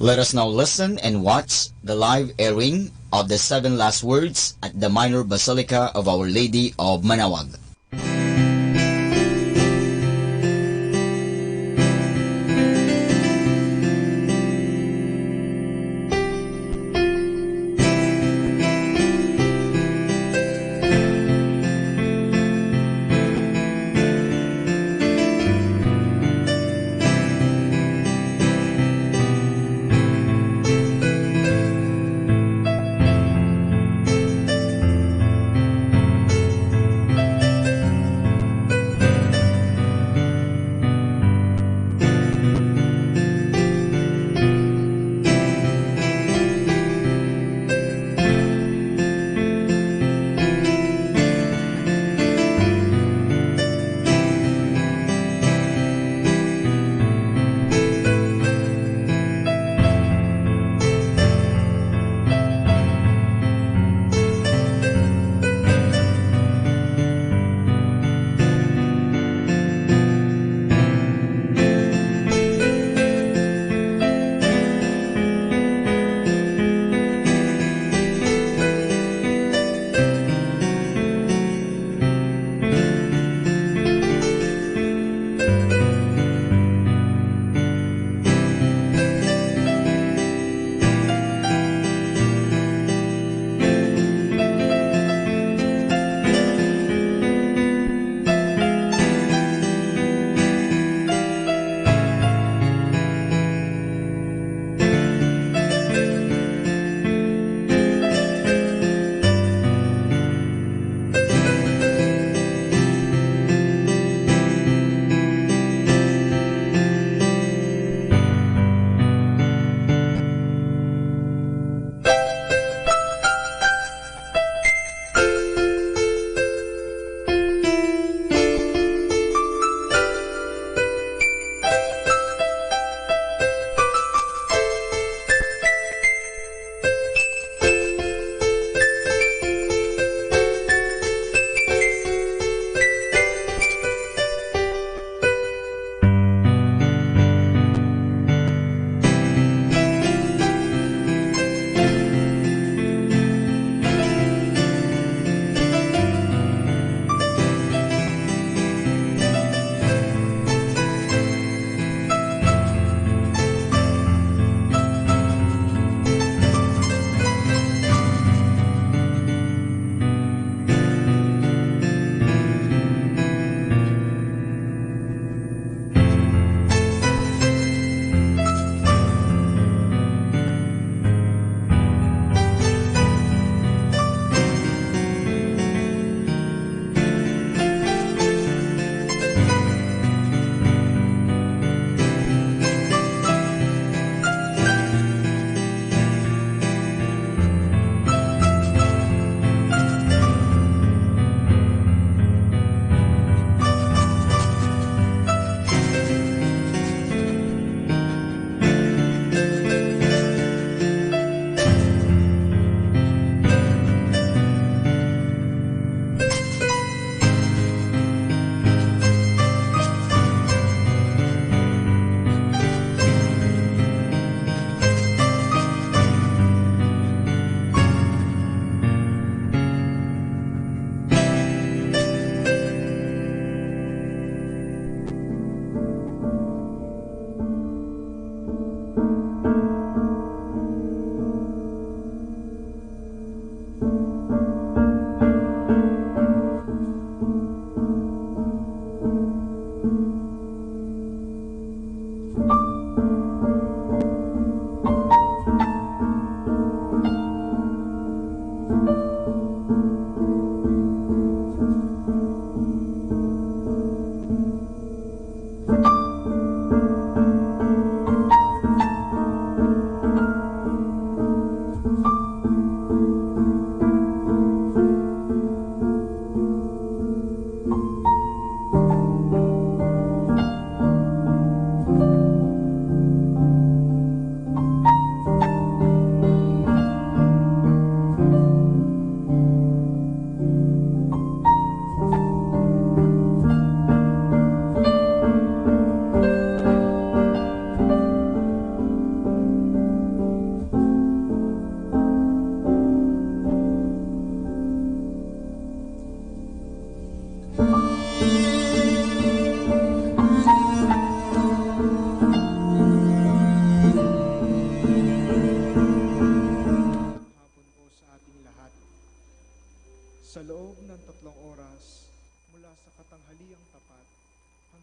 Let us now listen and watch the live airing of the seven last words at the Minor Basilica of Our Lady of Manaoag.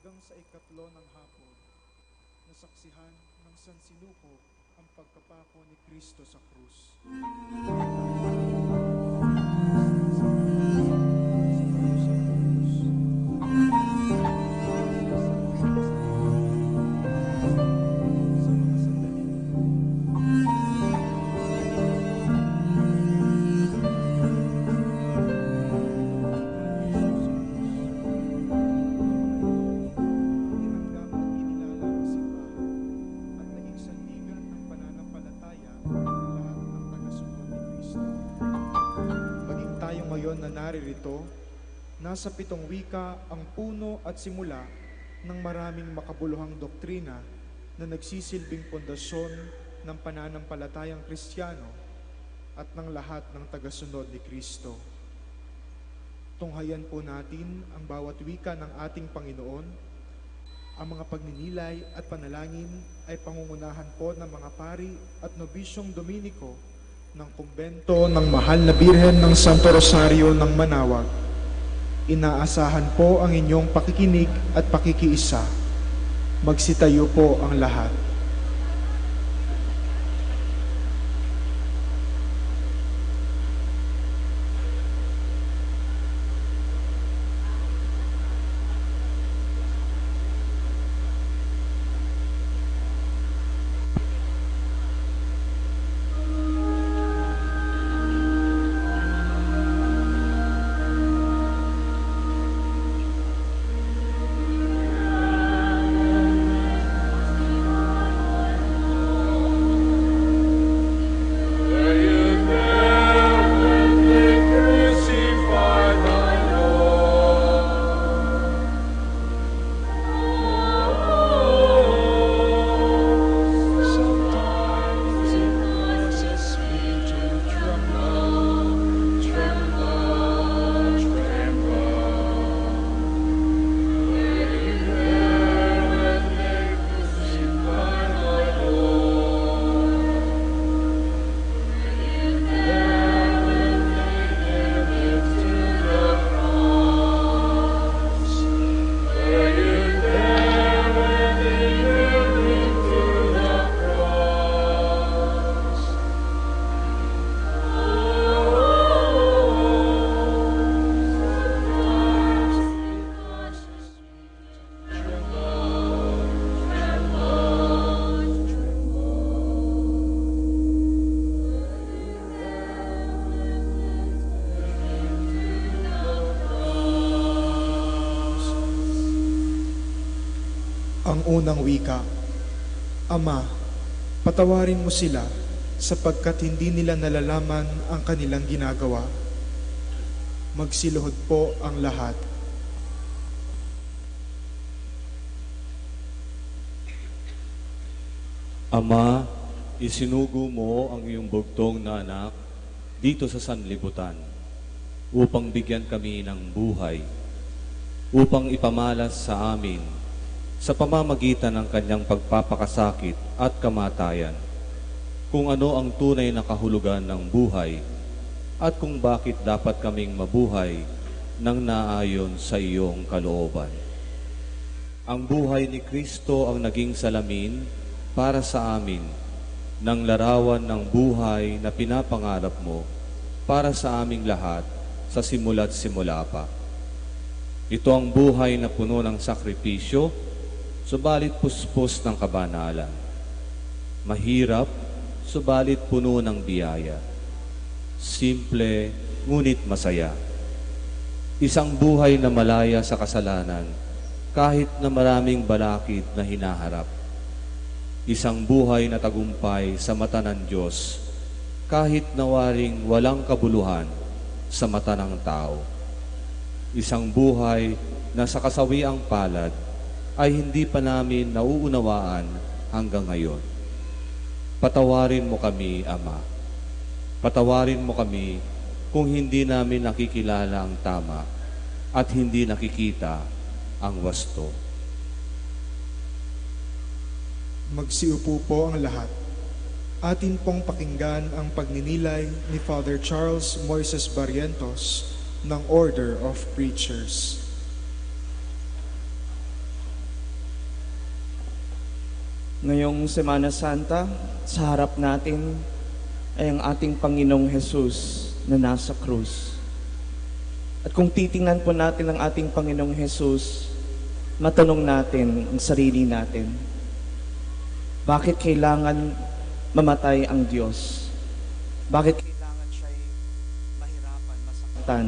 hanggang sa ikatlo ng hapon, nasaksihan ng sansinuko ang pagkapako ni Kristo sa krus. Na naririto, nasa 7 wika ang puno at simula ng maraming makabuluhang doktrina na nagsisilbing pundasyon ng pananampalatayang Kristiyano at ng lahat ng tagasunod ni Kristo. Tunghayan po natin ang bawat wika ng ating Panginoon. Ang mga pagninilay at panalangin ay pangungunahan po ng mga pari at nobisyong Dominiko ng kumbento ng Mahal na Birhen ng Santo Rosario ng Manawag. Inaasahan po ang inyong pakikinig at pakikiisa. Magsitayo po ang lahat. Ang unang wika, Ama, patawarin mo sila sapagkat hindi nila nalalaman ang kanilang ginagawa. Magsiluhod po ang lahat. Ama, isinugo mo ang iyong bugtong na anak dito sa sanlibutan upang bigyan kami ng buhay, upang ipamalas sa amin sa pamamagitan ng kanyang pagpapakasakit at kamatayan, kung ano ang tunay na kahulugan ng buhay at kung bakit dapat kaming mabuhay nang naayon sa iyong kalooban. Ang buhay ni Kristo ang naging salamin para sa amin ng larawan ng buhay na pinapangarap mo para sa aming lahat sa simula't simula pa. Ito ang buhay na puno ng sakripisyo, subalit puspos ng kabanalan. Mahirap, subalit puno ng biyaya. Simple, ngunit masaya. Isang buhay na malaya sa kasalanan, kahit na maraming balakid na hinaharap. Isang buhay na tagumpay sa mata ng Diyos, kahit na waring walang kabuluhan sa mata ng tao. Isang buhay na sa kasawiang palad ay hindi pa namin nauunawaan hanggang ngayon. Patawarin mo kami, Ama. Patawarin mo kami kung hindi namin nakikilala ang tama at hindi nakikita ang wasto. Magsiupo po ang lahat. Atin pong pakinggan ang pagninilay ni Father Charles Moises Barrientos ng Order of Preachers. Ngayong Semana Santa, sa harap natin ay ang ating Panginoong Jesus na nasa krus. At kung titingnan po natin ang ating Panginoong Jesus, matanong natin ang sarili natin, bakit kailangan mamatay ang Diyos? Bakit kailangan siya'y mahirapan, masaktan?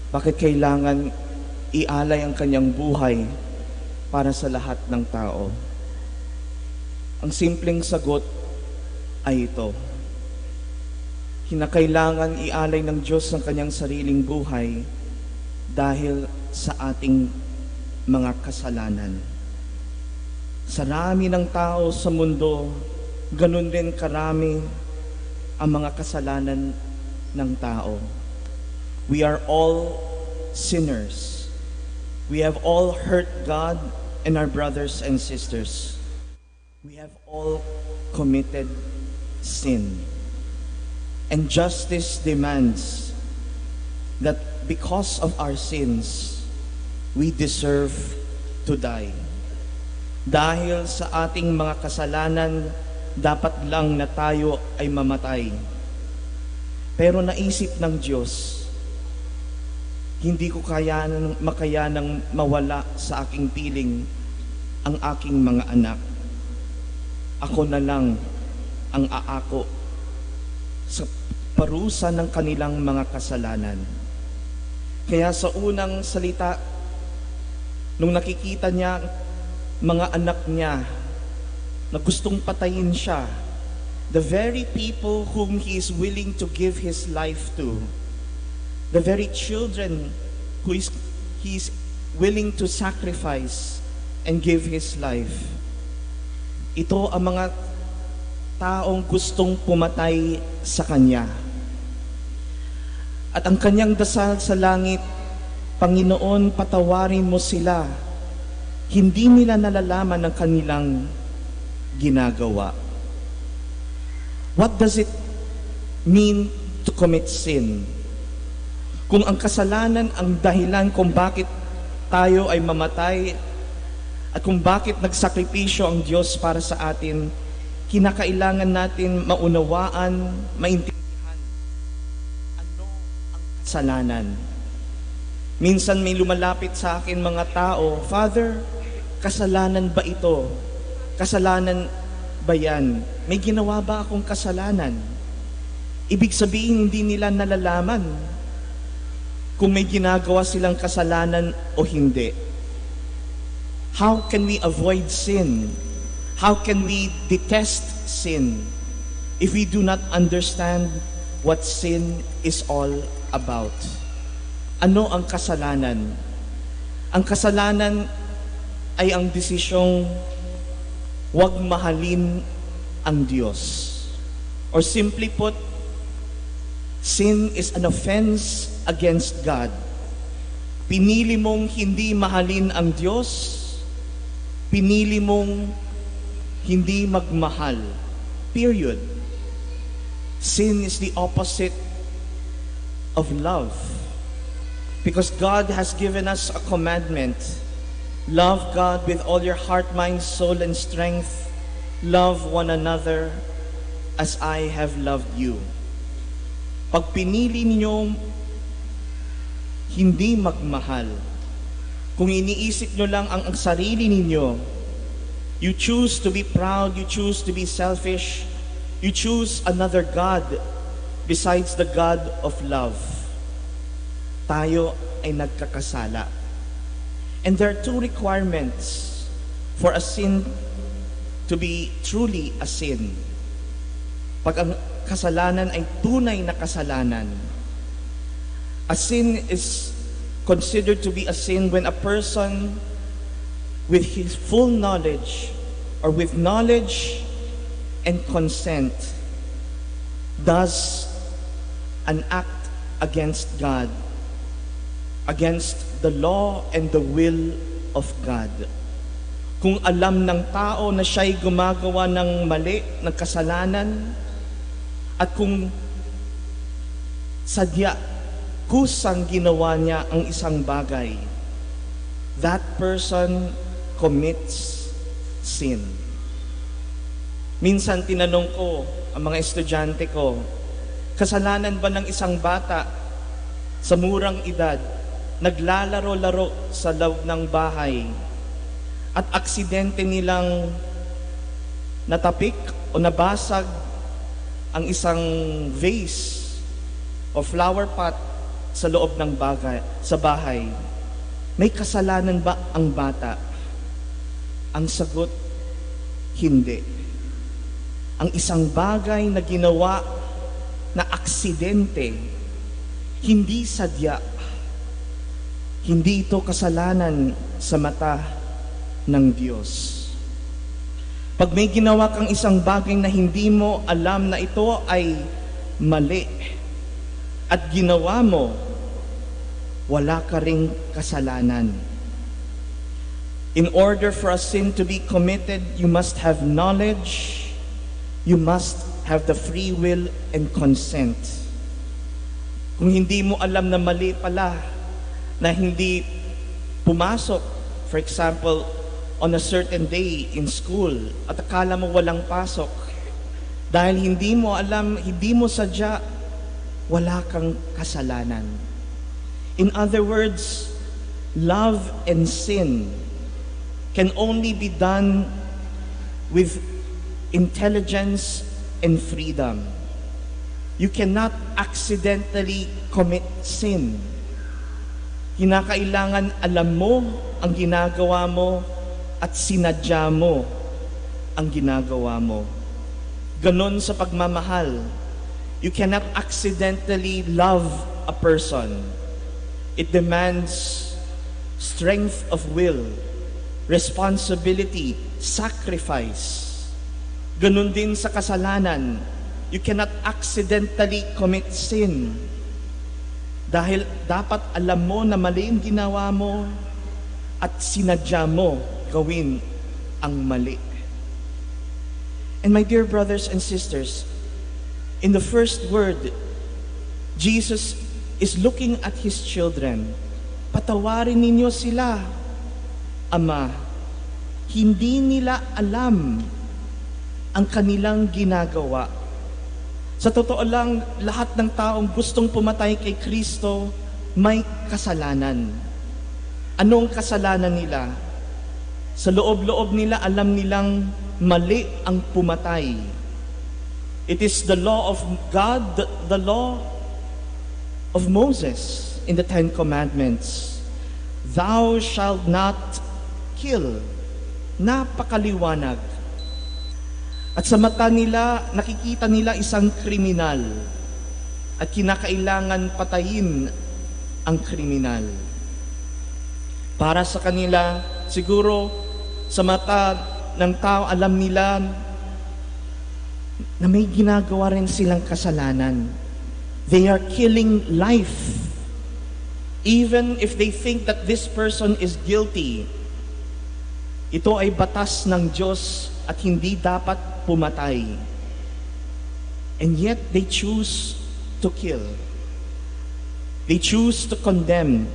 Bakit kailangan ialay ang kanyang buhay para sa lahat ng tao? Ang simpleng sagot ay ito. Kinakailangan ialay ng Diyos ang kanyang sariling buhay dahil sa ating mga kasalanan. Sa rami ng tao sa mundo, ganun din karami ang mga kasalanan ng tao. We are all sinners. We have all hurt God and our brothers and sisters. We have all committed sin. And justice demands that because of our sins, we deserve to die. Dahil sa ating mga kasalanan, dapat lang na tayo ay mamatay. Pero naisip ng Diyos, hindi ko makayanang mawala sa aking piling ang aking mga anak. Ako na lang ang aako sa parusa ng kanilang mga kasalanan. Kaya sa unang salita, nung nakikita niya mga anak niya na gustong patayin siya, the very people whom he is willing to give his life to, the very children who he is willing to sacrifice and give his life, ito ang mga taong gustong pumatay sa kanya. At ang kanyang dasal sa langit, Panginoon, patawarin mo sila. Hindi nila nalalaman ang kanilang ginagawa. What does it mean to commit sin? Kung ang kasalanan ang dahilan kung bakit tayo ay mamatay at kung bakit nagsakripisyo ang Diyos para sa atin, kinakailangan natin maunawaan, maintindihan ano ang kasalanan. Minsan may lumalapit sa akin mga tao, Father, kasalanan ba ito? Kasalanan ba yan? May ginawa ba akong kasalanan? Ibig sabihin, hindi nila nalalaman kung may ginagawa silang kasalanan o hindi. How can we avoid sin? How can we detest sin if we do not understand what sin is all about? Ano ang kasalanan? Ang kasalanan ay ang desisyong huwag mahalin ang Diyos. Or simply put, sin is an offense against God. Pinili mong hindi mahalin ang Diyos, pinili mong hindi magmahal. Period. Sin is the opposite of love. Because God has given us a commandment. Love God with all your heart, mind, soul, and strength. Love one another as I have loved you. Pag pinili ninyo hindi magmahal, kung iniisip nyo lang ang sarili ninyo, you choose to be proud, you choose to be selfish, you choose another God besides the God of love, tayo ay nagkakasala. And there are two requirements for a sin to be truly a sin. Pag ang kasalanan ay tunay na kasalanan, a sin is considered to be a sin when a person with his full knowledge or with knowledge and consent does an act against God, against the law and the will of God. Kung alam ng tao na siya'y gumagawa ng mali, ng kasalanan, at kung sadya, kusang ginawa niya ang isang bagay, that person commits sin. Minsan tinanong ko ang mga estudyante ko, kasalanan ba ng isang bata sa murang edad, naglalaro-laro sa loob ng bahay at aksidente nilang natapik o nabasag ang isang vase o flower pot sa loob ng sa bahay? May kasalanan ba ang bata? Ang sagot, hindi. Ang isang bagay na ginawa na aksidente, hindi sadya, hindi ito kasalanan sa mata ng Diyos. Pag may ginawa kang isang bagay na hindi mo alam na ito ay mali at ginawa mo, wala ka ring kasalanan. In order for a sin to be committed, you must have knowledge, you must have the free will and consent. Kung hindi mo alam na mali pala, na hindi pumasok, for example, on a certain day in school, at akala mo walang pasok, dahil hindi mo alam, hindi mo sadya, wala kang kasalanan. In other words, love and sin can only be done with intelligence and freedom. You cannot accidentally commit sin. Kinakailangan alam mo ang ginagawa mo at sinadya mo ang ginagawa mo. Ganon sa pagmamahal. You cannot accidentally love a person. It demands strength of will, responsibility, sacrifice. Ganon din sa kasalanan. You cannot accidentally commit sin. Dahil dapat alam mo na mali ang ginawa mo at sinadya mo gawin ang mali. And my dear brothers and sisters, in the first word, Jesus is looking at His children. Patawarin ninyo sila, Ama. Hindi nila alam ang kanilang ginagawa. Sa totoo lang, lahat ng taong gustong pumatay kay Kristo may kasalanan. Anong kasalanan nila? Sa loob-loob nila, alam nilang mali ang pumatay. It is the law of God, the law of Moses in the Ten Commandments. Thou shalt not kill. Napakaliwanag. At sa mata nila, nakikita nila isang kriminal at kinakailangan patayin ang kriminal. Para sa kanila, siguro sa mata ng tao, alam nila na may ginagawa rin silang kasalanan. They are killing life. Even if they think that this person is guilty, ito ay batas ng Diyos at hindi dapat pumatay. And yet they choose to kill. They choose to condemn.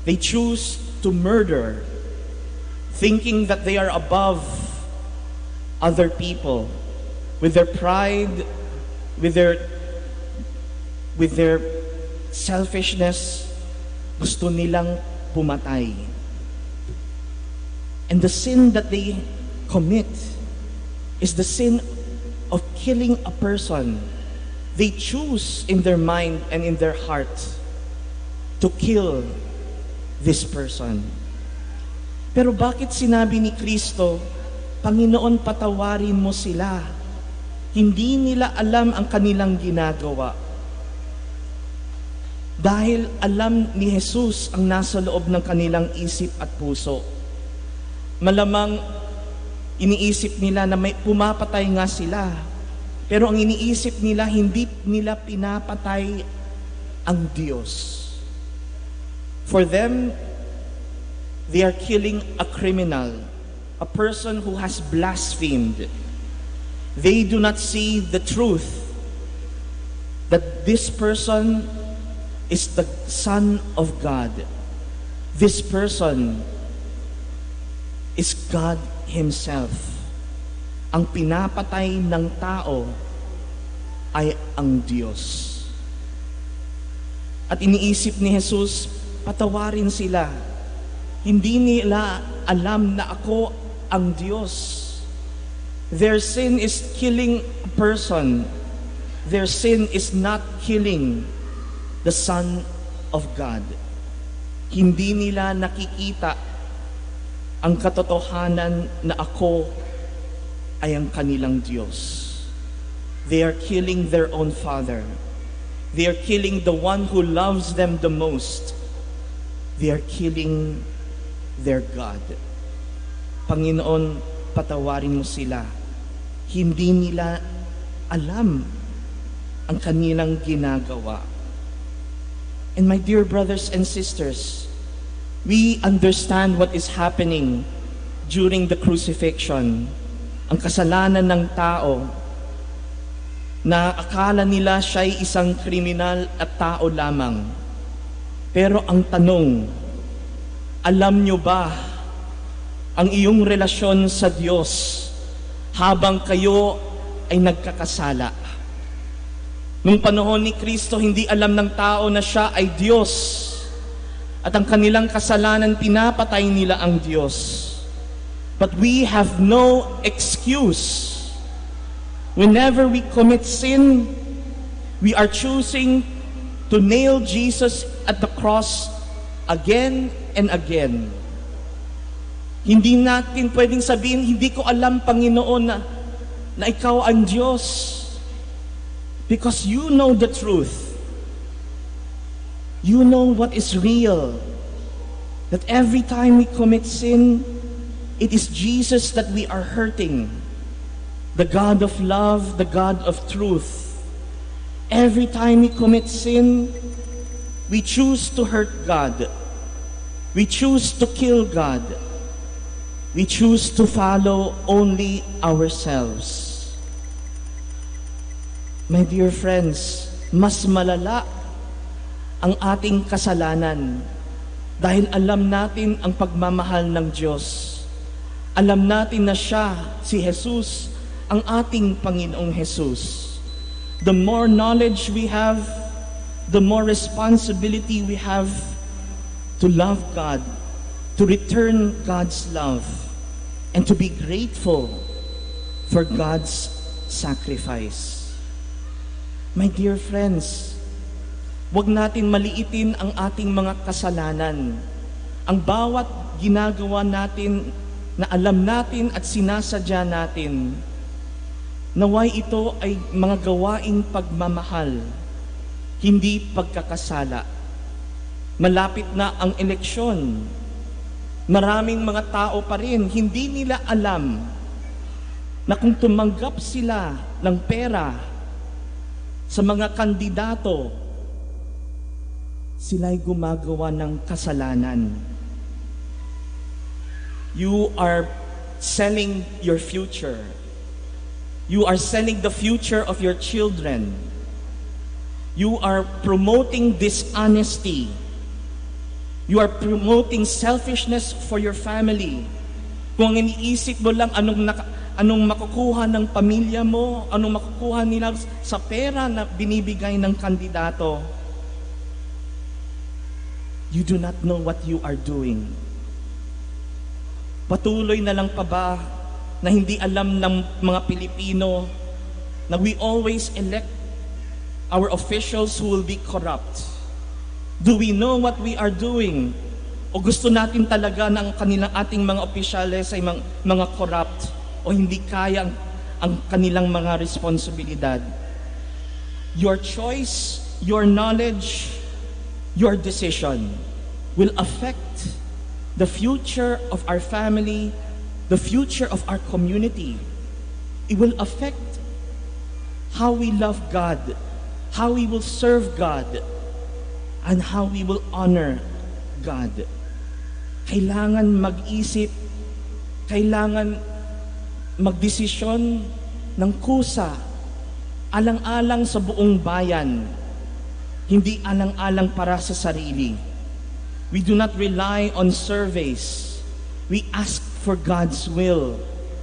They choose to murder, thinking that they are above other people. With their pride, with their selfishness, gusto nilang pumatay. And the sin that they commit is the sin of killing a person. They choose in their mind and in their heart to kill this person. Pero bakit sinabi ni Kristo, Panginoon, patawarin mo sila? Hindi nila alam ang kanilang ginagawa. Dahil alam ni Jesus ang nasa loob ng kanilang isip at puso. Malamang iniisip nila na may pumapatay nga sila. Pero ang iniisip nila, hindi nila pinapatay ang Diyos. For them, they are killing a criminal, a person who has blasphemed. They do not see the truth that this person is the Son of God. This person is God Himself. ang pinapatay ng tao ay ang Diyos. At iniisip ni Jesus, patawarin sila. Hindi nila alam na ako ang Diyos. Their sin is killing a person. Their sin is not killing the Son of God. Hindi nila nakikita ang katotohanan na ako ay ang kanilang Diyos. They are killing their own Father. They are killing the one who loves them the most. They are killing their God. Panginoon, patawarin mo sila. Hindi nila alam ang kanilang ginagawa. And my dear brothers and sisters, we understand what is happening during the crucifixion. Ang kasalanan ng tao na akala nila siya'y isang kriminal at tao lamang. Pero ang tanong, alam nyo ba ang iyong relasyon sa Diyos habang kayo ay nagkakasala? Nung panahon ni Kristo, hindi alam ng tao na siya ay Diyos. At ang kanilang kasalanan, pinapatay nila ang Diyos. But we have no excuse. Whenever we commit sin, we are choosing to nail Jesus at the cross again and again. Hindi natin pwedeng sabihin, hindi ko alam, Panginoon, na ikaw ang Diyos. Because you know the truth. You know what is real. That every time we commit sin, it is Jesus that we are hurting. The God of love, the God of truth. Every time we commit sin, we choose to hurt God. We choose to kill God. We choose to follow only ourselves. My dear friends, mas malala ang ating kasalanan dahil alam natin ang pagmamahal ng Diyos. Alam natin na siya, si Jesus, ang ating Panginoong Jesus. The more knowledge we have, the more responsibility we have to love God, to return God's love, and to be grateful for God's sacrifice. My dear friends, huwag natin maliitin ang ating mga kasalanan. Ang bawat ginagawa natin na alam natin at sinasadya natin, naway ito ay mga gawaing pagmamahal, hindi pagkakasala. Malapit na ang eleksyon. Maraming mga tao pa rin, hindi nila alam na kung tumanggap sila ng pera sa mga kandidato, sila'y gumagawa ng kasalanan. You are selling your future. You are selling the future of your children. You are promoting dishonesty. You are promoting selfishness for your family. Kung iniisip mo lang anong makukuha ng pamilya mo, anong makukuha nila sa pera na binibigay ng kandidato, you do not know what you are doing. Patuloy na lang pa ba na hindi alam ng mga Pilipino na we always elect our officials who will be corrupt? Do we know what we are doing? O gusto natin talaga na ang kanilang ating mga opisyales ay mga corrupt o hindi kaya ang kanilang mga responsibilidad? Your choice, your knowledge, your decision will affect the future of our family, the future of our community. It will affect how we love God, how we will serve God, and how we will honor God. Kailangan mag-isip, kailangan magdesisyon ng kusa, alang-alang sa buong bayan, hindi alang-alang para sa sarili. We do not rely on surveys. We ask for God's will.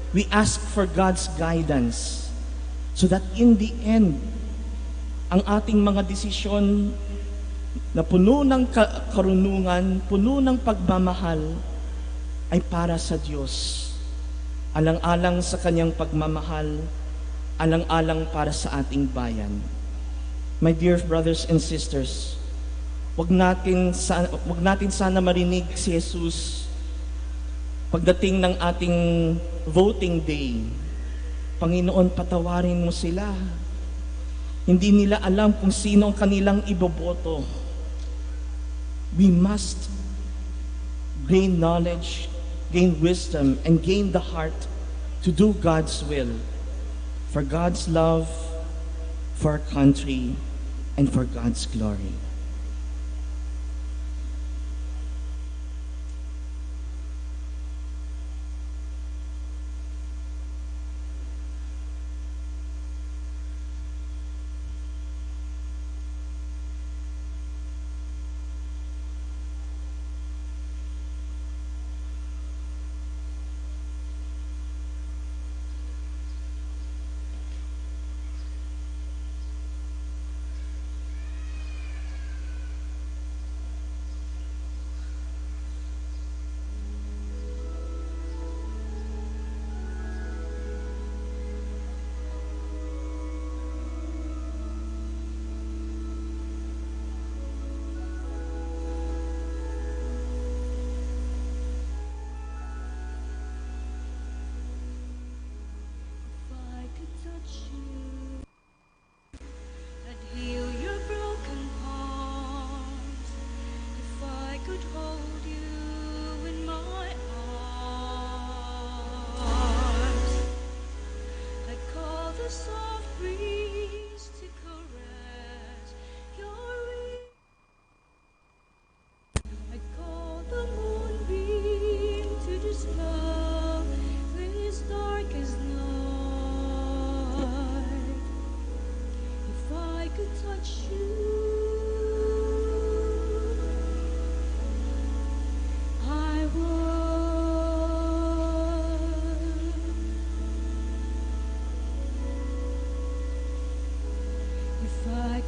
We ask for God's guidance so that in the end, ang ating mga desisyon na puno ng karunungan, puno ng pagmamahal, ay para sa Diyos. Alang-alang sa Kanyang pagmamahal, alang-alang para sa ating bayan. My dear brothers and sisters, wag natin sana marinig si Jesus pagdating ng ating voting day. Panginoon, patawarin mo sila. Hindi nila alam kung sino ang kanilang iboboto. We must gain knowledge, gain wisdom, and gain the heart to do God's will, for God's love, for our country, and for God's glory.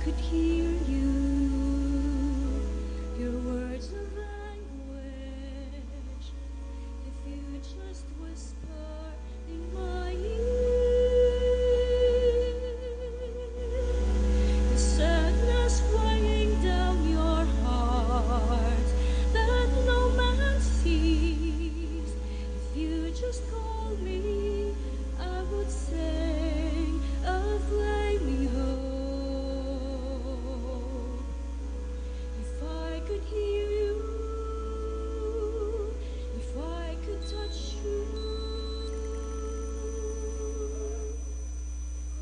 Could hear you, your words of anguish, if you just whisper in my ear, the sadness weighing down your heart that no man sees. If you just call me, I would sing a flaming hope. Could hear you, if I could touch you,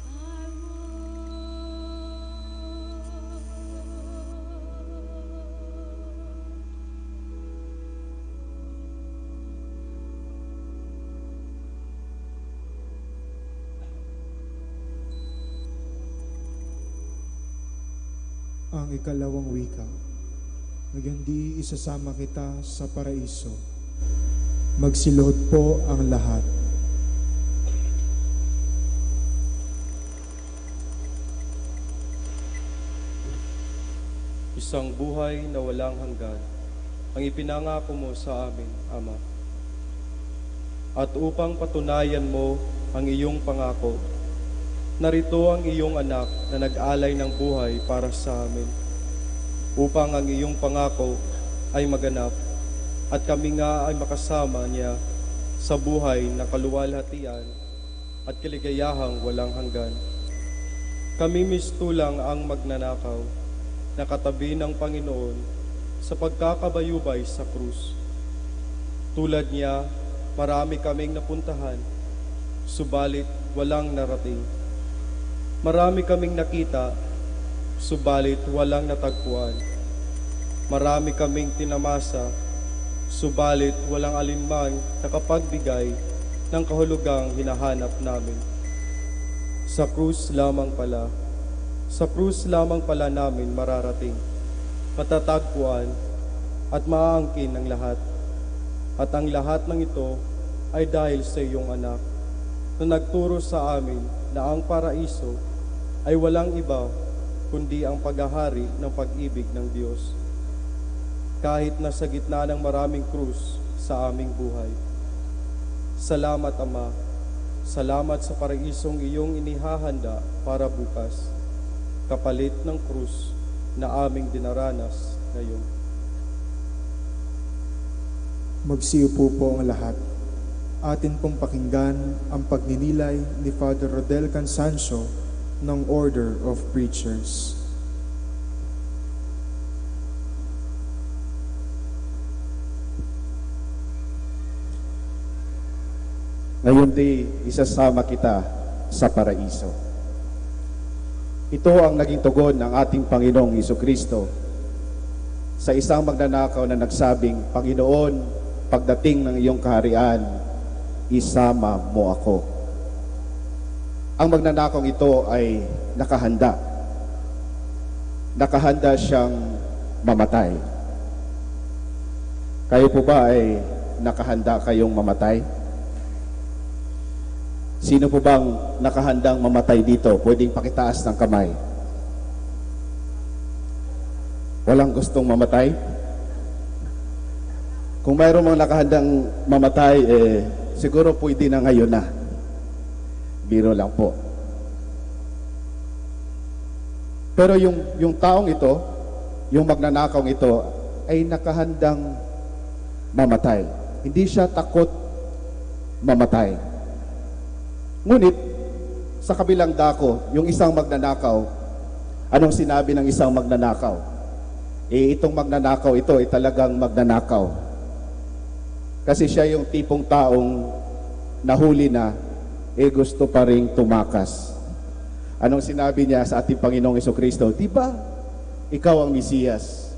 I would. Ang ikalawang wika. Nagandi isasama kita sa paraiso. Magsiluhod po ang lahat. Isang buhay na walang hanggan ang ipinangako mo sa amin, Ama. At upang patunayan mo ang iyong pangako, narito ang iyong anak na nag-alay ng buhay para sa amin, upang ang iyong pangako ay maganap at kami nga ay makasama niya sa buhay na kaluwalhatian at kaligayahang walang hanggan. Kami mistulang ang magnanakaw na katabi ng Panginoon sa pagkakabayubay sa krus. Tulad niya, marami kaming napuntahan, subalit walang narating. Marami kaming nakita, subalit walang natagpuan. Marami kaming tinamasa, subalit walang alinmang nakapagbigay ng kahulugang hinahanap namin. Sa krus lamang pala namin mararating, matatagpuan at maaangkin ang lahat. At ang lahat ng ito ay dahil sa iyong anak na nagturo sa amin na ang paraiso ay walang iba kundi ang paghahari ng pag-ibig ng Diyos. Kahit nasa gitna ng maraming krus sa aming buhay. Salamat, Ama. Salamat sa paraisong iyong inihahanda para bukas, kapalit ng krus na aming dinaranas ngayon. Magsiupo po ang lahat. Atin pong pakinggan ang pagninilay ni Father Rodel Cansancio ng Order of Preachers. Ngayon di isasama kita sa paraiso. Ito ang naging tugon ng ating Panginoong Hesukristo sa isang magnanakaw na nagsabing, Panginoon, pagdating ng iyong kaharian, isama mo ako. Ang magnanakaw ito ay nakahanda. Nakahanda siyang mamatay. Kayo po ba ay nakahanda kayong mamatay? Sino po bang nakahandang mamatay dito? Pwedeng pakitaas ng kamay. Walang gustong mamatay? Kung mayroon mga nakahandang mamatay, siguro pwede na ngayon na. Biro lang po. Pero yung taong ito, yung magnanakaw ito, ay nakahandang mamatay. Hindi siya takot mamatay. Ngunit, sa kabilang dako, yung isang magnanakaw, anong sinabi ng isang magnanakaw? Itong magnanakaw ito ay talagang magnanakaw. Kasi siya yung tipong taong nahuli na, gusto pa ring tumakas. Anong sinabi niya sa ating Panginoong Hesukristo? Diba, ikaw ang Mesiyas.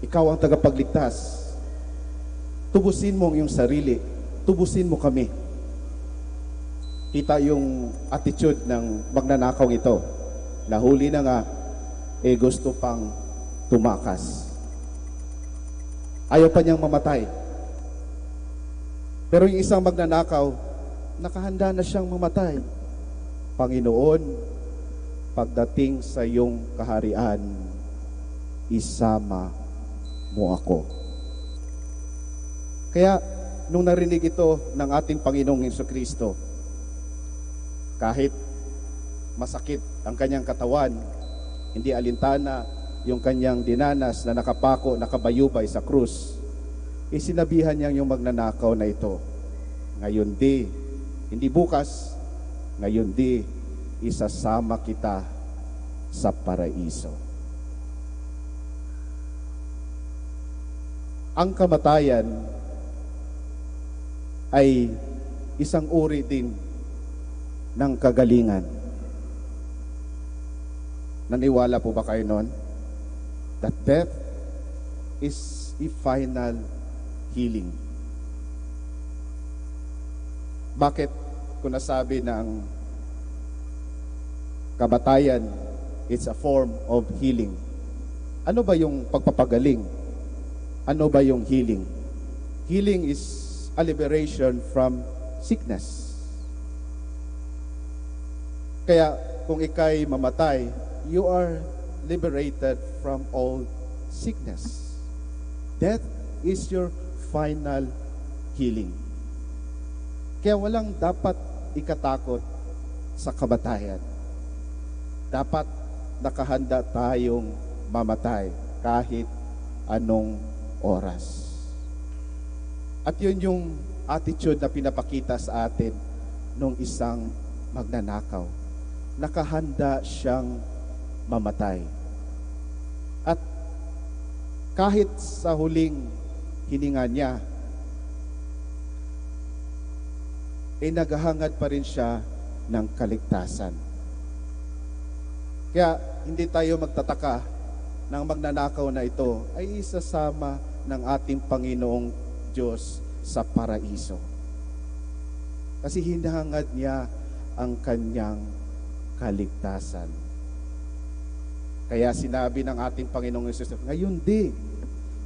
Ikaw ang tagapagligtas. Tubusin mo ang iyong sarili. Tubusin mo kami. Kita yung attitude ng magnanakaw ito. Nahuli na nga, gusto pang tumakas. Ayaw pa niyang mamatay. Pero yung isang magnanakaw, nakahanda na siyang mamatay. Panginoon, pagdating sa iyong kaharian, isama mo ako. Kaya, nung narinig ito ng ating Panginoong Hesukristo, kahit masakit ang kanyang katawan, hindi alintana yung kanyang dinanas na nakapako, nakabayubay sa krus, sinabihan niya yung magnanakaw na ito, ngayon di, hindi bukas, ngayon di, isasama kita sa paraiso. Ang kamatayan ay isang uri din ng kagalingan. Naniwala po ba kayo nun? That death is a final healing. Bakit ko nasabi ng kamatayan, it's a form of healing? Ano ba yung pagpapagaling? Ano ba yung healing? Healing is a liberation from sickness. Kaya kung ikay mamatay, you are liberated from all sickness. Death is your final healing. Kaya walang dapat ikatakot sa kamatayan. Dapat nakahanda tayong mamatay kahit anong oras. At yun yung attitude na pinapakita sa atin nung isang magnanakaw. Nakahanda siyang mamatay. At kahit sa huling hininga niya, naghahangad pa rin siya ng kaligtasan. Kaya hindi tayo magtataka ng magnanakaw na ito ay isasama ng ating Panginoong Diyos sa paraiso. Kasi hinahangad niya ang kanyang kaligtasan. Kaya sinabi ng ating Panginoong Hesus, ngayon di,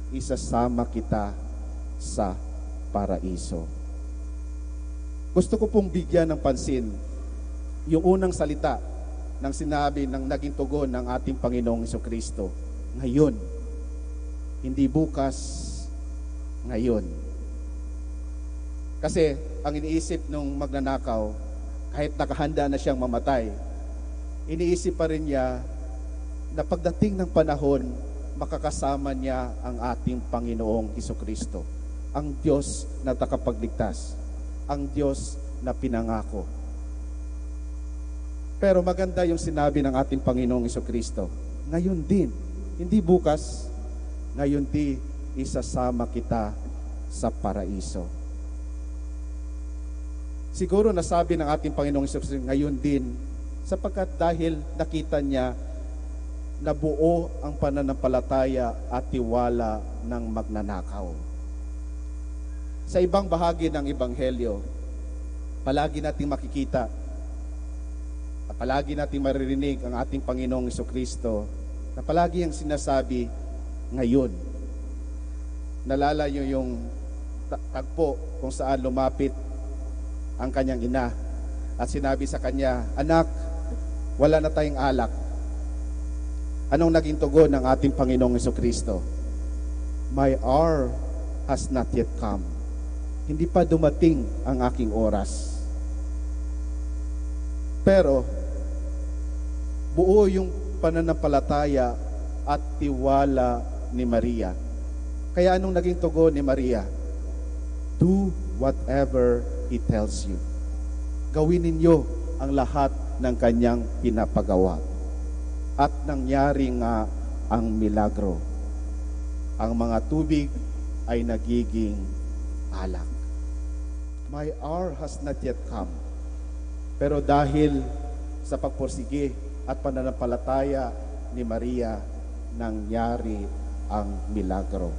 isasama kita sa paraiso. gusto ko pong bigyan ng pansin yung unang salita ng sinabi ng naging tugon ng ating Panginoong Jesucristo. Ngayon, hindi bukas, ngayon. Kasi ang iniisip nung magnanakaw, kahit nakahanda na siyang mamatay, iniisip pa rin niya na pagdating ng panahon, makakasama niya ang ating Panginoong Jesucristo, ang Diyos na takapagligtas, ang Diyos na pinangako. Pero maganda yung sinabi ng ating Panginoong Jesucristo, ngayon din, hindi bukas, ngayon din isasama kita sa paraiso. Siguro nasabi ng ating Panginoong Jesucristo ngayon din, sapagkat dahil nakita niya na buo ang pananampalataya at tiwala ng magnanakaw. Sa ibang bahagi ng Ebanghelyo, palagi nating makikita at palagi nating maririnig ang ating Panginoong Jesucristo na palagi ang sinasabi, ngayon. Nalala niyo yung tagpo kung saan lumapit ang kanyang ina at sinabi sa kanya, anak, wala na tayong alak. Anong naging tugon ng ating Panginoong Jesucristo? My hour has not yet come. Hindi pa dumating ang aking oras. Pero, buo yung pananampalataya at tiwala ni Maria. Kaya anong naging tugon ni Maria? Do whatever He tells you. Gawin ninyo ang lahat ng kanyang pinapagawa. At nangyari nga ang milagro. Ang mga tubig ay nagiging alak. My hour has not yet come. Pero dahil sa pagpursige at pananampalataya ni Maria, nangyari ang milagro.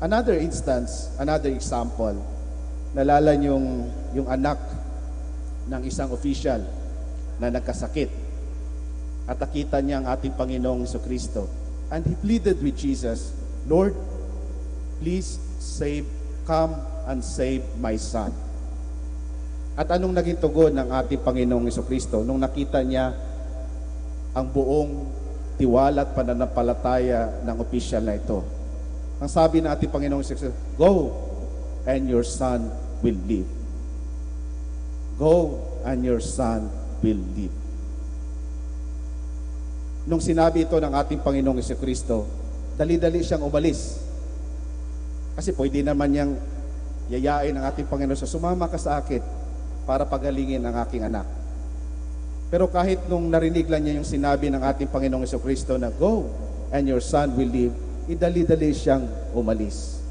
Another instance, another example, nalala niyong yung anak ng isang official na nagkasakit at nakita niya ang ating Panginoong Jesucristo. And he pleaded with Jesus, Lord, please come and save my son. At anong naging tugon ng ating Panginoong Jesucristo nung nakita niya ang buong tiwala at pananampalataya ng official na ito? Ang sabi ng ating Panginoong Jesucristo, go and your son will live. Go and your son will live. Nung sinabi ito ng ating Panginoong Jesucristo, dali-dali siyang umalis. Kasi pwede naman niyang yayain ang ating Panginoon, sumama ka sa akin para pagalingin ang aking anak. Pero kahit nung narinig lang niya yung sinabi ng ating Panginoong Jesucristo na go and your son will live, idali-dali siyang umalis.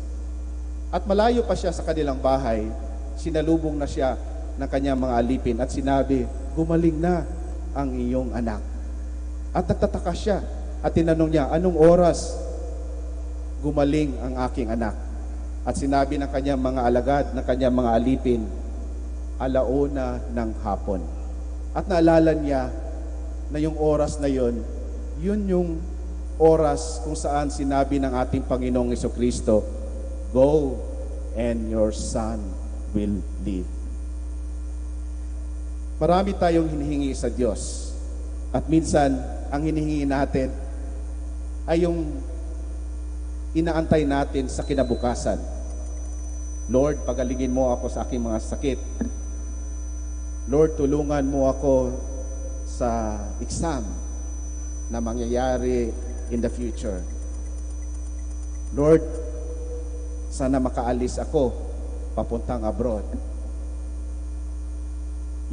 At malayo pa siya sa kanilang bahay, sinalubong na siya ng kanyang mga alipin at sinabi, gumaling na ang iyong anak. At nagtataka siya at tinanong niya, anong oras gumaling ang aking anak? At sinabi ng kanyang mga alagad, ng kanyang mga alipin, alauna ng hapon. At naalala niya na yung oras na yun yung oras kung saan sinabi ng ating Panginoong Jesucristo, go and your son will live. Marami tayong hinihingi sa Diyos. At minsan, ang hinihingi natin ay yung inaantay natin sa kinabukasan. Lord, pagalingin mo ako sa aking mga sakit. Lord, tulungan mo ako sa exam na mangyayari in the future. Lord, sana makaalis ako papuntang abroad.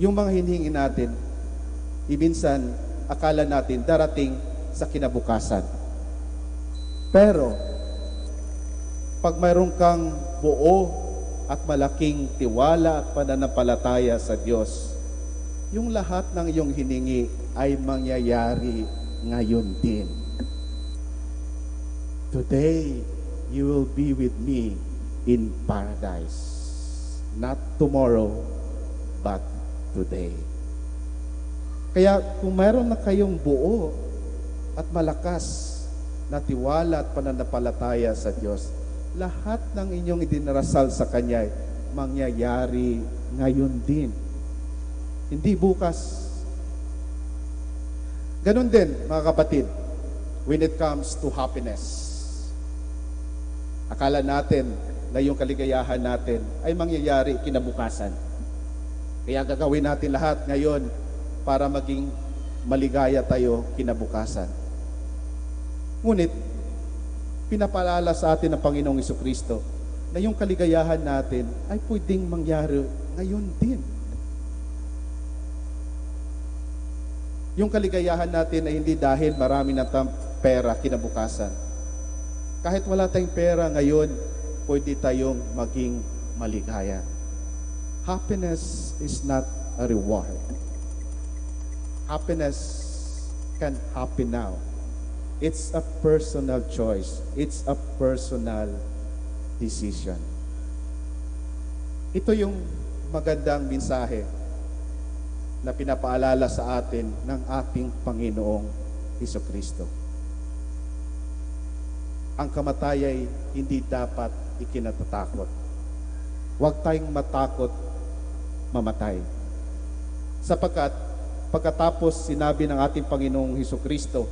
Yung mga hinihingi natin, ibinsan, akala natin darating sa kinabukasan. Pero, pag mayroon kang buo at malaking tiwala at pananampalataya sa Diyos, yung lahat ng iyong hiningi ay mangyayari ngayon din. Today, you will be with me in paradise. Not tomorrow, but today. Kaya kung mayroon na kayong buo at malakas na tiwala at pananampalataya sa Diyos, lahat ng inyong idinarasal sa Kanya mangyayari ngayon din. Hindi bukas. Ganon din, mga kapatid, when it comes to happiness. Akala natin na yung kaligayahan natin ay mangyayari kinabukasan. Kaya gagawin natin lahat ngayon para maging maligaya tayo kinabukasan. Ngunit, pinapaalala sa atin ng Panginoong Jesucristo na yung kaligayahan natin ay pwedeng mangyari ngayon din. Yung kaligayahan natin ay hindi dahil marami na tayong pera kinabukasan. Kahit wala tayong pera ngayon, pwede tayong maging maligaya. Happiness is not a reward. Happiness can happen now. It's a personal choice. It's a personal decision. Ito yung magandang mensahe na pinapaalala sa atin ng ating Panginoong Jesucristo. Ang kamatay ay hindi dapat ikinatatakot. Huwag tayong matakot mamatay. Sapagkat pagkatapos sinabi ng ating Panginoong Jesucristo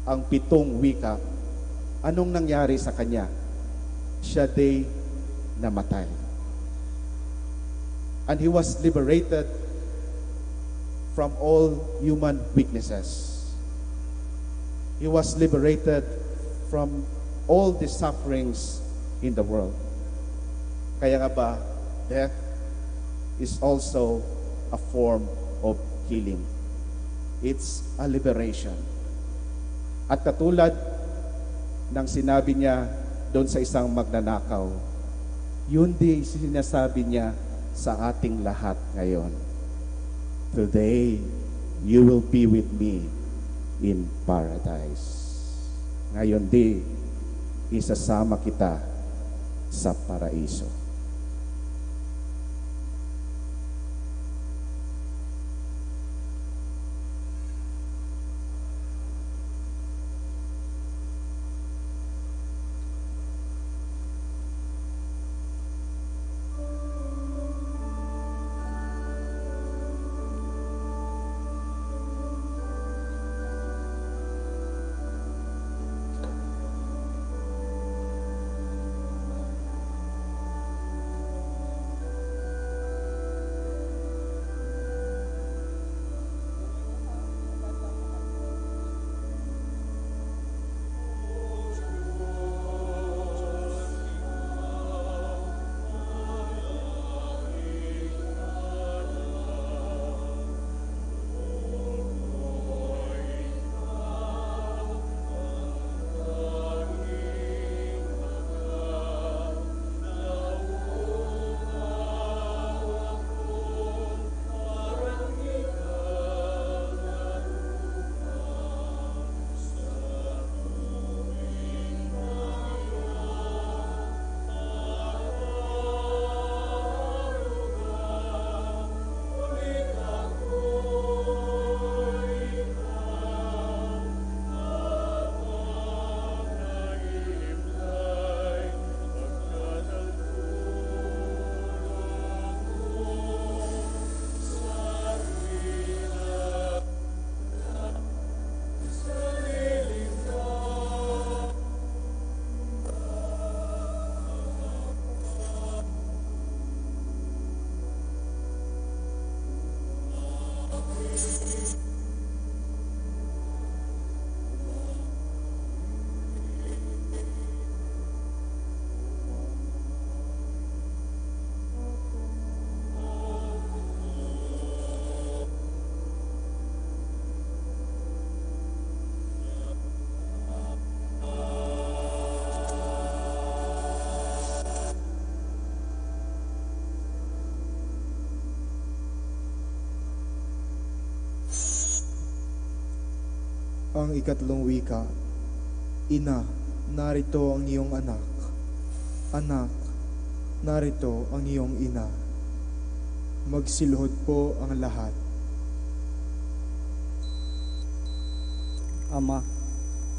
ang 7 wika, anong nangyari sa kanya? Siya day namatay. And he was liberated from all human weaknesses. He was liberated from all the sufferings in the world. Kaya nga ba, death is also a form of healing. It's a liberation. At katulad ng sinabi niya doon sa isang magnanakaw, yun din sinasabi niya sa ating lahat ngayon. Today, you will be with me in paradise. Ngayon di, isasama kita sa paraiso. Ang ikatlong wika, Ina, narito ang iyong anak. Anak, narito ang iyong ina. Magsiluhod po ang lahat. Ama,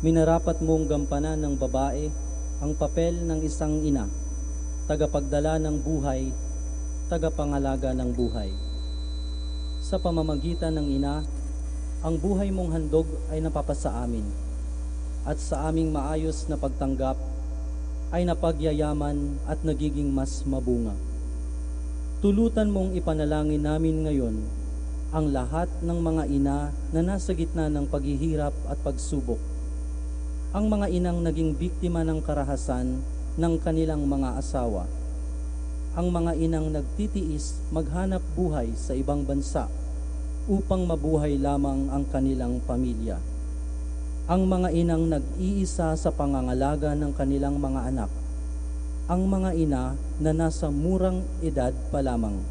minarapat mong gampanan ng babae ang papel ng isang ina tagapagdala ng buhay, tagapangalaga ng buhay. Sa pamamagitan ng ina, ang buhay mong handog ay napapasa amin, at sa aming maayos na pagtanggap ay napagyayaman at nagiging mas mabunga. Tulutan mong ipanalangin namin ngayon ang lahat ng mga ina na nasa gitna ng paghihirap at pagsubok. Ang mga inang naging biktima ng karahasan ng kanilang mga asawa. Ang mga inang nagtitiis maghanap buhay sa ibang bansa upang mabuhay lamang ang kanilang pamilya. Ang mga inang nag-iisa sa pangangalaga ng kanilang mga anak. Ang mga ina na nasa murang edad pa lamang.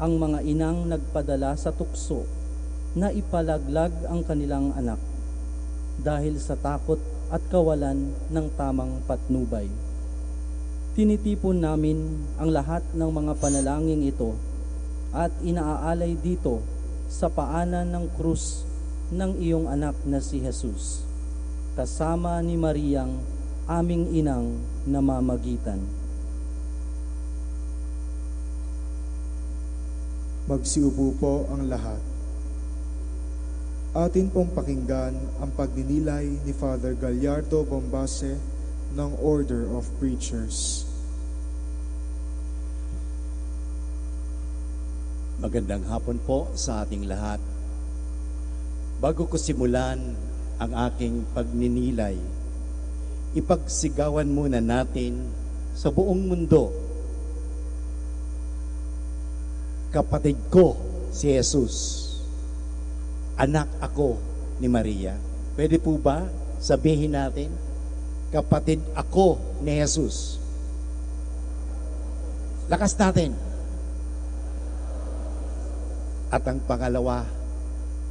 Ang mga inang nagpadala sa tukso na ipalaglag ang kanilang anak dahil sa takot at kawalan ng tamang patnubay. Tinitipon namin ang lahat ng mga panalangin ito at inaaalay dito sa paanan ng krus ng iyong anak na si Jesus, kasama ni Mariang aming inang namamagitan. Magsiupo po ang lahat. Atin pong pakinggan ang pagninilay ni Father Gallardo Bombase ng Order of Preachers. Magandang hapon po sa ating lahat. Bago ko simulan ang aking pagninilay, ipagsigawan muna natin sa buong mundo. Kapatid ko si Jesus, anak ako ni Maria. Pwede po ba sabihin natin, kapatid ako ni Jesus? Lakas natin. At ang pangalawa,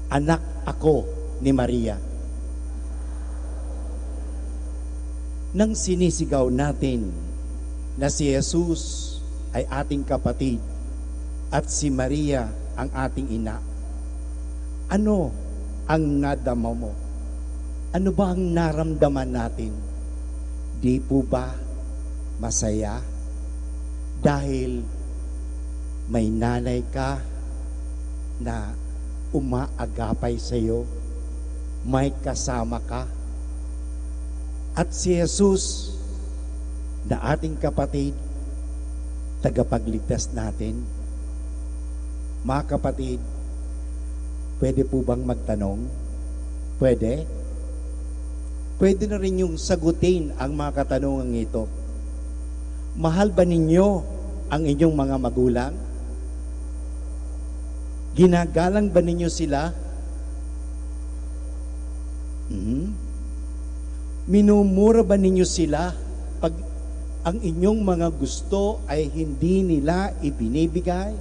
anak ako ni Maria. Nang sinisigaw natin na si Jesus ay ating kapatid at si Maria ang ating ina, ano ang nadama mo? Ano ba ang naramdaman natin? Di po ba masaya? Dahil may nanay ka na umaagapay sa iyo, may kasama ka, at si Jesus na ating kapatid, tagapagligtas natin. Mga kapatid, pwede po bang magtanong? Pwede? Pwede na rin yung sagutin ang mga katanungan ito. Mahal ba ninyo ang inyong mga magulang? Ginagalang ba ninyo sila? Minumura ba ninyo sila pag ang inyong mga gusto ay hindi nila ibinibigay?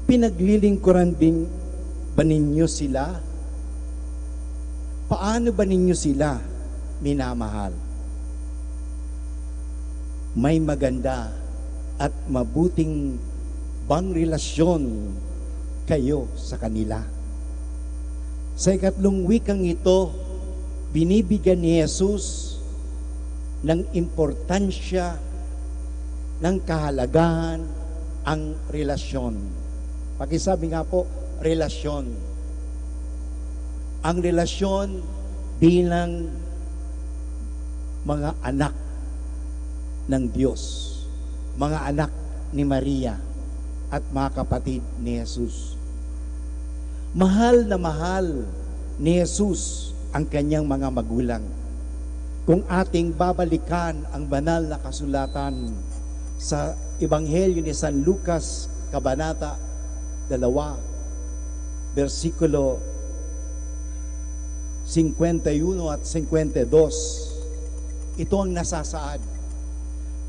Pinaglilingkuran din ba ninyo sila? Paano ba ninyo sila minamahal? May maganda at mabuting bang relasyon kayo sa kanila? Sa ikatlong wikang ito, binibigyan ni Jesus ng importansya, ng kahalagahan ang relasyon. Pakisabi nga po, relasyon. Ang relasyon bilang mga anak ng Diyos, mga anak ni Maria, at mga kapatid ni Jesus. Mahal na mahal ni Jesus ang kanyang mga magulang. Kung ating babalikan ang banal na kasulatan sa Ebanghelyo ni San Lucas, Kabanata 2, versikulo 51 at 52, ito ang nasasaad.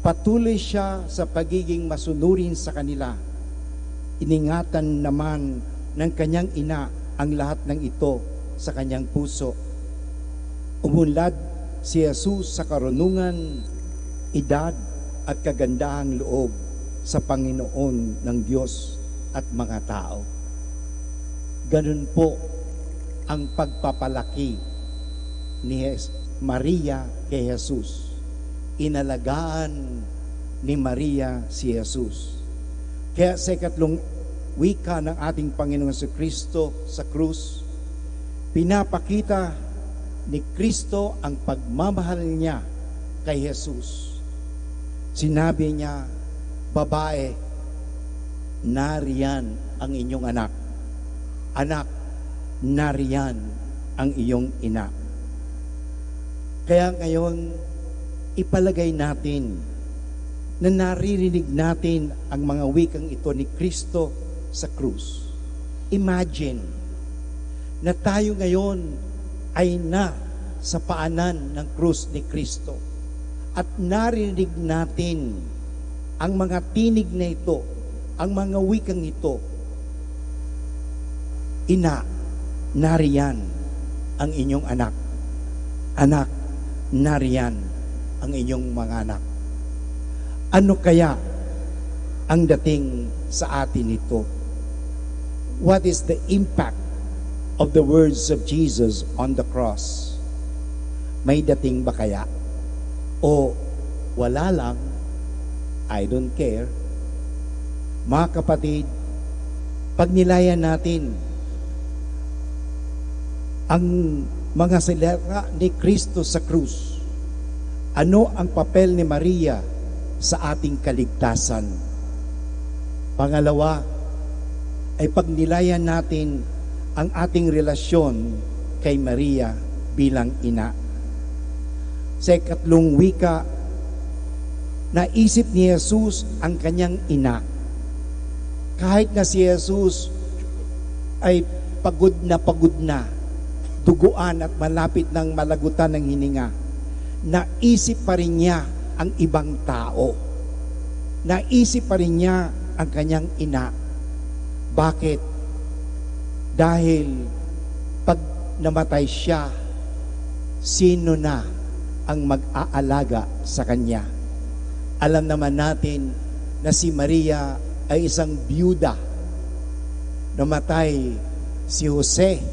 Patuloy siya sa pagiging masunurin sa kanila. Iningatan naman ng kanyang ina ang lahat ng ito sa kanyang puso. Umunlad si Jesus sa karunungan, edad at kagandahang loob sa Panginoon ng Diyos at mga tao. Ganun po ang pagpapalaki ni Maria kay Jesus. inalagaan ni Maria si Jesus. Kaya sa ikatlong wika ng ating Panginoong Kristo sa krus, pinapakita ni Kristo ang pagmamahal niya kay Jesus. Sinabi niya, babae, nariyan ang inyong anak. Anak, nariyan ang iyong ina. Kaya ngayon, ipalagay natin na naririnig natin ang mga wikang ito ni Kristo sa krus. Imagine na tayo ngayon ay na sa paanan ng krus ni Kristo at narinig natin ang mga tinig na ito, ang mga wikang ito. Ina, nariyan ang inyong anak. Anak, nariyan ang inyong mga anak. Ano kaya ang dating sa atin ito? What is the impact of the words of Jesus on the cross? May dating ba kaya? O wala lang? I don't care. Mga kapatid, pag nilayan natin ang mga salita ni Kristo sa krus, ano ang papel ni Maria sa ating kaligtasan? Pangalawa, ay pagnilayan natin ang ating relasyon kay Maria bilang ina. Sa ikatlong wika, naisip ni Jesus ang kanyang ina. Kahit na si Jesus ay pagod na, duguan at malapit ng malagutan ng hininga, naisip pa rin niya ang ibang tao. Naisip pa rin niya ang kanyang ina. Bakit? Dahil pag namatay siya, sino na ang mag-aalaga sa kanya? Alam naman natin na si Maria ay isang byuda. Namatay si Jose.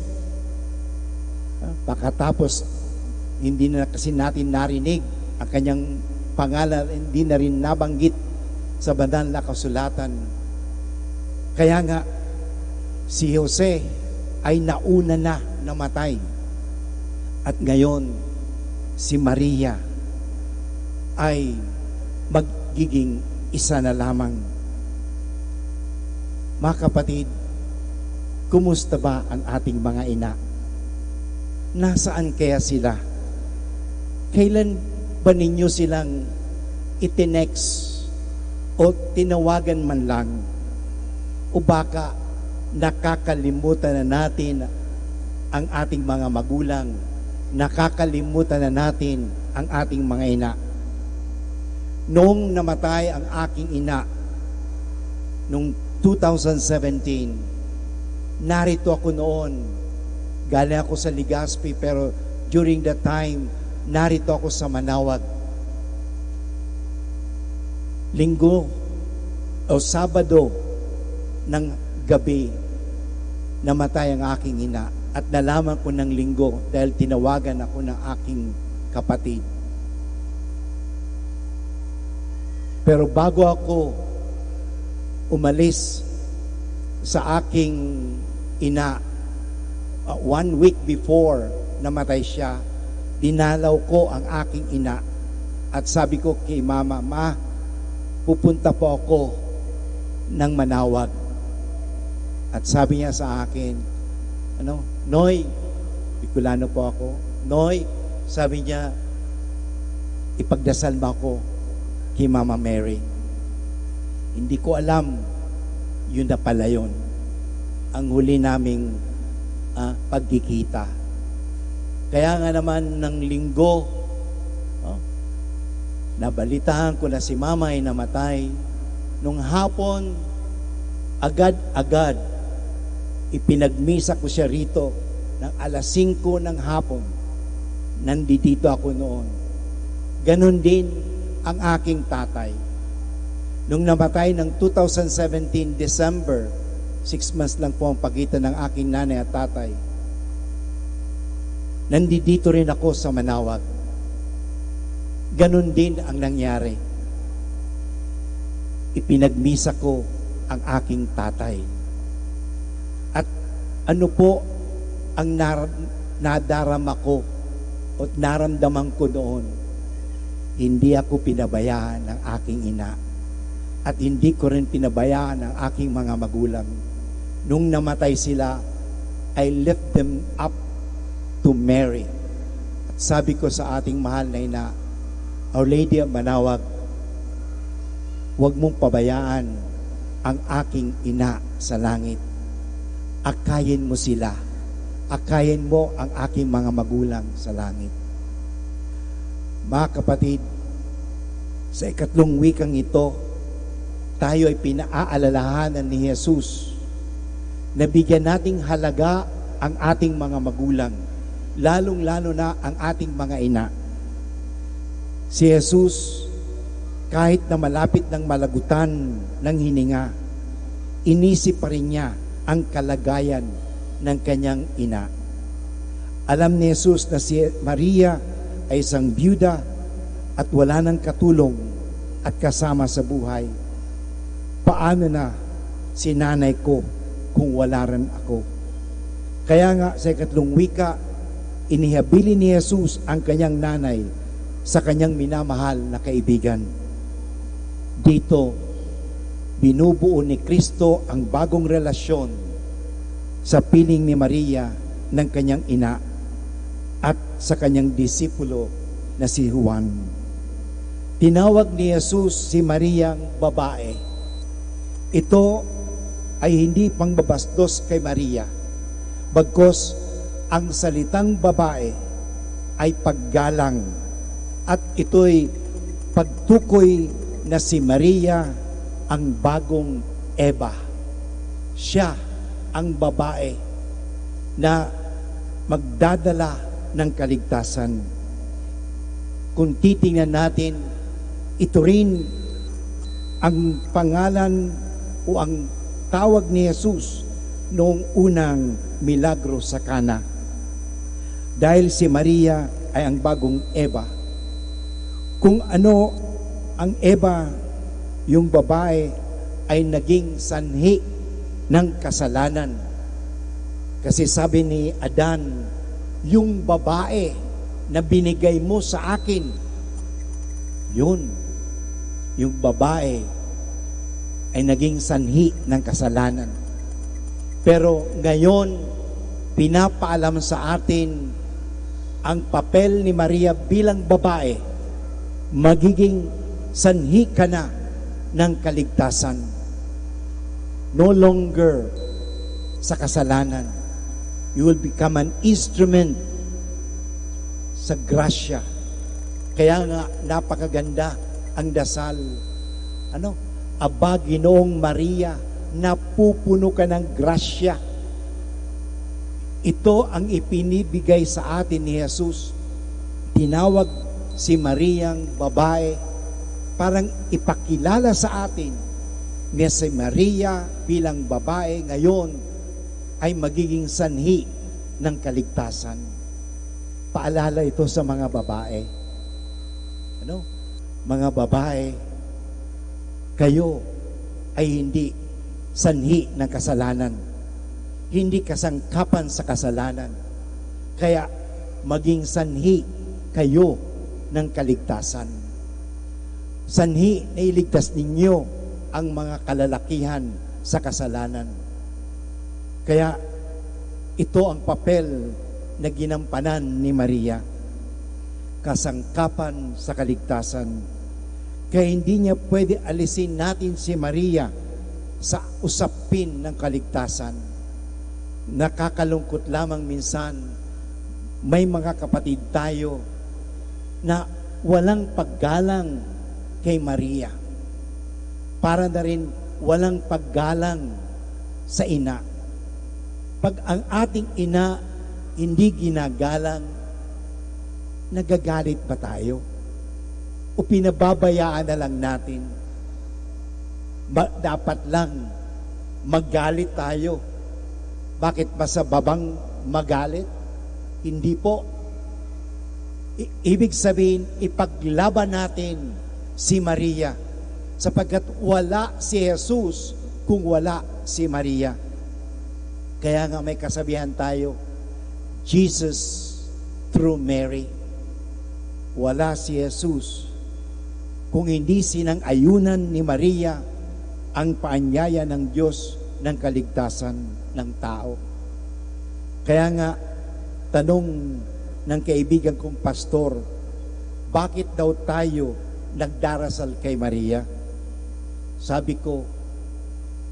Pagkatapos, hindi na kasi natin narinig ang kanyang pangalan, hindi na rin nabanggit sa banal na kasulatan. Kaya nga, si Jose ay nauna na namatay. At ngayon, si Maria ay magiging isa na lamang. Mga kapatid, kumusta ba ang ating mga ina? Nasaan kaya sila? Kailan ba ninyo silang itinext o tinawagan man lang? O baka nakakalimutan na natin ang ating mga magulang, nakakalimutan na natin ang ating mga ina. Noong namatay ang aking ina, noong 2017, narito ako noon. Galing ako sa Legazpi, pero during that time, narito ako sa Manawag. Linggo o Sabado ng gabi, namatay ang aking ina. At nalaman ko ng Linggo dahil tinawagan ako ng aking kapatid. Pero bago ako umalis sa aking ina, 1 week before namatay siya, dinalaw ko ang aking ina at sabi ko kay Mama, Ma, pupunta po ako ng Manawag. At sabi niya sa akin, Noy, Bicolano po ako, Noy, sabi niya, ipagdasal mo ako kay Mama Mary. Hindi ko alam, yun na pala yun. Ang huli naming pagkikita. Kaya nga naman ng Linggo, nabalitaan ko na si Mama ay namatay. Nung hapon, agad-agad, ipinagmisa ko siya rito ng alas 5 ng hapon. Nandito ako noon. Ganon din ang aking tatay. Nung namatay ng 2017 December, 6 months lang po ang pagitan ng aking nanay at tatay. Nandito rin ako sa Manawag. Ganon din ang nangyari. Ipinagmisa ko ang aking tatay. At ano po ang nadarama ko o naramdaman ko noon? Hindi ako pinabayaan ng aking ina. At hindi ko rin pinabayaan ang aking mga magulang. Nung namatay sila, I left them up to Mary. At sabi ko sa ating mahal na ina, Our Lady of Manawag, huwag mong pabayaan ang aking ina sa langit. Akayin mo sila. Akayin mo ang aking mga magulang sa langit. Mga kapatid, sa ikatlong wikang ito, tayo ay pinaaalalahanan ni Jesus na bigyan nating halaga ang ating mga magulang, lalong-lalo na ang ating mga ina. Si Jesus, kahit na malapit ng malagutan ng hininga, inisip pa rin niya ang kalagayan ng kanyang ina. Alam ni Jesus na si Maria ay isang byuda at wala ng katulong at kasama sa buhay. Paano na si nanay ko kung wala rin ako? Kaya nga sa ikatlong wika, inihabili ni Jesus ang kanyang nanay sa kanyang minamahal na kaibigan. Dito, binubuo ni Kristo ang bagong relasyon sa piling ni Maria ng kanyang ina at sa kanyang disipulo na si Juan. Tinawag ni Jesus si Mariang babae. Ito ay hindi pangbabastos kay Maria, bagkus ang salitang babae ay paggalang at ito'y pagtukoy na si Maria ang bagong Eva. Siya ang babae na magdadala ng kaligtasan. Kung titingnan natin, ito rin ang pangalan o ang tawag ni Jesus noong unang milagro sa Kana. Dahil si Maria ay ang bagong Eva. Kung ano ang Eva, yung babae, ay naging sanhi ng kasalanan. Kasi sabi ni Adan, yung babae na binigay mo sa akin, yun, yung babae ay naging sanhi ng kasalanan. Pero ngayon, pinapaalam sa atin ang papel ni Maria bilang babae, magiging sanhi ka na ng kaligtasan. No longer sa kasalanan. You will become an instrument sa grasya. Kaya nga, napakaganda ang dasal. Aba, Ginoong Maria, napupuno ka ng grasya. Ito ang ipinibigay sa atin ni Jesus. Tinawag si Mariang babae, parang ipakilala sa atin na si Maria bilang babae ngayon ay magiging sanhi ng kaligtasan. Paalala ito sa mga babae. Mga babae, kayo ay hindi sanhi ng kasalanan. Hindi kasangkapan sa kasalanan. Kaya maging sanhi kayo ng kaligtasan. Sanhi na iligtas ninyo ang mga kalalakihan sa kasalanan. Kaya ito ang papel na ginampanan ni Maria. Kasangkapan sa kaligtasan. Kaya hindi niya pwede alisin natin si Maria sa usapin ng kaligtasan. Nakakalungkot lamang minsan, may mga kapatid tayo na walang paggalang kay Maria. Para na rin walang paggalang sa ina. Pag ang ating ina hindi ginagalang, nagagalit ba tayo? O pinababayaan na lang natin? Dapat lang magalit tayo. Bakit ba sa babang magalit? Hindi po. Ibig sabihin, ipaglaban natin si Maria sapagkat wala si Jesus kung wala si Maria. Kaya nga may kasabihan tayo, Jesus through Mary. Wala si Jesus kung hindi sinang-ayunan ni Maria ang paanyaya ng Diyos ng kaligtasan ng tao. Kaya nga, tanong ng kaibigan kong pastor, bakit daw tayo nagdarasal kay Maria? Sabi ko,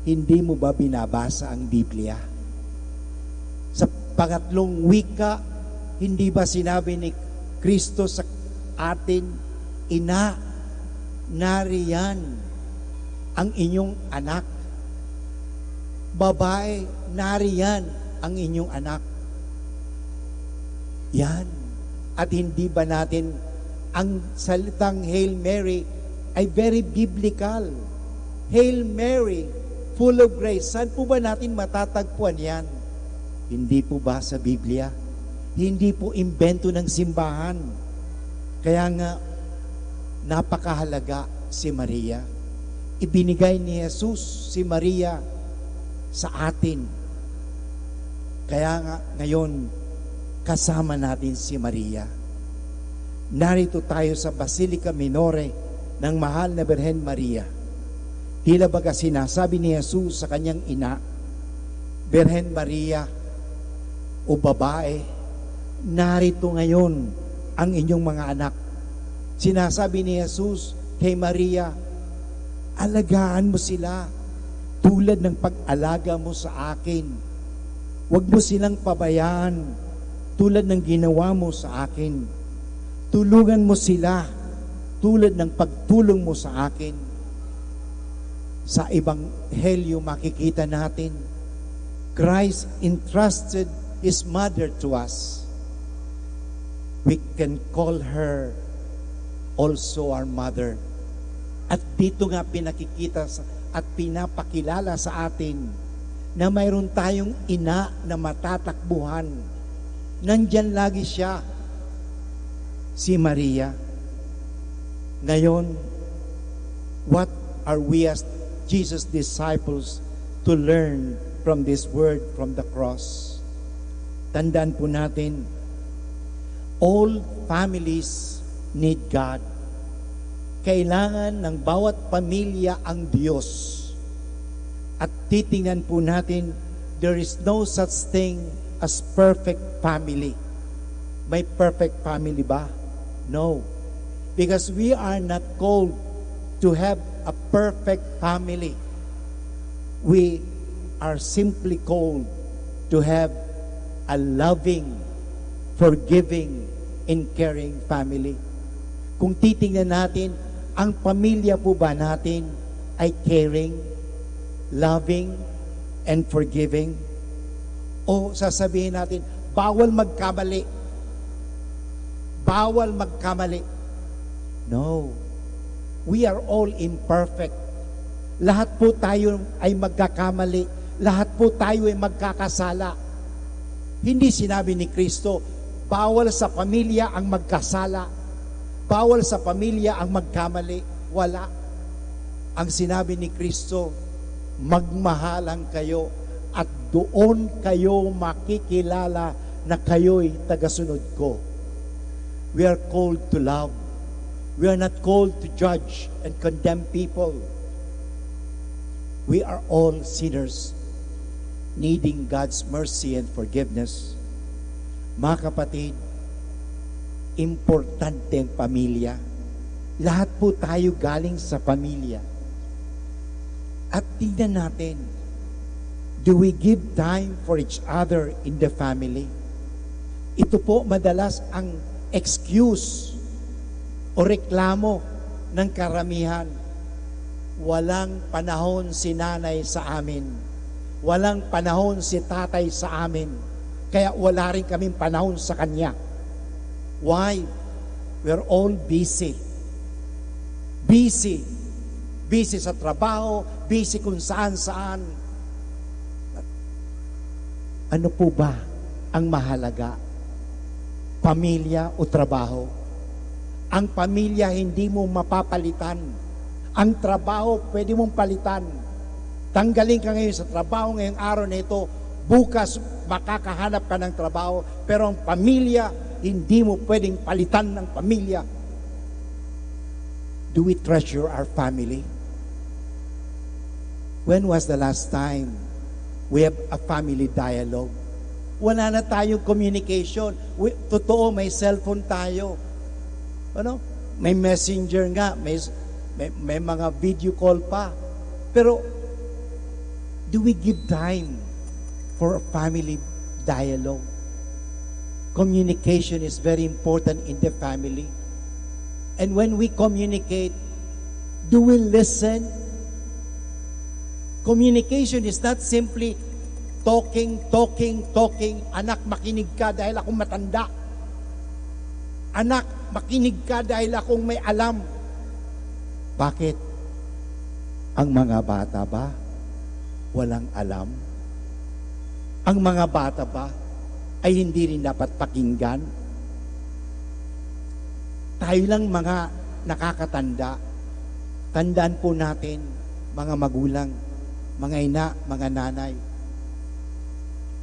hindi mo ba binabasa ang Biblia? Sa pangatlong wika, hindi ba sinabi ni Kristo sa atin, Ina, nariyan ang inyong anak. Babae, nariyan ang inyong anak. Yan. At hindi ba natin ang salitang Hail Mary ay very biblical. Hail Mary, full of grace. Saan po ba natin matatagpuan yan? Hindi po ba sa Biblia? Hindi po imbento ng simbahan. Kaya nga, napakahalaga si Maria. Ibinigay ni Jesus si Maria sa atin. Kaya nga, ngayon, kasama natin si Maria. Narito tayo sa Basilica Minore ng Mahal na Birhen Maria. Tila baga sinasabi ni Jesus sa kanyang ina, Birhen Maria, o babae, narito ngayon ang inyong mga anak. Sinasabi ni Jesus kay Maria, alagaan mo sila tulad ng pag-alaga mo sa akin. Huwag mo silang pabayaan tulad ng ginawa mo sa akin. Tulungan mo sila tulad ng pagtulong mo sa akin. Sa Ebanghelyo makikita natin, Christ entrusted His mother to us. We can call her also our mother. At dito nga pinakikita at pinapakilala sa atin na mayroon tayong ina na matatakbuhan. Nandyan lagi siya, si Maria. Ngayon, what are we as Jesus' disciples to learn from this word from the cross? Tandaan po natin, all families need God. Kailangan ng bawat pamilya ang Diyos. At titingnan po natin, there is no such thing as perfect family. May perfect family ba? No. Because we are not called to have a perfect family. We are simply called to have a loving, forgiving, and caring family. Kung titingnan natin, ang pamilya po ba natin ay caring, loving, and forgiving? O sasabihin natin, bawal magkamali. Bawal magkamali. No. We are all imperfect. Lahat po tayo ay magkakamali. Lahat po tayo ay magkakasala. Hindi sinabi ni Kristo, bawal sa pamilya ang magkasala. Bawal sa pamilya ang magkamali. Wala. Ang sinabi ni Kristo, magmahalan kayo at doon kayo makikilala na kayo'y tagasunod ko. We are called to love. We are not called to judge and condemn people. We are all sinners needing God's mercy and forgiveness. Mga kapatid, importante ang pamilya. Lahat po tayo galing sa pamilya. At tingnan natin, do we give time for each other in the family? Ito po madalas ang excuse o reklamo ng karamihan. Walang panahon si nanay sa amin. Walang panahon si tatay sa amin. Kaya wala rin kaming panahon sa kanya. Why? We're all busy. Busy. Busy sa trabaho, busy kung saan-saan. Ano po ba ang mahalaga? pamilya o trabaho. Ang pamilya hindi mo mapapalitan. Ang trabaho pwede mong palitan. Tanggalin ka ngayon sa trabaho ngayong araw na ito, bukas makakahanap ka ng trabaho, pero ang pamilya, hindi mo pwedeng palitan ng pamilya. Do we treasure our family? When was the last time we have a family dialogue? Wala na tayong communication. Totoo, may cellphone tayo. Ano? May messenger nga, may mga video call pa. Pero, do we give time for a family dialogue? Communication is very important in the family. And when we communicate, do we listen? Communication is not simply talking. Anak, makinig ka dahil akong matanda. Anak, makinig ka dahil akong may alam. Bakit? Ang mga bata ba walang alam? Ang mga bata ba ay hindi rin dapat pakinggan? Tayo lang mga nakakatanda. Tandaan po natin, mga magulang, mga ina, mga nanay,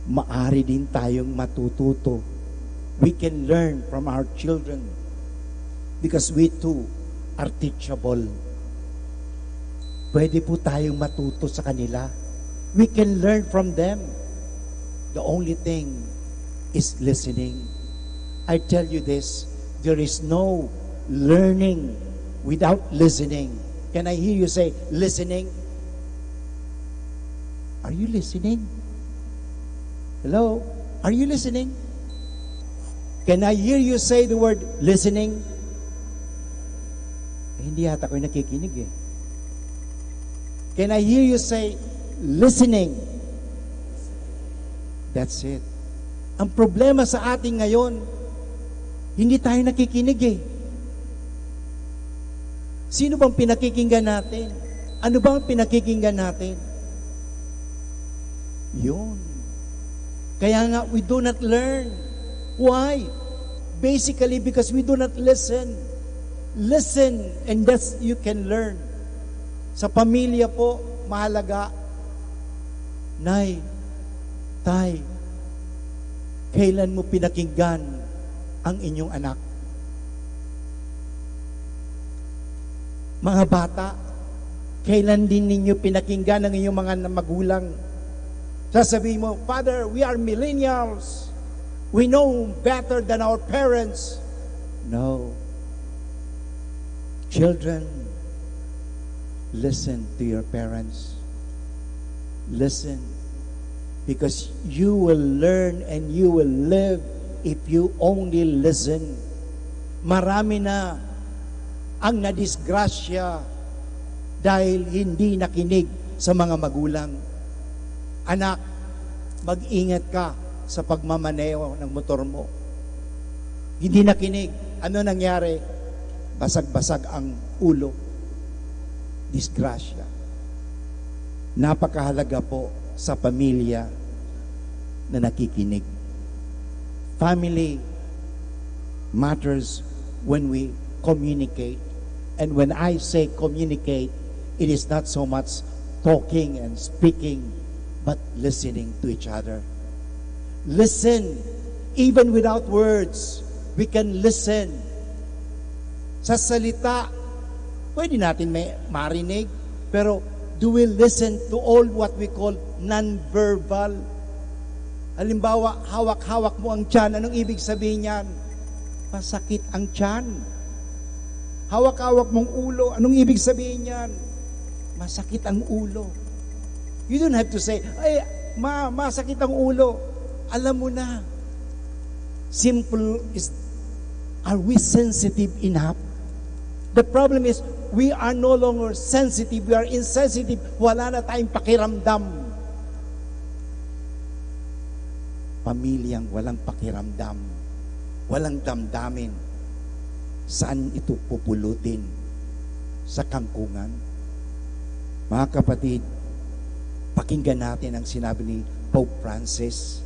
maari din tayong matututo. We can learn from our children because we too are teachable. Pwede po tayong matuto sa kanila. We can learn from them. The only thing is listening. I tell you this, there is no learning without listening. Can I hear you say, listening? Are you listening? Hello? Are you listening? Can I hear you say the word listening? Hindi yata ako'y nakikinig eh. Can I hear you say listening? That's it. Ang problema sa ating ngayon, hindi tayo nakikinig eh. Sino bang pinakikinggan natin? Ano bang pinakikinggan natin? Yun. Kaya nga, we do not learn. Why? Basically, because we do not listen. Listen, and that's you can learn. Sa pamilya po, mahalaga. Nay, tay, kailan mo pinakinggan ang inyong anak? Mga bata, kailan din ninyo pinakinggan ang inyong mga magulang? Sasabihin mo, Father, we are millennials. We know better than our parents. No. Children, listen to your parents. Listen. Because you will learn and you will live if you only listen. Marami na ang nadisgrasya dahil hindi nakinig sa mga magulang. Anak, mag-ingat ka sa pagmamaneo ng motor mo. Hindi nakinig. Ano nangyari? Basag-basag ang ulo. Disgrasya. Napakahalaga po sa pamilya na nakikinig. Family matters when we communicate. And when I say communicate, it is not so much talking and speaking, but listening to each other. Listen, even without words, we can listen. Sa salita, pwede natin may marinig, pero do we listen to all what we call non-verbal? Halimbawa, hawak-hawak mo ang tiyan. Anong ibig sabihin niyan? Masakit ang tiyan. Hawak-hawak mong ulo. Anong ibig sabihin niyan? Masakit ang ulo. You don't have to say, ay, masakit ang ulo. Alam mo na. Simple is, are we sensitive enough? The problem is, we are no longer sensitive. We are insensitive. Wala na tayong pakiramdam. Pamilyang walang pakiramdam. Walang damdamin. Saan ito pupulutin? Sa kangkungan? Mga kapatid, pakinggan natin ang sinabi ni Pope Francis.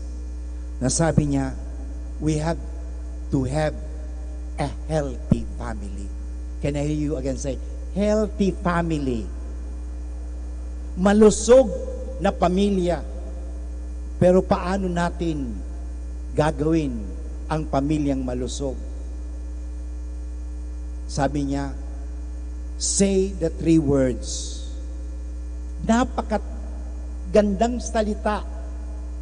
Nasabi niya, we have to have a healthy family. Can I hear you again say, healthy family. Malusog na pamilya. Pero paano natin gagawin ang pamilyang malusog? Sabi niya, say the 3 words. Napakagandang salita.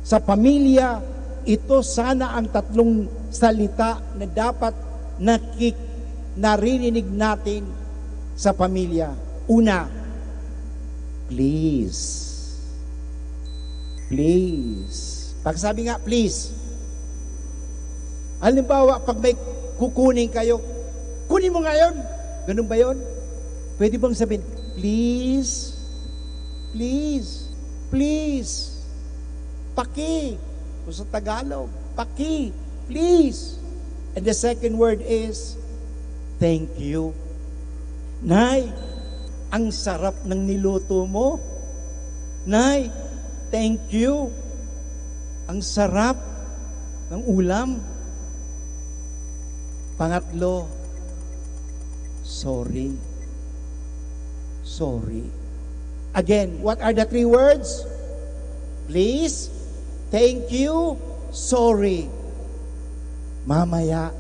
Sa pamilya, ito sana ang 3 salita na dapat naririnig natin sa pamilya. Una, please. Please. Pagsabi nga, please. Halimbawa, pag may kukunin kayo, kunin mo ngayon. Ganun ba yun? Pwede bang sabihin, please, please, please. Paki. O sa Tagalog, paki, please. And the second word is, thank you. Nay, ang sarap ng niluto mo. Nay, thank you. Ang sarap ng ulam. Pangatlo, sorry. Sorry. Again, what are the 3 words? Please, thank you, sorry. Mamaya,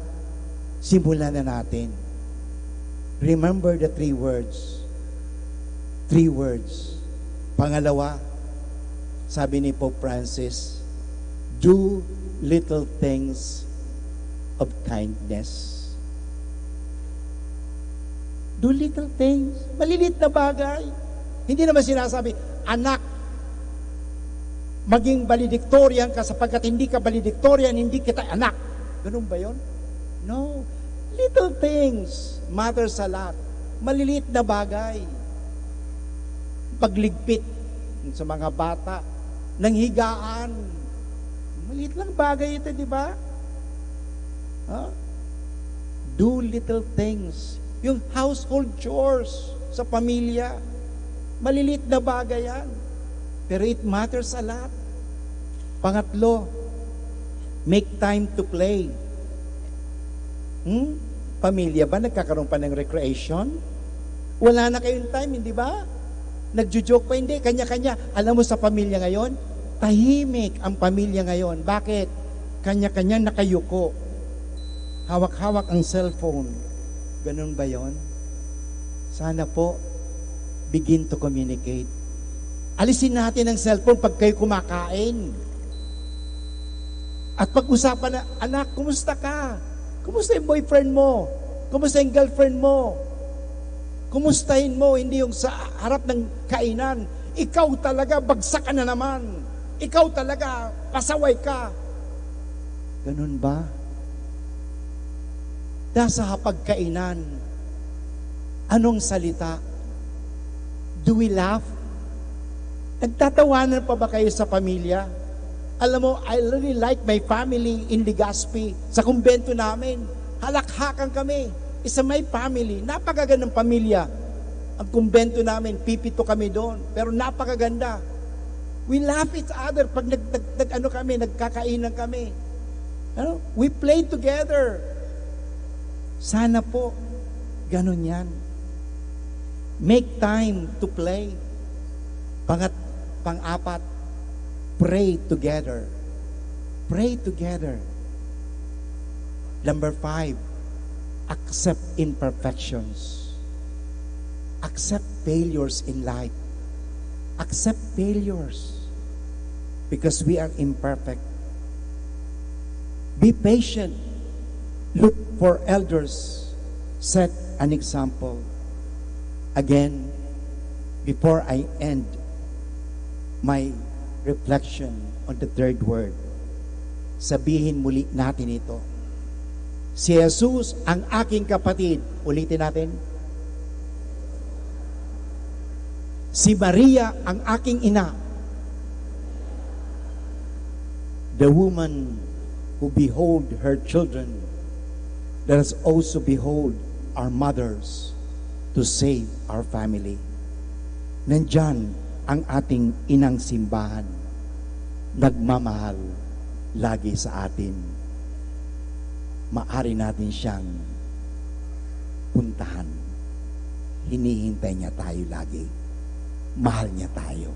simulan na natin. Remember the 3 words. 3 words. Pangalawa, sabi ni Pope Francis, do little things of kindness. Do little things. Malilit na bagay. Hindi naman sinasabi, anak, maging valedictorian ka sapagkat hindi ka valedictorian, hindi kita anak. Ganun ba yun? No. Little things matters a lot. Maliliit na bagay. Pagligpit sa mga bata, ng higaan. Maliit lang bagay ito, di ba? Huh? Do little things. Yung household chores sa pamilya. Maliliit na bagay yan. Pero it matters a lot. Pangatlo, make time to play. Pamilya ba nagkakaroon pa ng recreation? Wala na kayong time, hindi ba? Nagjo-joke pa, hindi. Kanya-kanya. Alam mo sa pamilya ngayon, tahimik ang pamilya ngayon. Bakit? Kanya-kanya nakayuko. Hawak-hawak ang cellphone. Ganun ba yon? Sana po, begin to communicate. Alisin natin ang cellphone pag kayo kumakain. At pag-usapan na, anak, kumusta ka? Kumusta yung boyfriend mo? Kumusta yung girlfriend mo? Kumustahin mo, hindi yung sa harap ng kainan. Ikaw talaga, bagsak ka na naman. Ikaw talaga, pasaway ka. Ganun ba? Nasa hapagkainan, anong salita? Do we laugh? Nagtatawanan pa ba kayo sa pamilya? Alam mo, I really like my family in Legazpi. Sa kumbento namin, halakhakan kami. Isa may family. Napakagandang pamilya. Ang kumbento namin, pipito kami doon. Pero napakaganda. We laugh each other pag nagkakainan kami. Ano? We play together. Sana po, ganun yan. Make time to play. Pang-apat, pray together. Pray together. Number 5, accept imperfections. Accept failures in life. Accept failures. Because we are imperfect. Be patient. Look for elders. Set an example. Again, before I end my reflection on the 3rd word, sabihin muli natin ito. Si Jesus ang aking kapatid. Ulitin natin. Si Maria ang aking ina. The woman who behold her children, let us also behold our mothers to save our family. Nandyan ang ating inang simbahan, nagmamahal lagi sa atin. maari natin siyang puntahan. Hinihintay niya tayo lagi. Mahal niya tayo.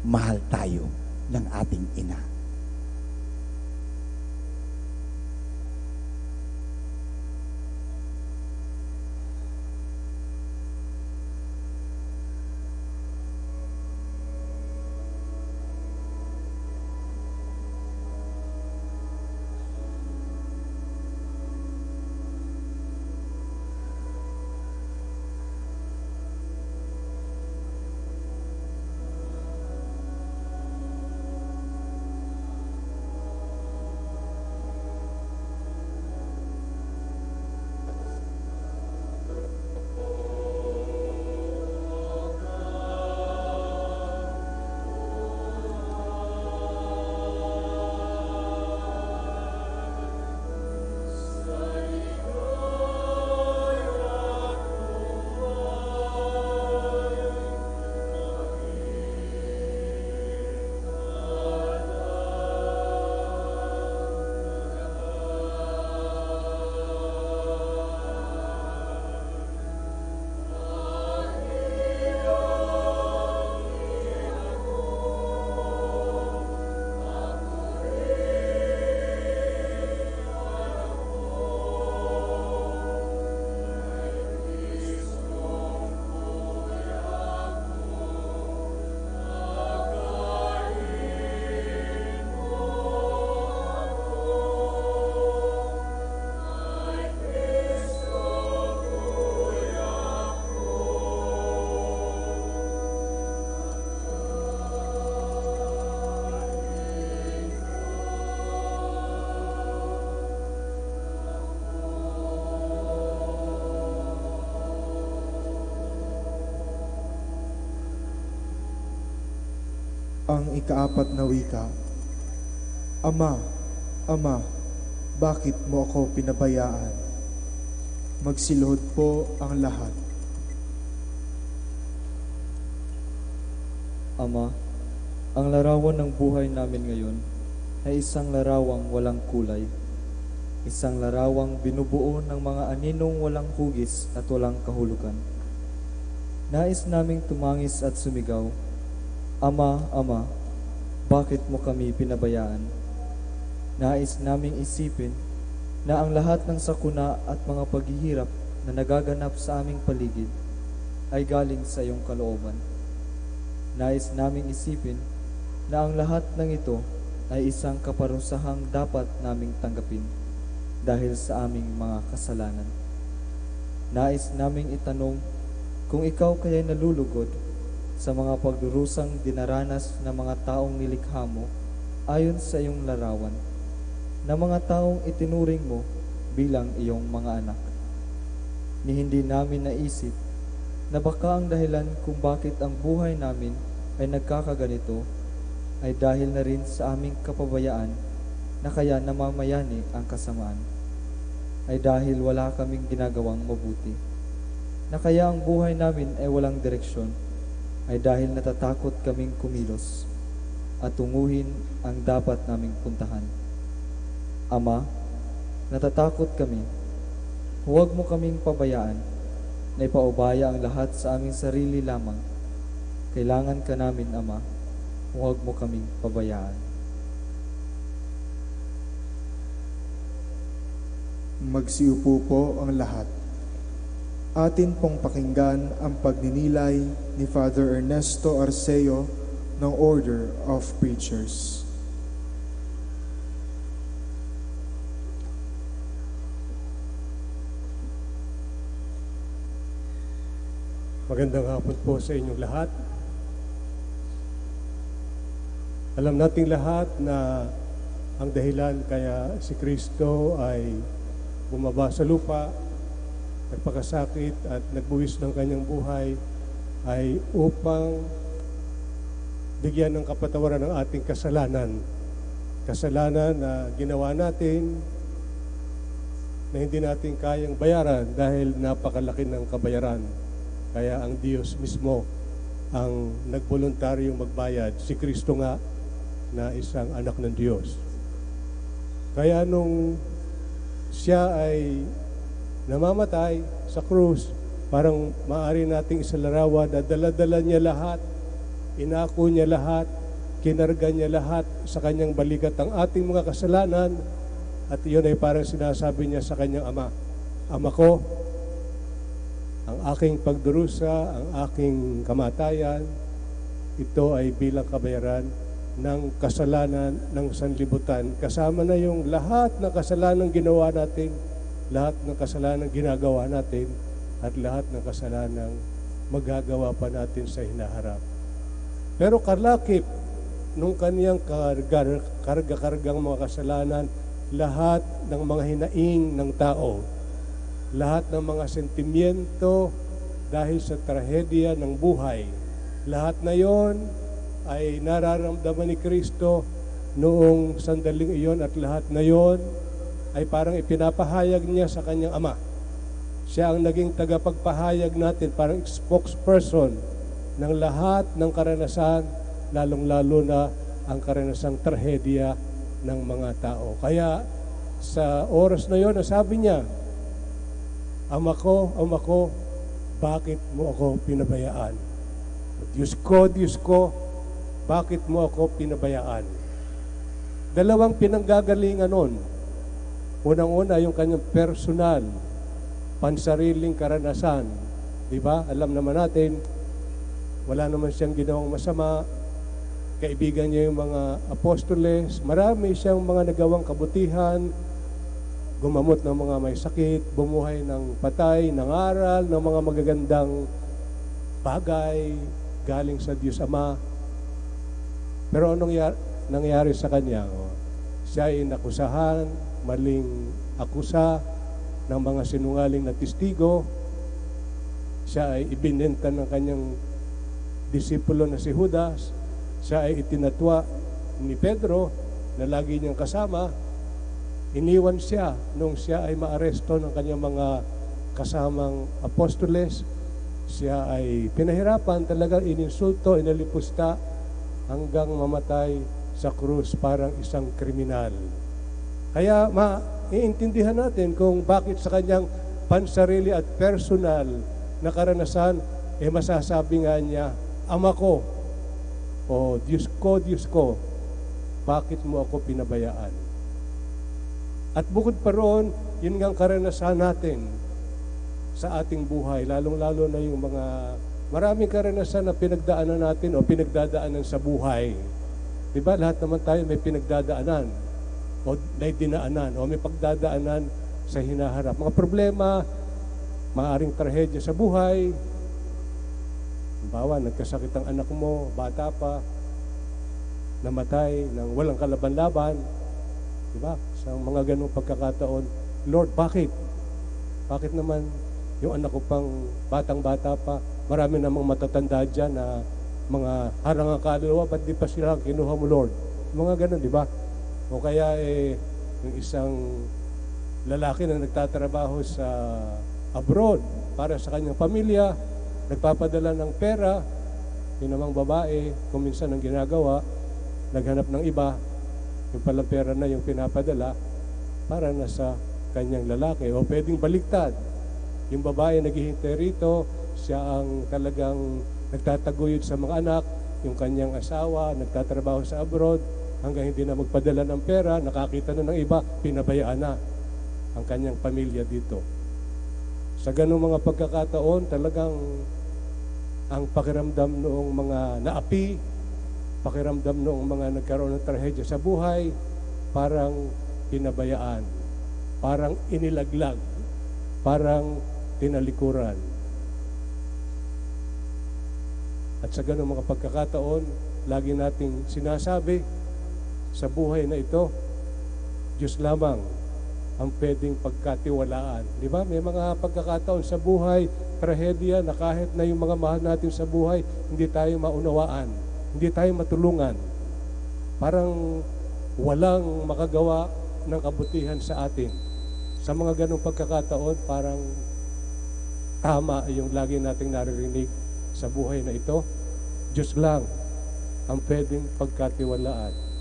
Mahal tayo ng ating ina. Ang ikaapat na wika. Ama, Ama, bakit mo ako pinabayaan? Magsilhod po ang lahat. Ama, ang larawan ng buhay namin ngayon ay isang larawang walang kulay. Isang larawang binubuo ng mga aninong walang hugis at walang kahulugan. Nais naming tumangis at sumigaw, Ama, Ama, bakit mo kami pinabayaan? Nais naming isipin na ang lahat ng sakuna at mga paghihirap na nagaganap sa aming paligid ay galing sa iyong kalooban. Nais naming isipin na ang lahat ng ito ay isang kaparusahang dapat naming tanggapin dahil sa aming mga kasalanan. Nais naming itanong kung ikaw kaya'y nalulugod sa mga pagdurusang dinaranas ng mga taong nilikha mo ayon sa iyong larawan, na mga taong itinuring mo bilang iyong mga anak. Ni hindi namin naisip na baka ang dahilan kung bakit ang buhay namin ay nagkakaganito ay dahil na rin sa aming kapabayaan na kaya namamayani ang kasamaan, ay dahil wala kaming ginagawang mabuti, na kaya ang buhay namin ay walang direksyon, ay dahil natatakot kaming kumilos at tunguhin ang dapat naming puntahan. Ama, natatakot kami. Huwag mo kaming pabayaan na ipaubaya ang lahat sa aming sarili lamang. Kailangan ka namin, Ama. Huwag mo kaming pabayaan. Magsiupo po ang lahat. Atin pong pakinggan ang pagninilay ni Father Ernesto Arceo ng Order of Preachers. Magandang hapon po sa inyong lahat. Alam nating lahat na ang dahilan kaya si Kristo ay bumaba sa lupa, nagpakasakit at nagbuwis ng kanyang buhay ay upang bigyan ng kapatawaran ng ating kasalanan. Kasalanan na ginawa natin na hindi natin kayang bayaran dahil napakalaki ng kabayaran. Kaya ang Diyos mismo ang nagboluntaryong magbayad. Si Kristo nga na isang anak ng Diyos. Kaya nung siya ay namamatay sa krus, parang maaari nating isalarawan na dala-dala niya lahat, inako niya lahat, kinarga niya lahat sa kanyang balikat ang ating mga kasalanan, at iyon ay parang sinasabi niya sa kanyang ama, Ama ko, ang aking pagdurusa, ang aking kamatayan, ito ay bilang kabayaran ng kasalanan ng sanlibutan. Kasama na yung lahat ng kasalanan ginawa natin, lahat ng kasalanan ginagawa natin, at lahat ng kasalanan magagawa pa natin sa hinaharap. Pero kalakip nung kaniyang karga-kargang mga kasalanan, lahat ng mga hinaing ng tao, lahat ng mga sentimiento dahil sa trahedya ng buhay, lahat na yon ay nararamdaman ni Kristo noong sandaling iyon, at lahat na yon ay parang ipinapahayag niya sa kanyang ama. Siya ang naging tagapagpahayag natin, parang spokesperson ng lahat ng karanasan, lalong-lalo na ang karanasang trahedya ng mga tao. Kaya sa oras na yon, sabi niya, Ama ko, bakit mo ako pinabayaan? Diyos ko, bakit mo ako pinabayaan? Dalawang pinanggagalingan nun. Unang-una, yung kanyang personal, pansariling karanasan. Diba? Alam naman natin, wala naman siyang ginawang masama. Kaibigan niya yung mga apostoles. Marami siyang mga nagawang kabutihan, gumamot ng mga may sakit, bumuhay ng patay, nangaral ng mga magagandang bagay galing sa Diyos Ama. Pero anong nangyari sa kanya? Siya ay nakusahan, maling akusa ng mga sinungaling na testigo. Siya ay ibinenta ng kanyang disipulo na si Judas. Siya ay itinatwa ni Pedro na lagi niyang kasama. Iniwan siya nung siya ay maaresto ng kanyang mga kasamang apostoles. Siya ay pinahirapan, talagang ininsulto, inalipusta hanggang mamatay sa krus parang isang kriminal. Kaya maiintindihan natin kung bakit sa kanyang pansarili at personal na karanasan, masasabi nga niya, Ama ko, o Diyos ko, bakit mo ako pinabayaan? At bukod pa roon, yun nga ang karanasan natin sa ating buhay, lalong-lalo na yung mga maraming karanasan na pinagdaanan natin o pinagdadaanan sa buhay. Diba? Lahat naman tayo may pinagdadaanan o may dinaanan o may pagdadaanan sa hinaharap. Mga problema, maaaring trahedya sa buhay. Halimbawa, nagkasakit ang anak mo, bata pa, namatay ng walang kalaban-laban. Diba? Sa mga ganung pagkakataon, Lord, bakit? Bakit naman yung anak ko pang batang-bata pa, marami namang matatanda dyan na mga harangang kaluluwa, ba't di pa sila kinuha mo, Lord? Mga ganun, di ba? O kaya yung isang lalaki na nagtatrabaho sa abroad para sa kanyang pamilya, nagpapadala ng pera, yun namang babae, kung minsan ang ginagawa, naghanap ng iba, yung pala pera na yung pinapadala para na sa kanyang lalaki. O pwedeng baliktad. Yung babae naghihintay rito, siya ang talagang nagtataguyod sa mga anak, yung kanyang asawa, nagtatrabaho sa abroad, hanggang hindi na magpadala ng pera, nakakita na ng iba, pinabayaan na ang kanyang pamilya dito. Sa ganung mga pagkakataon, talagang ang pakiramdam noong mga naapi, pakiramdam noong mga nagkaroon ng trahedya sa buhay, parang pinabayaan, parang inilaglag, parang tinalikuran. At sa ganung mga pagkakataon, lagi nating sinasabi, sa buhay na ito, Diyos lamang ang pwedeng pagkatiwalaan. Di ba? May mga pagkakataon sa buhay, trahedya na kahit na yung mga mahal natin sa buhay, hindi tayo maunawaan, hindi tayo matulungan. Parang walang makagawa ng kabutihan sa atin. Sa mga ganong pagkakataon, parang tama yung lagi nating naririnig sa buhay na ito. Diyos lang ang pwedeng pagkatiwalaan.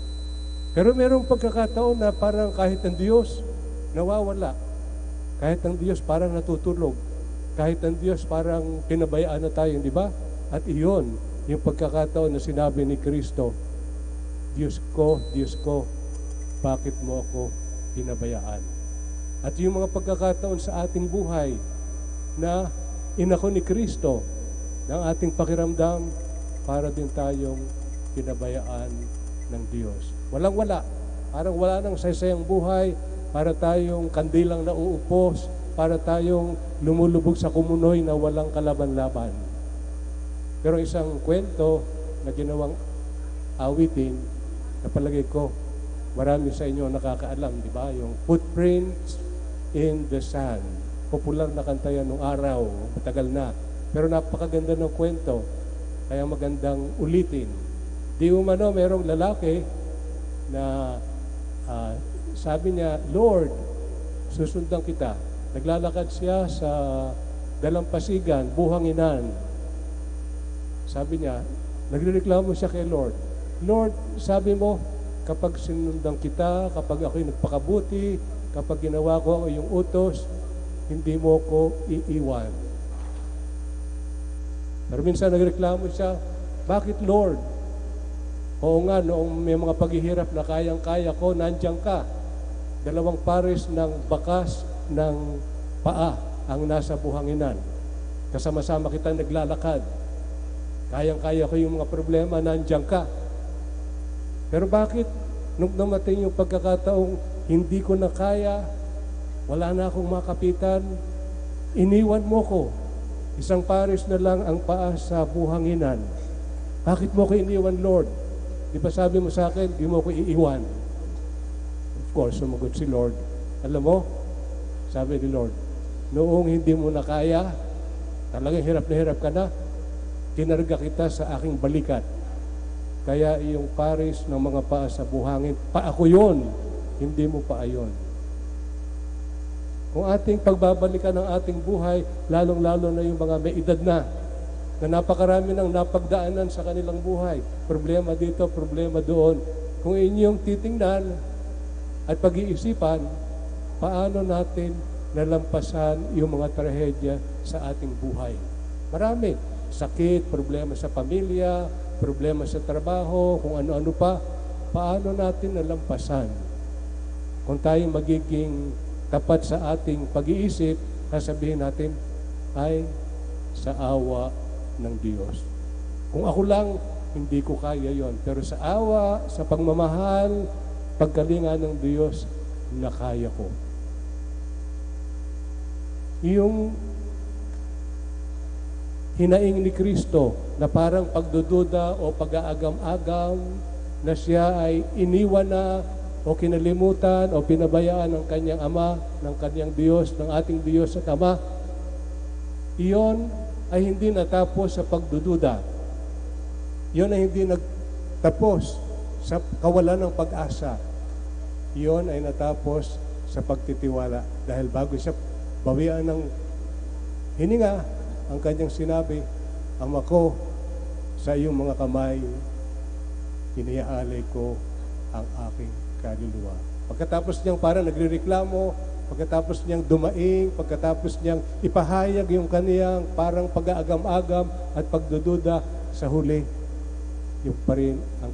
Pero merong pagkakataon na parang kahit ang Diyos, nawawala. Kahit ang Diyos parang natutulog. Kahit ang Diyos parang pinabayaan na tayo, di ba? At iyon, yung pagkakataon na sinabi ni Kristo, Diyos ko, bakit mo ako pinabayaan? At yung mga pagkakataon sa ating buhay na inako ni Kristo ng ating pakiramdam para din tayong pinabayaan ng Diyos. Walang-wala. Parang wala nang saysayang buhay, para tayong kandilang nauupos, para tayong lumulubog sa kumunoy na walang kalaban-laban. Pero isang kwento na ginawang awitin, na palagay ko, marami sa inyo nakakaalam, di ba? Yung Footprints in the Sand. Popular na kanta yan nung araw, matagal na. Pero napakaganda ng kwento, kaya magandang ulitin. Di umano, merong lalaki na sabi niya, Lord, susundan kita. Naglalakad siya sa dalampasigan, buhanginan. Sabi niya, nagrereklamo siya kay Lord. Lord, sabi mo, kapag sinundan kita, kapag ako'y nagpakabuti, kapag ginawa ko ang iyong utos, hindi mo ko iiwan. Pero minsan nagreklamo siya, bakit Lord? Oo nga, noong may mga paghihirap na kayang-kaya ko, nandiyan ka. 2 pares ng bakas ng paa ang nasa buhanginan. Kasama-sama kita naglalakad. Kayang-kaya ko yung mga problema, nandiyan ka. Pero bakit nung dumating yung pagkakataong hindi ko na kaya, wala na akong makapitan, iniwan mo ko. 1 pares na lang ang paa sa buhanginan. Bakit mo ko iniwan, Lord? Di ba sabi mo sa akin, di mo ko iiwan? Of course, sumagot si Lord. Alam mo, sabi ni Lord, noong hindi mo na kaya, talagang hirap na hirap ka na, kinarga kita sa aking balikat. Kaya yung pares ng mga paa sa buhangin, paa ko yun, hindi mo paa yun. Kung ating pagbabalikan ng ating buhay, lalong-lalo na yung mga may edad na napakarami ng napagdaanan sa kanilang buhay. Problema dito, problema doon. Kung inyong titingnan at pag-iisipan, paano natin nalampasan yung mga trahedya sa ating buhay. Marami. Sakit, problema sa pamilya, problema sa trabaho, kung ano-ano pa. Paano natin nalampasan? Kung tayo magiging tapat sa ating pag-iisip, sasabihin natin, ay sa awa ng Diyos. Kung ako lang, hindi ko kaya yon. Pero sa awa, sa pagmamahal, pagkalinga ng Diyos, na kaya ko. Yung hinaing ni Kristo na parang pagdududa o pag-aagam-agam na siya ay iniwan na o kinalimutan o pinabayaan ng kanyang Ama, ng kanyang Diyos, ng ating Diyos at Ama, iyon ay hindi natapos sa pagdududa. Iyon ay hindi nagtapos sa kawalan ng pag-asa. Iyon ay natapos sa pagtitiwala. Dahil bago siya bawian ng hininga, ang kanyang sinabi, Ama ko, sa iyong mga kamay, iniaalay ko ang aking kaluluwa. Pagkatapos niyang parang nagrereklamo, pagkatapos niyang dumaing, pagkatapos niyang ipahayag yung kaniyang parang pag-aagam-agam at pagdududa, sa huli, yung pa rin ang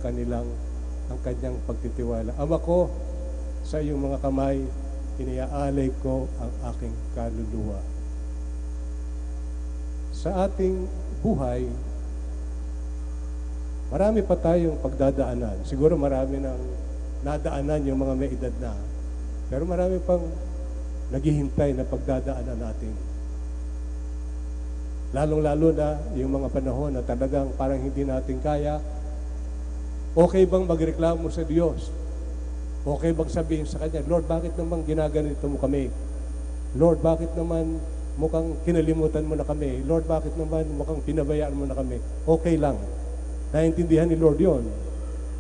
kanyang pagtitiwala. Ama ko, sa iyong mga kamay, iniaalay ko ang aking kaluluwa. Sa ating buhay, marami pa tayong pagdadaanan. Siguro marami nang nadaanan yung mga may edad na. Pero marami pang naghihintay na pagdadaanan natin. Lalong-lalo na yung mga panahon na talagang parang hindi natin kaya. Okay bang magreklamo sa Diyos? Okay bang sabihin sa Kanya, Lord, bakit naman ginaganito mo kami? Lord, bakit naman mukhang kinalimutan mo na kami? Lord, bakit naman mukhang pinabayaan mo na kami? Okay lang. Naintindihan ni Lord yon.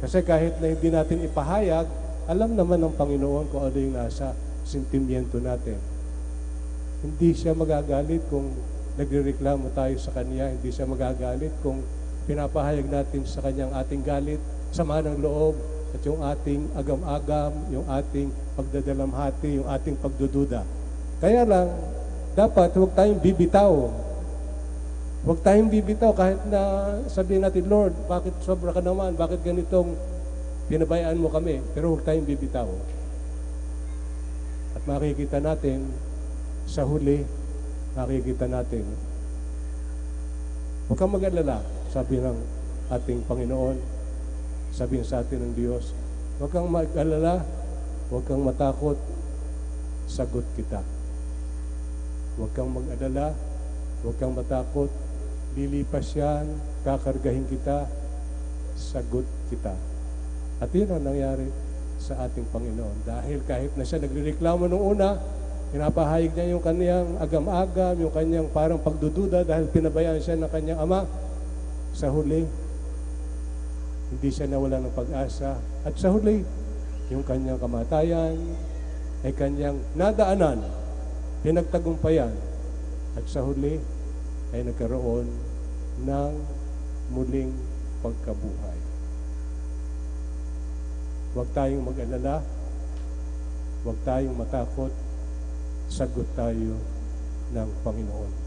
Kasi kahit na hindi natin ipahayag, alam naman ng Panginoon kung ano yung nasa sentimiento natin. Hindi siya magagalit kung nagrereklamo tayo sa Kanya. Hindi siya magagalit kung pinapahayag natin sa Kanyang ating galit, sama ng loob, at yung ating agam-agam, yung ating pagdadalamhati, yung ating pagdududa. Kaya lang, dapat huwag tayong bibitaw. Huwag tayong bibitaw kahit na sabihin natin, Lord, bakit sobra ka naman? Bakit ganitong pinabayaan mo kami? Pero huwag tayong bibitaw. At makikita natin, sa huli, makikita natin, huwag kang mag-alala, sabi ng ating Panginoon, sabi sa atin ng Diyos, huwag kang mag-alala, huwag kang matakot, sagot kita. Huwag kang mag-alala, huwag kang matakot, lilipas yan, kakargahin kita, sagot kita. At yun ang nangyari sa ating Panginoon. Dahil kahit na siya nagrereklamo nung una, pinapahayag niya yung kanyang agam-agam, yung kanyang parang pagdududa dahil pinabayaan siya ng kanyang ama. Sa huli, hindi siya nawala ng pag-asa. At sa huli, yung kanyang kamatayan ay kanyang nadaanan, pinagtagumpayan. At sa huli, ay nagkaroon ng muling pagkabuhay. Huwag tayong mag-alala, huwag tayong matakot, sagot tayo ng Panginoon.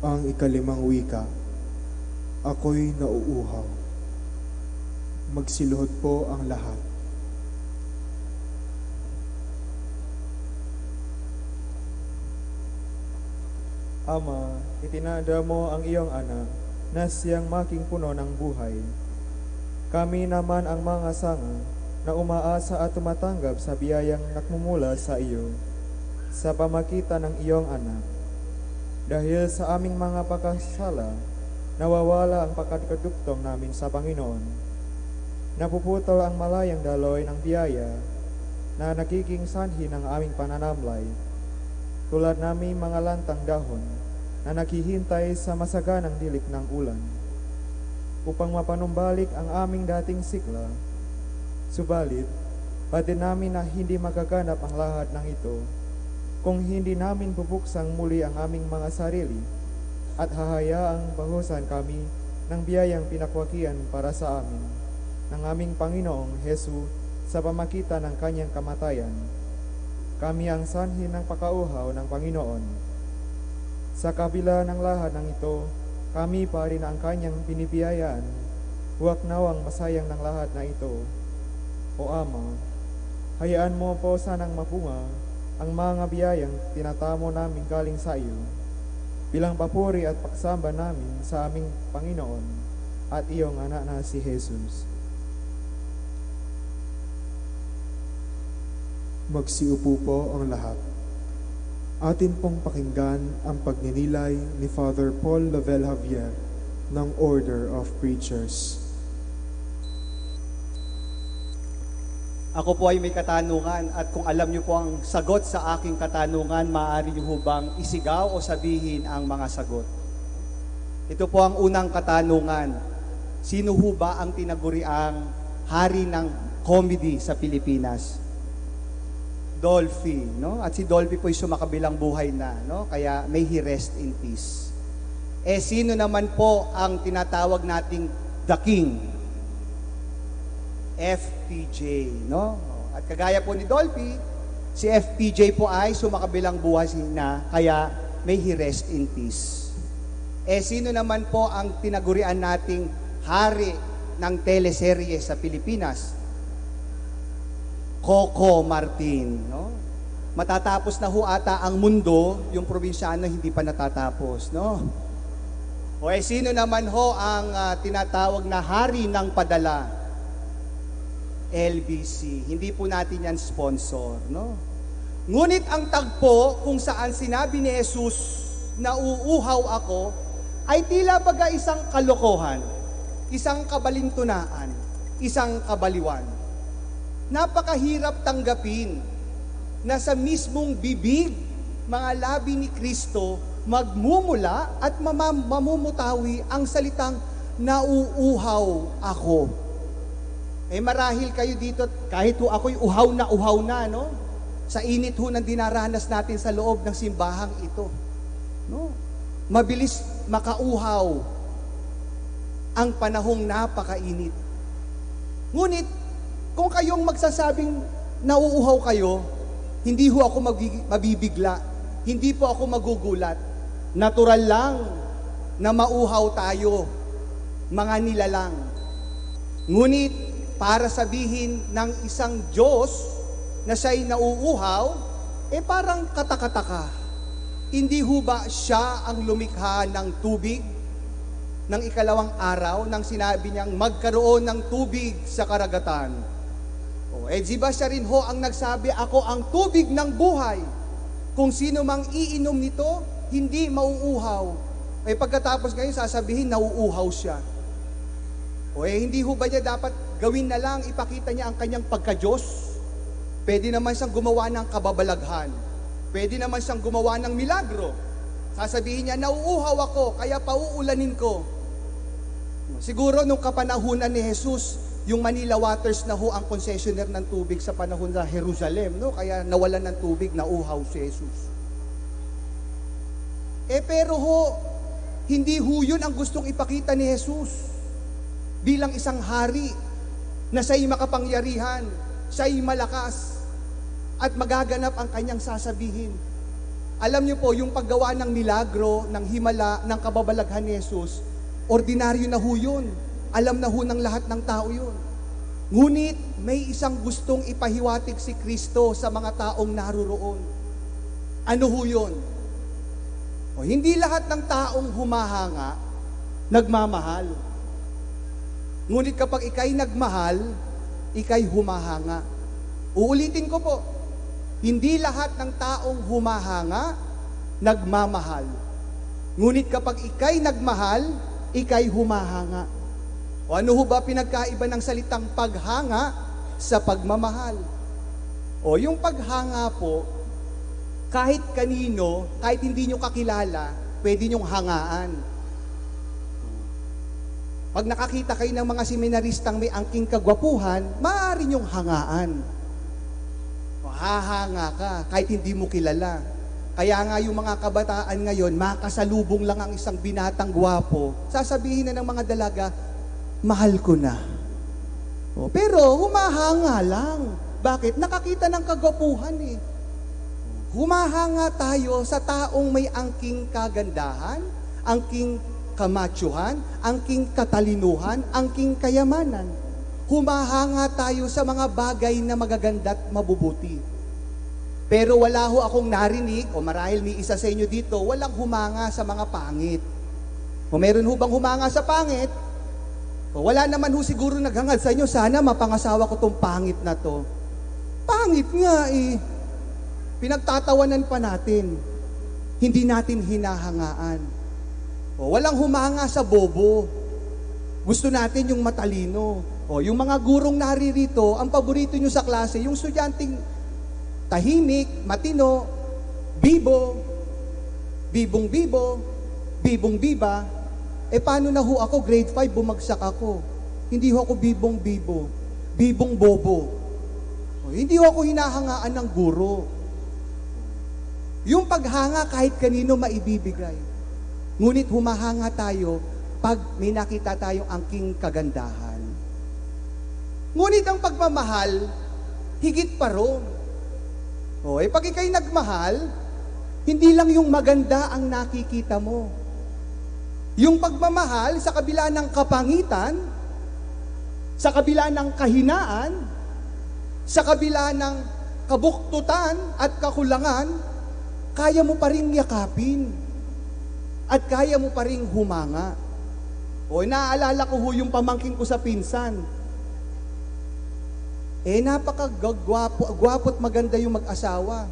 Ang ikalimang wika, ako'y nauuhaw. Magsiluhod po ang lahat. Ama, itinada mo ang iyong anak na siyang making puno ng buhay. Kami naman ang mga sanga na umaasa at tumatanggap sa biyayang nakmumula sa iyo sa pamagitan ng iyong anak. Dahil sa aming mga pagkasala, nawawala ang pagkadugtong namin sa Panginoon. Napuputol ang malayang daloy ng biyaya na nagiging sanhi ng aming pananamlay. Tulad namin mga lantang dahon na naghihintay sa masaganang dilik ng ulan, upang mapanumbalik ang aming dating sikla. Subalit, pati namin na hindi magaganap ang lahat ng ito kung hindi namin bubuksang muli ang aming mga sarili at hahayaang bahusan kami ng biyayang pinakwakian para sa amin ng aming Panginoong Hesus sa pamagitan ng kanyang kamatayan. Kami ang sanhi ng pakauhaw ng Panginoon. Sa kabila ng lahat ng ito, kami pa rin ang kanyang binibiyayaan. Huwag nawang masayang ng lahat na ito. O Ama, hayaan mo po sanang mapunga ang mga biyayang tinatamo namin galing sa iyo, bilang papuri at pagsamba namin sa aming Panginoon at iyong anak na si Jesus. Magsiupo po ang lahat. Atin pong pakinggan ang pagninilay ni Father Paul Lovell Javier ng Order of Preachers. Ako po ay may katanungan at kung alam niyo po ang sagot sa aking katanungan, maaari niyo bang isigaw o sabihin ang mga sagot? Ito po ang unang katanungan. Sino ho ba ang tinaguriang hari ng comedy sa Pilipinas? Dolphy, no? At si Dolphy po ay sumakabilang buhay na, no? Kaya may he rest in peace. Sino naman po ang tinatawag nating The King? FPJ, no? At kagaya po ni Dolphy, si FPJ po ay sumakabilang buhay na, kaya may he rest in peace. Sino naman po ang tinagurian nating hari ng teleserye sa Pilipinas? Coco Martin, no? Matatapos na ho ata ang mundo, yung probinsyano hindi pa natatapos, no? O sino naman ho ang tinatawag na hari ng padala? LBC. Hindi po natin yan sponsor, no? Ngunit ang tagpo kung saan sinabi ni Jesus na uuhaw ako ay tila baga isang kalokohan, isang kabalintunaan, isang kabaliwan. Napakahirap tanggapin na sa mismong bibig, mga labi ni Kristo, magmumula at mamumutawi ang salitang nauuhaw ako. Marahil kayo dito, kahit ho ako'y uhaw na, no? Sa init ho ng dinaranas natin sa loob ng simbahang ito, no? Mabilis makauhaw ang panahong napakainit. Ngunit, kung kayong magsasabing nauuhaw kayo, hindi ho ako mabibigla, hindi po ako magugulat. Natural lang na mauhaw tayo, mga nilalang. Ngunit, para sabihin ng isang Diyos na siya'y nauuhaw, parang katakataka. Hindi ho ba siya ang lumikha ng tubig ng ikalawang araw nang sinabi niyang magkaroon ng tubig sa karagatan? Di ba siya rin ho ang nagsabi, ako ang tubig ng buhay. Kung sino mang iinom nito, hindi mauuhaw. Pagkatapos ngayon sasabihin, nauuhaw siya. Hindi ho ba niya dapat gawin na lang, ipakita niya ang kanyang pagka-Diyos? Pwede naman siyang gumawa ng kababalaghan. Pwede naman siyang gumawa ng milagro. Sasabihin niya, nauuhaw ako, kaya pauulanin ko. Siguro nung kapanahunan ni Jesus, yung Manila Waters na ho ang concessionaire ng tubig sa panahon sa Jerusalem, no? Kaya nawalan ng tubig, nauuhaw si Jesus. Pero ho, hindi ho yun ang gustong ipakita ni Jesus bilang isang hari na siya'y makapangyarihan, siya'y malakas, at magaganap ang kanyang sasabihin. Alam niyo po, yung paggawa ng milagro, ng himala, ng kababalaghan ni Jesus, ordinaryo na ho yun. Alam na ho ng lahat ng tao yun. Ngunit, may isang gustong ipahiwatig si Kristo sa mga taong naruroon. Ano ho yun? Hindi lahat ng taong humahanga, nagmamahal. Ngunit kapag ikay nagmahal, ikay humahanga. Uulitin ko po, hindi lahat ng taong humahanga, nagmamahal. Ngunit kapag ikay nagmahal, ikay humahanga. Ano ho ba pinagkaiba ng salitang paghanga sa pagmamahal? Yung paghanga po, kahit kanino, kahit hindi nyo kakilala, pwede nyong hangaan. Pag nakakita kayo ng mga seminaristang may angking kagwapuhan, maaari nyong hangaan. Hahanga ka kahit hindi mo kilala. Kaya nga yung mga kabataan ngayon, makasalubong lang ang isang binatang gwapo, sasabihin na ng mga dalaga, mahal ko na. Pero humahanga lang. Bakit? Nakakita ng kagwapuhan eh. Humahanga tayo sa taong may angking kagandahan, angking kamatyuhan, angking katalinuhan, angking kayamanan. Humahanga tayo sa mga bagay na magaganda at mabubuti. Pero wala ho akong narinig, o marahil may isa sa inyo dito, walang humanga sa mga pangit. O meron ho bang humanga sa pangit? O wala naman ho siguro naghangad sa inyo, sana mapangasawa ko tong pangit na to. Pangit nga eh. Pinagtatawanan pa natin. Hindi natin hinahangaan. O walang humanga sa bobo. Gusto natin yung matalino. O yung mga gurong naririto, ang paborito nyo sa klase, yung estudyanteng tahimik, matino, bibo, bibong-bibo, bibong-biba. Paano na ho ako? Grade 5, bumagsak ako. Hindi ho ako bibong-bibo, bibong-bobo. Hindi ho ako hinahangaan ng guro. Yung paghanga kahit kanino maibibigay. Ngunit humahanga tayo pag may nakita tayong angking kagandahan. Ngunit ang pagmamahal, higit pa ron. Pag ikay nagmahal, hindi lang yung maganda ang nakikita mo. Yung pagmamahal sa kabila ng kapangitan, sa kabila ng kahinaan, sa kabila ng kabuktutan at kakulangan, kaya mo pa rin yakapin at kaya mo pa rin humanga. Naaalala ko ho yung pamangkin ko sa pinsan. Napakagwapo at maganda yung mag-asawa.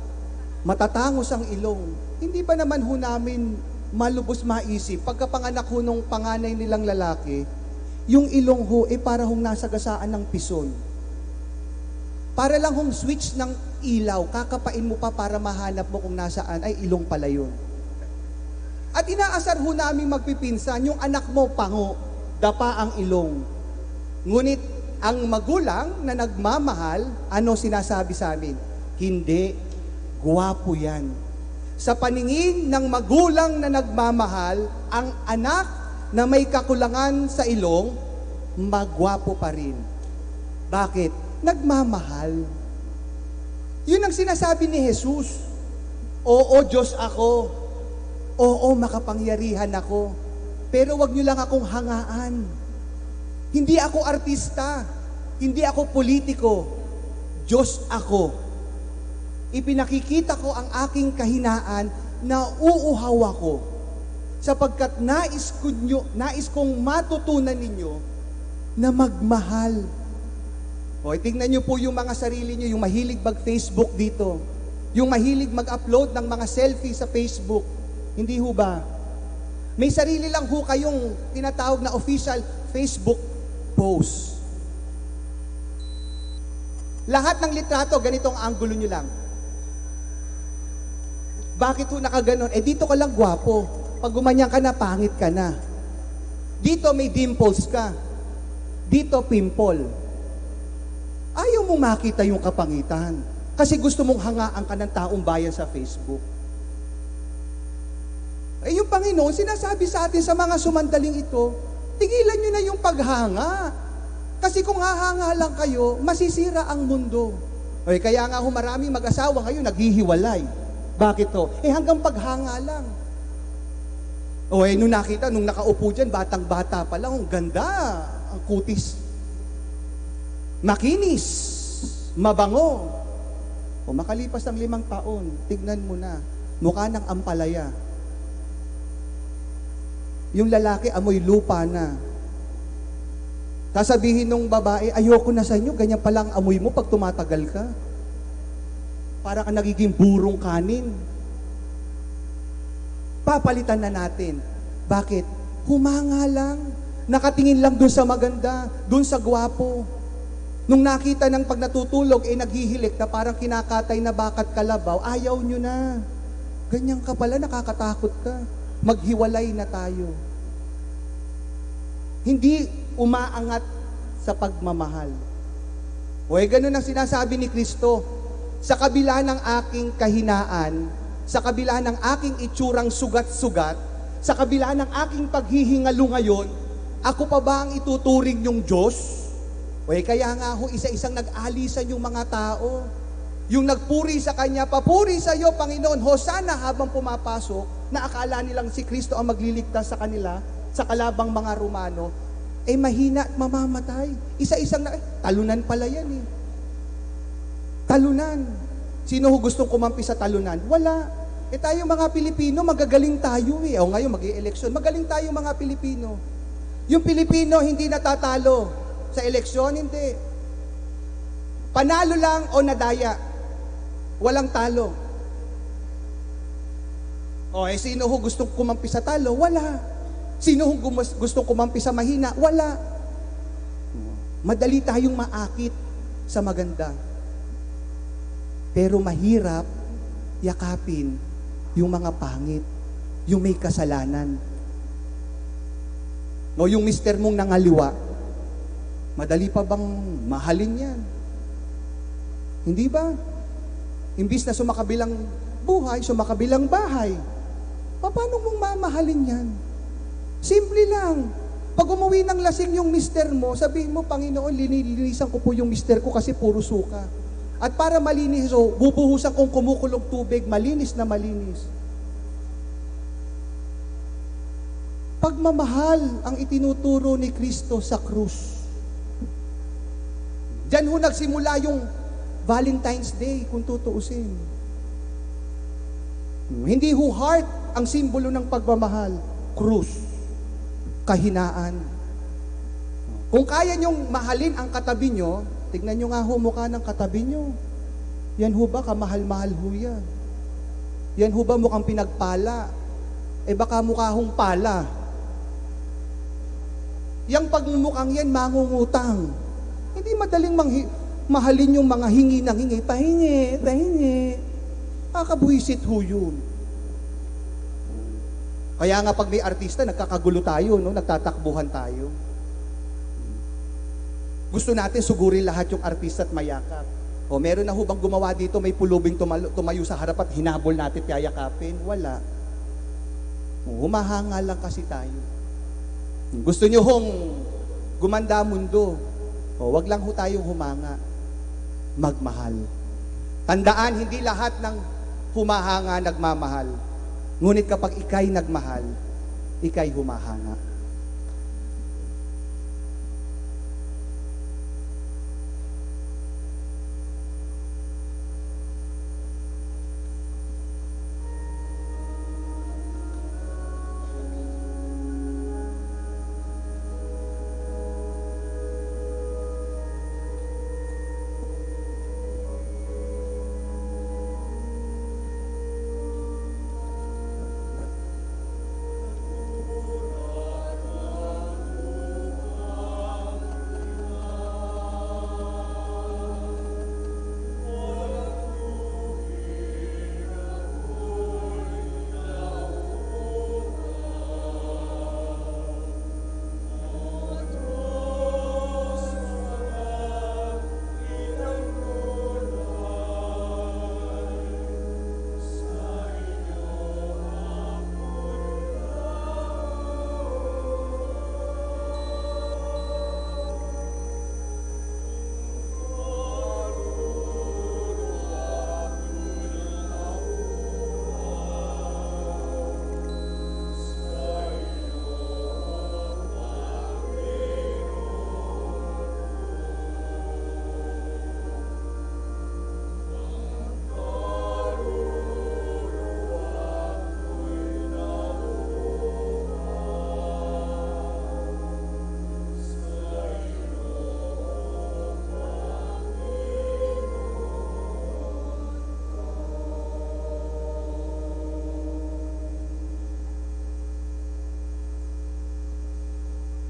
Matatangos ang ilong. Hindi pa naman ho namin malubos maisip. Pagkapanganak ho nung panganay nilang lalaki, yung ilong ho, para hong nasa gasaan ng pison. Para lang hong switch ng ilaw, kakapain mo pa para mahanap mo kung nasaan, ay ilong pala yun. At inaasar ho namin magpipinsan, yung anak mo pango, dapa ang ilong. Ngunit, ang magulang na nagmamahal, ano sinasabi sa amin? Hindi, gwapo yan. Sa paningin ng magulang na nagmamahal, ang anak na may kakulangan sa ilong, magwapo pa rin. Bakit? Nagmamahal. Yun ang sinasabi ni Jesus. Oo, Diyos ako. Oo, makapangyarihan ako. Pero wag niyo lang akong hangaan. Hindi ako artista, hindi ako politiko, Diyos ako. Ipinakikita ko ang aking kahinaan na uuhaw ako. Sapagkat nais kong matutunan ninyo na magmahal. Tingnan niyo po yung mga sarili niyo, yung mahilig mag-Facebook dito, yung mahilig mag-upload ng mga selfie sa Facebook. Hindi ho ba? May sarili lang ho kayong tinatawag na official Facebook post. Lahat ng litrato, ganitong angulo nyo lang. Bakit ho nakaganon? Dito ka lang gwapo. Pag gumanyan ka na, pangit ka na. Dito may dimples ka. Dito pimple. Ayaw mo makita yung kapangitan. Kasi gusto mong hangaan ka ng taong bayan sa Facebook. Yung Panginoon, sinasabi sa atin sa mga sumandaling ito, tigilan nyo na yung paghanga. Kasi kung hahanga lang kayo, masisira ang mundo. Kaya nga maraming mag-asawa ngayon naghihiwalay. Bakit to? Hanggang paghanga lang. Nung nakita, nung nakaupo dyan, batang-bata pa lang, ang ganda, ang kutis. Makinis, mabango. Makalipas ng 5 taon, tignan mo na, mukha ng ampalaya. Yung lalaki, amoy lupa na. Sasabihin nung babae, ayoko na sa inyo, ganyan palang amoy mo pag tumatagal ka. Para ka nagiging burong kanin. Papalitan na natin. Bakit? Humanga lang. Nakatingin lang dun sa maganda, dun sa gwapo. Nung nakita ng pag natutulog, naghihilik na parang kinakatay na bakat kalabaw, ayaw nyo na. Ganyan ka pala, nakakatakot ka. maghiwalay na tayo. Hindi umaangat sa pagmamahal. Ganun ang sinasabi ni Kristo. Sa kabila ng aking kahinaan, sa kabila ng aking itsurang sugat-sugat, sa kabila ng aking paghihingalo ngayon, ako pa ba ang ituturing yung Diyos? Kaya nga isa-isang nag-alisan yung mga tao. Yung nagpuri sa Kanya, papuri sa iyo, Panginoon, Hosana, habang pumapasok, na akala nilang si Kristo ang magliligtas sa kanila, sa kalabang mga Romano, mahina at mamamatay. Isa-isang talunan pala yan eh. Talunan. Sino gustong kumampi sa talunan? Wala. Tayo mga Pilipino, magagaling tayo eh. Ngayon, mag-i-eleksyon. Magaling tayo mga Pilipino. Yung Pilipino, hindi natatalo. Sa eleksyon, hindi. Panalo lang o nadaya. Walang talo. Sino gustong kumampi sa talo? Wala. Sino gustong kumampi sa mahina? Wala. Madali tayong maakit sa maganda. Pero mahirap yakapin yung mga pangit, yung may kasalanan. Yung mister mong nangaliwa, madali pa bang mahalin yan? Hindi ba? Imbis na sumakabilang buhay, sumakabilang bahay, paano mong mamahalin yan? Simple lang. Pag umuwi ng lasing yung mister mo, sabihin mo, Panginoon, linisan ko po yung mister ko kasi puro suka. At para malinis, bubuhusan kong kumukulong tubig, malinis na malinis. Pagmamahal ang itinuturo ni Kristo sa krus. Diyan nagsimula yung Valentine's Day, kung tutuusin. Hindi heart ang simbolo ng pagmamahal. Krus. Kahinaan. Kung kaya nyong mahalin ang katabi nyo, tignan nyo nga mukha ng katabi nyo. Yan ba, kamahal-mahal yan. Yan ba, mukhang pinagpala. Baka mukha hong pala. Yang pagmumukhang yan, mangungutang. Hindi madaling mahalin yung mga hingi ng hingi. Pahingi. Kakabuhisit yun. Kaya nga pag may artista, nagkakagulo tayo, nagtatakbuhan tayo. Gusto natin sugurin lahat yung artista at mayakap. Meron na bang gumawa dito, may pulubing tumayo sa harap at hinabol natin yayakapin? Wala. Humahanga lang kasi tayo. Gusto nyo gumanda mundo, wag lang tayong humanga. Magmahal. Tandaan, hindi lahat ng humahanga nagmamahal. Ngunit kapag ikay nagmahal, ikay humahanga.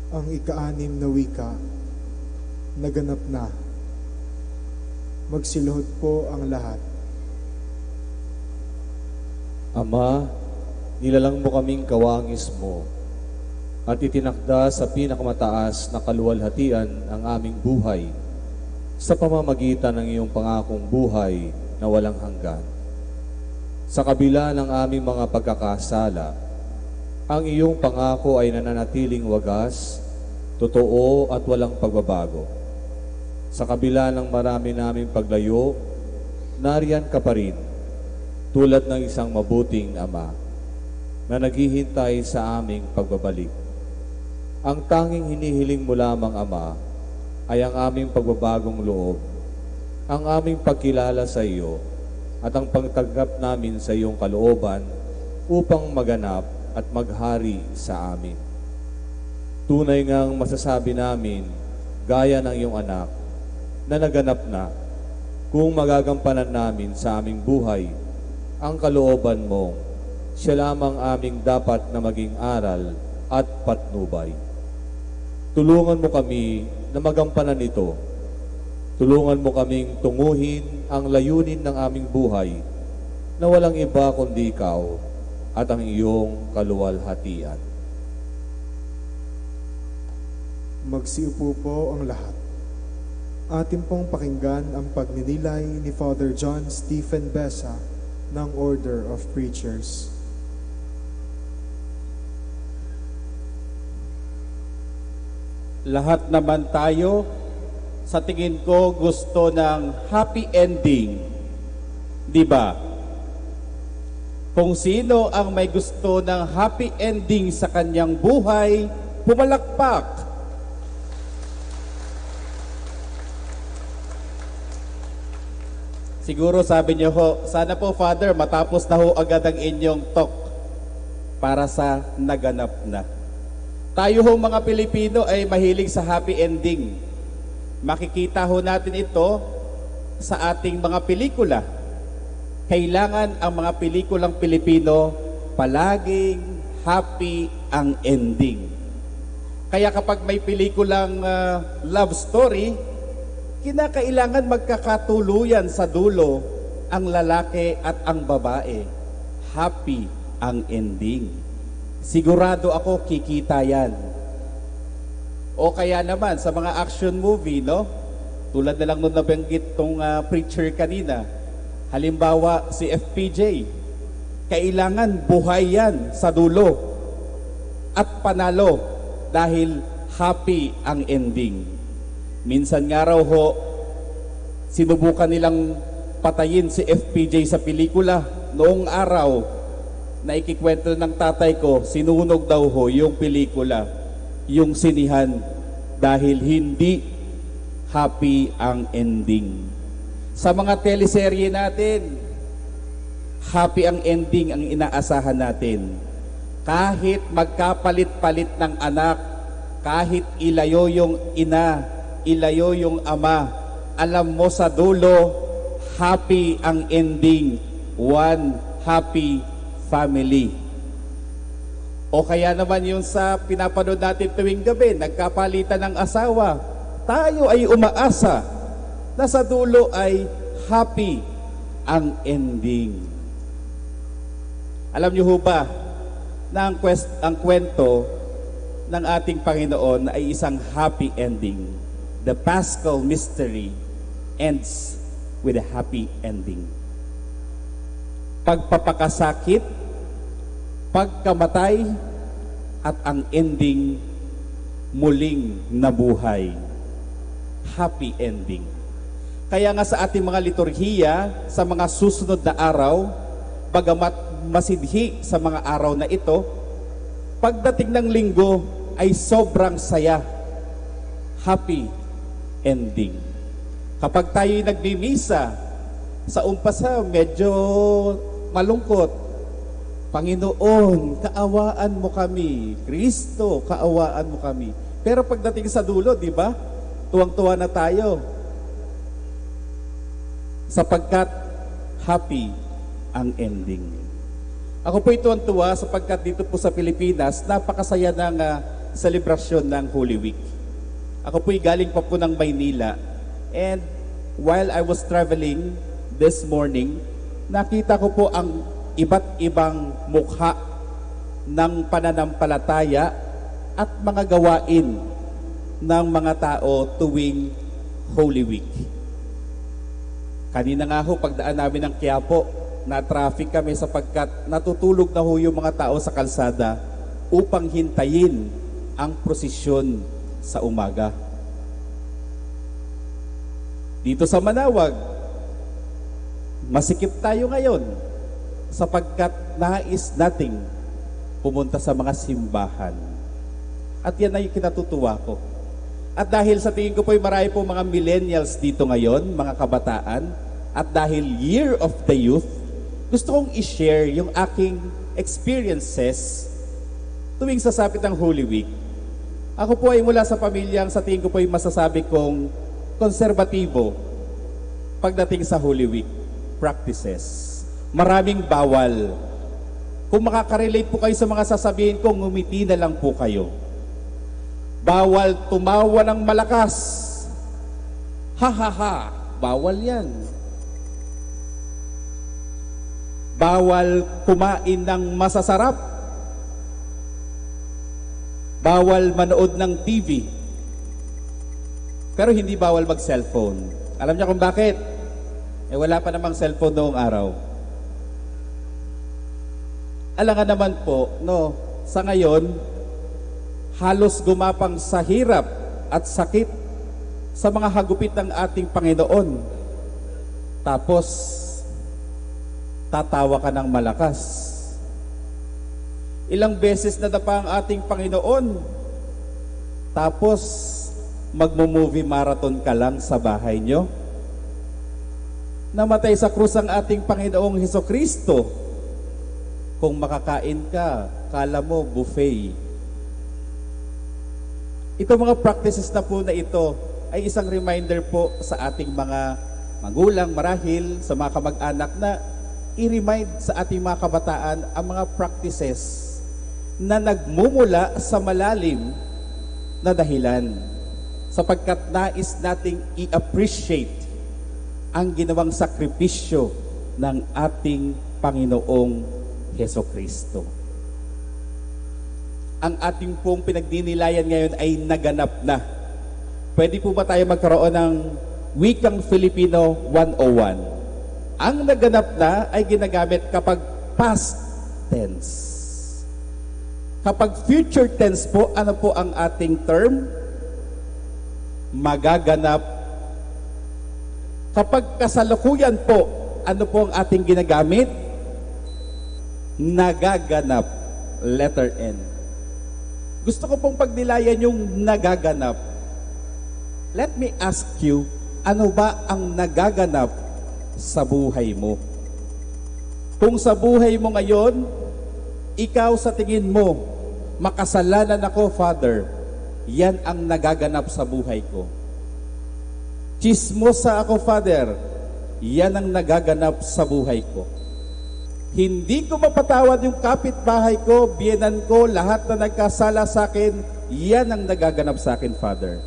Ang ika-anim na wika, naganap na. Magsilhod po ang lahat. Ama, Nilalang mo kaming kawangis mo at itinakda sa pinakamataas na kaluwalhatian ang aming buhay sa pamamagitan ng iyong pangakong buhay na walang hanggan. Sa kabila ng aming mga pagkakasala, ang iyong pangako ay nananatiling wagas, totoo at walang pagbabago. Sa kabila ng marami naming paglayo, nariyan ka pa rin, tulad ng isang mabuting ama na naghihintay sa aming pagbabalik. Ang tanging hinihiling mo lamang, Ama, ay ang aming pagbabagong loob, ang aming pagkilala sa iyo, at ang pagtanggap namin sa iyong kalooban upang maganap at maghari sa amin. Tunay ngang masasabi namin, gaya ng iyong anak, na naganap na, kung magagampanan namin sa aming buhay ang kalooban mo, siya lamang aming dapat na maging aral at patnubay. Tulungan mo kami na magampanan ito. Tulungan mo kaming tunguhin ang layunin ng aming buhay na walang iba kundi ikaw at ang iyong kaluwalhatian. Magsiupo po ang lahat. Atin pong pakinggan ang pagninilay ni Father John Stephen Besa ng Order of Preachers. Lahat naman tayo, sa tingin ko, gusto ng happy ending. Di ba? Kung sino ang may gusto ng happy ending sa kanyang buhay, pumalakpak. Siguro sabi niyo ho, sana po Father, matapos na ho agad ang inyong talk para sa naganap na. Tayo ho mga Pilipino ay mahilig sa happy ending. Makikita ho natin ito sa ating mga pelikula. Kailangan ang mga pelikulang Pilipino palaging happy ang ending. Kaya kapag may pelikulang love story, kinakailangan magkakatuluyan sa dulo ang lalaki at ang babae. Happy ang ending. Sigurado ako kikita yan. O kaya naman sa mga action movie, no? Tulad na lang nung nabanggit tong preacher kanina. Halimbawa si FPJ. Kailangan buhay yan sa dulo at panalo dahil happy ang ending. Minsan nga raw ho, sinubukan nilang patayin si FPJ sa pelikula noong araw na ikikwento ng tatay ko, sinunog daw ho yung pelikula, yung sinihan, dahil hindi happy ang ending. Sa mga teleserye natin, happy ang ending ang inaasahan natin. Kahit magkapalit-palit ng anak, kahit ilayo yung ina, ilayo yung ama, alam mo sa dulo, happy ang ending. One happy family. O kaya naman yung sa pinapanood natin tuwing gabi, nagkapalitan ng asawa, tayo ay umaasa na sa dulo ay happy ang ending. Alam niyo ho ba na ang kwento ng ating Panginoon ay isang happy ending? The Paschal mystery ends with a happy ending. Pagpapakasakit, pagkamatay, at ang ending, muling nabuhay. Happy ending. Kaya nga sa ating mga liturhiya, sa mga susunod na araw, bagamat masidhi sa mga araw na ito, pagdating ng linggo ay sobrang saya. Happy ending. Kapag tayo'y nagmimisa, sa umpasa medyo malungkot. Panginoon, kaawaan mo kami. Kristo, kaawaan mo kami. Pero pagdating sa dulo, di ba? Tuwang-tuwa na tayo. Sapagkat happy ang ending. Ako po tuwang-tuwa sapagkat dito po sa Pilipinas, napakasaya ng selebrasyon ng Holy Week. Ako po'y galing pa po ng Maynila. And while I was traveling this morning, nakita ko po ang iba't ibang mukha ng pananampalataya at mga gawain ng mga tao tuwing Holy Week. Kanina nga ho, pagdaan namin ng Quiapo, na-traffic kami sapagkat natutulog na ho yung mga tao sa kalsada upang hintayin ang prosesyon sa umaga. Dito sa Manawag, masikip tayo ngayon sapagkat nais nating pumunta sa mga simbahan. At yan ay kinatutuwa ko. At dahil sa tingin ko po marami po mga millennials dito ngayon, mga kabataan, at dahil Year of the Youth, gusto kong i-share yung aking experiences tuwing sasapit ng Holy Week. Ako po ay mula sa pamilyang sa tingin ko po ay masasabi kong konserbatibo pagdating sa Holy Week practices. Maraming bawal. Kung makaka-relate po kayo sa mga sasabihin ko, ngumiti na lang po kayo. Bawal tumawa ng malakas. Ha ha ha. Bawal yan. Bawal kumain ng masasarap. Bawal manood ng TV. Pero hindi bawal mag-cellphone. Alam niyo kung bakit? Wala pa namang cellphone noong araw. Alangan naman po, no, sa ngayon, halos gumapang sa hirap at sakit sa mga hagupit ng ating Panginoon. Tapos, tatawa ka ng malakas. Ilang beses na pa ang ating Panginoon. Tapos, magmo-movie marathon ka lang sa bahay nyo. Namatay sa krus ang ating Panginoong Hesukristo. Kung makakain ka, kala mo buffet. Ito mga practices na po na ito ay isang reminder po sa ating mga magulang marahil, sa mga kamag-anak na i-remind sa ating mga kabataan ang mga practices na nagmumula sa malalim na dahilan sapagkat nais nating i-appreciate ang ginawang sakripisyo ng ating Panginoong Hesukristo. Ang ating pong pinagdinilayan ngayon ay naganap na. Pwede po ba tayo magkaroon ng wikang Filipino 101? Ang naganap na ay ginagamit kapag past tense. Kapag future tense po, ano po ang ating term? Magaganap. Kapag kasalukuyan po, ano po ang ating ginagamit? Nagaganap. Letter N. Gusto ko pong pagnilayan yung nagaganap. Let me ask you, ano ba ang nagaganap sa buhay mo? Kung sa buhay mo ngayon, ikaw sa tingin mo, makasalanan ako, Father, yan ang nagaganap sa buhay ko. Chismosa ako, Father, yan ang nagaganap sa buhay ko. Hindi ko mapatawad yung kapitbahay ko, biyenan ko, lahat na nagkasala sa akin, yan ang nagaganap sa akin, Father.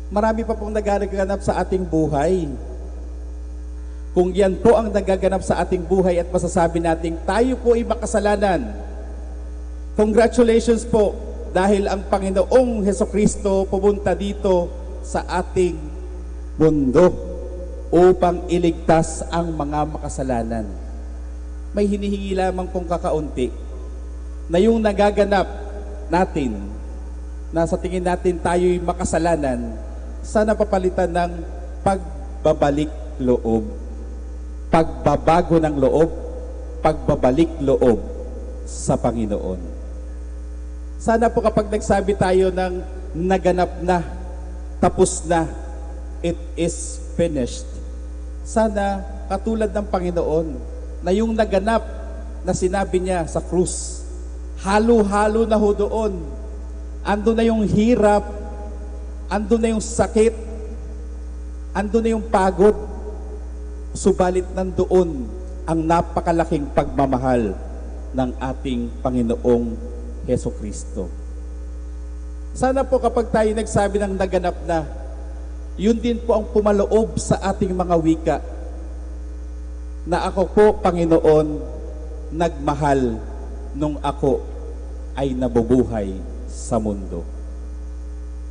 Marami pa pong nagaganap sa ating buhay. Kung yan po ang nagaganap sa ating buhay at masasabi natin, tayo po ay makasalanan. Congratulations po, dahil ang Panginoong Hesukristo pumunta dito sa ating mundo upang iligtas ang mga makasalanan. May hinihingi lamang pong kakaunti na yung nagaganap natin, na sa tingin natin tayo'y makasalanan, sana papalitan ng pagbabalik loob. Pagbabago ng loob, pagbabalik loob sa Panginoon. Sana po kapag nagsabi tayo ng naganap na, tapos na, it is finished. Sana katulad ng Panginoon na yung naganap na sinabi niya sa krus, halo-halo na ho doon. Ando na yung hirap, ando na yung sakit, ando na yung pagod, subalit nandoon ang napakalaking pagmamahal ng ating Panginoong Hesukristo. Sana po kapag tayo nagsabi ng naganap na, yun din po ang pumaloob sa ating mga wika, na ako po, Panginoon, nagmahal nung ako ay nabubuhay sa mundo.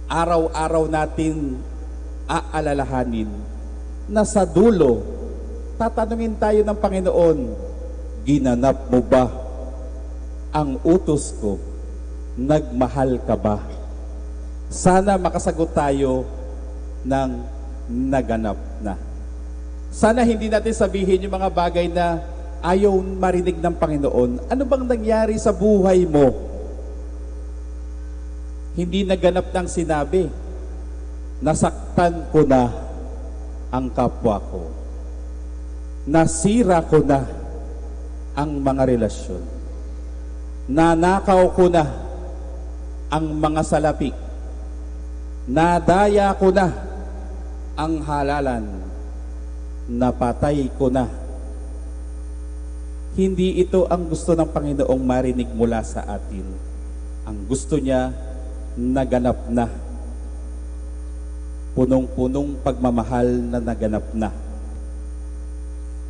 Araw-araw natin aalalahanin na sa dulo, tatanungin tayo ng Panginoon, ginanap mo ba ang utos ko? Nagmahal ka ba? Sana makasagot tayo ng naganap na. Sana hindi natin sabihin yung mga bagay na ayaw marinig ng Panginoon. Ano bang nangyari sa buhay mo? Hindi naganap ng sinabi, nasaktan ko na ang kapwa ko. Nasira ko na ang mga relasyon. Nanakaw ko na ang mga salapi. Nadaya ko na ang halalan. Napatay ko na. Hindi ito ang gusto ng Panginoong marinig mula sa atin. Ang gusto niya, naganap na. Punong-punong pagmamahal na naganap na.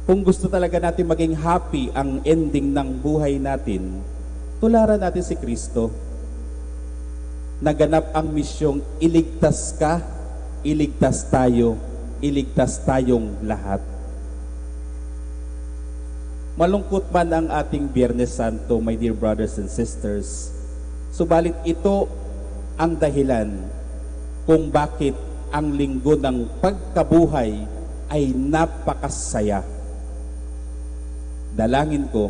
Kung gusto talaga natin maging happy ang ending ng buhay natin, tularan natin si Kristo. Naganap ang misyong iligtas ka, iligtas tayo, iligtas tayong lahat. Malungkot man ang ating Biyernes Santo, my dear brothers and sisters, subalit ito ang dahilan kung bakit ang linggo ng pagkabuhay ay napakasaya. Dalangin ko,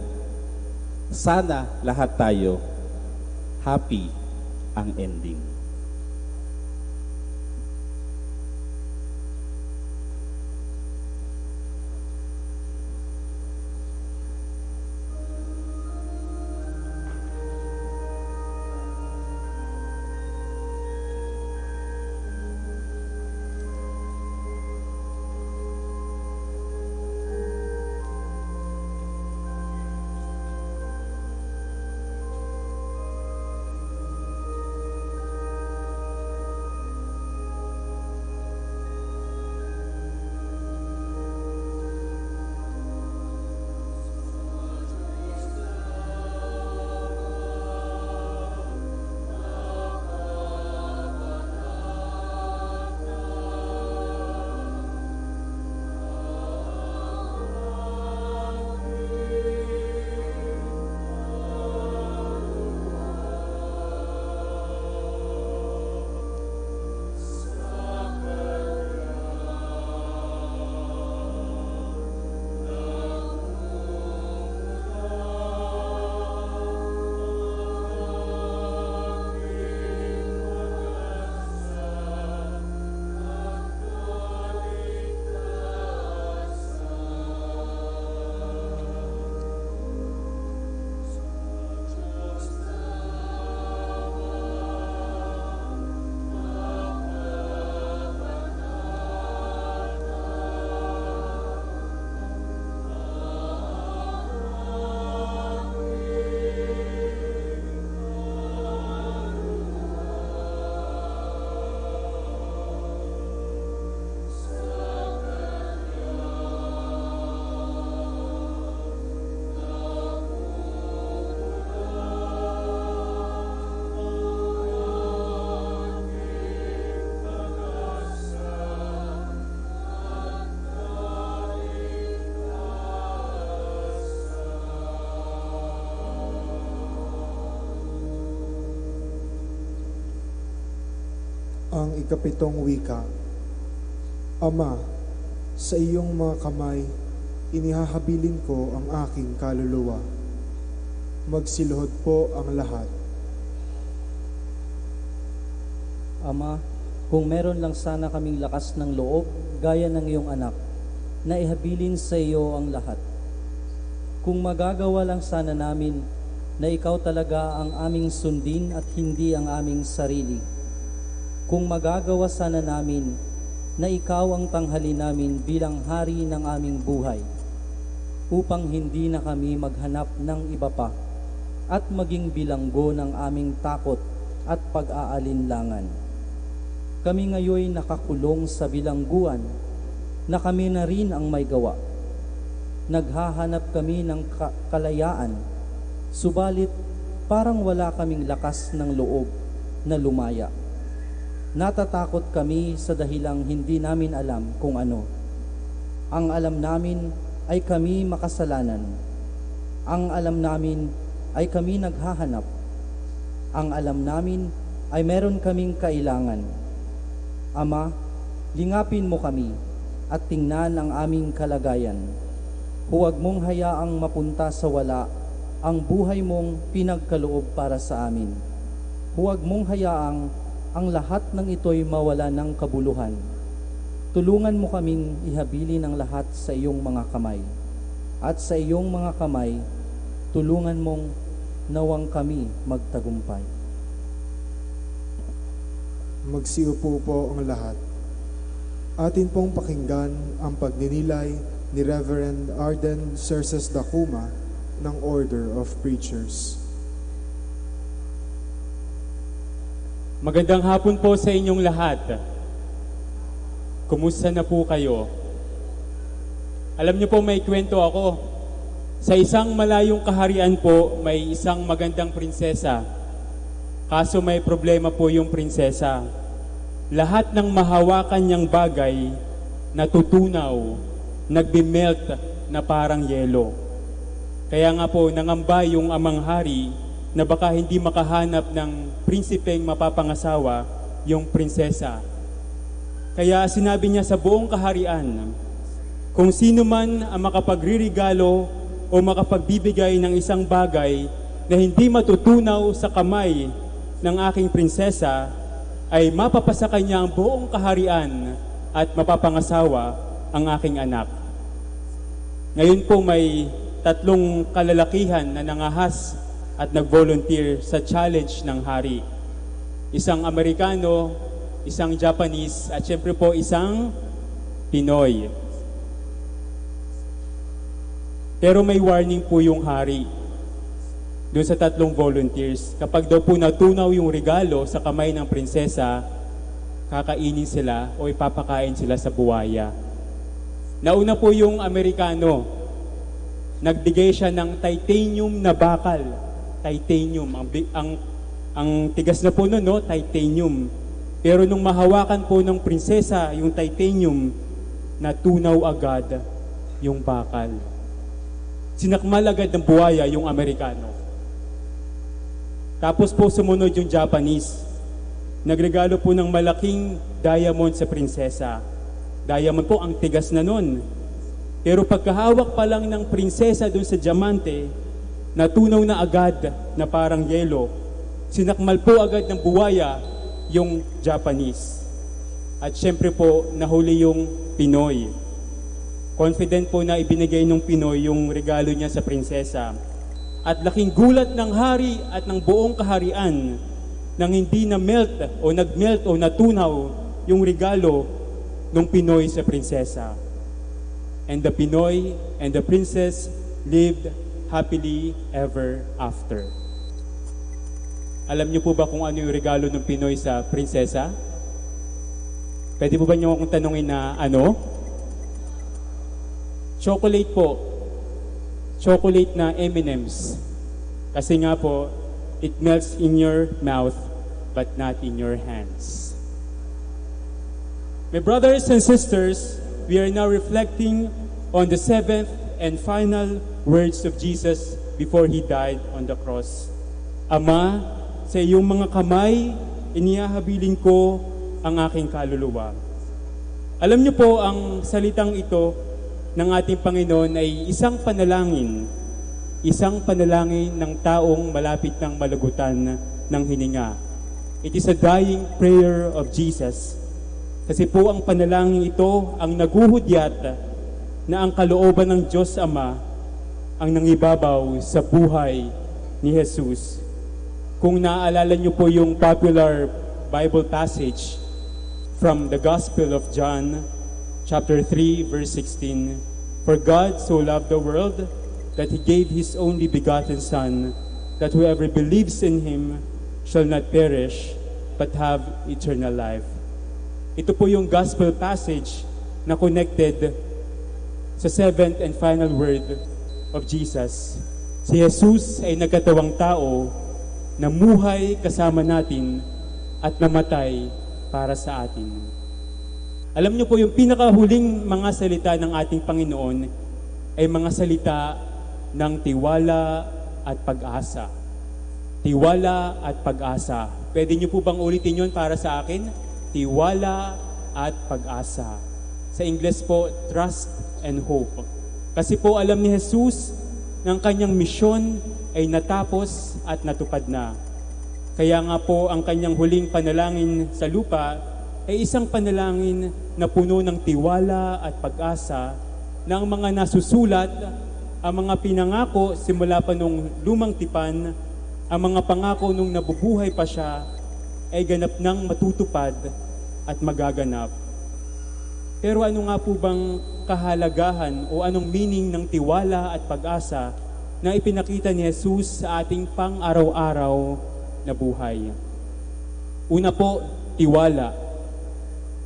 sana lahat tayo happy ang ending. Ang ikapitong wika. Ama, sa iyong mga kamay, inihahabilin ko ang aking kaluluwa. Magsiluhod po ang lahat. Ama, kung meron lang sana kaming lakas ng loob, gaya ng iyong anak, na ihabilin sa iyo ang lahat. Kung magagawa lang sana namin na ikaw talaga ang aming sundin at hindi ang aming sarili. Kung magagawa sana namin na ikaw ang tanghali namin bilang hari ng aming buhay, upang hindi na kami maghanap ng iba pa at maging bilanggo ng aming takot at pag-aalinlangan. Kami ngayoy nakakulong sa bilangguan na kami na rin ang may gawa. Naghahanap kami ng kalayaan Subalit, parang wala kaming lakas ng loob na lumaya. Natatakot kami sa dahilang hindi namin alam kung ano. Ang alam namin ay kami makasalanan. Ang alam namin ay kami naghahanap. Ang alam namin ay meron kaming kailangan. Ama, lingapin mo kami at tingnan ang aming kalagayan. Huwag mong hayaang mapunta sa wala ang buhay mong pinagkaloob para sa amin. Huwag mong hayaang ang lahat ng ito'y mawala ng kabuluhan. Tulungan mo kaming ihabilin ang lahat sa iyong mga kamay. At sa iyong mga kamay, tulungan mong nawang kami magtagumpay. Magsiupo po ang lahat. Atin pong pakinggan ang pagninilay ni Reverend Arden Cerces Dacuma ng Order of Preachers. Magandang hapon po sa inyong lahat. Kumusta na po kayo? Alam niyo po, may kwento ako. Sa isang malayong kaharian po, may isang magandang prinsesa. Kaso may problema po yung prinsesa. Lahat ng mahawakan niyang bagay natutunaw, nagbi-melt na parang yelo. Kaya nga po, nangamba yung amang hari na baka hindi makahanap ng prinsipeng mapapangasawa yung prinsesa. Kaya sinabi niya sa buong kaharian, kung sino man ang makapagririgalo o makapagbibigay ng isang bagay na hindi matutunaw sa kamay ng aking prinsesa, ay mapapasa kanya ang buong kaharian at mapapangasawa ang aking anak. Ngayon po may 3 kalalakihan na nangahas at nag-volunteer sa challenge ng hari. Isang Amerikano, isang Japanese, at syempre po isang Pinoy. Pero may warning po yung hari doon sa 3 volunteers. Kapag daw po natunaw yung regalo sa kamay ng prinsesa, kakainin sila o ipapakain sila sa buwaya. Nauna po yung Amerikano. Nagbigay siya ng titanium na bakal. Titanium. Ang tigas na po nun, no? Titanium. Pero nung mahawakan po ng prinsesa yung titanium, natunaw agad yung bakal. Sinakmal agad ng buwaya yung Amerikano. Tapos po sumunod yung Japanese. Nagregalo po ng malaking diamond sa prinsesa. Diamond po, ang tigas na nun. Pero pagkahawak pa lang ng prinsesa dun sa diamante, natunaw na agad na parang yelo. Sinakmal po agad ng buwaya yung Japanese. At syempre po, nahuli yung Pinoy. Confident po na ibinigay ng Pinoy yung regalo niya sa prinsesa. At laking gulat ng hari at ng buong kaharian nang hindi na-melt o nag-melt o natunaw yung regalo ng Pinoy sa prinsesa. And the Pinoy and the princess lived happily ever after. Alam niyo po ba kung ano yung regalo ng Pinoy sa prinsesa? Pwede po ba niyo akong tanungin na ano? Chocolate po. Chocolate na M&M's. Kasi nga po, it melts in your mouth but not in your hands. My brothers and sisters, we are now reflecting on the 7th and final words of Jesus before He died on the cross. Ama, sa iyong mga kamay, inihahabilin ko ang aking kaluluwa. Alam niyo po, ang salitang ito ng ating Panginoon ay isang panalangin ng taong malapit ng malagutan ng hininga. It is a dying prayer of Jesus. Kasi po ang panalangin ito ang naguhudyat na ang kalooban ng Diyos Ama ang nangibabaw sa buhay ni Jesus. Kung naaalala niyo po yung popular Bible passage from the Gospel of John, chapter 3, verse 16, For God so loved the world that He gave His only begotten Son, that whoever believes in Him shall not perish, but have eternal life. Ito po yung gospel passage na connected sa 7th and final word of Jesus. Si Jesus ay nagkatawang tao, namuhay kasama natin at namatay para sa atin. Alam niyo po, yung pinakahuling mga salita ng ating Panginoon ay mga salita ng tiwala at pag-asa. Tiwala at pag-asa. Pwede niyo po bang ulitin yun para sa akin? Tiwala at pag-asa. Sa Ingles po, trust and hope. Kasi po alam ni Jesus ng kanyang misyon ay natapos at natupad na. Kaya nga po ang kanyang huling panalangin sa lupa ay isang panalangin na puno ng tiwala at pag-asa na ang mga nasusulat, ang mga pinangako simula pa nung lumang tipan, ang mga pangako nung nabubuhay pa siya ay ganap nang matutupad at magaganap. Pero ano nga po bang kahalagahan o anong meaning ng tiwala at pag-asa na ipinakita ni Jesus sa ating pang-araw-araw na buhay? Una po, tiwala.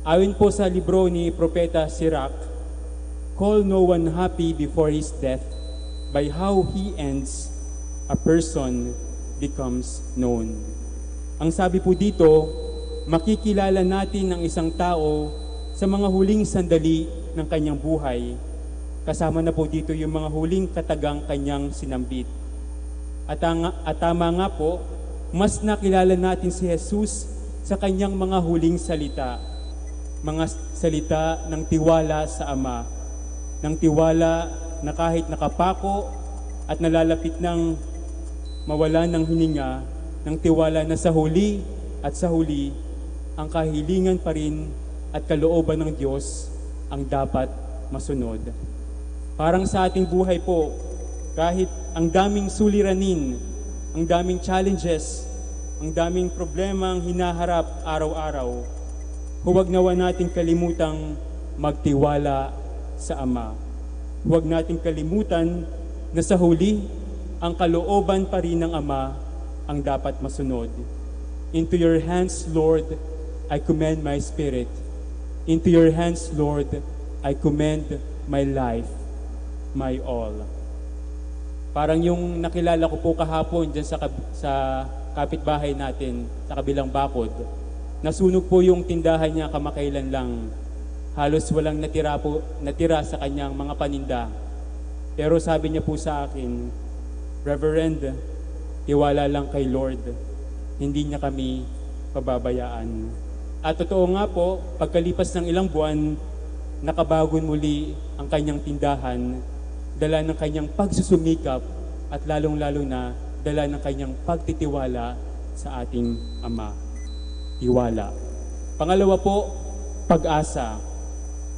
Ayon po sa libro ni Propeta Sirach, "Call no one happy before his death, by how he ends, a person becomes known." Ang sabi po dito, makikilala natin ang isang tao sa mga huling sandali ng kanyang buhay. Kasama na po dito yung mga huling katagang kanyang sinambit. At tama nga po, mas nakilala natin si Jesus sa kanyang mga huling salita. Mga salita ng tiwala sa Ama. Ng tiwala na kahit nakapako at nalalapit ng mawala ng hininga, ng tiwala na sa huli ang kahilingan pa rin at kalooban ng Diyos ang dapat masunod. Parang sa ating buhay po, kahit ang daming suliranin, ang daming challenges, ang daming problema ang hinaharap araw-araw, huwag nawa nating kalimutang magtiwala sa Ama. Huwag nating kalimutan na sa huli, ang kalooban pa rin ng Ama ang dapat masunod. Into your hands, Lord, I commend my spirit. Into your hands, Lord, I commend my life, my all. Parang yung nakilala ko po kahapon dyan sa kapitbahay natin, sa kabilang bakod. Nasunog po yung tindahan niya kamakailan lang. Halos walang natira sa kanyang mga paninda. Pero sabi niya po sa akin, "Reverend, tiwala lang kay Lord. Hindi niya kami pababayaan." At totoo nga po, pagkalipas ng ilang buwan, nakabagon muli ang kanyang tindahan, dala ng kanyang pagsusumikap at lalong-lalo na dala ng kanyang pagtitiwala sa ating Ama. Tiwala. Pangalawa po, pag-asa.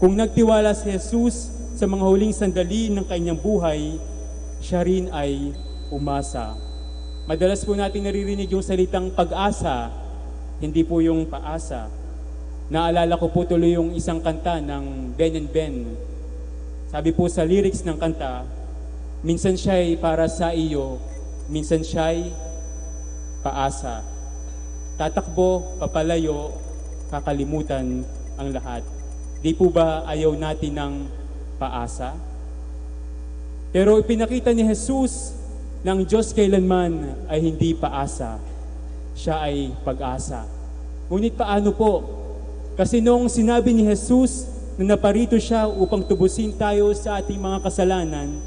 Kung nagtiwala si Jesus sa mga huling sandali ng kanyang buhay, siya rin ay umasa. Madalas po natin naririnig yung salitang pag-asa, hindi po yung paasa. Naalala ko po tuloy yung isang kanta ng Ben and Ben. Sabi po sa lyrics ng kanta, minsan siya'y para sa iyo, minsan siya'y paasa. Tatakbo, papalayo, kakalimutan ang lahat. Di po ba ayaw natin ng paasa? Pero ipinakita ni Jesus ng Diyos kailanman ay hindi paasa. Siya ay pag-asa. Ngunit paano po? Kasi noong sinabi ni Jesus na naparito siya upang tubusin tayo sa ating mga kasalanan,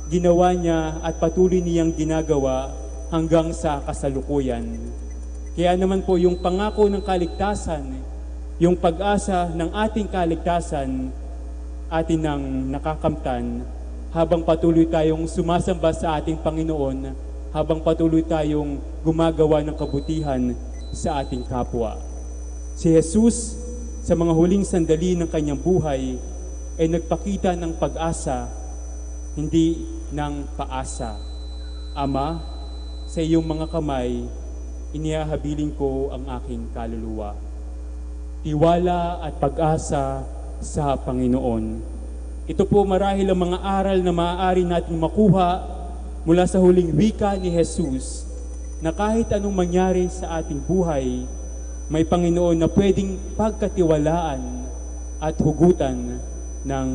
ginawa niya at patuloy niyang ginagawa hanggang sa kasalukuyan. Kaya naman po yung pangako ng kaligtasan, yung pag-asa ng ating kaligtasan, atin nang nakakamtan habang patuloy tayong sumasamba sa ating Panginoon, habang patuloy tayong gumagawa ng kabutihan sa ating kapwa. Si Jesus, sa mga huling sandali ng kanyang buhay, ay nagpakita ng pag-asa, hindi ng paasa. Ama, sa iyong mga kamay, inihahabiling ko ang aking kaluluwa. Tiwala at pag-asa sa Panginoon. Ito po marahil ang mga aral na maaari nating makuha mula sa huling wika ni Jesus, na kahit anong mangyari sa ating buhay, may Panginoon na pwedeng pagkatiwalaan at hugutan ng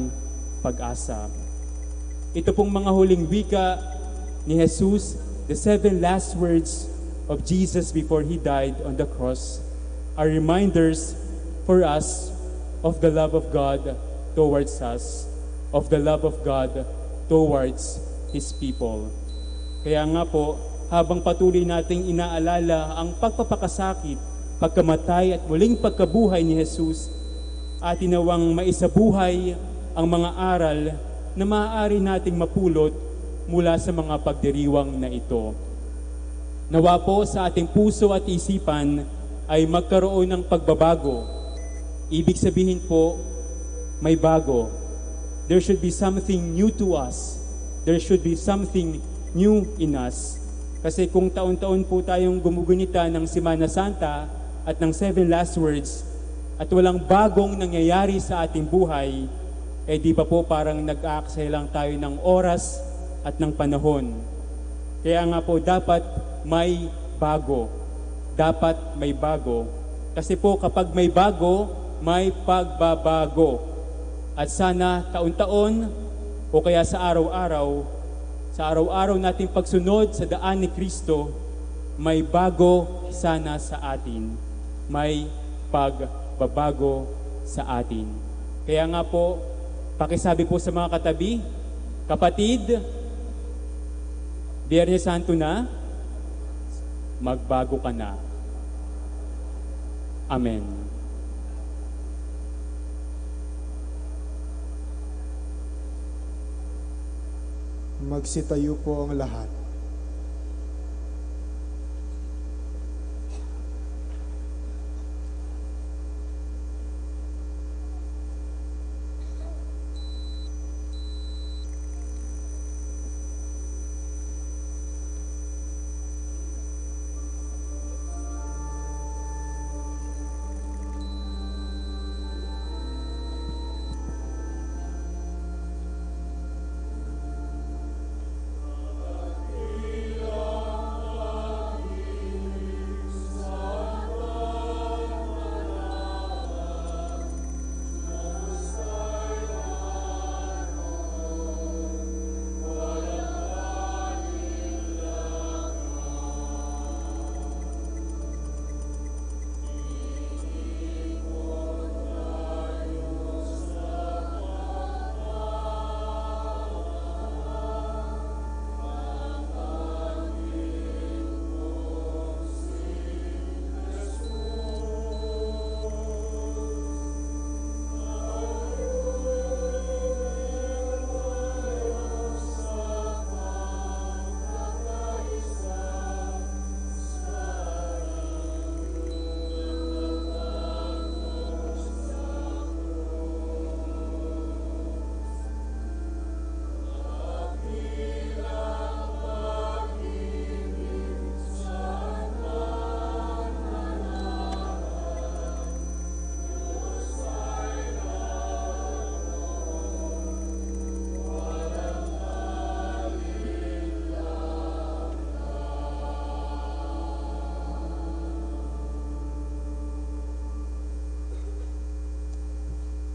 pag-asa. Ito pong mga huling wika ni Jesus, the 7 last words of Jesus before He died on the cross, are reminders for us of the love of God towards us, of the love of God towards His people. Kaya nga po, habang patuloy nating inaalala ang pagpapakasakit, pagkamatay at muling pagkabuhay ni Jesus, atin nawang maisabuhay ang mga aral na maaari nating mapulot mula sa mga pagdiriwang na ito. Nawa po sa ating puso at isipan ay magkaroon ng pagbabago. Ibig sabihin po, may bago. There should be something new to us. There should be something new in us. Kasi kung taon-taon po tayong gumugunita ng Semana Santa at ng 7 last words at walang bagong nangyayari sa ating buhay, eh di pa po parang nag-aaksaya lang tayo ng oras at ng panahon. Kaya nga po dapat may bago. Dapat may bago. Kasi po kapag may bago, may pagbabago. At sana taon-taon o kaya sa araw-araw nating pagsunod sa daan ni Kristo, may bago sana sa atin. May pagbabago sa atin. Kaya nga po, pakisabi po sa mga katabi, kapatid, Biyernes Santo na, magbago ka na. Amen. Magsitayo po ang lahat.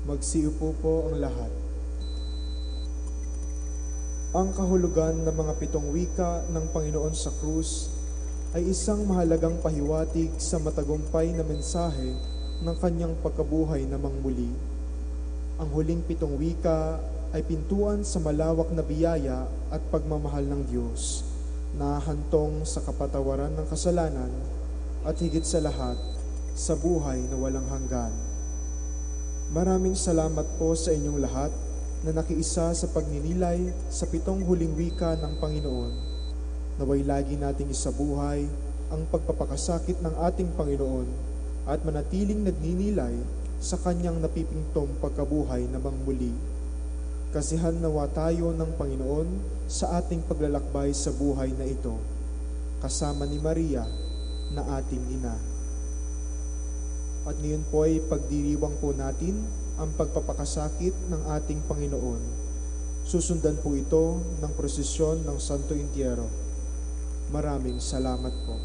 Magsiupo po ang lahat. Ang kahulugan ng mga 7 wika ng Panginoon sa krus ay isang mahalagang pahiwatig sa matagumpay na mensahe ng kanyang pagkabuhay namang muli. Ang huling 7 wika ay pintuan sa malawak na biyaya at pagmamahal ng Diyos na hantong sa kapatawaran ng kasalanan at higit sa lahat sa buhay na walang hanggan. Maraming salamat po sa inyong lahat na nakiisa sa pagninilay sa 7 huling wika ng Panginoon. Naway lagi nating isabuhay ang pagpapakasakit ng ating Panginoon at manatiling nagninilay sa kanyang napipintong pagkabuhay namang muli. Kasihan nawa tayo ng Panginoon sa ating paglalakbay sa buhay na ito, kasama ni Maria na ating ina. At ngayon po ay pagdiriwang po natin ang pagpapakasakit ng ating Panginoon. Susundan po ito ng prosesyon ng Santo Entierro. Maraming salamat po.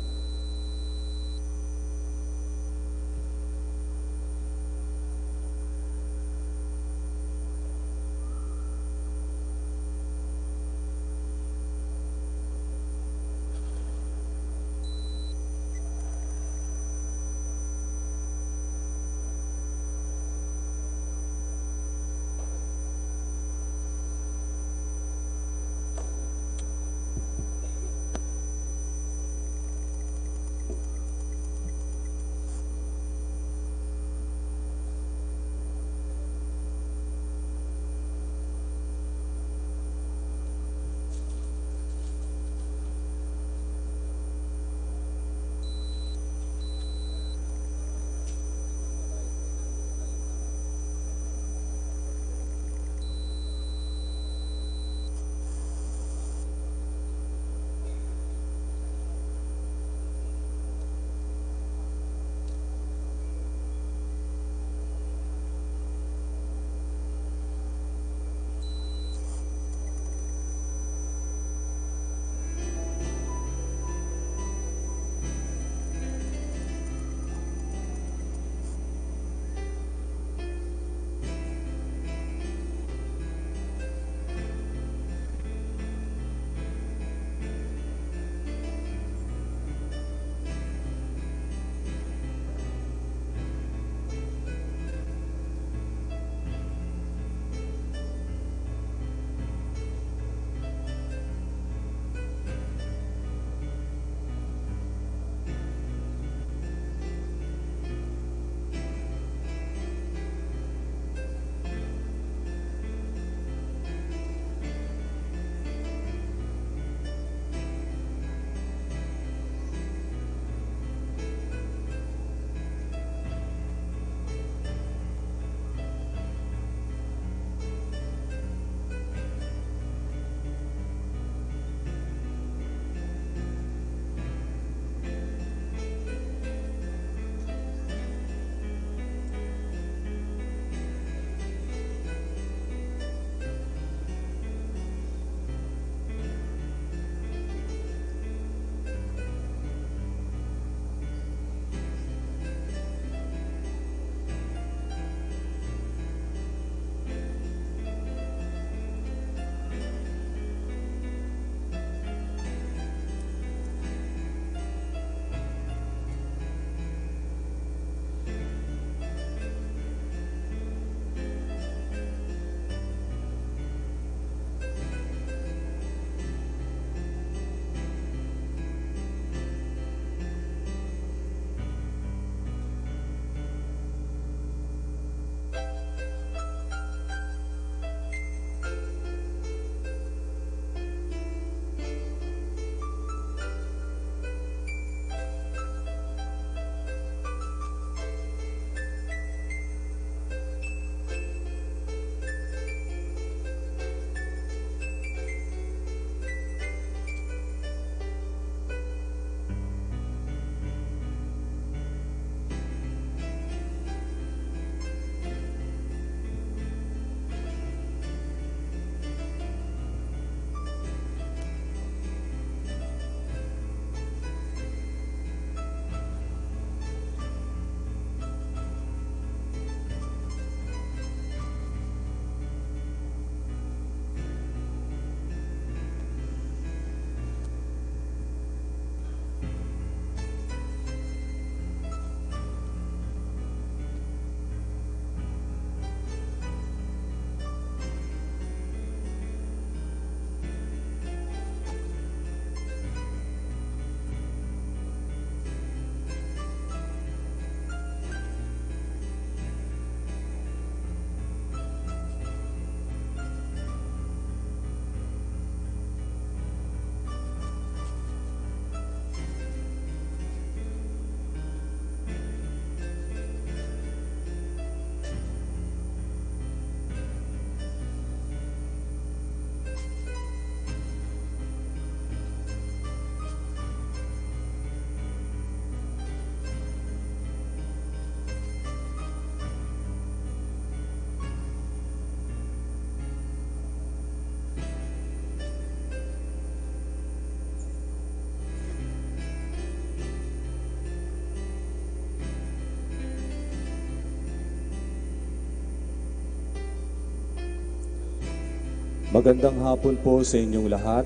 Magandang hapon po sa inyong lahat.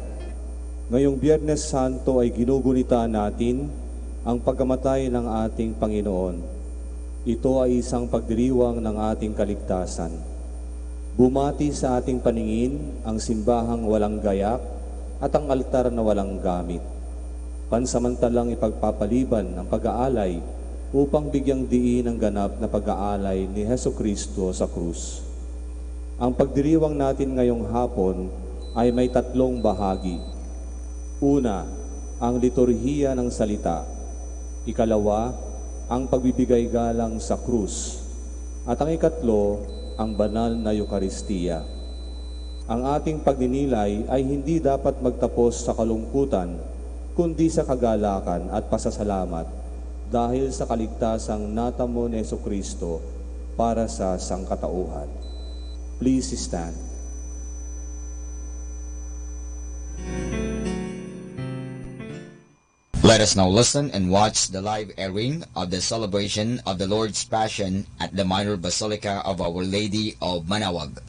Ngayong Biyernes Santo ay ginugunita natin ang pagkamatay ng ating Panginoon. Ito ay isang pagdiriwang ng ating kaligtasan. Bumati sa ating paningin ang simbahang walang gayak at ang altar na walang gamit. Pansamantalang ipagpapaliban ang pag-aalay upang bigyang diin ang ganap na pag-aalay ni Hesukristo sa krus. Ang pagdiriwang natin ngayong hapon ay may tatlong bahagi. Una, ang liturhiya ng salita. Ikalawa, ang pagbibigay galang sa krus. At ang ikatlo, ang banal na Eukaristiya. Ang ating pagninilay ay hindi dapat magtapos sa kalungkutan, kundi sa kagalakan at pasasalamat dahil sa kaligtasang natamo ni Jesucristo para sa sangkatauhan. Please stand. Let us now listen and watch the live airing of the celebration of the Lord's Passion at the Minor Basilica of Our Lady of Manaoag.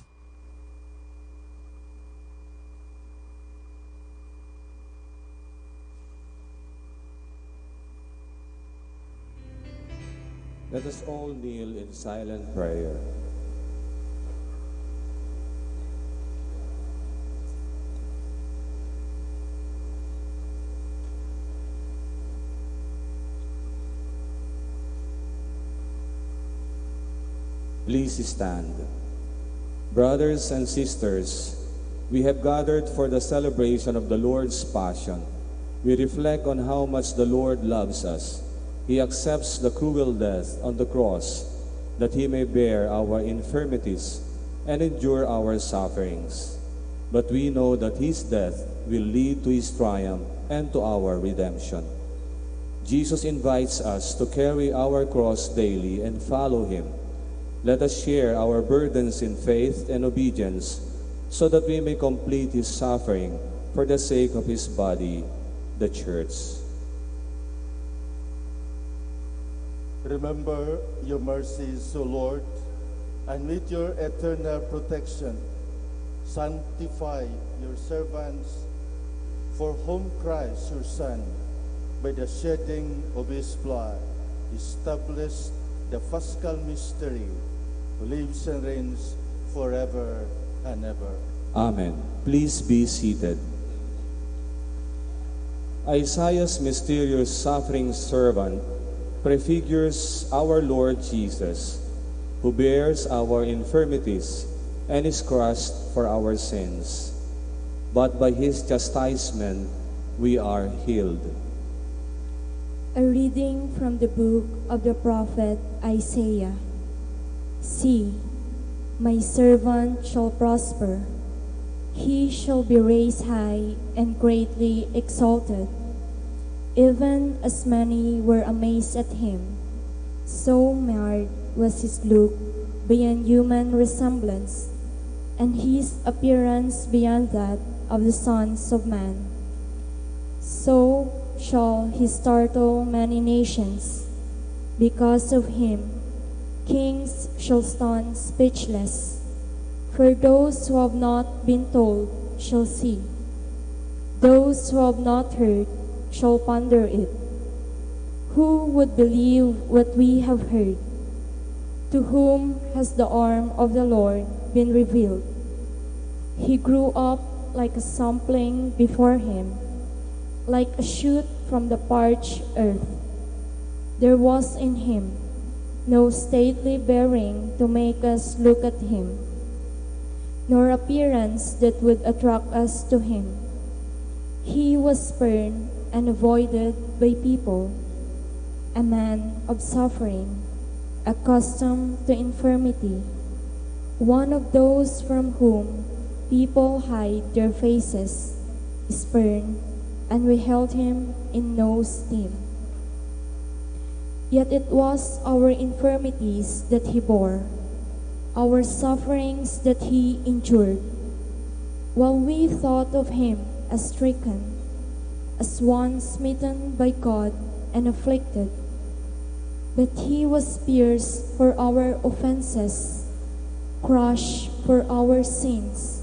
Let us all kneel in silent prayer. Please stand. Brothers and sisters, we have gathered for the celebration of the Lord's Passion. We reflect on how much the Lord loves us. He accepts the cruel death on the cross that He may bear our infirmities and endure our sufferings. But we know that His death will lead to His triumph and to our redemption. Jesus invites us to carry our cross daily and follow Him. Let us share our burdens in faith and obedience so that we may complete His suffering for the sake of His body, the Church. Remember your mercies, O Lord, and with your eternal protection, sanctify your servants, for whom Christ, your Son, by the shedding of His blood, established the Paschal mystery, who lives and reigns forever and ever. Amen. Please be seated. Isaiah's mysterious suffering servant prefigures our Lord Jesus, who bears our infirmities and is crushed for our sins. But by His chastisement we are healed. A reading from the book of the prophet Isaiah. See, my servant shall prosper. He shall be raised high and greatly exalted. Even as many were amazed at him, so marred was his look beyond human resemblance, and his appearance beyond that of the sons of man. So shall he startle many nations. Because of him, kings shall stand speechless, for those who have not been told shall see. Those who have not heard shall ponder it. Who would believe what we have heard? To whom has the arm of the Lord been revealed? He grew up like a sapling before him, like a shoot from the parched earth. There was in him no stately bearing to make us look at him, nor appearance that would attract us to him. He was spurned and avoided by people, a man of suffering, accustomed to infirmity, one of those from whom people hide their faces, spurned, and we held him in no esteem. Yet it was our infirmities that he bore, our sufferings that he endured, while we thought of him as stricken, as one smitten by God and afflicted. But he was pierced for our offenses, crushed for our sins.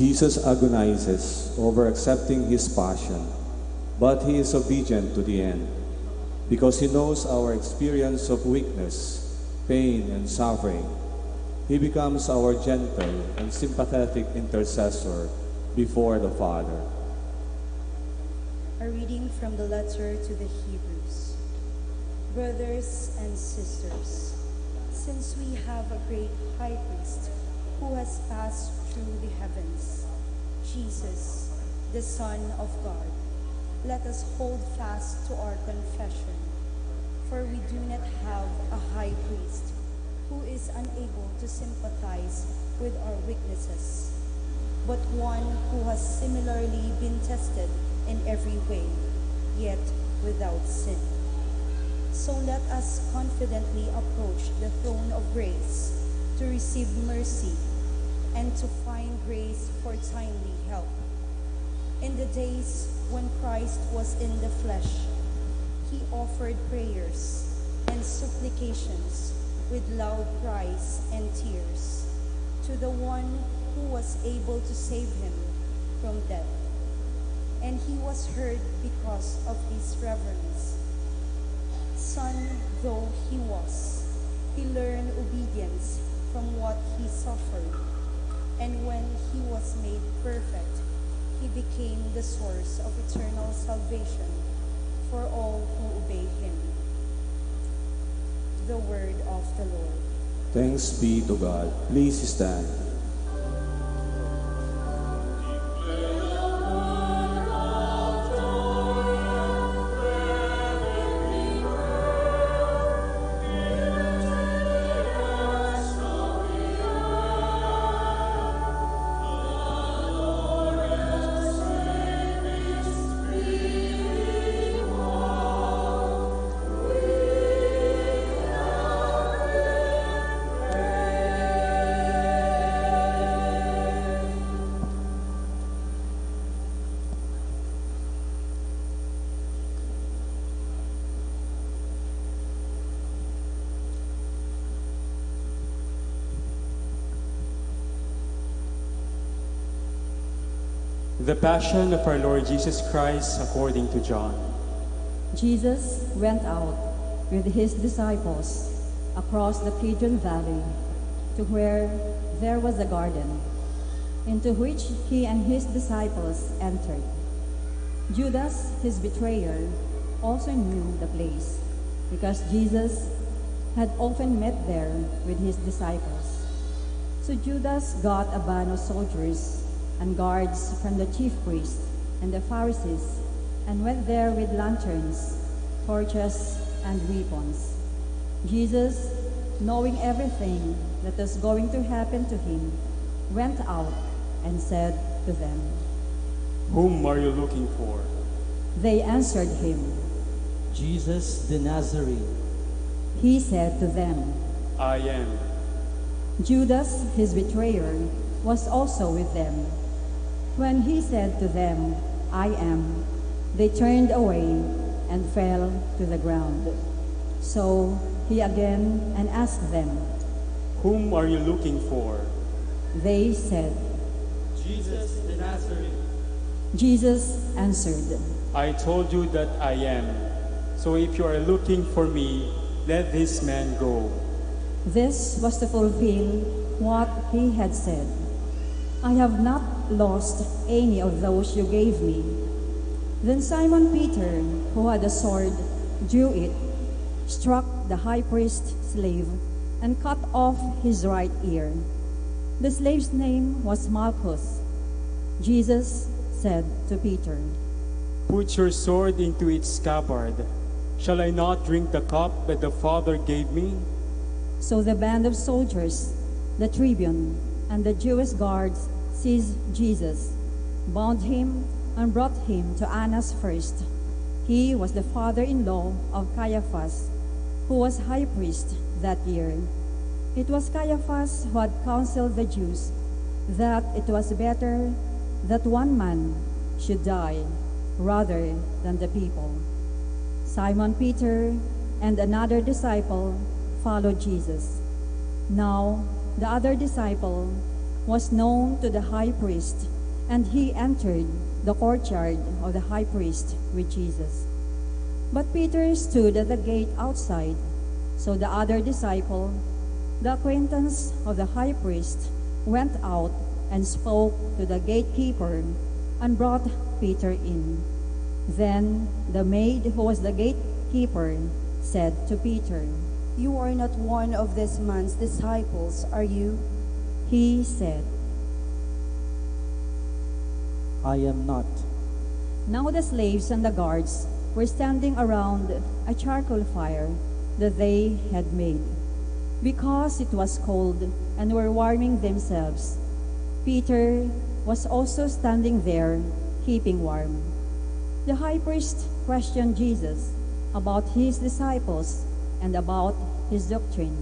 Jesus agonizes over accepting his passion, but he is obedient to the end because he knows our experience of weakness, pain, and suffering. He becomes our gentle and sympathetic intercessor before the Father. A reading from the letter to the Hebrews. Brothers and sisters, since we have a great high priest who has passed through the heavens, Jesus, the Son of God, let us hold fast to our confession. For we do not have a high priest who is unable to sympathize with our weaknesses, but one who has similarly been tested in every way, yet without sin. So let us confidently approach the throne of grace to receive mercy and to find grace for timely help. In the days when Christ was in the flesh, he offered prayers and supplications with loud cries and tears to the one who was able to save him from death. And he was heard because of his reverence. Son though he was, he learned obedience from what he suffered. And when he was made perfect, he became the source of eternal salvation for all who obey him. The word of the Lord. Thanks be to God. Please stand. The Passion of our Lord Jesus Christ according to John. Jesus went out with his disciples across the Kidron Valley to where there was a garden, into which he and his disciples entered. Judas, his betrayer, also knew the place, because Jesus had often met there with his disciples. So Judas got a band of soldiers and guards from the chief priests and the Pharisees, and went there with lanterns, torches, and weapons. Jesus, knowing everything that was going to happen to him, went out and said to them, Whom are you looking for? They answered him, Jesus the Nazarene. He said to them, I am. Judas, his betrayer, was also with them. When he said to them, I am, they turned away and fell to the ground. So he again and asked them, Whom are you looking for? They said, Jesus the Nazarene. Jesus answered, I told you that I am. So if you are looking for me, let this man go. This was to fulfill what he had said. I have not lost any of those you gave me. Then Simon Peter, who had a sword, drew it, struck the high priest's slave, and cut off his right ear. The slave's name was Malchus. Jesus said to Peter, Put your sword into its scabbard. Shall I not drink the cup that the Father gave me? So the band of soldiers, the tribune, and the Jewish guards seized Jesus, bound him, and brought him to Annas first. He was the father-in-law of Caiaphas, who was high priest that year. It was Caiaphas who had counseled the Jews that it was better that one man should die rather than the people. Simon Peter and another disciple followed Jesus. Now the other disciple was known to the high priest, and he entered the courtyard of the high priest with Jesus. But Peter stood at the gate outside. So the other disciple, the acquaintance of the high priest, went out and spoke to the gatekeeper and brought Peter in. Then the maid who was the gatekeeper said to Peter, "You are not one of this man's disciples, are you?" He said, I am not. Now the slaves and the guards were standing around a charcoal fire that they had made, because it was cold, and were warming themselves. Peter was also standing there, keeping warm. The high priest questioned Jesus about his disciples and about his doctrine.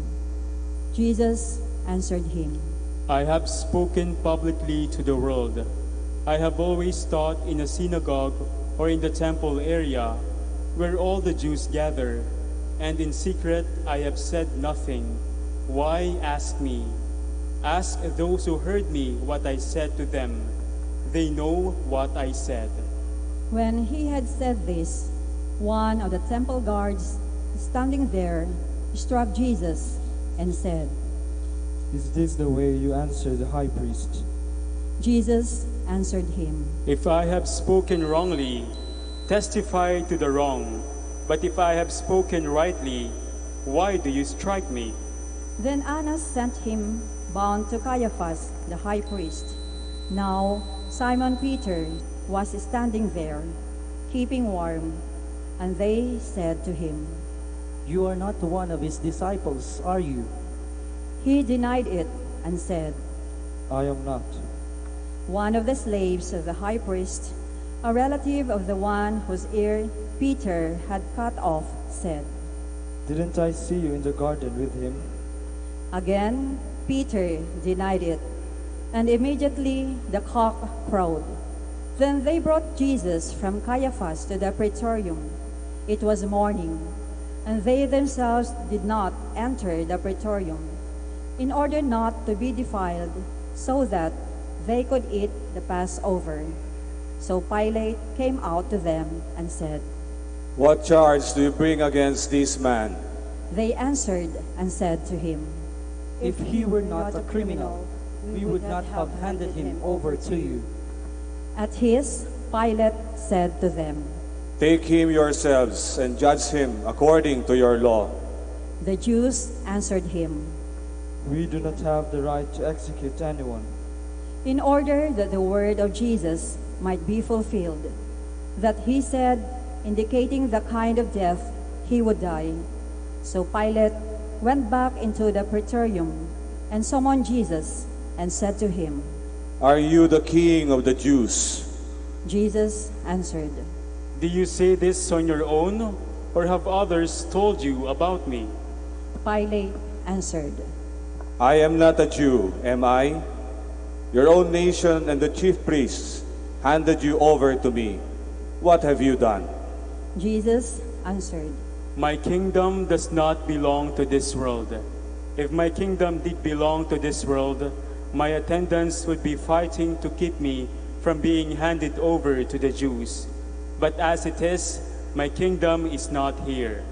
Jesus answered him, I have spoken publicly to the world. I have always taught in a synagogue or in the temple area where all the Jews gather, and in secret I have said nothing. Why ask me? Ask those who heard me what I said to them. They know what I said. When he had said this, one of the temple guards standing there struck Jesus and said, Is this the way you answer the high priest? Jesus answered him, If I have spoken wrongly, testify to the wrong. But if I have spoken rightly, why do you strike me? Then Annas sent him bound to Caiaphas, the high priest. Now Simon Peter was standing there, keeping warm, and they said to him, You are not one of his disciples, are you? He denied it and said, I am not. One of the slaves of the high priest, a relative of the one whose ear Peter had cut off, said, Didn't I see you in the garden with him? Again, Peter denied it, and immediately the cock crowed. Then they brought Jesus from Caiaphas to the praetorium. It was morning, and they themselves did not enter the praetorium, in order not to be defiled, so that they could eat the Passover. So Pilate came out to them and said, What charge do you bring against this man? They answered and said to him, If he were not a criminal, we would not have handed him over to you. At his, Pilate said to them, Take him yourselves and judge him according to your law. The Jews answered him, We do not have the right to execute anyone. in order that the word of Jesus might be fulfilled, that he said, indicating the kind of death he would die. So Pilate went back into the praetorium and summoned Jesus and said to him, Are you the king of the Jews? Jesus answered, Do you say this on your own, or have others told you about me? Pilate answered, I am not a Jew, am I? Your own nation and the chief priests handed you over to me. What have you done? Jesus answered, My kingdom does not belong to this world. If my kingdom did belong to this world, my attendants would be fighting to keep me from being handed over to the Jews. But as it is, my kingdom is not here.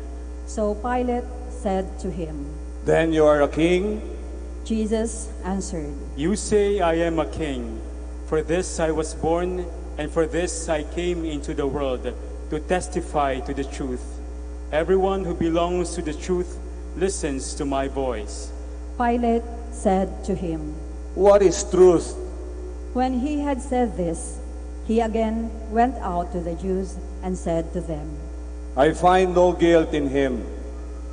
So Pilate said to him, Then you are a king? Jesus answered, You say I am a king. For this I was born, and for this I came into the world, to testify to the truth. Everyone who belongs to the truth listens to my voice. Pilate said to him, What is truth? When he had said this, he again went out to the Jews and said to them, I find no guilt in him.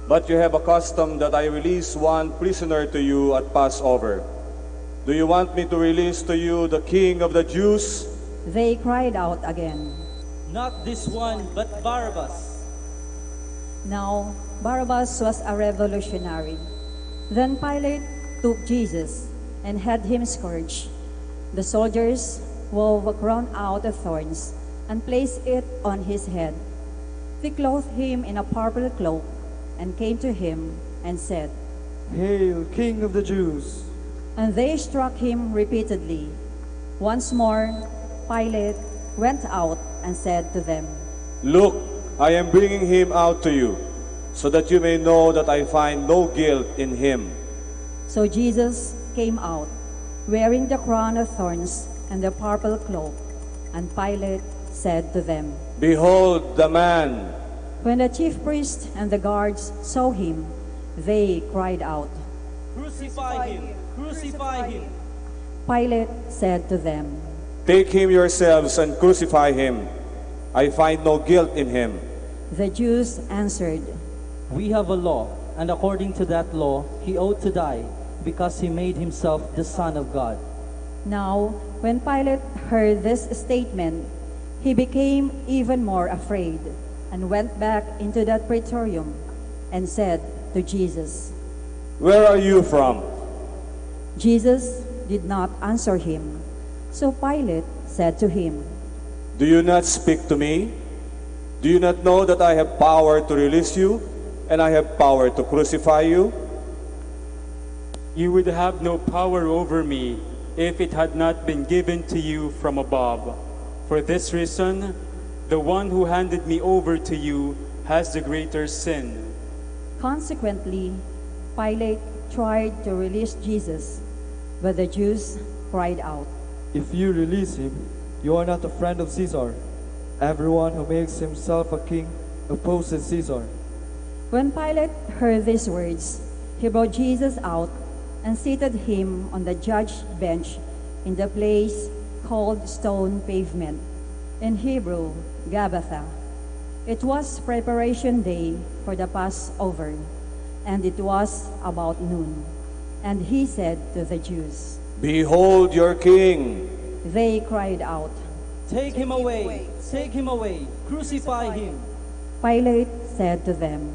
But you have a custom that I release one prisoner to you at Passover. Do you want me to release to you the king of the Jews? They cried out again, Not this one, but Barabbas. Now Barabbas was a revolutionary. Then Pilate took Jesus and had him scourged. The soldiers wove a crown out of thorns and placed it on his head. They clothed him in a purple cloak and came to him and said, Hail, King of the Jews! And they struck him repeatedly. Once more, Pilate went out and said to them, Look, I am bringing him out to you, so that you may know that I find no guilt in him. So Jesus came out, wearing the crown of thorns and the purple cloak. And Pilate said to them, Behold the man! When the chief priests and the guards saw him, they cried out, Crucify him! Crucify him! Pilate said to them, Take him yourselves and crucify him. I find no guilt in him. The Jews answered, We have a law, and according to that law, he ought to die, because he made himself the Son of God. Now, when Pilate heard this statement, he became even more afraid, and went back into that praetorium, and said to Jesus, Where are you from? Jesus did not answer him. So Pilate said to him, Do you not speak to me? Do you not know that I have power to release you, and I have power to crucify you? You would have no power over me if it had not been given to you from above. For this reason, the one who handed me over to you has the greater sin. Consequently, Pilate tried to release Jesus, but the Jews cried out, If you release him, you are not a friend of Caesar. Everyone who makes himself a king opposes Caesar. When Pilate heard these words, he brought Jesus out and seated him on the judge's bench in the place called Stone Pavement, in Hebrew, Gabbatha. It was preparation day for the Passover, and it was about noon. And he said to the Jews, Behold your king! They cried out, Take him away! Take him away! Crucify him! Pilate said to them,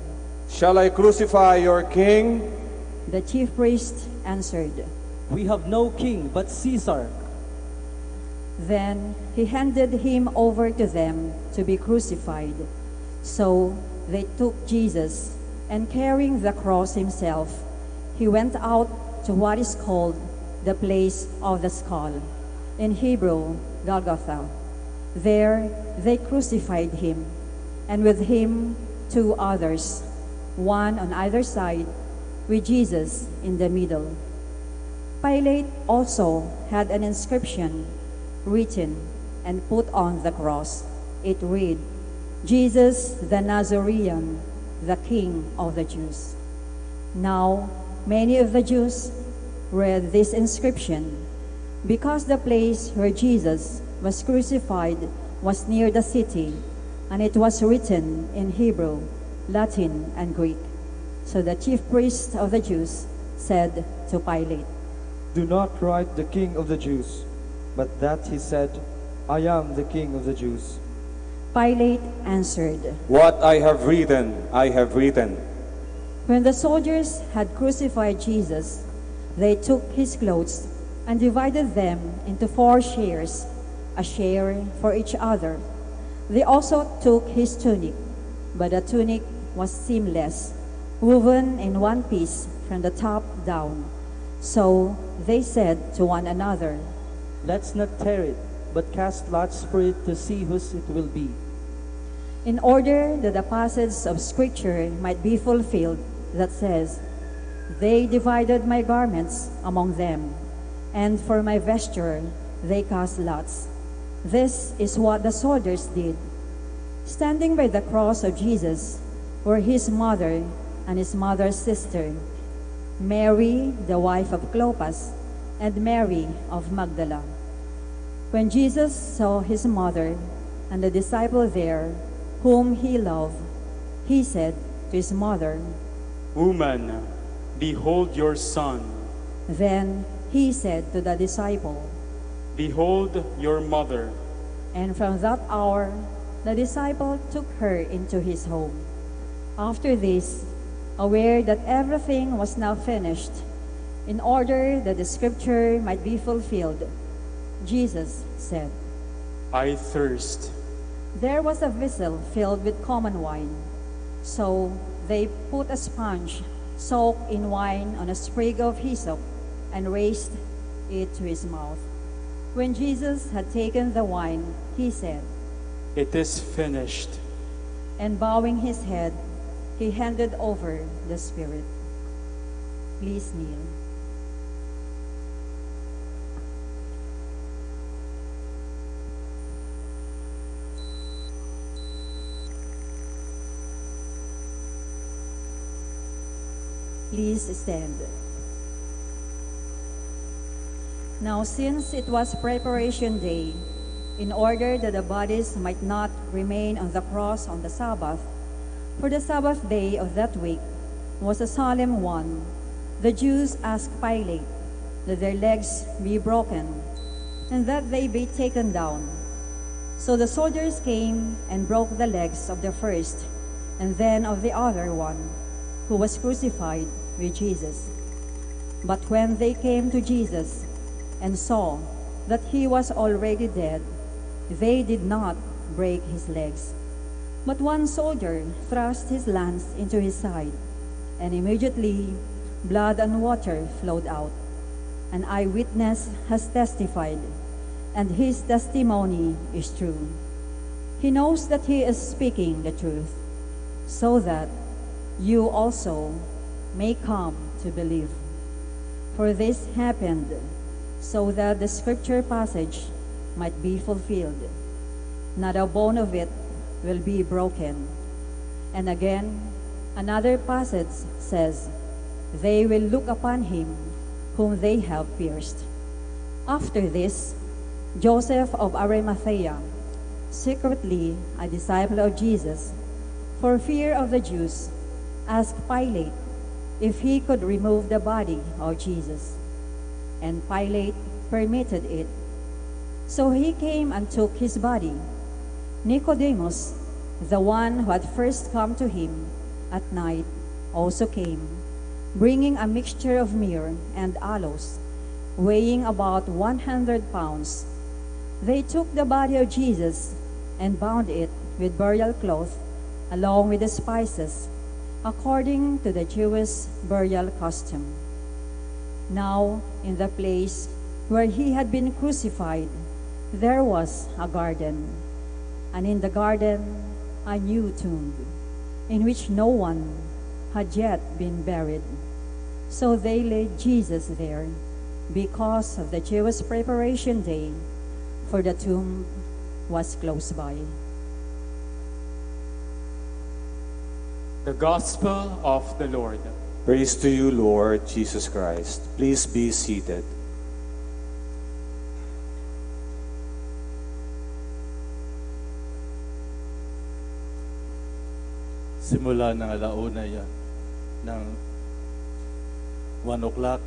Shall I crucify your king? The chief priest answered, We have no king but Caesar. Then he handed him over to them to be crucified. So they took Jesus, and carrying the cross himself, he went out to what is called the place of the skull, in Hebrew, Golgotha. There they crucified him, and with him 2 others, one on either side, with Jesus in the middle. Pilate also had an inscription written and put on the cross. It read, Jesus the Nazarene, the King of the Jews. Now, many of the Jews read this inscription because the place where Jesus was crucified was near the city, and it was written in Hebrew, Latin, and Greek. So the chief priest of the Jews said to Pilate, Do not write the King of the Jews, but that he said, I am the King of the Jews. Pilate answered, What I have written, I have written. When the soldiers had crucified Jesus, they took his clothes and divided them into 4 shares, a share for each other. They also took his tunic, but the tunic was seamless, woven in one piece from the top down. So they said to one another, Let's not tear it, but cast lots for it to see whose it will be. In order that the passage of Scripture might be fulfilled that says, They divided my garments among them, and for my vesture they cast lots. This is what the soldiers did. Standing by the cross of Jesus were his mother and his mother's sister, Mary, the wife of Clopas, and Mary of Magdala. When Jesus saw his mother and the disciple there, whom he loved, he said to his mother, Woman, behold your son. Then he said to the disciple, Behold your mother. And from that hour, the disciple took her into his home. After this, aware that everything was now finished, in order that the scripture might be fulfilled, Jesus said, I thirst. There was a vessel filled with common wine. So they put a sponge soaked in wine on a sprig of hyssop and raised it to his mouth. When Jesus had taken the wine, he said, "It is finished." And bowing his head, he handed over the Spirit. Please kneel. Please stand. Now, since it was preparation day, in order that the bodies might not remain on the cross on the Sabbath, for the Sabbath day of that week was a solemn one, the Jews asked Pilate that their legs be broken and that they be taken down. So the soldiers came and broke the legs of the first and then of the other one, who was crucified with Jesus. But when they came to Jesus and saw that he was already dead, they did not break his legs. But one soldier thrust his lance into his side, and immediately blood and water flowed out. An eyewitness has testified, and his testimony is true. He knows that he is speaking the truth, so that you also may come to believe. For this happened so that the scripture passage might be fulfilled. Not a bone of it will be broken. And again, another passage says, they will look upon him whom they have pierced. After this, Joseph of Arimathea, secretly a disciple of Jesus, for fear of the Jews, asked Pilate if he could remove the body of Jesus. And Pilate permitted it. So he came and took his body. Nicodemus, the one who had first come to him at night, also came, bringing a mixture of myrrh and aloes, weighing about 100 pounds. They took the body of Jesus and bound it with burial cloth, along with the spices, according to the Jewish burial custom. Now, in the place where he had been crucified, there was a garden, and in the garden a new tomb, in which no one had yet been buried. So they laid Jesus there, because of the Jewish preparation day, for the tomb was close by. The Gospel of the Lord. Praise to you, Lord Jesus Christ. Please be seated. Simula ng alauna yan, ng 1 o'clock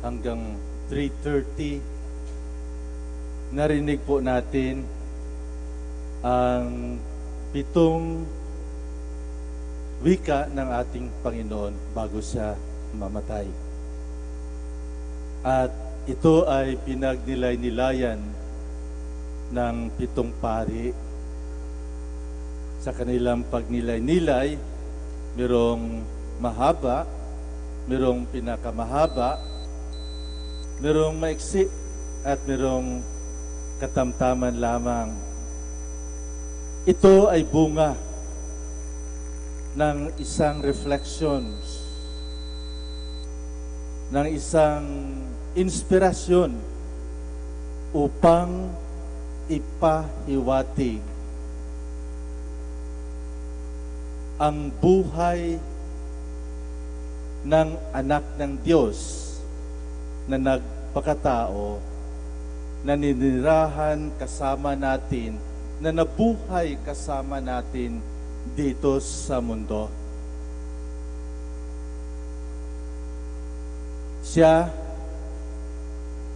hanggang 3:30, narinig po natin ang 7 wika ng ating Panginoon bago siya mamatay. At ito ay pinagnilay-nilayan ng 7 pari. Sa kanilang pagnilay-nilay, mayroong mahaba, mayroong pinakamahaba, mayroong maiksi, at mayroong katamtaman lamang. Ito ay bunga ng isang reflections, ng isang inspirasyon upang ipahiwatig ang buhay ng anak ng Diyos na nagpakatao, na ninirahan kasama natin, na nabuhay kasama natin dito sa mundo. Siya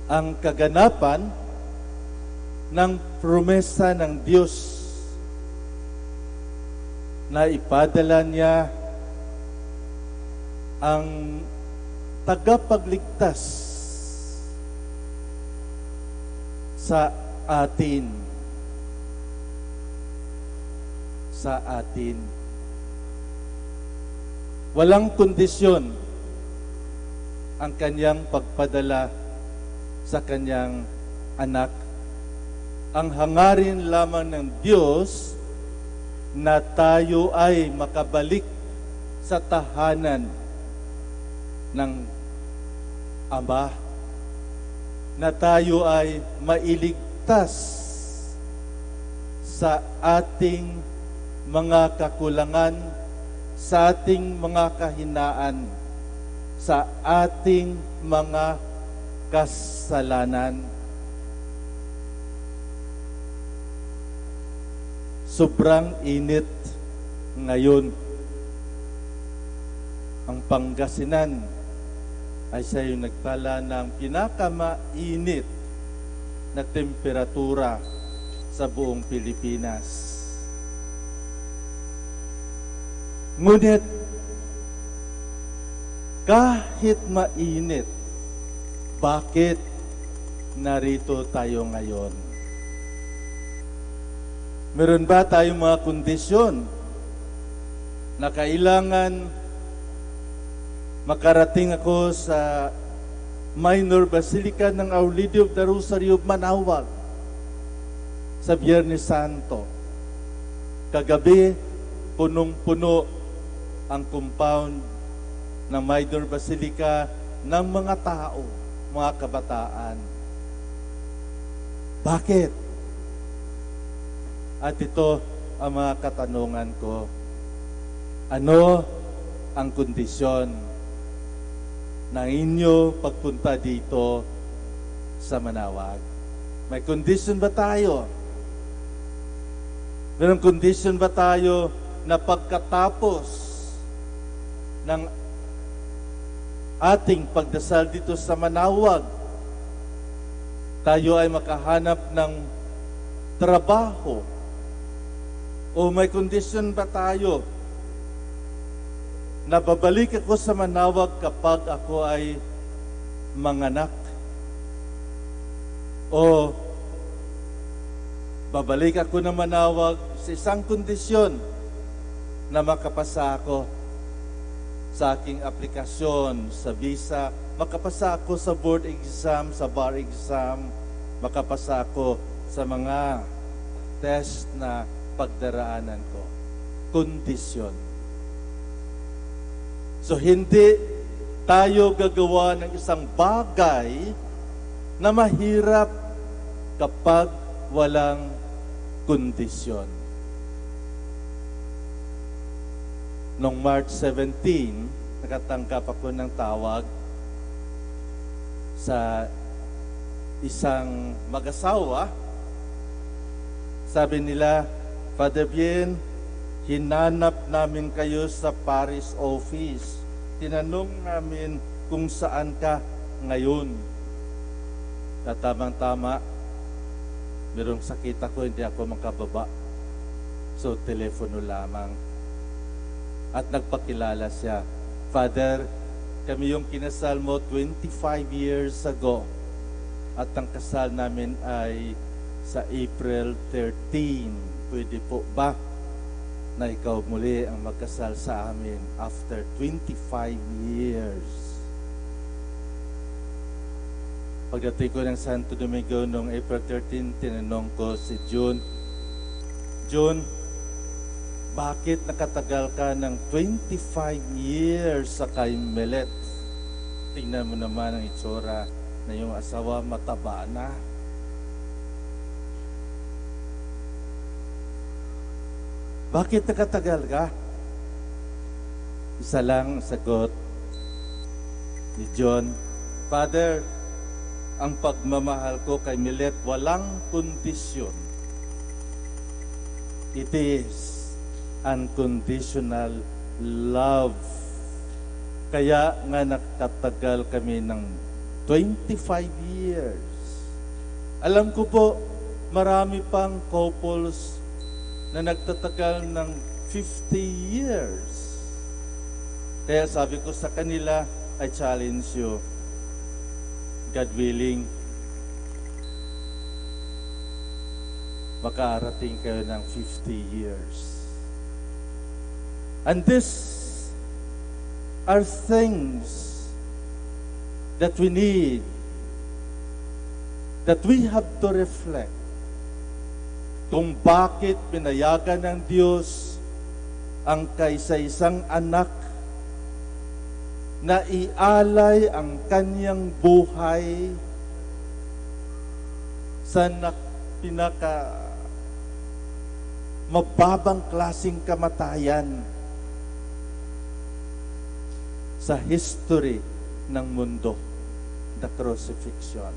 ang kaganapan ng promesa ng Diyos na ipadala niya ang tagapagligtas sa atin. Sa atin. Walang kondisyon ang kanyang pagpadala sa kanyang anak. Ang hangarin lamang ng Diyos na tayo ay makabalik sa tahanan ng Ama, na tayo ay mailigtas sa ating mga kakulangan, sa ating mga kahinaan, sa ating mga kasalanan. Sobrang init ngayon. Ang Pangasinan ay siya yung nagtala ng pinakamainit na temperatura sa buong Pilipinas. Ngunit, kahit mainit, bakit narito tayo ngayon? Meron ba tayong mga kondisyon na kailangan makarating ako sa Minor Basilica ng Our Lady of the Rosary of Manaoag sa Biyernes Santo? Kagabi, punong-puno ang compound ng Minor Basilica ng mga tao, mga kabataan. Bakit? At ito ang mga katanungan ko. Ano ang kondisyon ng inyo pagpunta dito sa Manaoag? May condition ba tayo? Mayroong condition ba tayo na pagkatapos ng ating pagdasal dito sa Manaoag, tayo ay makahanap ng trabaho? O may condition ba tayo na babalik ako sa Manaoag kapag ako ay manganak? O babalik ako na Manaoag sa isang kondisyon na makapasa ako sa aking aplikasyon, sa visa, makapasa ako sa board exam, sa bar exam, makapasa ako sa mga test na pagdaraanan ko. Kondisyon. So, hindi tayo gagawa ng isang bagay na mahirap kapag walang kondisyon. Noong March 17, nakatanggap ako ng tawag sa isang mag-asawa. Sabi nila, Father Bien, hinanap namin kayo sa parish office. Tinanong namin kung saan ka ngayon. At tamang-tama, merong sakit ako, hindi ako makababa. So, telepono lamang. At nagpakilala siya. Father, kami yung kinasal mo 25 years ago. At ang kasal namin ay sa April 13. Pwede po ba na ikaw muli ang magkasal sa amin after 25 years? Pagdating ko ng Santo Domingo noong April 13, tinanong ko si June, June, bakit nakatagal ka ng 25 years sa Kaymelet? Tingnan mo naman ang itsura na yung asawa mataba na. Bakit nakatagal ka? Isa lang ang sagot ni John, Father, ang pagmamahal ko kay Milet walang kondisyon. It is unconditional love. Kaya nga nakatagal kami ng 25 years. Alam ko po, marami pang couples na nagtatagal ng 50 years. Kaya sabi ko sa kanila, I challenge you, God willing, makaarating kayo ng 50 years. And these are things that we need, that we have to reflect kung bakit pinayagan ng Diyos ang kaisa-isang anak na ialay ang kanyang buhay sa pinaka mababang klaseng kamatayan sa history ng mundo, the crucifixion.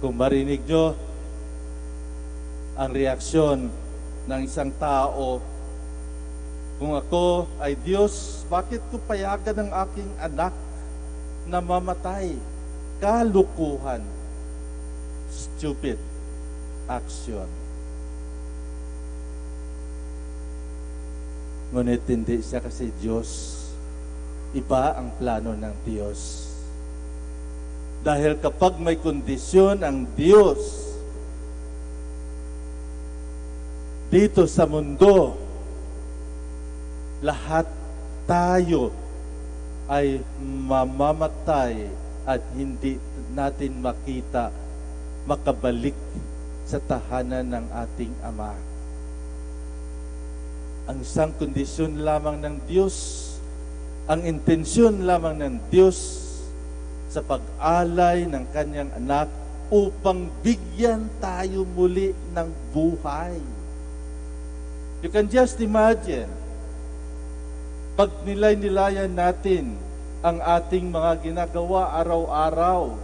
Kung marinig nyo ang reaksyon ng isang tao, kung ako ay Diyos, bakit ko payagan ang aking anak na mamatay? Kalukuhan. Stupid action. Ngunit hindi siya kasi Diyos. Iba ang plano ng Diyos. Dahil kapag may kondisyon ang Diyos dito sa mundo, lahat tayo ay mamamatay at hindi natin makabalik sa tahanan ng ating Ama. Ang isang kondisyon lamang ng Diyos, ang intensyon lamang ng Diyos sa pag-alay ng kanyang anak upang bigyan tayo muli ng buhay. You can just imagine, pag nilay-nilayan natin ang ating mga ginagawa araw-araw,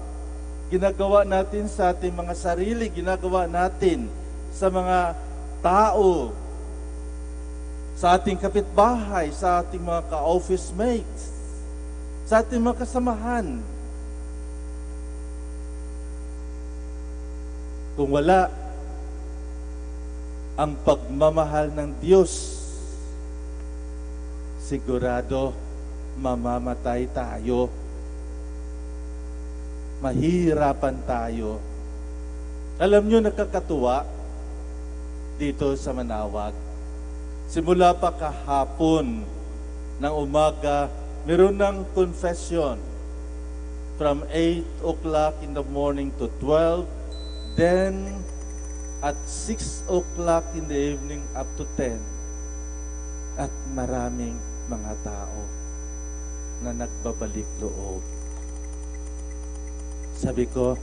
ginagawa natin sa ating mga sarili, ginagawa natin sa mga tao, sa ating kapitbahay, sa ating mga ka-office mates, sa ating mga kasamahan. Kung wala ang pagmamahal ng Diyos, sigurado mamamatay tayo. Mahihirapan tayo. Alam nyo, nakakatuwa dito sa Manawag. Simula pa kahapon ng umaga, meron ng confession from 8 o'clock in the morning to 12, then at 6 o'clock in the evening up to 10. At maraming mga tao na nagbabalik loob. Sabi ko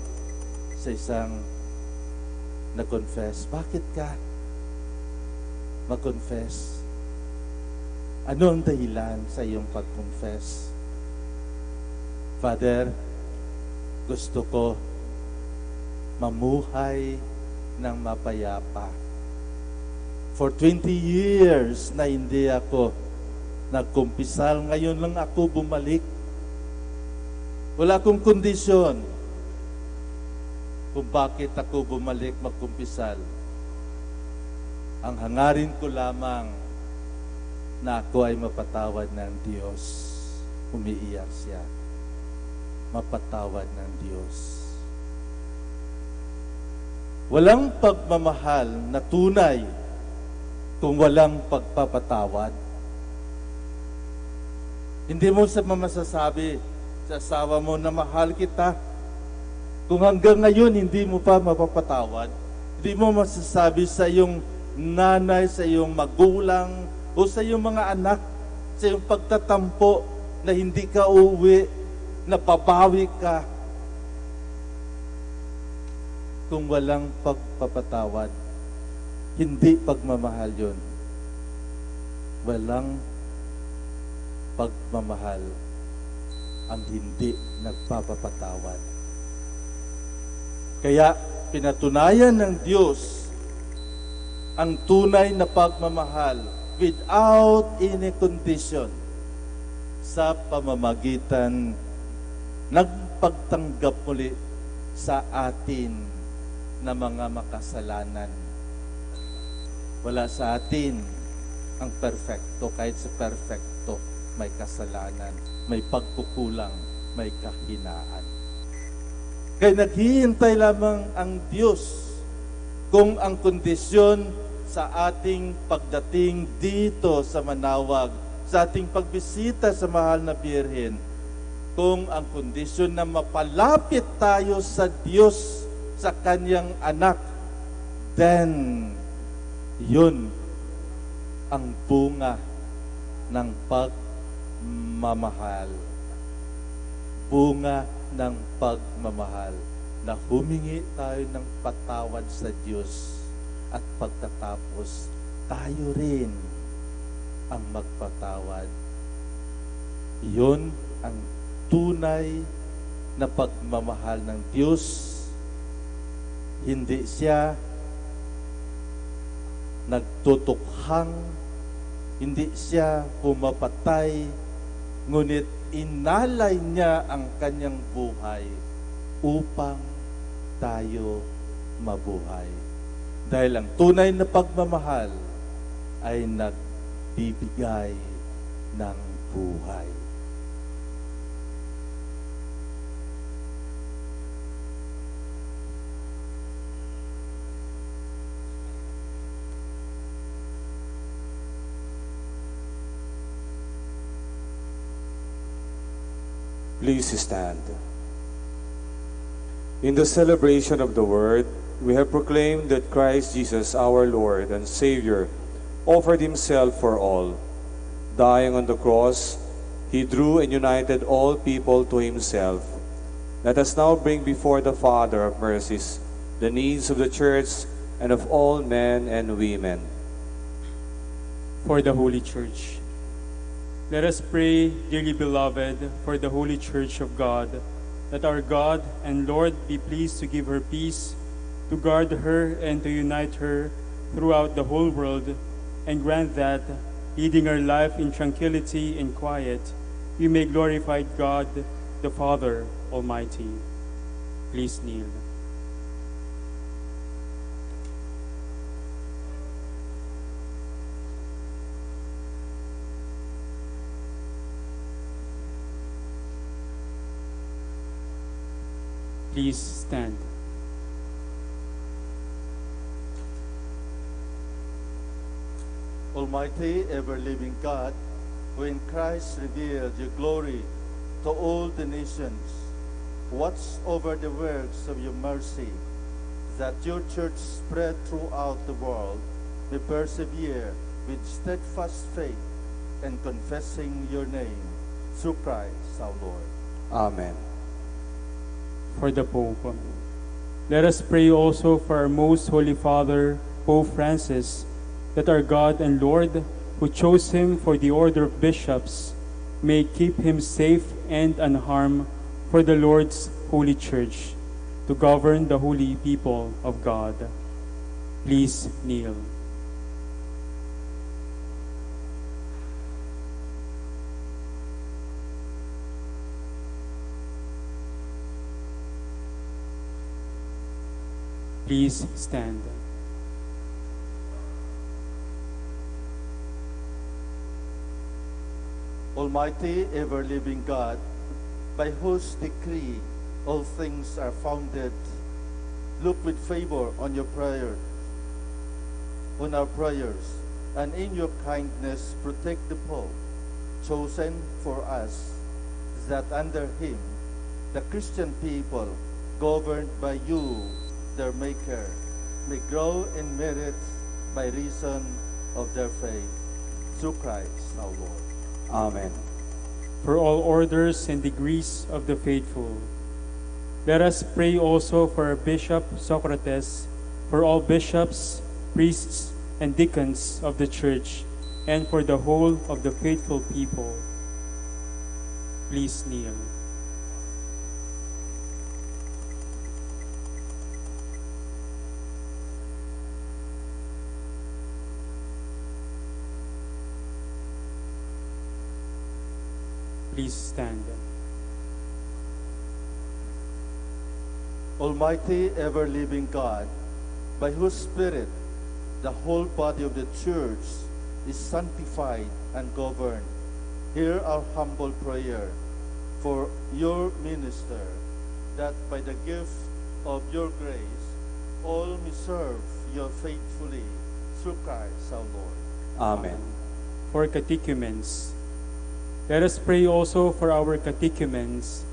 sa isang nag-confess, bakit ka mag-confess? Ano ang dahilan sa iyong pag-confess? Father, gusto ko mamuhay ng mapayapa. For 20 years na hindi ako nagkumpisal, ngayon lang ako bumalik. Wala akong kondisyon kung bakit ako bumalik magkumpisal. Ang hangarin ko lamang na ako ay mapatawad ng Diyos. Umiiyak siya. Mapatawad ng Diyos. Walang pagmamahal na tunay kung walang pagpapatawad. Hindi mo masasabi sa asawa mo na mahal kita kung hanggang ngayon hindi mo pa mapapatawad. Hindi mo masasabi sa iyong nanay, sa iyong magulang, o sa iyong mga anak, sa iyong pagtatampo na hindi ka uwi, na pabawi ka. Kung walang pagpapatawad, hindi pagmamahal yun. Walang pagmamahal ang hindi nagpapapatawad. Kaya pinatunayan ng Diyos ang tunay na pagmamahal without any condition sa pamamagitan ng pagtanggap muli sa atin na mga makasalanan. Wala sa atin ang perfecto. Kahit sa perfecto, may kasalanan, may pagkukulang, may kahinaan. Kaya naghihintay lamang ang Diyos kung ang kondisyon sa ating pagdating dito sa Manawag sa ating pagbisita sa mahal na Birhen, kung ang kondisyon na mapalapit tayo sa Diyos, sa Kanyang anak, then yun ang bunga ng pagmamahal. Bunga ng pagmamahal na humingi tayo ng patawad sa Diyos at pagkatapos tayo rin ang magpatawad. Iyon ang tunay na pagmamahal ng Diyos. Hindi siya nagtutukhang, hindi siya pumapatay, ngunit inalay niya ang kanyang buhay upang tayo mabuhay. Dahil ang tunay na pagmamahal ay nagbibigay ng buhay. Please stand. In the celebration of the Word, we have proclaimed that Christ Jesus, our Lord and Savior, offered Himself for all. Dying on the cross, He drew and united all people to Himself. Let us now bring before the Father of mercies the needs of the Church and of all men and women. For the Holy Church. Let us pray, dearly beloved, for the Holy Church of God, that our God and Lord be pleased to give her peace, to guard her and to unite her throughout the whole world, and grant that, leading our life in tranquility and quiet, we may glorify God, the Father Almighty. Please kneel. Please stand. Almighty, ever-living God, who in Christ revealed your glory to all the nations, watch over the works of your mercy, that your church spread throughout the world may persevere with steadfast faith and confessing your name through Christ our Lord. Amen. For the Pope. Let us pray also for our most Holy Father, Pope Francis, that our God and Lord, who chose him for the order of bishops, may keep him safe and unharmed for the Lord's holy church, to govern the holy people of God. Please kneel. Please stand. Almighty, ever-living God, by whose decree all things are founded, look with favor on your prayers, on our prayers, and in your kindness protect the Pope, chosen for us, that under him the Christian people, governed by you, their Maker, may grow in merit by reason of their faith, through Christ our Lord. Amen. For all orders and degrees of the faithful, let us pray also for our Bishop Socrates, for all bishops, priests, and deacons of the Church, and for the whole of the faithful people. Please kneel. Please stand. Almighty, ever-living God, by whose Spirit the whole body of the Church is sanctified and governed, hear our humble prayer for your minister, that by the gift of your grace, all may serve you faithfully through Christ our Lord. Amen. For catechumens, Let us pray also for our catechumens,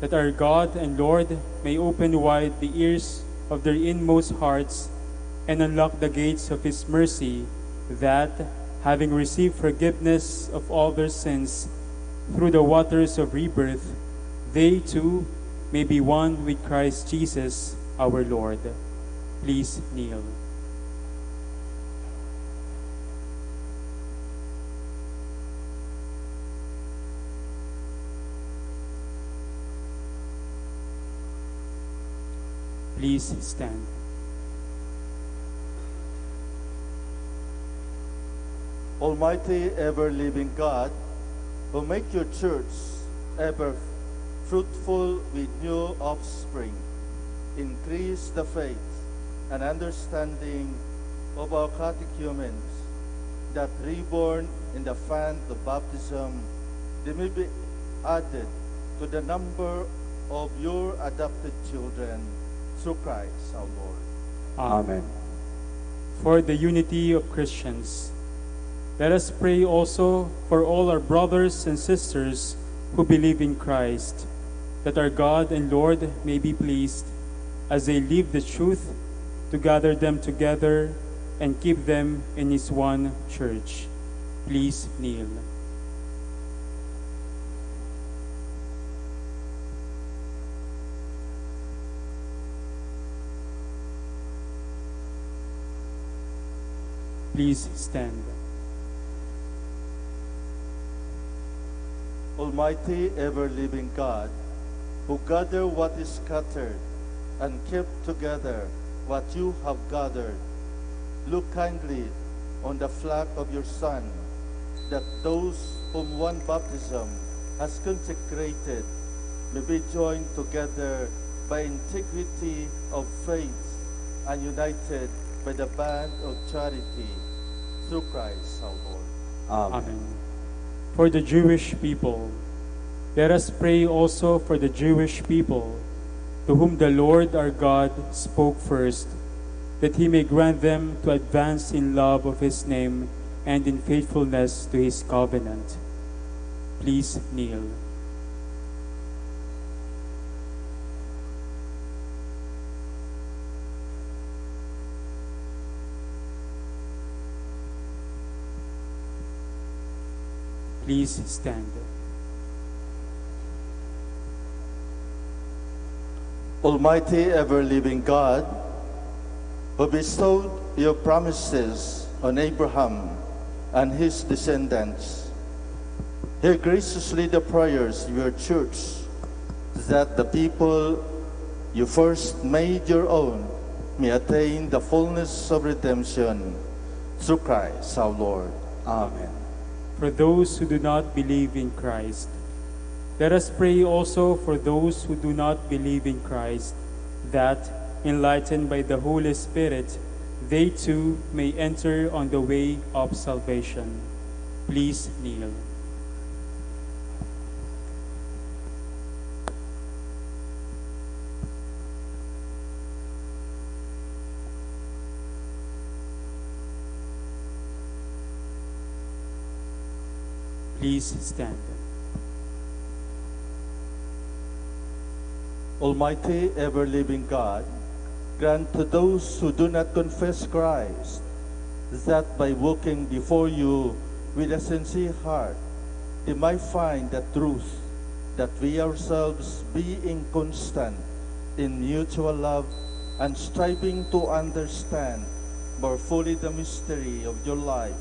that our God and Lord may open wide the ears of their inmost hearts and unlock the gates of His mercy, that, having received forgiveness of all their sins through the waters of rebirth, they too may be one with Christ Jesus our Lord. Please kneel. Please stand. Almighty, ever-living God, who make your church ever fruitful with new offspring, increase the faith and understanding of our catechumens, that reborn in the font of baptism, they may be added to the number of your adopted children, through Christ our Lord. Amen. For the unity of Christians, let us pray also for all our brothers and sisters who believe in Christ, that our God and Lord may be pleased, as they live the truth, to gather them together and keep them in His one church. Please kneel. Please stand. Almighty, ever-living God, who gather what is scattered and keep together what you have gathered, look kindly on the flock of your Son, that those whom one baptism has consecrated may be joined together by integrity of faith and united by the band of charity, through Christ our Lord. Amen. For the Jewish people, let us pray also for the Jewish people, to whom the Lord our God spoke first, that He may grant them to advance in love of His name and in faithfulness to His covenant. Please kneel. Please stand. Almighty, ever-living God, who bestowed your promises on Abraham and his descendants, hear graciously the prayers of your church, that the people you first made your own may attain the fullness of redemption, through Christ our Lord. Amen. For those who do not believe in Christ, let us pray also for those who do not believe in Christ, that, enlightened by the Holy Spirit, they too may enter on the way of salvation. Please kneel. Please stand. Almighty, ever-living God, grant to those who do not confess Christ, that by walking before you with a sincere heart, they might find the truth, that we ourselves, being constant in mutual love and striving to understand more fully the mystery of your life,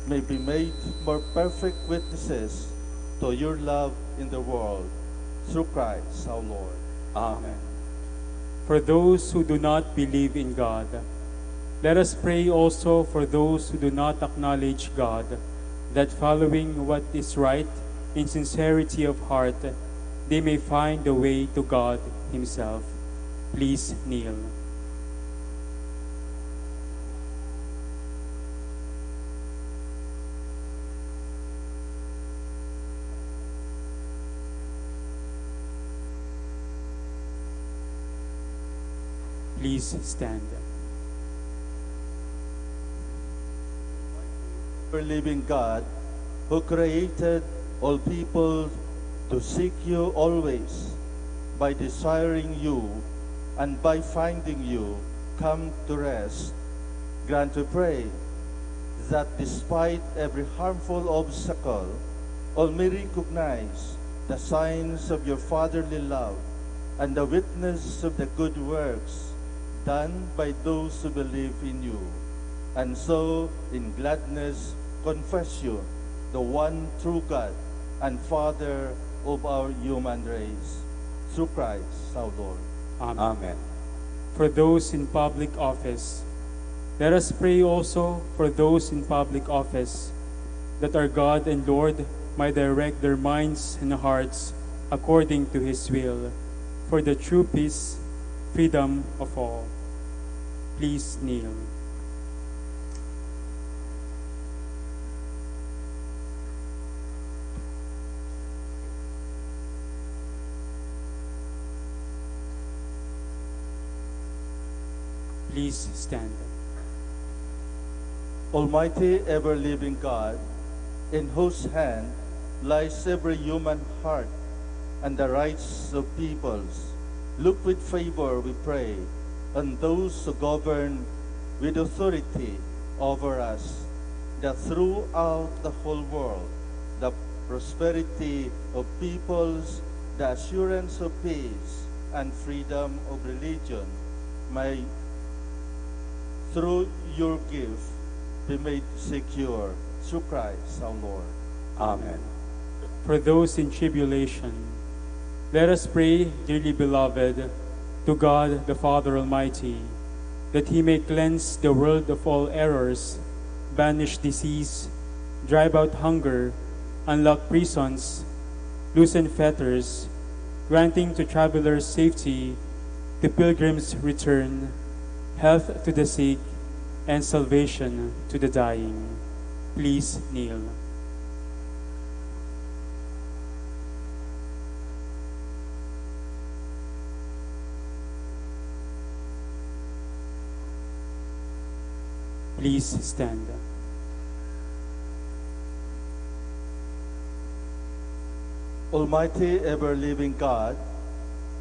may be made more perfect witnesses to your love in the world, through Christ our Lord. Amen. For those who do not believe in God, let us pray also for those who do not acknowledge God, that following what is right in sincerity of heart, they may find the way to God Himself. Please kneel. Please stand. Ever living God, who created all people to seek you always, by desiring you and by finding you, come to rest. Grant, we pray, that despite every harmful obstacle, all may recognize the signs of your fatherly love and the witness of the good works done by those who believe in you, and so in gladness confess you, the one true God and Father of our human race, through Christ our Lord. Amen. For those in public office, let us pray also for those in public office, that our God and Lord might direct their minds and hearts according to His will, for the true peace, freedom of all. Please kneel. Please stand. Almighty, ever-living God, in whose hand lies every human heart and the rights of peoples, look with favor, we pray, on those who govern with authority over us, that throughout the whole world, the prosperity of peoples, the assurance of peace, and freedom of religion may, through your gift, be made secure, through Christ our Lord. Amen. For those in tribulation, let us pray, dearly beloved, to God the Father Almighty, that He may cleanse the world of all errors, banish disease, drive out hunger, unlock prisons, loosen fetters, granting to travelers safety, to pilgrims return, health to the sick, and salvation to the dying. Please kneel. Please stand. Almighty, ever-living God,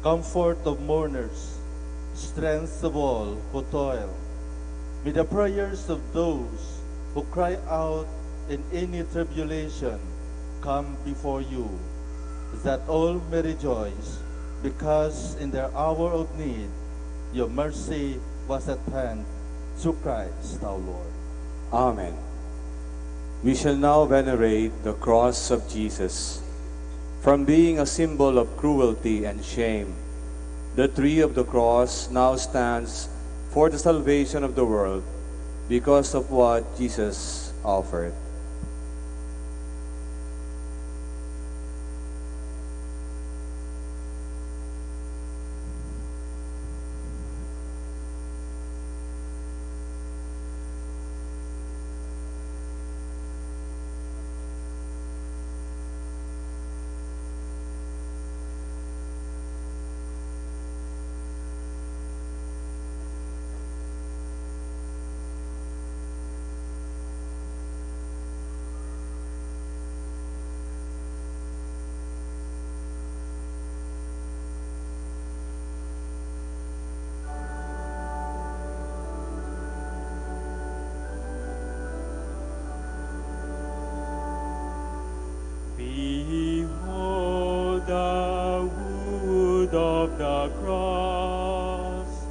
comfort of mourners, strength of all who toil, may the prayers of those who cry out in any tribulation come before you, that all may rejoice, because in their hour of need your mercy was at hand, through Christ our Lord. Amen. We shall now venerate the cross of Jesus. From being a symbol of cruelty and shame, the tree of the cross now stands for the salvation of the world because of what Jesus offered. Behold the wood of the cross,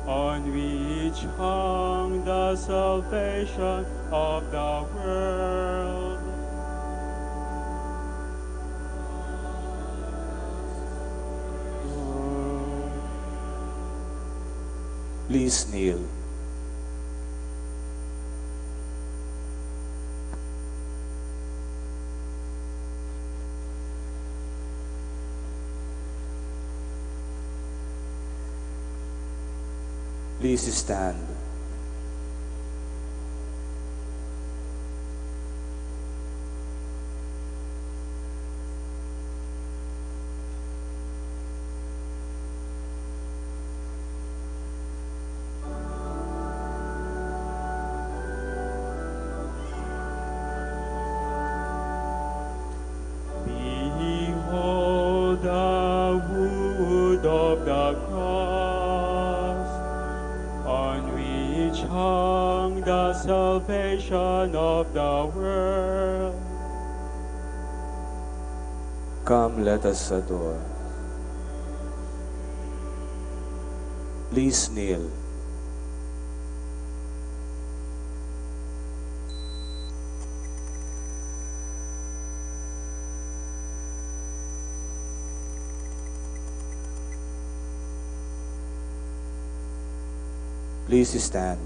on which hung the salvation of the world. Please kneel. Please stand. salvation of the world. Come, let us adore. Please kneel. Please stand.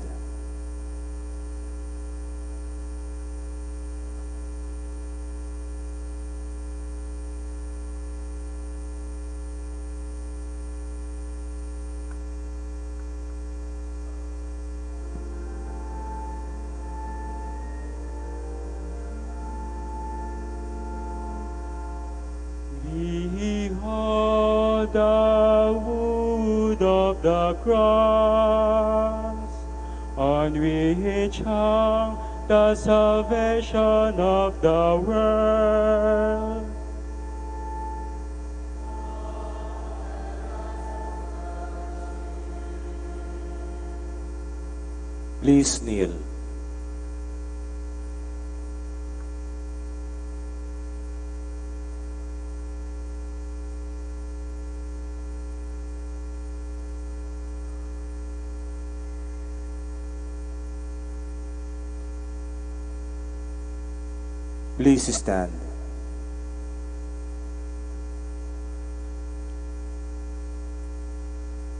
Behold the wood of the cross, on which hung the salvation of the world. Please kneel. Please stand.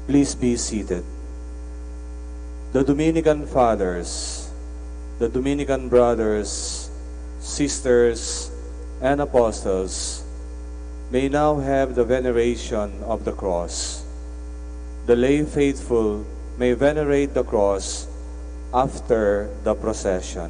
Please be seated. The Dominican Fathers, the Dominican brothers, sisters, and apostles may now have the veneration of the cross. The lay faithful may venerate the cross after the procession.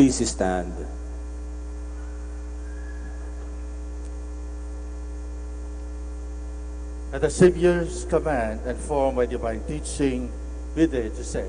Please stand. At the Savior's command and formed by divine teaching, we dare to say,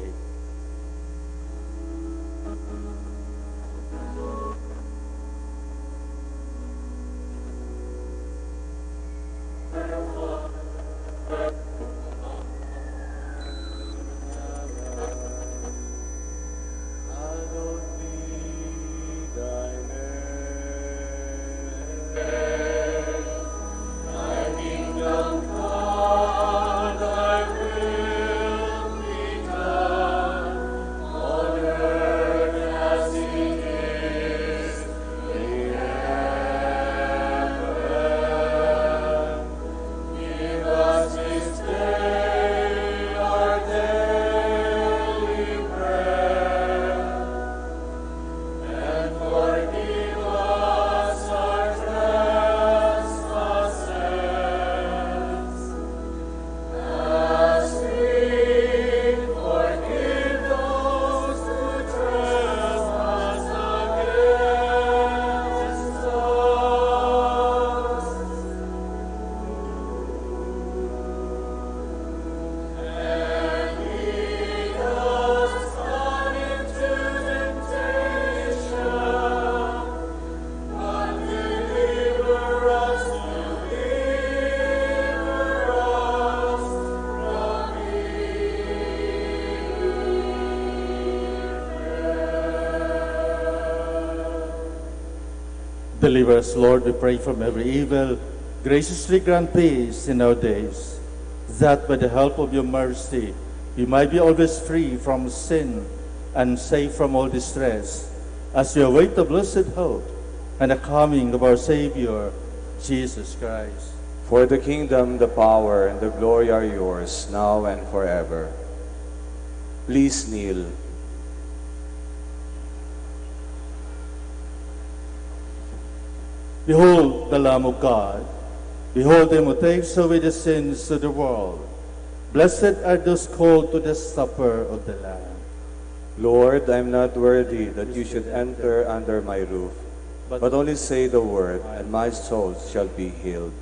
deliver us, Lord, we pray, from every evil. Graciously grant peace in our days, that by the help of your mercy, we might be always free from sin and safe from all distress, as we await the blessed hope and the coming of our Savior, Jesus Christ. For the kingdom, the power, and the glory are yours, now and forever. Please kneel. Behold the Lamb of God. Behold him who takes away the sins of the world. Blessed are those called to the supper of the Lamb. Lord, I am not worthy that you should enter under my roof, but only say the word, and my soul shall be healed.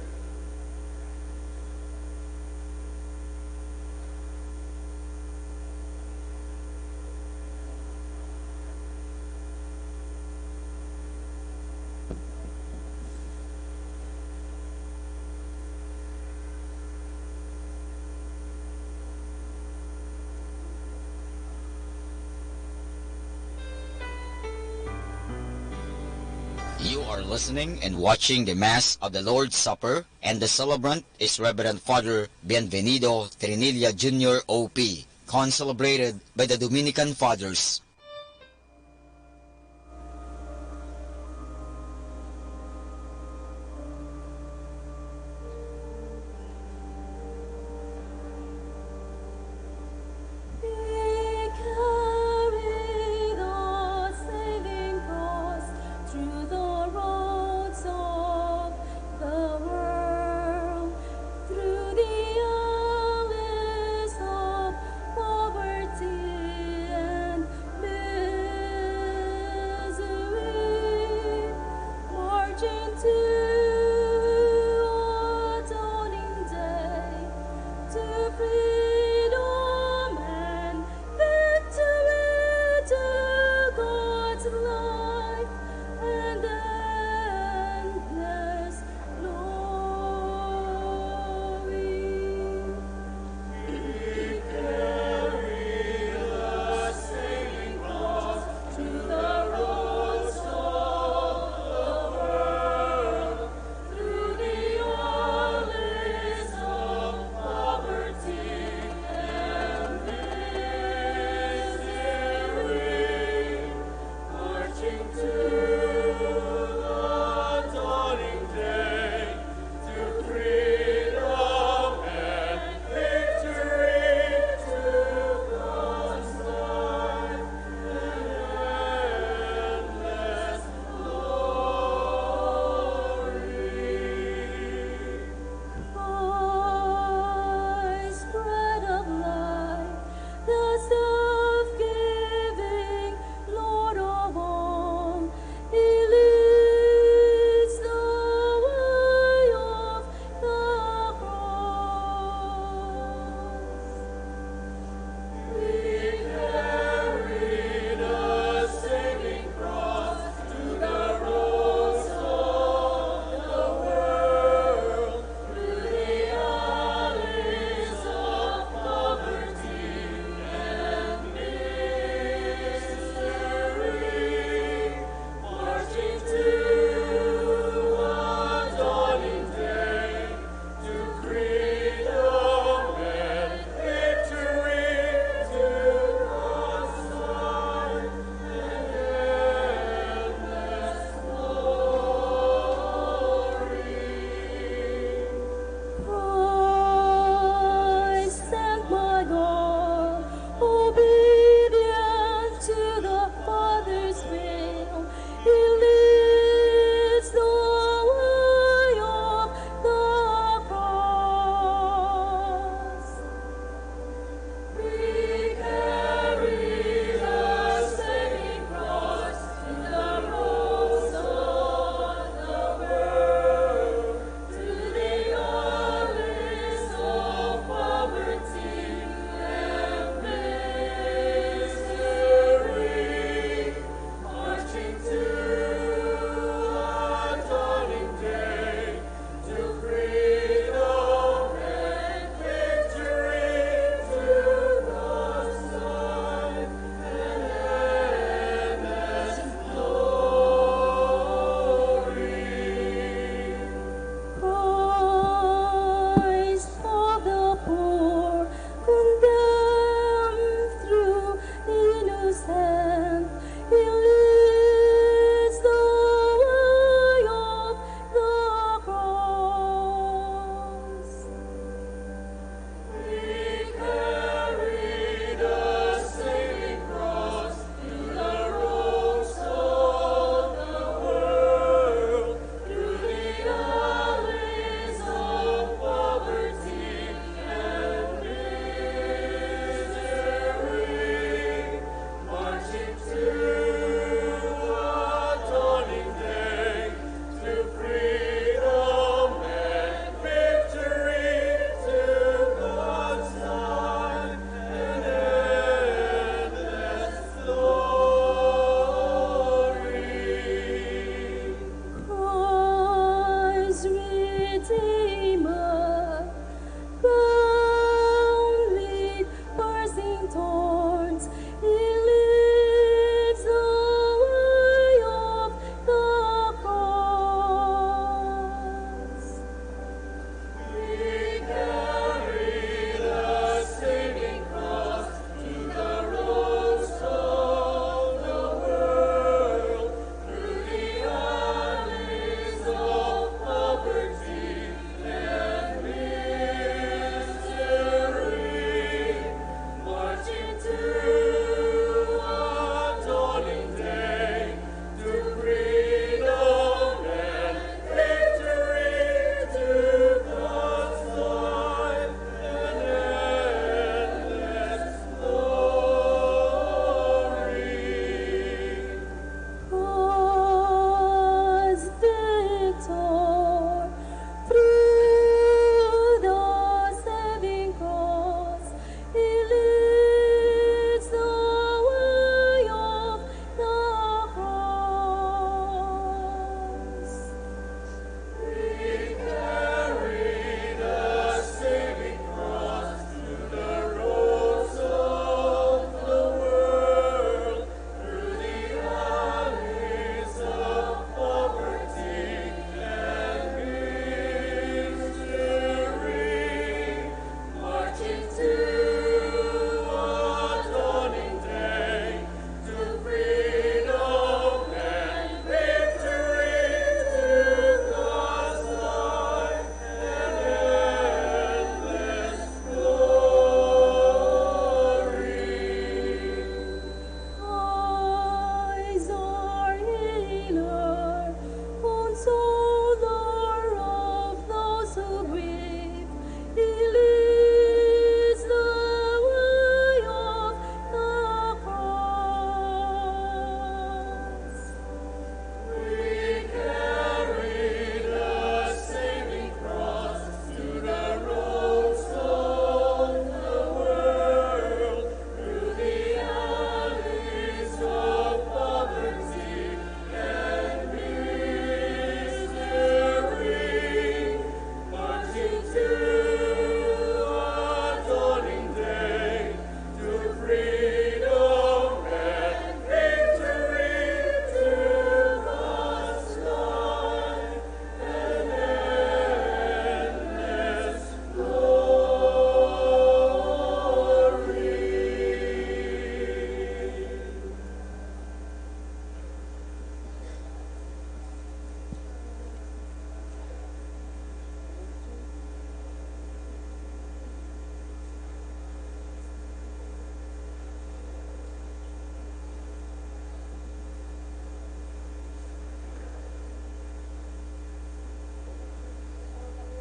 You are listening and watching the Mass of the Lord's Supper, and the celebrant is Reverend Father Bienvenido Trinilla Jr. O.P., concelebrated by the Dominican Fathers.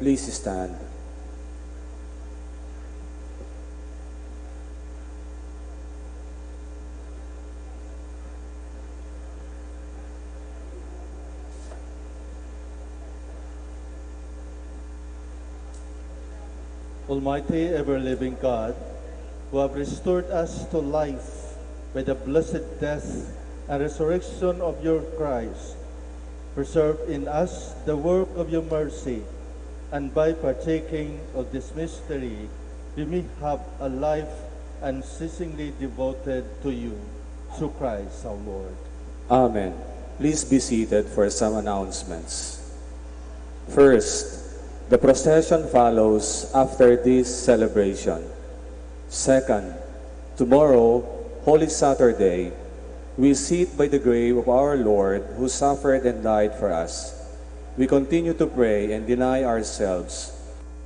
Please stand. Almighty, ever-living God, who have restored us to life by the blessed death and resurrection of your Christ, preserve in us the work of your mercy, and by partaking of this mystery, we may have a life unceasingly devoted to you, through Christ our Lord. Amen. Please be seated for some announcements. First, the procession follows after this celebration. Second, tomorrow, Holy Saturday, we sit by the grave of our Lord who suffered and died for us. We continue to pray and deny ourselves.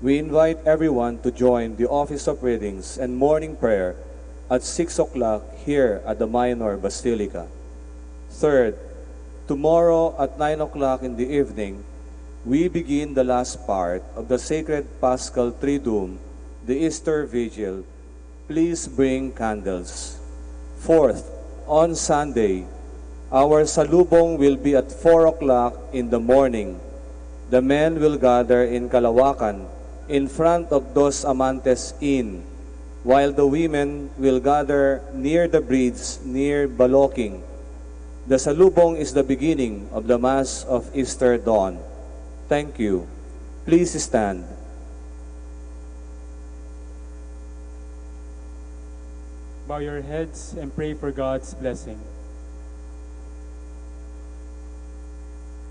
We invite everyone to join the Office of Readings and Morning Prayer at 6 o'clock here at the Minor Basilica. Third, tomorrow at 9 o'clock in the evening, we begin the last part of the Sacred Paschal Triduum, the Easter Vigil. Please bring candles. Fourth, on Sunday, our salubong will be at 4 o'clock in the morning. The men will gather in Kalawakan in front of Dos Amantes Inn, while the women will gather near the bridge near Baloking. The salubong is the beginning of the Mass of Easter dawn. Thank you. Please stand. Bow your heads and pray for God's blessing.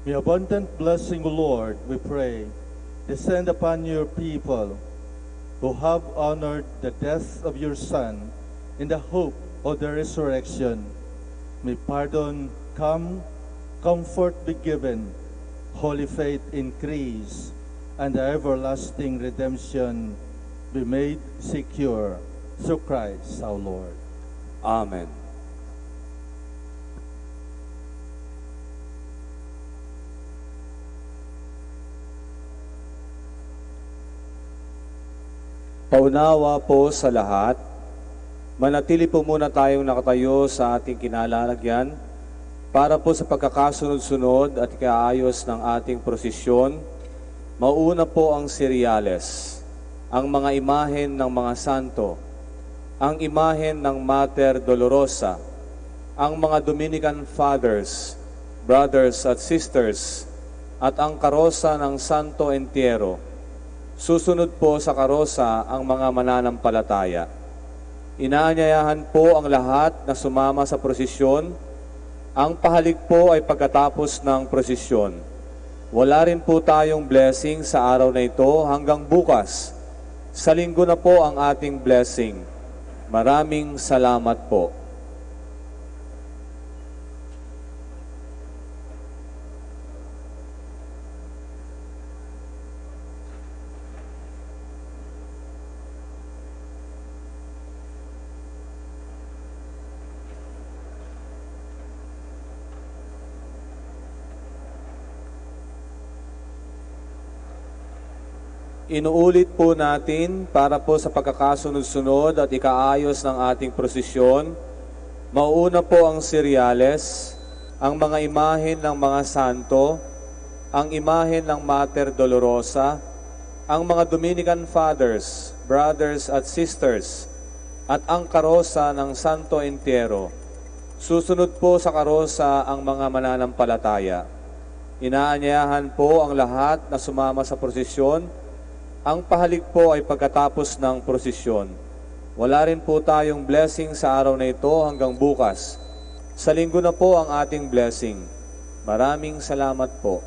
May abundant blessing, O Lord, we pray, descend upon your people who have honored the death of your Son in the hope of the resurrection. May pardon come, comfort be given, holy faith increase, and the everlasting redemption be made secure through Christ our Lord. Amen. Paunawa po sa lahat, manatili po muna tayong nakatayo sa ating kinalalagyan para po sa pagkakasunod-sunod at ikaayos ng ating prosesyon. Mauna po ang seryales, ang mga imahen ng mga santo, ang imahen ng Mater Dolorosa, ang mga Dominican Fathers, Brothers at Sisters, at ang karosa ng Santo Entierro. Susunod po sa karosa ang mga mananampalataya. Inaanyayahan po ang lahat na sumama sa prosesyon. Ang pahalik po ay pagkatapos ng prosesyon. Wala rin po tayong blessing sa araw na ito hanggang bukas. Sa linggo na po ang ating blessing. Maraming salamat po. Inuulit po natin para po sa pagkakasunod-sunod at ikaayos ng ating prosesyon. Mauuna po ang seryales, ang mga imahen ng mga santo, ang imahen ng Mater Dolorosa, ang mga Dominican Fathers, Brothers at Sisters, at ang karosa ng Santo Entierro. Susunod po sa karosa ang mga mananampalataya. Inaanyayahan po ang lahat na sumama sa prosesyon. Ang pahalik po ay pagkatapos ng prosesyon. Wala rin po tayong blessing sa araw na ito hanggang bukas. Sa linggo na po ang ating blessing. Maraming salamat po.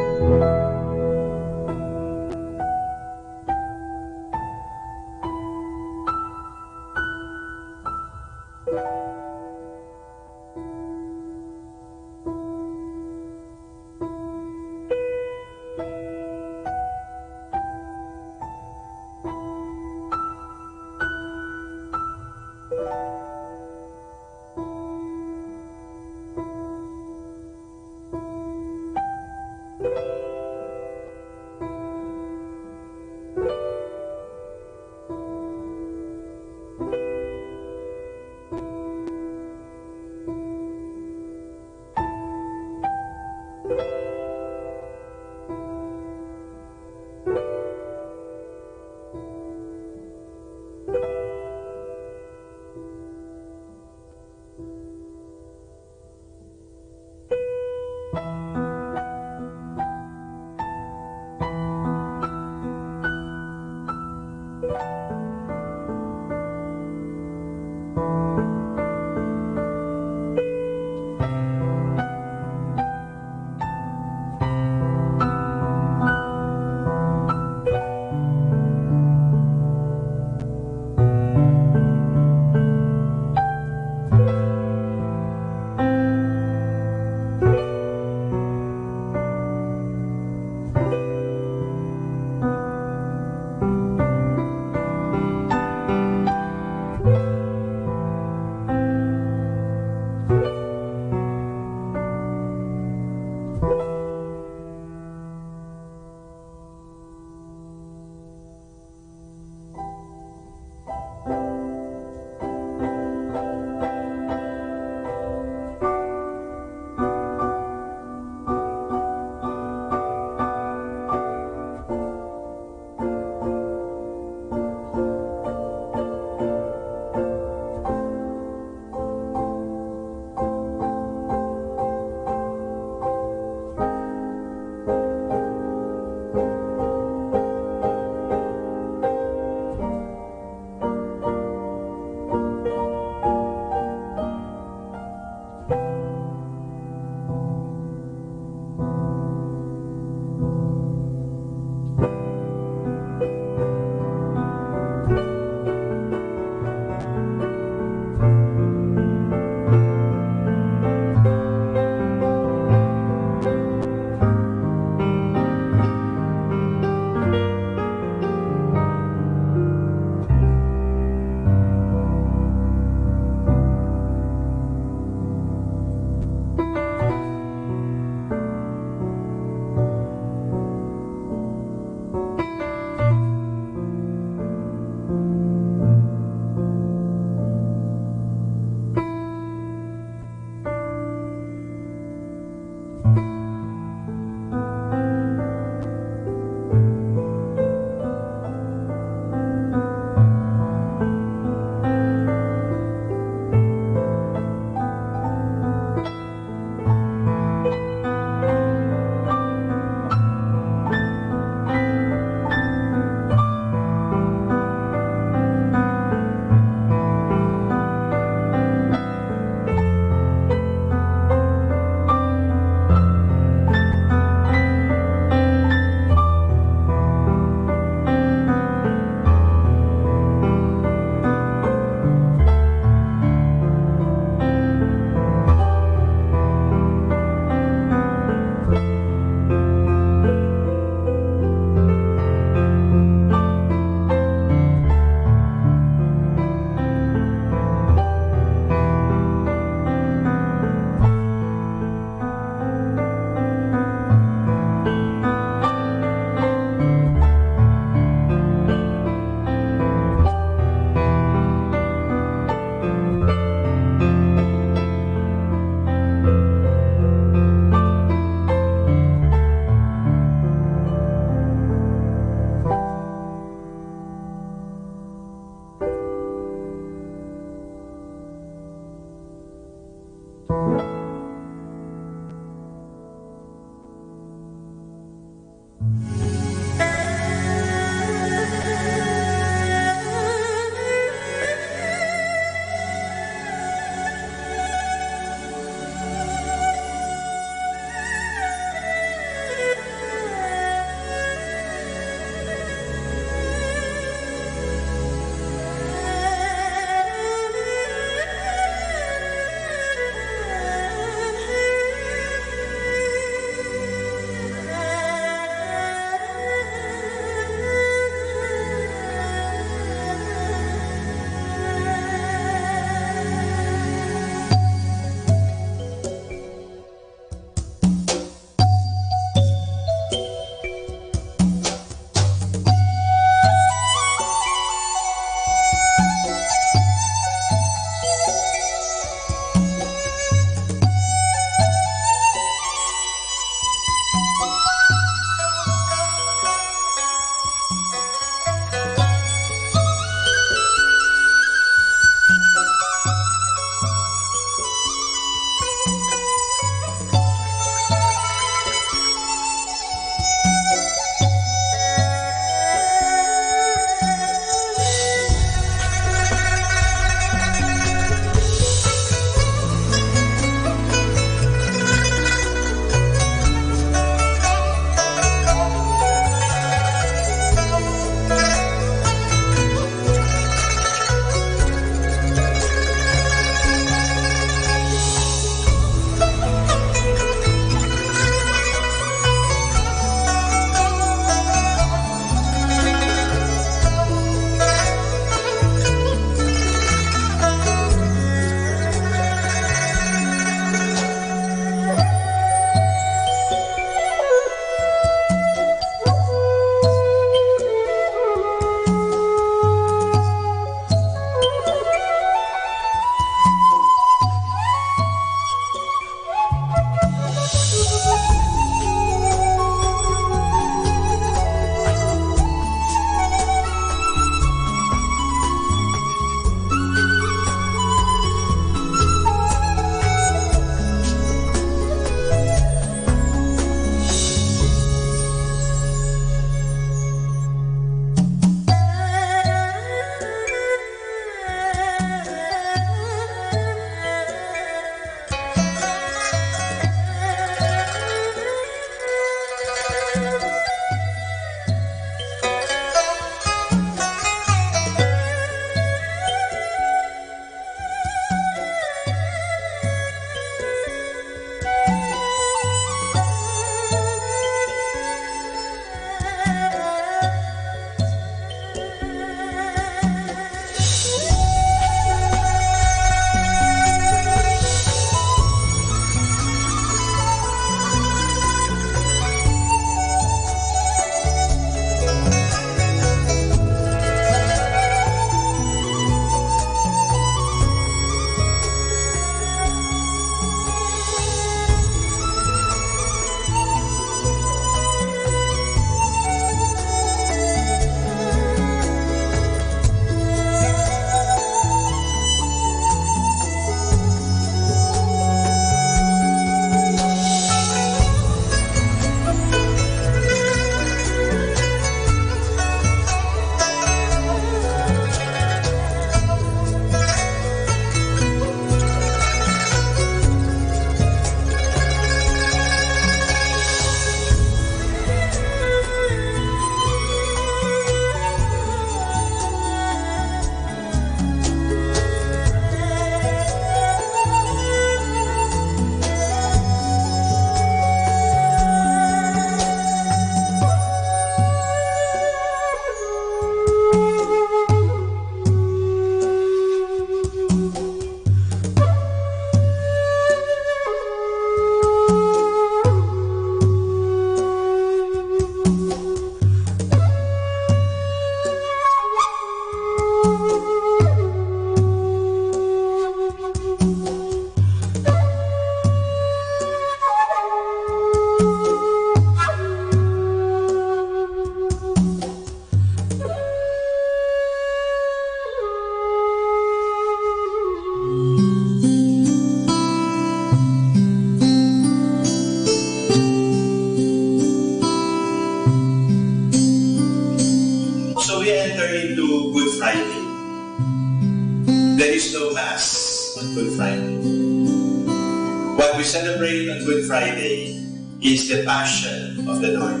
What we celebrate on Good Friday is the Passion of the Lord.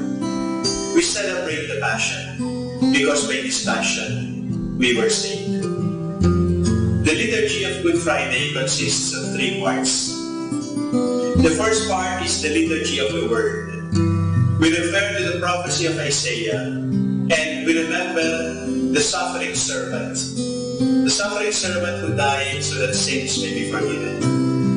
We celebrate the Passion because by this Passion, we were saved. The liturgy of Good Friday consists of 3 parts. The first part is the liturgy of the Word. We refer to the prophecy of Isaiah, and we remember the suffering servant. The suffering servant who died so that sins may be forgiven,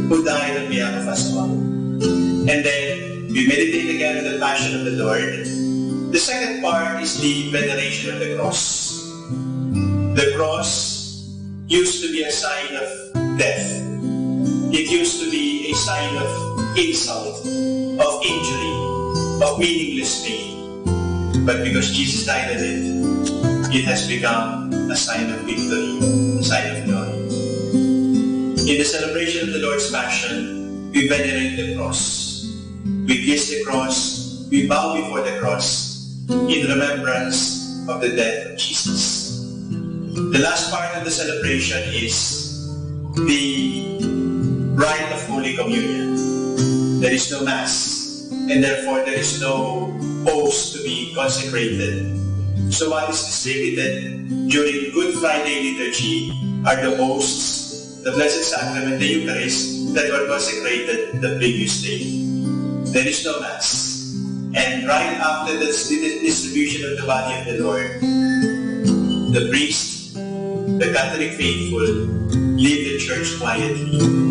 who died on behalf of us all. And then we meditate again on the Passion of the Lord. The second part is the veneration of the cross. The cross used to be a sign of death. It used to be a sign of insult, of injury. meaningless pain. But because Jesus died on it has become a sign of victory, a sign of joy. In the celebration of the Lord's Passion, we venerate the cross. We kiss the cross, we bow before the cross in remembrance of the death of Jesus. The last part of the celebration is the rite of Holy Communion. There is no Mass, and therefore there is no host to be consecrated. So what is distributed during Good Friday liturgy are the hosts, the Blessed Sacrament, the Eucharist, that were consecrated the previous day. There is no Mass. And right after the distribution of the body of the Lord, the priest, the Catholic faithful, leave the church quietly.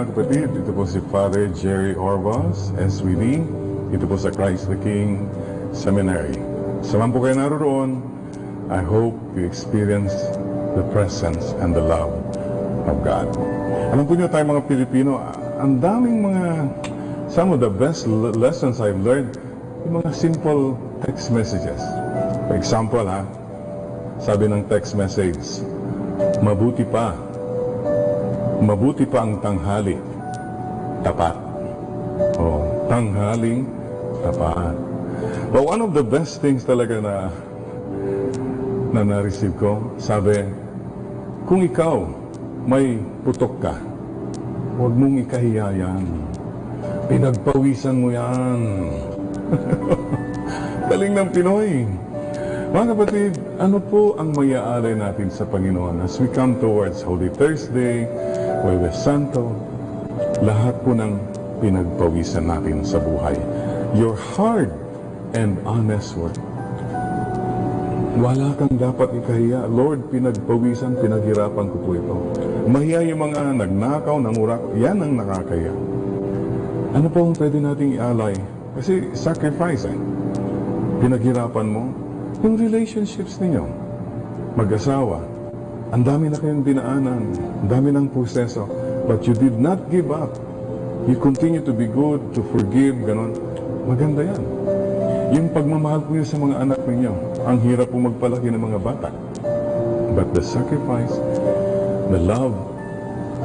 mga kapatid, ito po si Father Jerry Orbas, SVD, ito po sa Christ the King Seminary. Samahan po kayo naroon. I hope you experience the presence and the love of God. Alam po niyo tayo mga Pilipino, ang daming some of the best lessons I've learned, yung mga simple text messages. For example, sabi ng text message, mabuti pa ang tanghali, tapat. Tanghaling tapat. But one of the best things talaga na na-receive ko, sabi, kung ikaw may putok ka, huwag mong ikahiya yan. Pinagpawisan mo yan. Galing ng Pinoy. Mga kapatid, ano po ang mayaalay natin sa Panginoon as we come towards Holy Thursday, Huwebes Santo, lahat po ng pinagpawisan natin sa buhay. Your hard and honest work. Wala kang dapat ikahiya. Lord, pinagpawisan, pinaghirapan ko po ito. Mahiya yung mga nagnakaw, nangurak, yan ang nakakahiya. Ano po ang pwede nating ialay? Kasi sacrifice Pinaghirapan mo yung relationships ninyo. Mag-asawa. Ang dami na kayong dinaanan. Ang dami ng proseso. But you did not give up. You continue to be good, to forgive, ganon. Maganda yan. Yung pagmamahal po niyo sa mga anak ninyo, ang hirap po magpalaki ng mga bata. But the sacrifice, the love,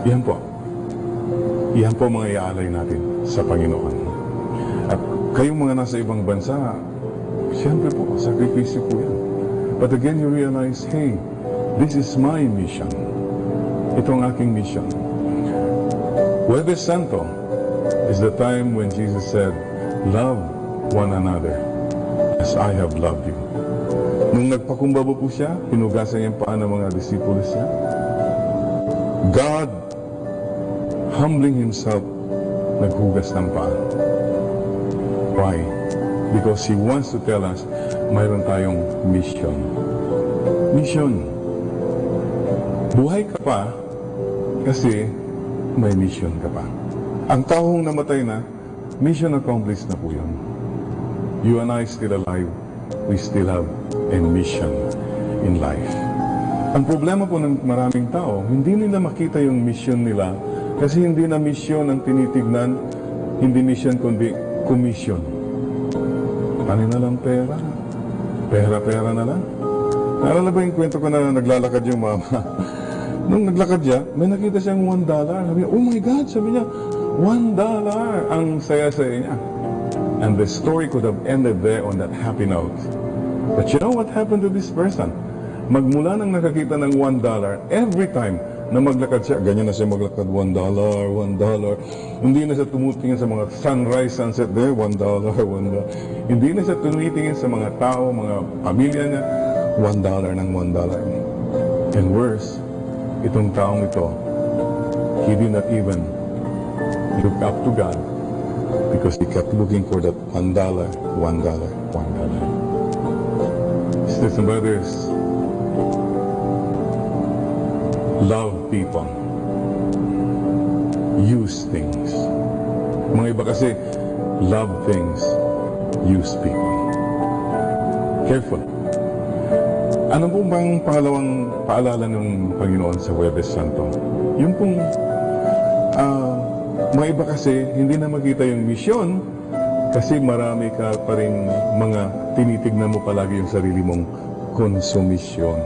yan po. Yan po mga iaalay natin sa Panginoon. At kayong mga nasa ibang bansa, siyempre po, sakripisyo po yan. But again, you realize, hey, this is my mission. Ito ang aking mission. Huwebes Santo is the time when Jesus said, love one another as I have loved you. Nung nagpakumbaba po siya, pinugasan niya yung paa ng mga disciples niya. God, humbling Himself, naghugas ng paa. Why? Because He wants to tell us, mayroon tayong mission. Mission. Buhay ka pa kasi may mission ka pa. Ang taong namatay na, mission accomplished na po yun. You and I still alive, we still have a mission in life. Ang problema po ng maraming tao, hindi nila makita yung mission nila kasi hindi na mission ang tinitignan, hindi mission kundi commission. Ano na lang pera? Pera-pera na lang. Naalala ba yung kwento ko na naglalakad yung mama? Nung naglakad siya, may nakita siyang $1. Sabi niya, oh my God, sabi niya, $1 ang saya-saya niya. And the story could have ended there on that happy note. But you know what happened to this person? Magmula nang nakakita ng $1, every time na maglakad siya, ganyan na siya maglakad, $1. Hindi na siya tumutingin sa mga sunrise, sunset there, $1. Hindi na siya tumitingin sa mga tao, mga pamilya niya, $1 ng $1. And worse, itong taong ito, he did not even look up to God because he kept looking for that $1. Sisters and brothers, love people. Use things. Mga iba kasi, love things, use people. Careful. Ano po bang pangalawang paalala ng Panginoon sa Huwebes Santo? Yung pong, mga iba kasi, hindi na makita yung misyon kasi marami ka pa rin mga tinitignan mo palagi yung sarili mong konsumisyon.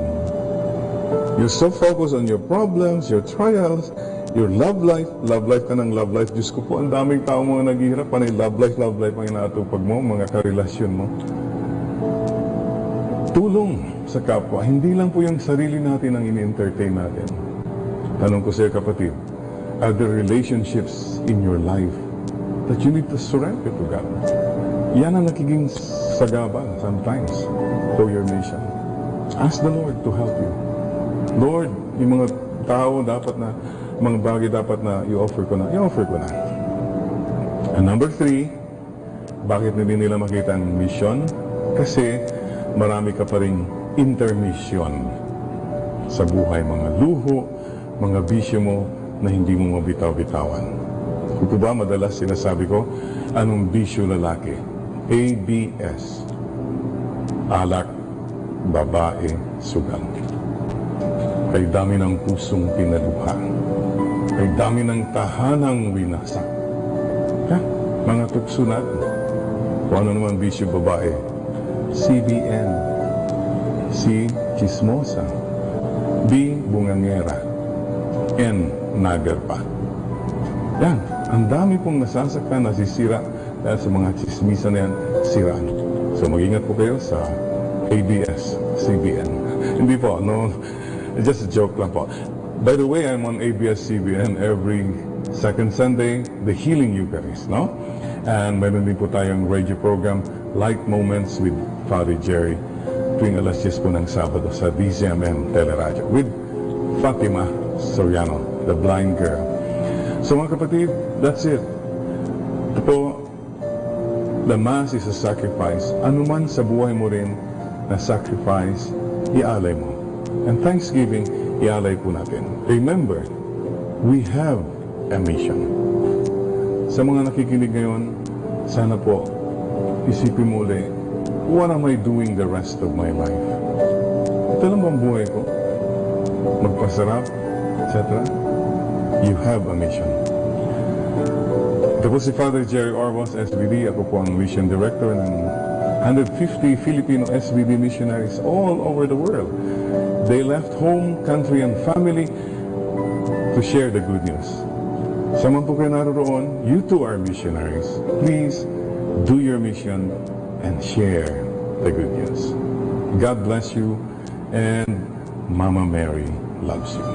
You're so focused on your problems, your trials, your love life. Love life ka ng love life. Diyos ko po, ang daming tao mga naghihirap. Panay love life ang inaatupag mo, mga karelasyon mo. Tulong sa kapwa. Hindi lang po yung sarili natin ang ini-entertain natin. Tanong ko sa iyo, kapatid, are there relationships in your life that you need to surrender to God? Yan ang nakiging sagabal sometimes for your mission. Ask the Lord to help you. Lord, yung mga tao dapat na, mga bagay dapat na i-offer ko na. And number 3, bakit hindi nila makita ang mission? Kasi marami ka pa ring intermission sa buhay, mga luho, mga bisyo mo na hindi mo mabitaw-bitawan. Kung po ba madalas sinasabi ko, anong bisyo lalaki? ABS. Alak, babae, sugal. Kay dami ng pusong pinaluha. Kay dami ng tahanang winasak. Mga tukso natin. Kung ano naman bisyo babae. CBN. C. Chismosa. B. Bungangera. N. Nagarpa. Yan. Ang dami pong nasasaktan, nasisira dahil sa mga chismisa na yan, siraan. So mag-ingat po kayo sa ABS-CBN. Hindi po, no, just a joke lang po. By the way, I'm on ABS-CBN every second Sunday, the Healing Eucharist, no? And meron din po tayong radio program, Light Moments with Father Jerry, tuwing alas 10 po ng Sabado sa DZMM Teleradio with Fatima Soriano, the blind girl. So mga kapatid, that's it. Ito po, the Mass is a sacrifice. Ano man sa buhay mo rin na sacrifice, ialay mo. And Thanksgiving, ialay po natin. Remember, we have a mission. Sa mga nakikinig ngayon, sana po, isipin mo ulit, what am I doing the rest of my life? Ito lang bang buhay ko? Magpasarap, etc. You have a mission. Ito po si Father Jerry Orbos, SBD. Ako po ang Mission Director ng 150 Filipino SBD missionaries all over the world. They left home, country, and family to share the good news. Sa man po kayo naroon, you too are missionaries. Please do your mission and share the good news. God bless you, and Mama Mary loves you.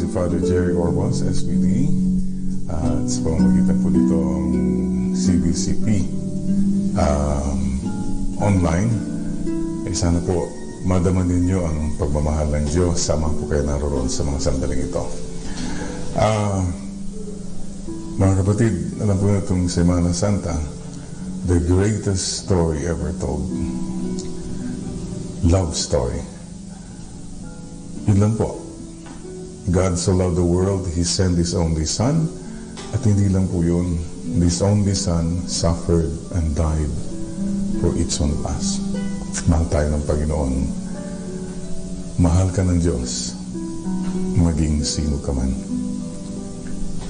si Father Jerry Orbos, SPD. Sa pamamagitan po nitong CBCP online, sana po madaman ninyo ang pagmamahal ng Diyos. Sama po kayo naroon sa mga sandaling ito. Mga kapatid, alam po na itong Semana Santa, the greatest story ever told. Love story. Yun lang po. God so loved the world, He sent His only Son. At hindi lang po yun, this only Son suffered and died for each one of us. Mahal tayo ng Panginoon. Mahal ka ng Diyos, maging sino ka man.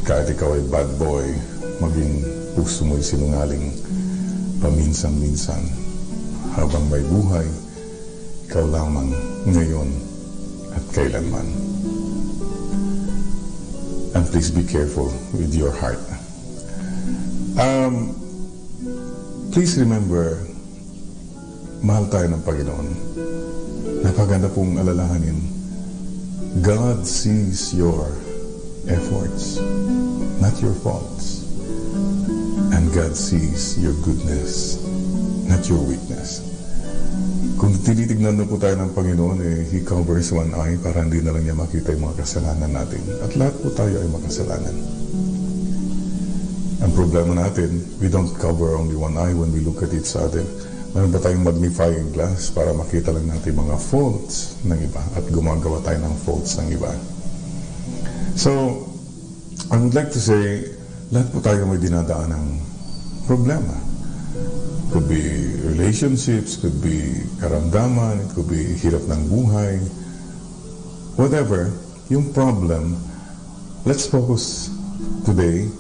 Kahit ikaw ay bad boy, maging puso mo'y sinungaling, paminsan-minsan. Habang may buhay, ikaw lamang ngayon at kailanman. And please be careful with your heart. Please remember, mahal tayo ng Panginoon. Napaganda pong alalahanin. God sees your efforts, not your faults. And God sees your goodness, not your weakness. Kung tinitignan na po tayo ng Panginoon, He covers one eye para hindi na lang niya makita yung mga kasalanan natin. At lahat po tayo ay makasalanan. Ang problema natin, we don't cover only one eye when we look at each other. Meron ba tayong magnifying glass para makita lang natin mga faults ng iba at gumagawa tayo ng faults ng iba? So, I would like to say, lahat po tayo may dinadaan ng problema. Could be relationships, could be karamdaman, it could be hirap ng buhay. Whatever, yung problem, let's focus today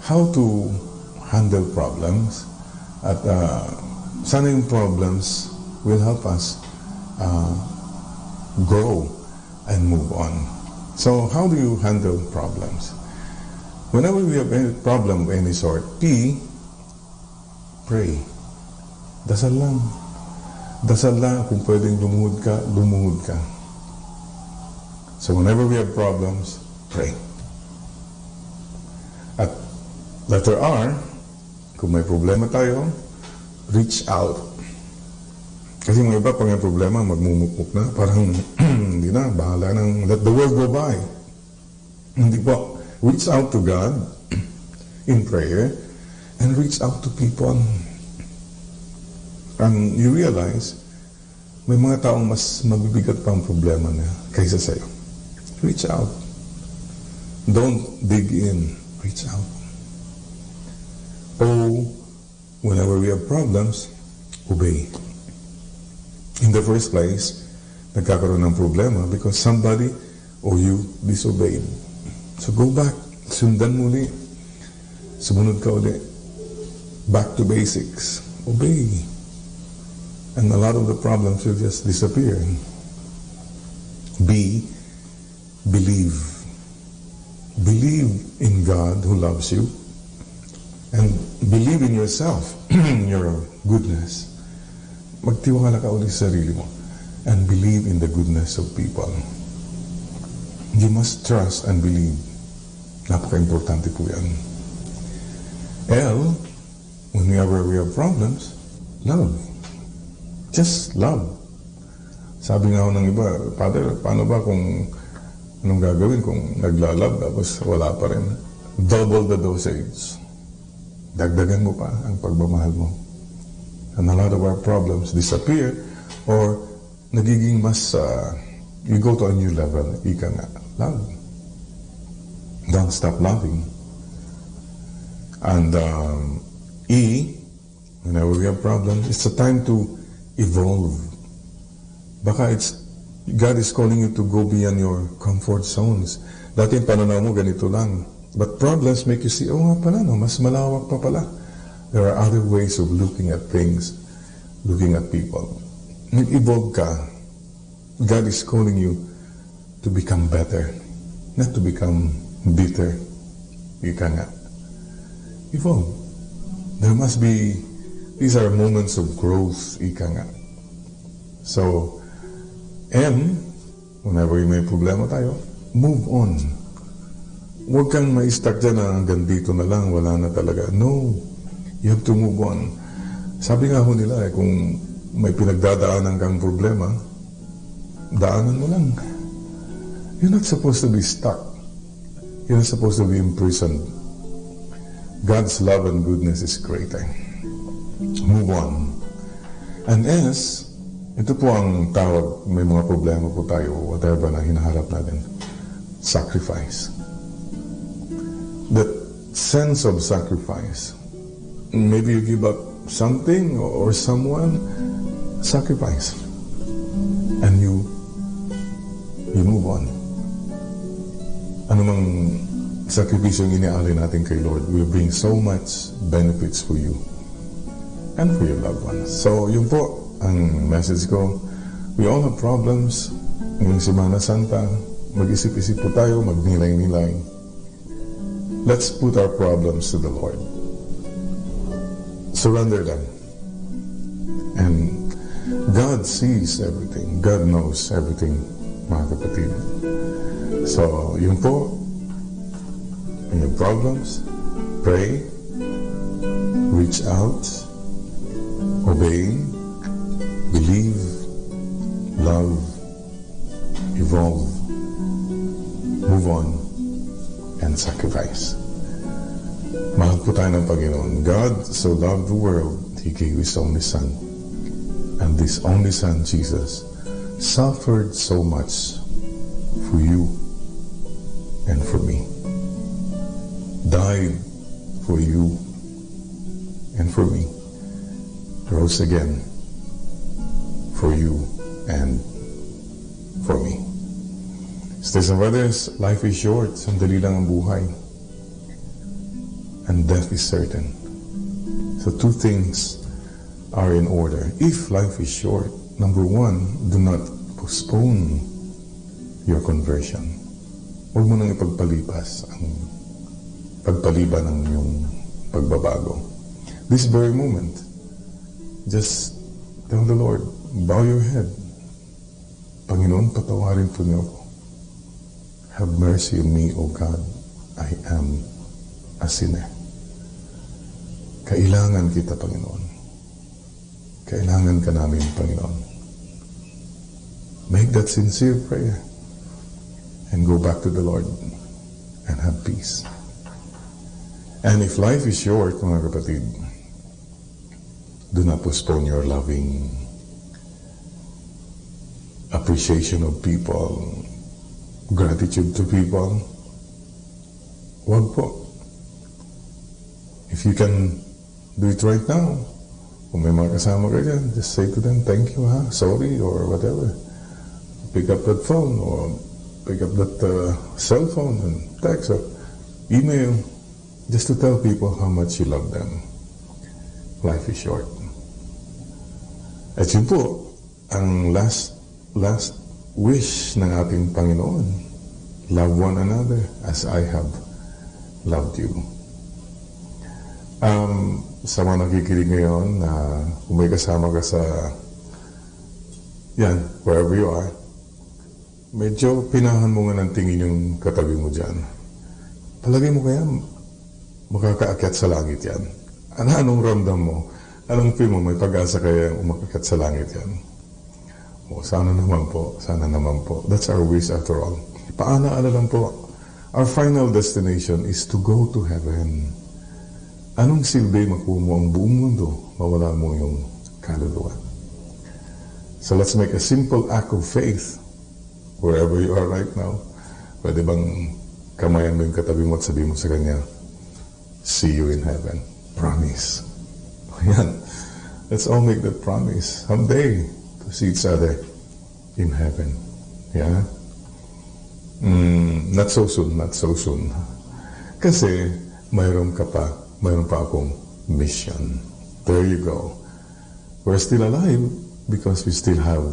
how to handle problems at sana yung problems will help us grow and move on. So how do you handle problems? Whenever we have any problem of any sort, pray. Dasal lang. Dasal lang. Kung pwedeng lumuhod ka, lumuhod ka. So whenever we have problems, pray. At letter R, kung may problema tayo, reach out. Kasi mga iba, pag may problema, magmumukmuk na. Parang, hindi na, bahala nang let the world go by. Hindi po. Reach out to God in prayer and reach out to people. And you realize, may mga taong mas mabibigat pa ang problema na kaysa sa'yo. Reach out. Don't dig in. Reach out. Whenever we have problems, obey. In the first place, nagkakaroon ng problema because somebody or you disobeyed. So go back. Sundan muli. Sumunod ka uli. Back to basics. Obey. And a lot of the problems will just disappear. Believe. Believe in God who loves you. And believe in yourself, your goodness. Magtiwala ka ulit sa sarili mo. And believe in the goodness of people. You must trust and believe. Napaka-importante po yan. L, whenever we have problems, love. Just love. Sabi nga ako ng iba, Father, paano ba kung anong gagawin kung naglalove tapos wala pa rin? Double the dosage. Dagdagan mo pa ang pagmamahal mo. And a lot of our problems disappear or nagiging mas, you go to a new level. Ika nga, love. Don't stop loving. And E, whenever we have problems, it's a time to evolve. Baka God is calling you to go beyond your comfort zones. Dati yung pananaw mo ganito lang. But problems make you see, nga pala, no, mas malawak pa pala. There are other ways of looking at things, looking at people. Nag-evolve ka. God is calling you to become better, not to become bitter. Ika nga. Evolve. There must be, these are moments of growth, ika nga. So, M, whenever may problema tayo, Move on. Huwag kang ma-stuck dyan na hanggang dito na lang, wala na talaga. No, you have to move on. Sabi nga ho nila kung may pinagdadaanan kang problema, daanan mo lang. You're not supposed to be stuck. You're not supposed to be imprisoned. God's love and goodness is greater. Move on. And as, ito po ang tawag, may mga problema po tayo, whatever na hinaharap natin. Sacrifice. That sense of sacrifice. Maybe you give up something or someone, sacrifice. And you move on. Ano mang sakripisyo yung iniaalay natin kay Lord will bring so much benefits for you and for your loved ones. So, yun po ang message ko. We all have problems. Ngayong Semana Santa, mag-isip-isip po tayo, magnilay-nilay. Let's put our problems to the Lord. Surrender them. And God sees everything. God knows everything, mga kapatid. So, yun po, in your problems, pray, reach out, obey, believe, love, evolve, move on, and sacrifice. Mahal po tayo ng Panginoon. God so loved the world, He gave His only Son. And this only Son, Jesus, suffered so much for you and for me. Died for you and for me. Rose again for you and for me. Sisters and brothers, life is short. Sandali lang ang buhay. And death is certain. So two things are in order. If life is short, number one, do not postpone your conversion. Huwag mo nang ipagpalipas ang pagpaliban ng iyong pagbabago. This very moment, just tell the Lord, bow your head. Panginoon, patawarin po niyo ako. Have mercy on me, O God. I am a sinner. Kailangan kita, Panginoon. Kailangan ka namin, Panginoon. Make that sincere prayer and go back to the Lord and have peace. And if life is short, mga kapatid, do not postpone your loving appreciation of people, gratitude to people. Wag po. If you can do it right now, kung may mga kasama ka dyan, just say to them, thank you, sorry, or whatever. Pick up that phone, or pick up that cell phone and text or email, just to tell people how much you love them. Life is short. At yun po, ang last wish ng ating Panginoon, love one another as I have loved you. Sa mga nakikinig ngayon na kung may kasama ka sa wherever you are, medyo pinahan mo nga ng tingin yung katabi mo dyan. Palagay mo kaya makakaakyat sa langit yan? Anong ramdam mo? Anong feel mo? May pag-asa kaya umakakyat sa langit yan? Sana naman po. Sana naman po. That's our wish after all. Paana lang po. Our final destination is to go to heaven. Anong silbi makuha mo ang buong mundo, mawala mo yung kaluluwa? So let's make a simple act of faith wherever you are right now. Pwede bang kamayan mo yung katabi mo at sabi mo sa kanya, see you in heaven. Promise. Yan. Let's all make that promise. Someday, to see each other in heaven. Yeah? Not so soon, not so soon. Kasi mayroon pa akong mission. There you go. We're still alive because we still have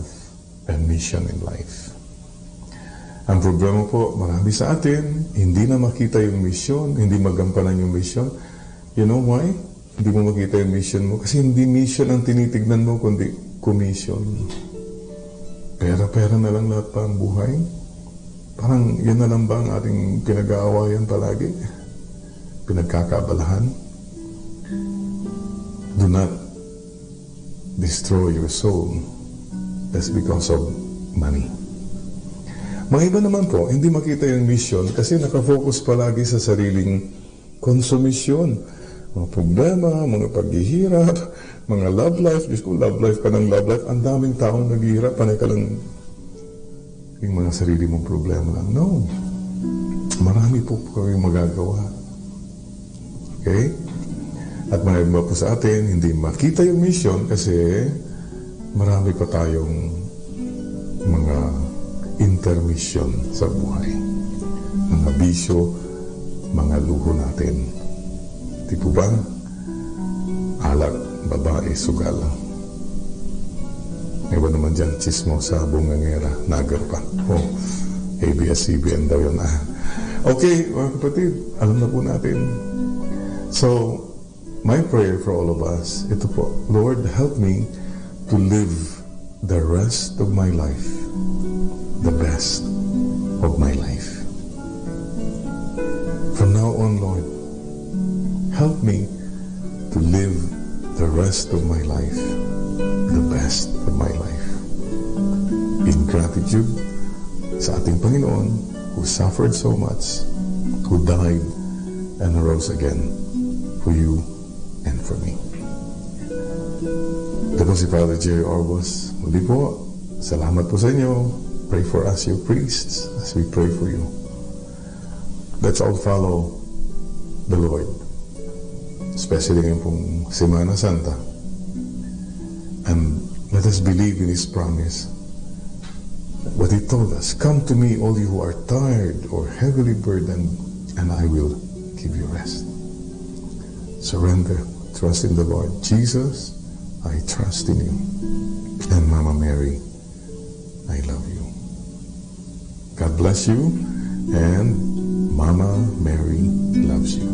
a mission in life. Ang problema po, marami sa atin, hindi na makita yung mission, hindi magampanan yung mission. You know why? Hindi mo makita yung mission mo. Kasi hindi mission ang tinitignan mo, kundi commission. Pera-pera na lang lahat pa ang buhay. Parang yan na lang ba ang ating pinag-aawayan palagi? Pinagkakaabalahan? Do not destroy your soul. That's because of money. Mga iba naman po, hindi makita yung mission kasi nakafocus palagi sa sariling konsumisyon. Mga problema, mga paghihirap, mga love life. Diyos ko, love life ka ng love life. Ang daming taong naghihirap, panay ka lang yung mga sarili mong problema lang. No. Marami po kayong magagawa. Okay? At mga iba po sa atin, hindi makita yung mission kasi marami pa tayong mga intermission sa buhay. Mga bisyo, mga luho natin. Di po ba? Alak, babae, sugal. Iba naman dyan, chismo sa bungangera, nagar pa. Oh, ABS-CBN daw yun. Okay, mga kapatid, alam na po natin. So, my prayer for all of us, ito po, Lord, help me to live the rest of my life, the best of my life. From now on, Lord, help me to live the rest of my life, the best of my life. In gratitude sa ating Panginoon who suffered so much, who died and arose again for you and for me. Ito po si Father Jerry Orbos. Muli po, salamat po sa inyo. Pray for us, you priests, as we pray for you. Let's all follow the Lord. Especially ngayon pong Semana Santa. And let us believe in His promise. What He told us, come to me all you who are tired or heavily burdened, and I will give you rest. Surrender, trust in the Lord. Jesus, I trust in you. And Mama Mary, I love you. God bless you, and Mama Mary loves you.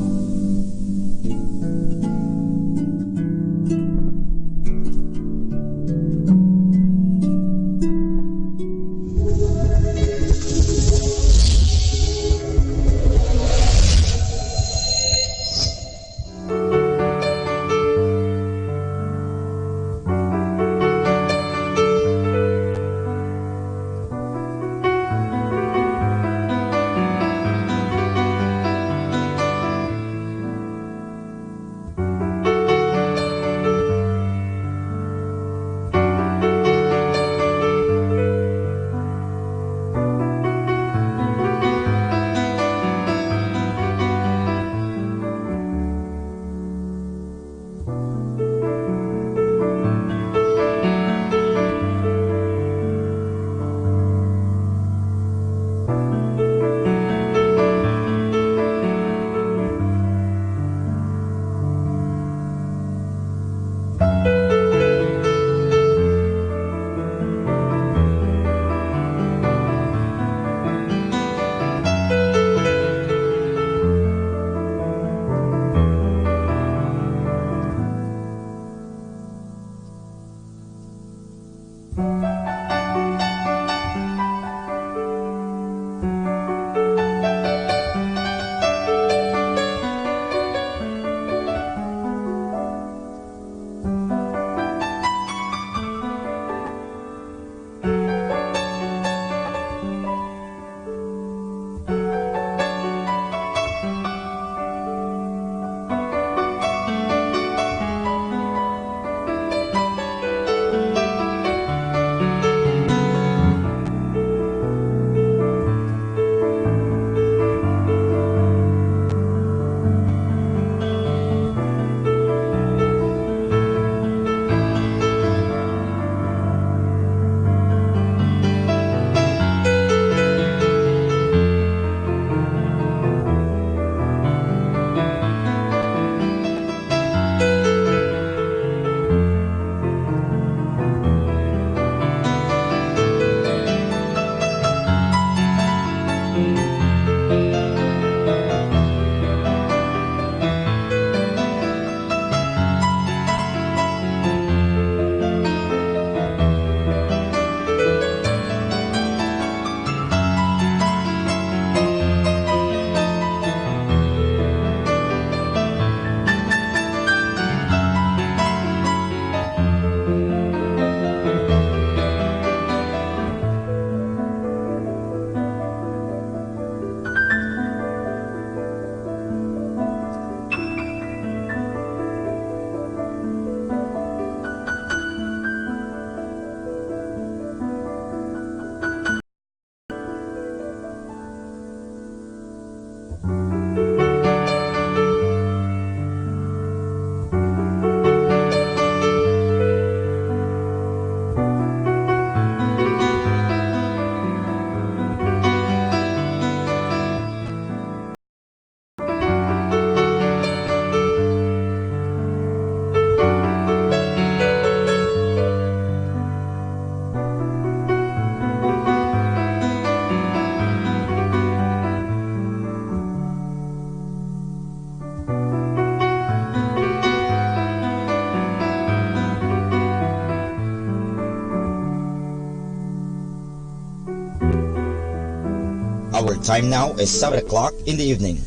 Our time now is 7 o'clock in the evening.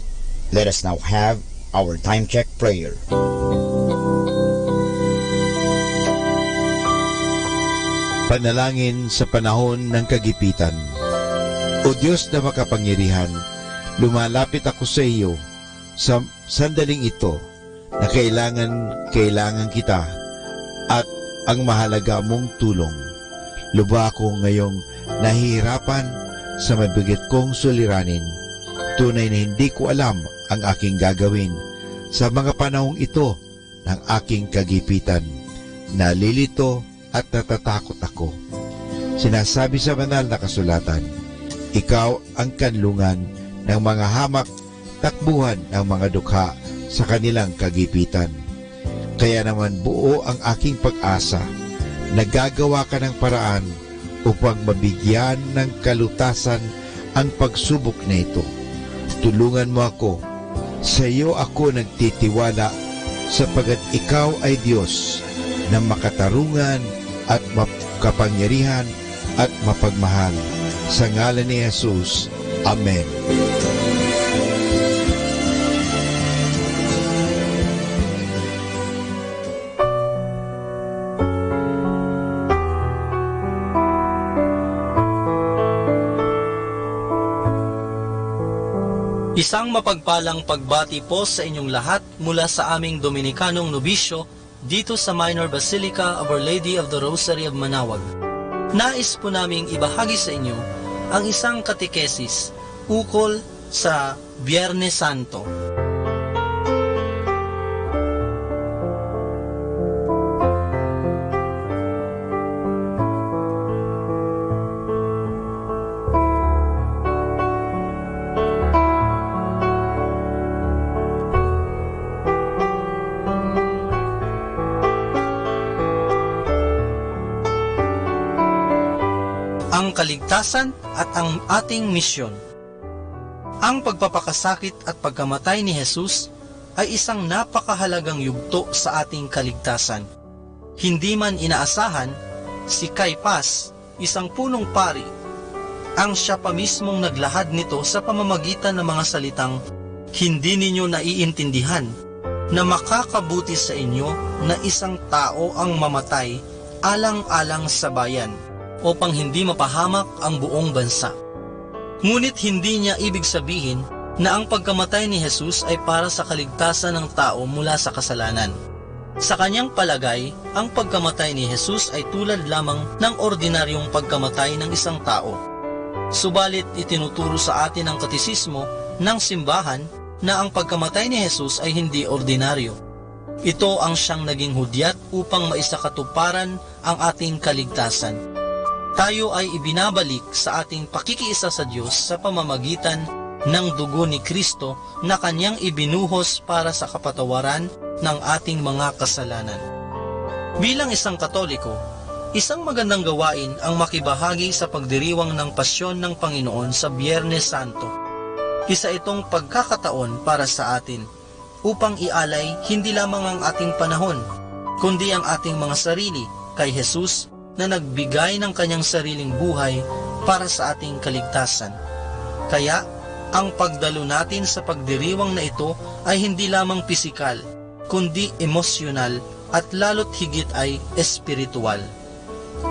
Let us now have our time check prayer. Panalangin sa panahon ng kagipitan. O Diyos na makapangyarihan, lumalapit ako sa iyo sa sandaling ito na kailangan kita at ang mahalaga mong tulong. Lubha ako ngayong nahihirapan sa mabigat kong suliranin. Tunay na hindi ko alam ang aking gagawin sa mga panahong ito ng aking kagipitan. Nalilito at natatakot ako. Sinasabi sa banal na kasulatan, ikaw ang kanlungan ng mga hamak, takbuhan ng mga dukha sa kanilang kagipitan. Kaya naman buo ang aking pag-asa, nagagawa ka ng paraan upang mabigyan ng kalutasan ang pagsubok na ito. Tulungan mo ako. Sa iyo ako nagtitiwala sapagat ikaw ay Diyos na makatarungan at makapangyarihan at mapagmahal. Sa ngalan ni Jesus. Amen. Isang mapagpalang pagbati po sa inyong lahat mula sa aming Dominikanong nobisyo dito sa Minor Basilica of Our Lady of the Rosary of Manaoag. Nais po naming ibahagi sa inyo ang isang katekesis ukol sa Biyernes Santo. Ang kaligtasan at ang ating misyon. Ang pagpapakasakit at pagkamatay ni Jesus ay isang napakahalagang yugto sa ating kaligtasan. Hindi man inaasahan, si Caiphas, isang punong pari, ang siya pa mismong naglahad nito sa pamamagitan ng mga salitang, "Hindi ninyo naiintindihan na makakabuti sa inyo na isang tao ang mamatay alang-alang sa bayan, upang hindi mapahamak ang buong bansa." Ngunit hindi niya ibig sabihin na ang pagkamatay ni Jesus ay para sa kaligtasan ng tao mula sa kasalanan. Sa kanyang palagay, ang pagkamatay ni Jesus ay tulad lamang ng ordinaryong pagkamatay ng isang tao. Subalit itinuturo sa atin ang katisismo ng simbahan na ang pagkamatay ni Jesus ay hindi ordinaryo. Ito ang siyang naging hudyat upang maisakatuparan ang ating kaligtasan. Tayo ay ibinabalik sa ating pakikiisa sa Diyos sa pamamagitan ng dugo ni Kristo na kanyang ibinuhos para sa kapatawaran ng ating mga kasalanan. Bilang isang Katoliko, isang magandang gawain ang makibahagi sa pagdiriwang ng pasyon ng Panginoon sa Biyernes Santo. Isa itong pagkakataon para sa atin upang ialay hindi lamang ang ating panahon, kundi ang ating mga sarili kay Jesus na nagbigay ng kanyang sariling buhay para sa ating kaligtasan. Kaya, ang pagdalo natin sa pagdiriwang na ito ay hindi lamang pisikal, kundi emosyonal at lalo't higit ay espiritual.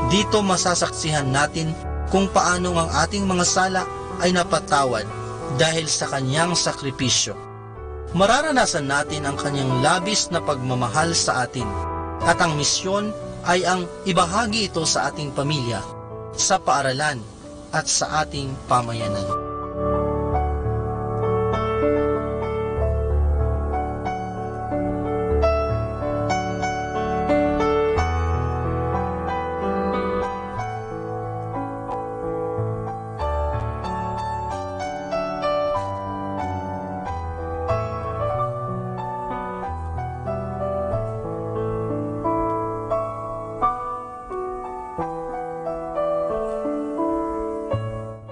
Dito masasaksihan natin kung paano ang ating mga sala ay napatawad dahil sa kanyang sakripisyo. Mararanasan natin ang kanyang labis na pagmamahal sa atin, at ang misyon ay ang ibahagi ito sa ating pamilya, sa paaralan, at sa ating pamayanan.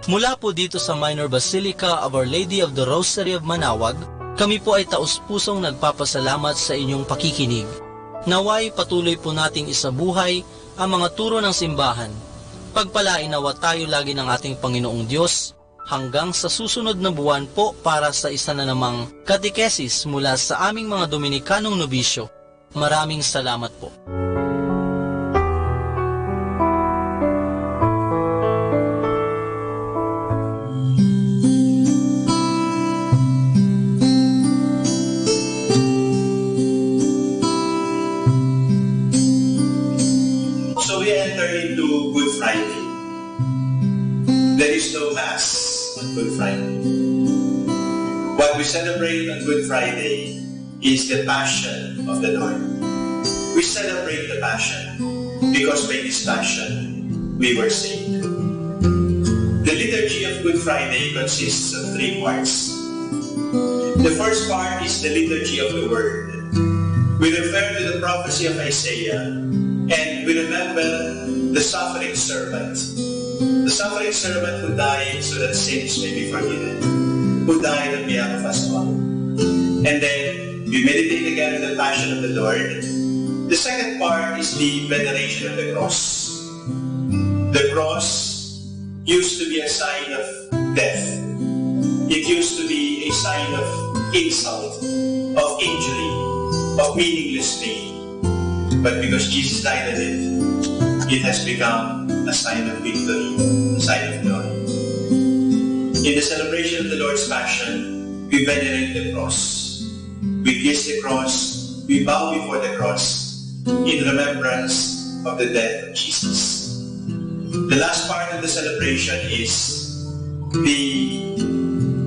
Mula po dito sa Minor Basilica of Our Lady of the Rosary of Manaoag, kami po ay taus-pusong nagpapasalamat sa inyong pakikinig. Naway patuloy po nating isabuhay ang mga turo ng simbahan. Pagpalain nawa tayo lagi ng ating Panginoong Diyos, hanggang sa susunod na buwan po para sa isa na namang katekesis mula sa aming mga Dominikanong nobisyo. Maraming salamat po. So we enter into Good Friday. There is no Mass on Good Friday. What we celebrate on Good Friday is the Passion of the Lord. We celebrate the Passion because by this Passion we were saved. The liturgy of Good Friday consists of 3 parts. The first part is the liturgy of the Word. We refer to the prophecy of Isaiah and we remember the suffering servant. The suffering servant who died so that sins may be forgiven, who died on behalf of us all. And then we meditate again on the Passion of the Lord. The second part is the veneration of the cross. The cross used to be a sign of death. It used to be a sign of insult, of injury, of meaningless pain. But because Jesus died on it has become a sign of victory, a sign of glory. In the celebration of the Lord's Passion, we venerate the cross. We kiss the cross, we bow before the cross in remembrance of the death of Jesus. The last part of the celebration is the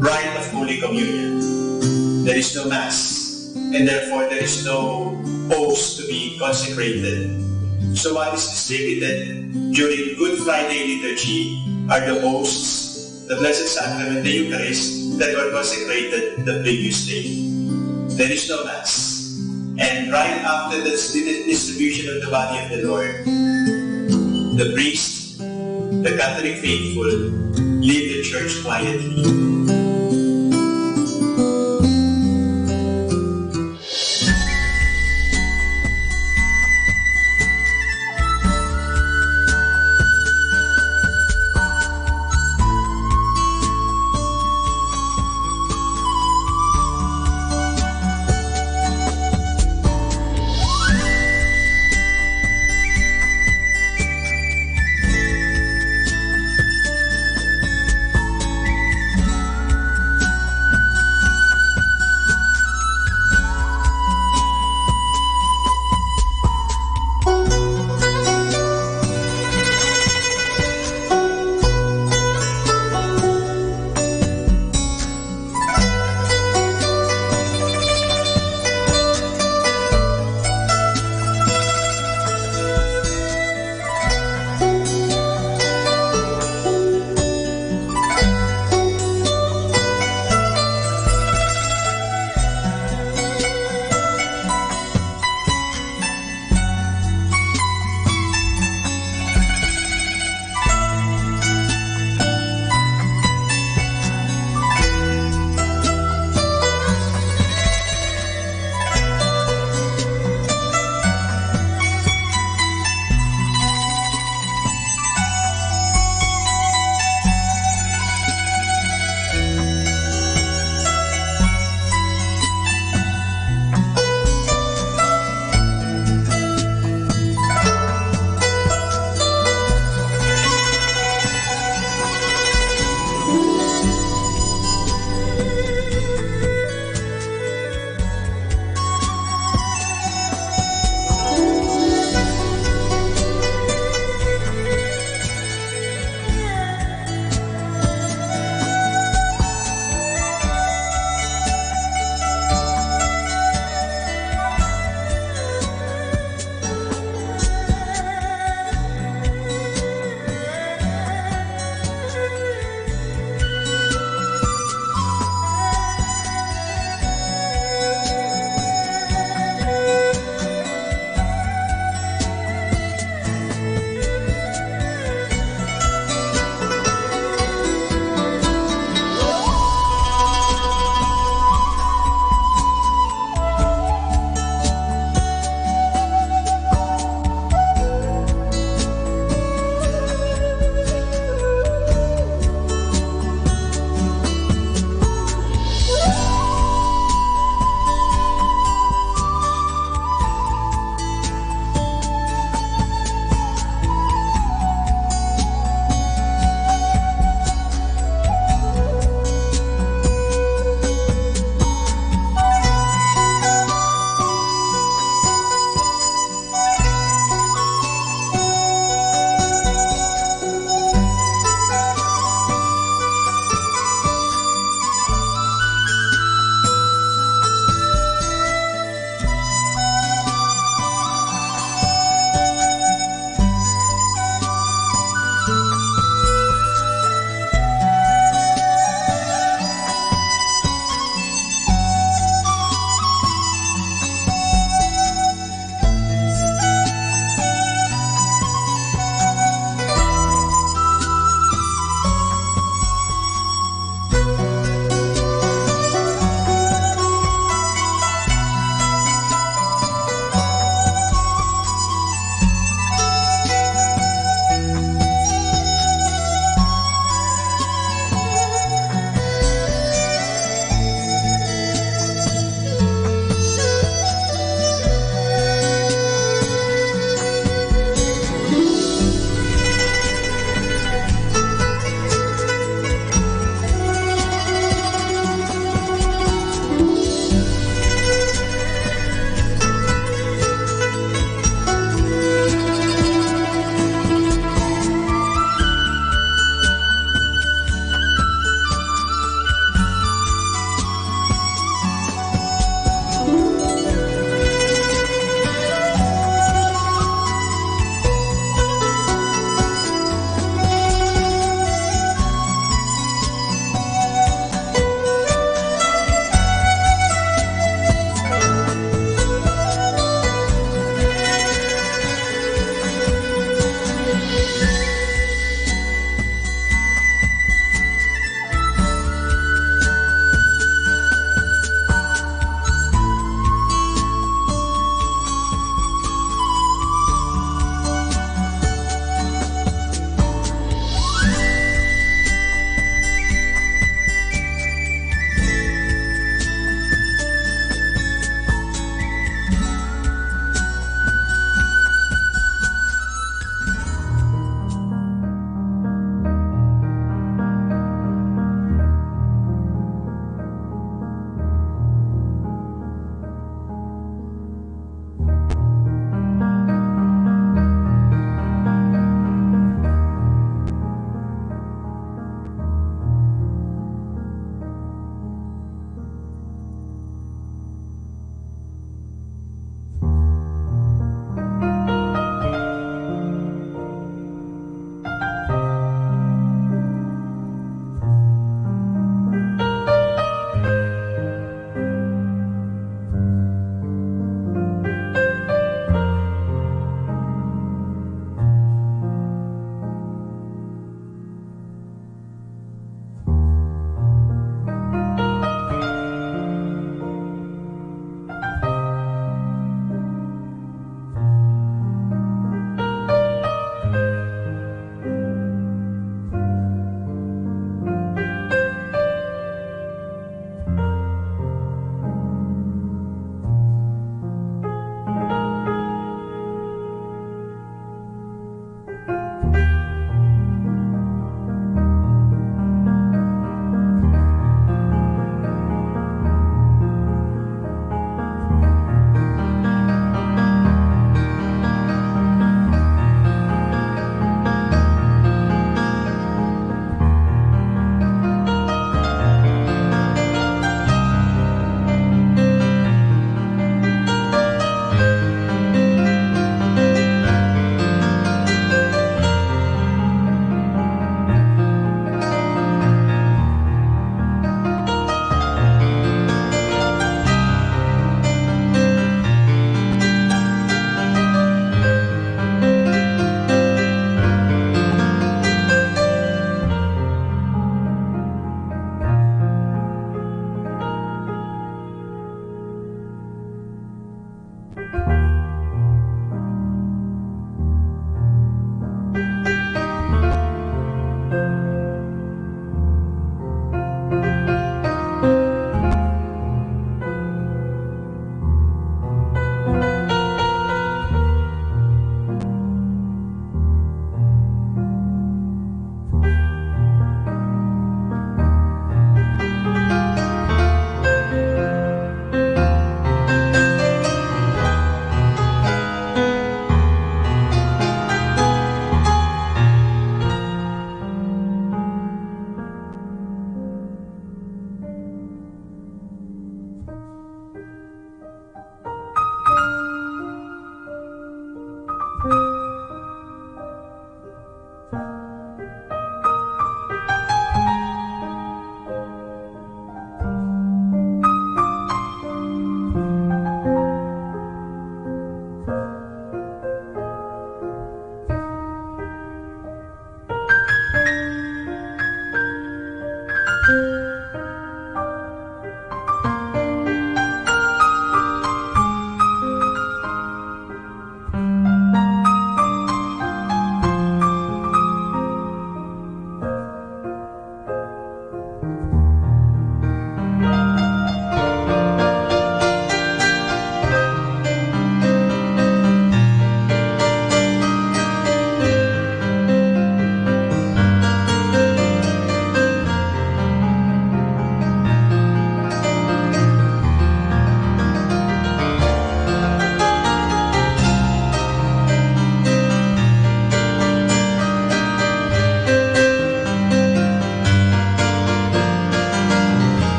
rite of Holy Communion. There is no Mass, and therefore there is no host to be consecrated. So what is distributed during Good Friday liturgy are the hosts, the Blessed Sacrament, the Eucharist, that were consecrated the previous day. There is no Mass. And right after the distribution of the body of the Lord, the priest, the Catholic faithful, leave the church quietly.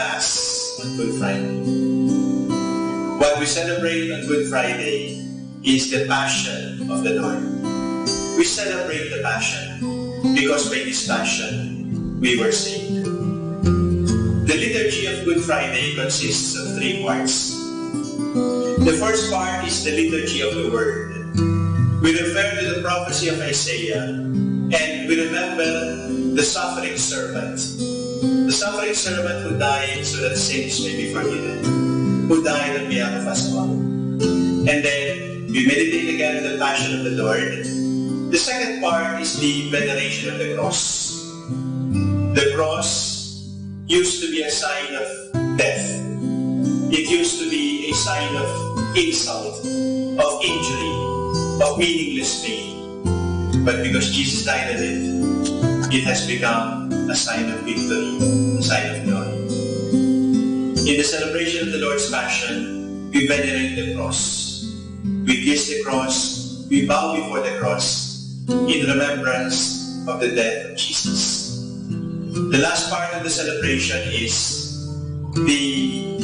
Mass on Good Friday. What we celebrate on Good Friday is the Passion of the Lord. We celebrate the Passion because by this Passion, we were saved. The liturgy of Good Friday consists of 3 parts. The first part is the liturgy of the Word. We refer to the prophecy of Isaiah and we remember the suffering servant. The suffering servant who died so that sins may be forgiven, who died on behalf of us all. And then we meditate again on the Passion of the Lord. The second part is the veneration of the cross. The cross used to be a sign of death. It used to be a sign of insult, of injury, of meaningless pain. But because Jesus died on it, it has become a sign of victory, a sign of joy. In the celebration of the Lord's Passion, we venerate the cross. We kiss the cross, we bow before the cross in remembrance of the death of Jesus. The last part of the celebration is the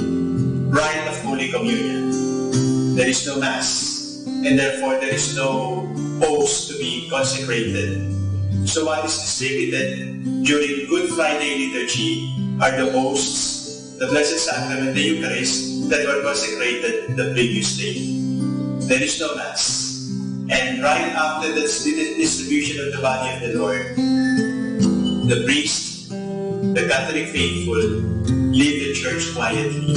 rite of Holy Communion. There is no Mass, and therefore there is no host to be consecrated. So what is distributed during Good Friday liturgy are the hosts, the Blessed Sacrament, the Eucharist, that were consecrated the previous day. There is no Mass. And right after the distribution of the body of the Lord, the priest, the Catholic faithful, leave the church quietly.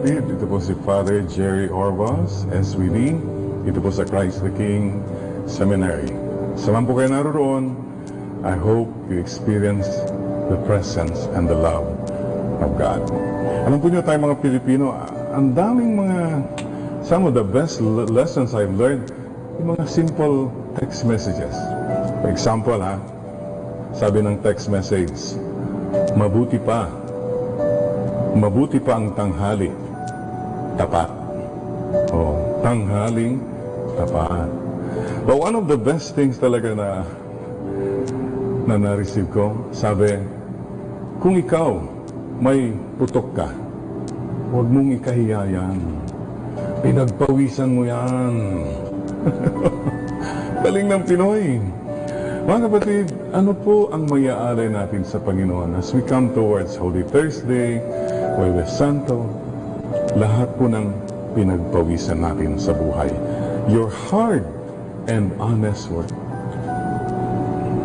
kapatid, ito po si Father Jerry Orbas, SVD. Ito po sa Christ the King Seminary. Saan po kayo naroon, I hope you experience the presence and the love of God. Alam po niyo tayo mga Pilipino, ang daming some of the best lessons I've learned, yung mga simple text messages. For example, sabi ng text message, mabuti pa ang tanghali, tapat. Tanghaling tapat. But one of the best things talaga na na-receive ko, sabi, kung ikaw may putok ka, huwag mong ikahiya yan. Pinagpawisan mo yan. Galing ng Pinoy. Mga kapatid, ano po ang mayaalay natin sa Panginoon as we come towards Holy Thursday, Huwebes Santo, lahat po ng pinagpawisan natin sa buhay. Your hard and honest work.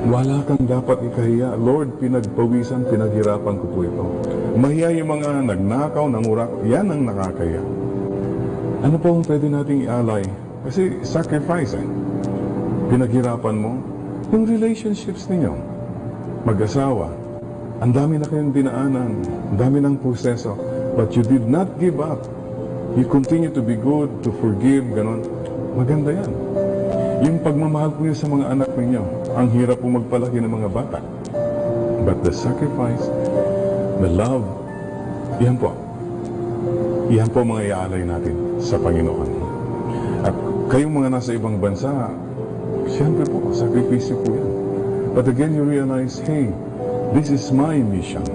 Wala kang dapat ikahiya. Lord, pinagpawisan, pinaghirapan ko po ito. Mahiya yung mga nagnakaw, nangurak, yan ang nakakaya. Ano po ang pwede nating ialay? Kasi sacrifice Pinaghirapan mo, yung relationships ninyo, mag-asawa, ang dami na kayong dinaanan, ang dami ng proseso, but you did not give up. You continue to be good, to forgive, ganon. Maganda yan. Yung pagmamahal po niyo sa mga anak ninyo, ang hirap po magpalaki ng mga bata. But the sacrifice, the love, yan po mga iaalay natin sa Panginoon. At kayong mga nasa ibang bansa, siyempre po, sakripisyo po yan. But again, you realize, hey, this is my mission.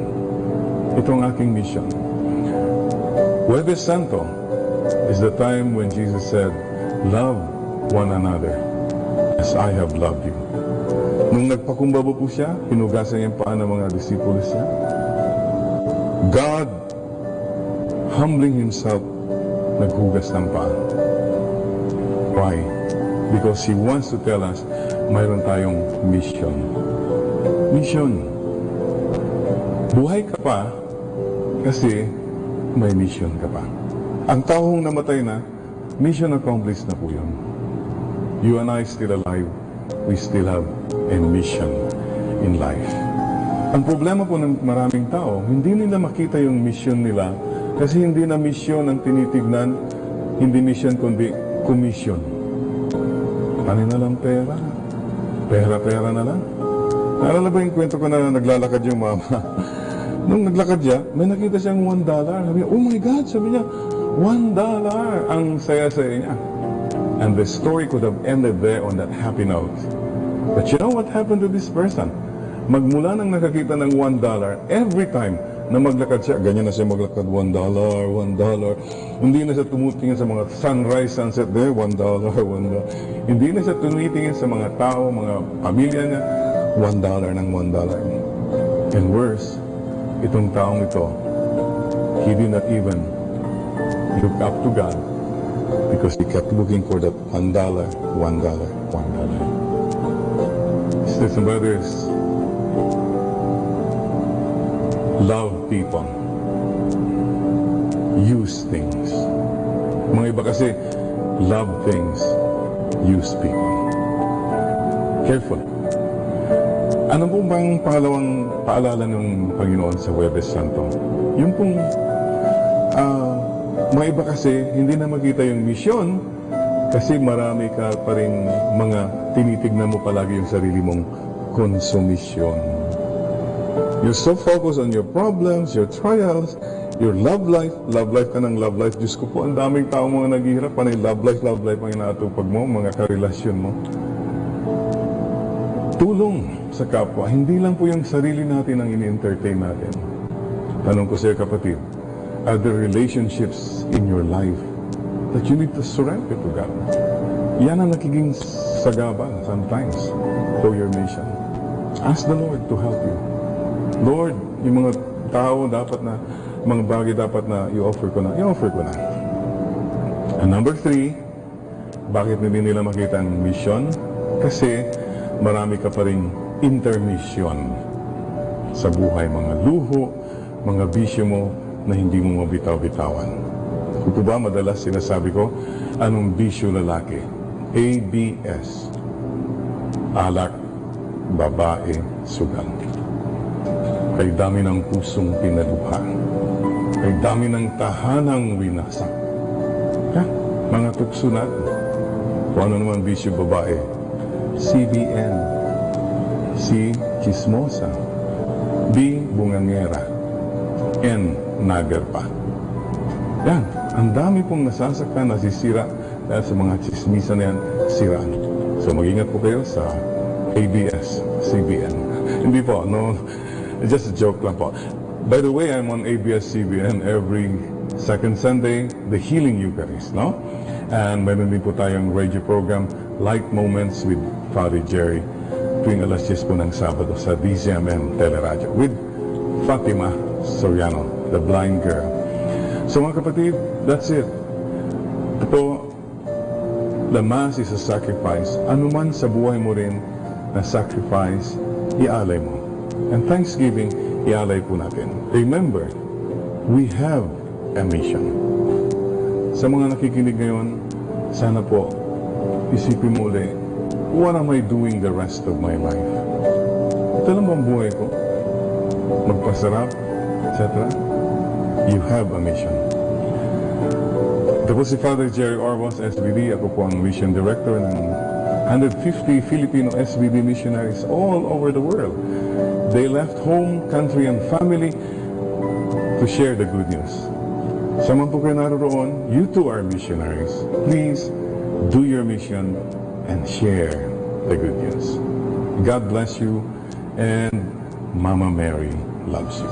Ito ang aking mission. Huwebes Santo is the time when Jesus said, love one another as I have loved you. Nung nagpakumbaba po siya, hinugasan niya yung paa ng mga disipulos niya. God, humbling Himself, naghugas ng paa. Why? Because He wants to tell us, mayroon tayong mission. Mission. Buhay ka pa kasi may mission ka pa. Ang taong namatay na, mission accomplished na po yun. You and I still alive, we still have a mission in life. Ang problema po ng maraming tao, hindi nila makita yung mission nila kasi hindi na mission ang tinitignan, hindi mission kundi commission. Ano na lang pera? Pera na lang. Naalala ba yung kwento ko na naglalakad yung mama? Nung naglakad siya, may nakita siyang $1. Sabi niya, oh my God, sabi niya, $1 ang saya-saya niya. And the story could have ended there on that happy note. But you know what happened to this person? Magmula nang nakakita ng $1, every time na maglakad siya, ganyan na siya maglakad, $1. Hindi na siya tumutingin sa mga sunrise, sunset there, $1. Hindi na siya tumutingin sa mga tao, mga pamilya niya, $1 ng $1. And worse, itong taong ito, he did not even look up to God because he kept looking for that $1. Sisters and brothers, love people. Use things. Mga iba kasi, love things, use people. Careful. Ano po bang pangalawang paalala ng Panginoon sa Huwebes Santo? Yung pong, mga iba kasi, hindi na makita yung misyon kasi marami ka pa rin mga tinitignan mo palagi yung sarili mong konsumisyon. You're so focused on your problems, your trials, your love life ka ng love life. Diyos ko po, ang daming tao mga naghihirap, panay love life ang inaatupag mo, mga karelasyon mo. Tulong sa kapwa, hindi lang po yung sarili natin ang ini-entertain natin. Tanong ko sa iyo, kapatid, are there relationships in your life that you need to surrender to God? Yan ang nakiging sagabal sometimes for your mission. Ask the Lord to help you. Lord, yung mga tao dapat na, mga bagay dapat na i-offer ko na. And number 3, bakit hindi nila makita ang mission? Kasi marami ka pa ring intermission sa buhay, mga luho, mga bisyo mo na hindi mo mabitaw-bitawan. Ito ba madalas sinasabi ko, anong bisyo lalaki? ABS. Alak, babae, sugal. Kay dami ng pusong pinaluha. Kay dami ng tahanang winasak. Mga tukso natin. Kung ano naman bisyo babae? CBN. C. Chismosa. B. Bungangera. N. Nagarpa. Yan. Ang dami pong nasasaktan, nasisira dahil sa mga chismisa na yan, siraan. So mag-ingat po kayo sa ABS, CBN. Hindi po, no, just a joke lang po. By the way, I'm on ABS-CBN every second Sunday, the Healing Eucharist, no? And meron din po tayong radio program, Light Moments with Father Jerry, tuwing alas 10 po ng Sabado sa DZMM Teleradio with Fatima Soriano, the blind girl. So mga kapatid, that's it. Ito po, the Mass is a sacrifice. Ano man sa buhay mo rin na sacrifice, ialay mo. And Thanksgiving, ialay po natin. Remember, we have a mission. Sa mga nakikinig ngayon, sana po, isipin mo ulit, what am I doing the rest of my life? Ito lang bang buhay ko? Magpasarap, etc. You have a mission. Ito po si Father Jerry Orbos, SBD. Ako po ang Mission Director ng 150 Filipino SBD missionaries all over the world. They left home, country, and family to share the good news. Sama po kayo naroon, you too are missionaries. Please do your mission and share the good news. God bless you, and Mama Mary loves you.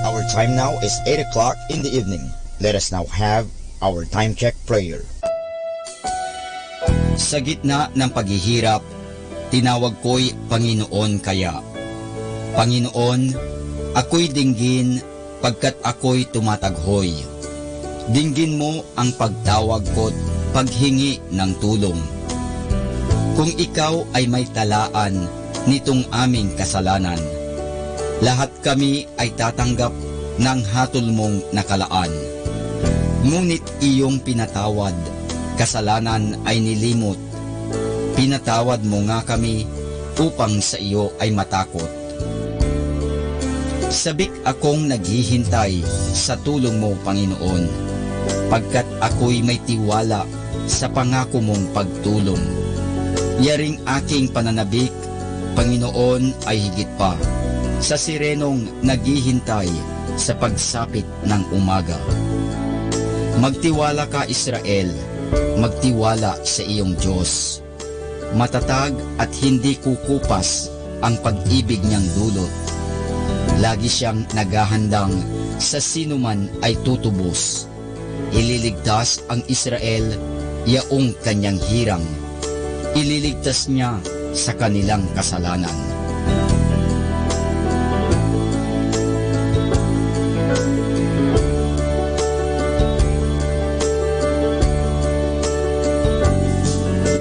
Our time now is 8 o'clock in the evening. Let us now have our time check prayer. Sa gitna ng paghihirap, tinawag ko'y Panginoon kaya. Panginoon, ako'y dinggin pagkat ako'y tumataghoy. Dinggin mo ang pagtawag ko't paghingi ng tulong. Kung ikaw ay may talaan nitong aming kasalanan, lahat kami ay tatanggap ng hatol mong nakalaan. Ngunit iyong pinatawad, kasalanan ay nilimot. Pinatawad mo nga kami upang sa iyo ay matakot. Sabik akong naghihintay sa tulong mo, Panginoon, pagkat ako'y may tiwala sa pangako mong pagtulong. Yaring aking pananabik, Panginoon, ay higit pa sa sirenong naghihintay sa pagsapit ng umaga. Magtiwala ka, Israel, magtiwala sa iyong Diyos. Matatag at hindi kukupas ang pag-ibig niyang dulot. Lagi siyang naghahandang sa sinuman ay tutubos. Ililigtas ang Israel, yaong kanyang hirang. Ililigtas niya sa kanilang kasalanan.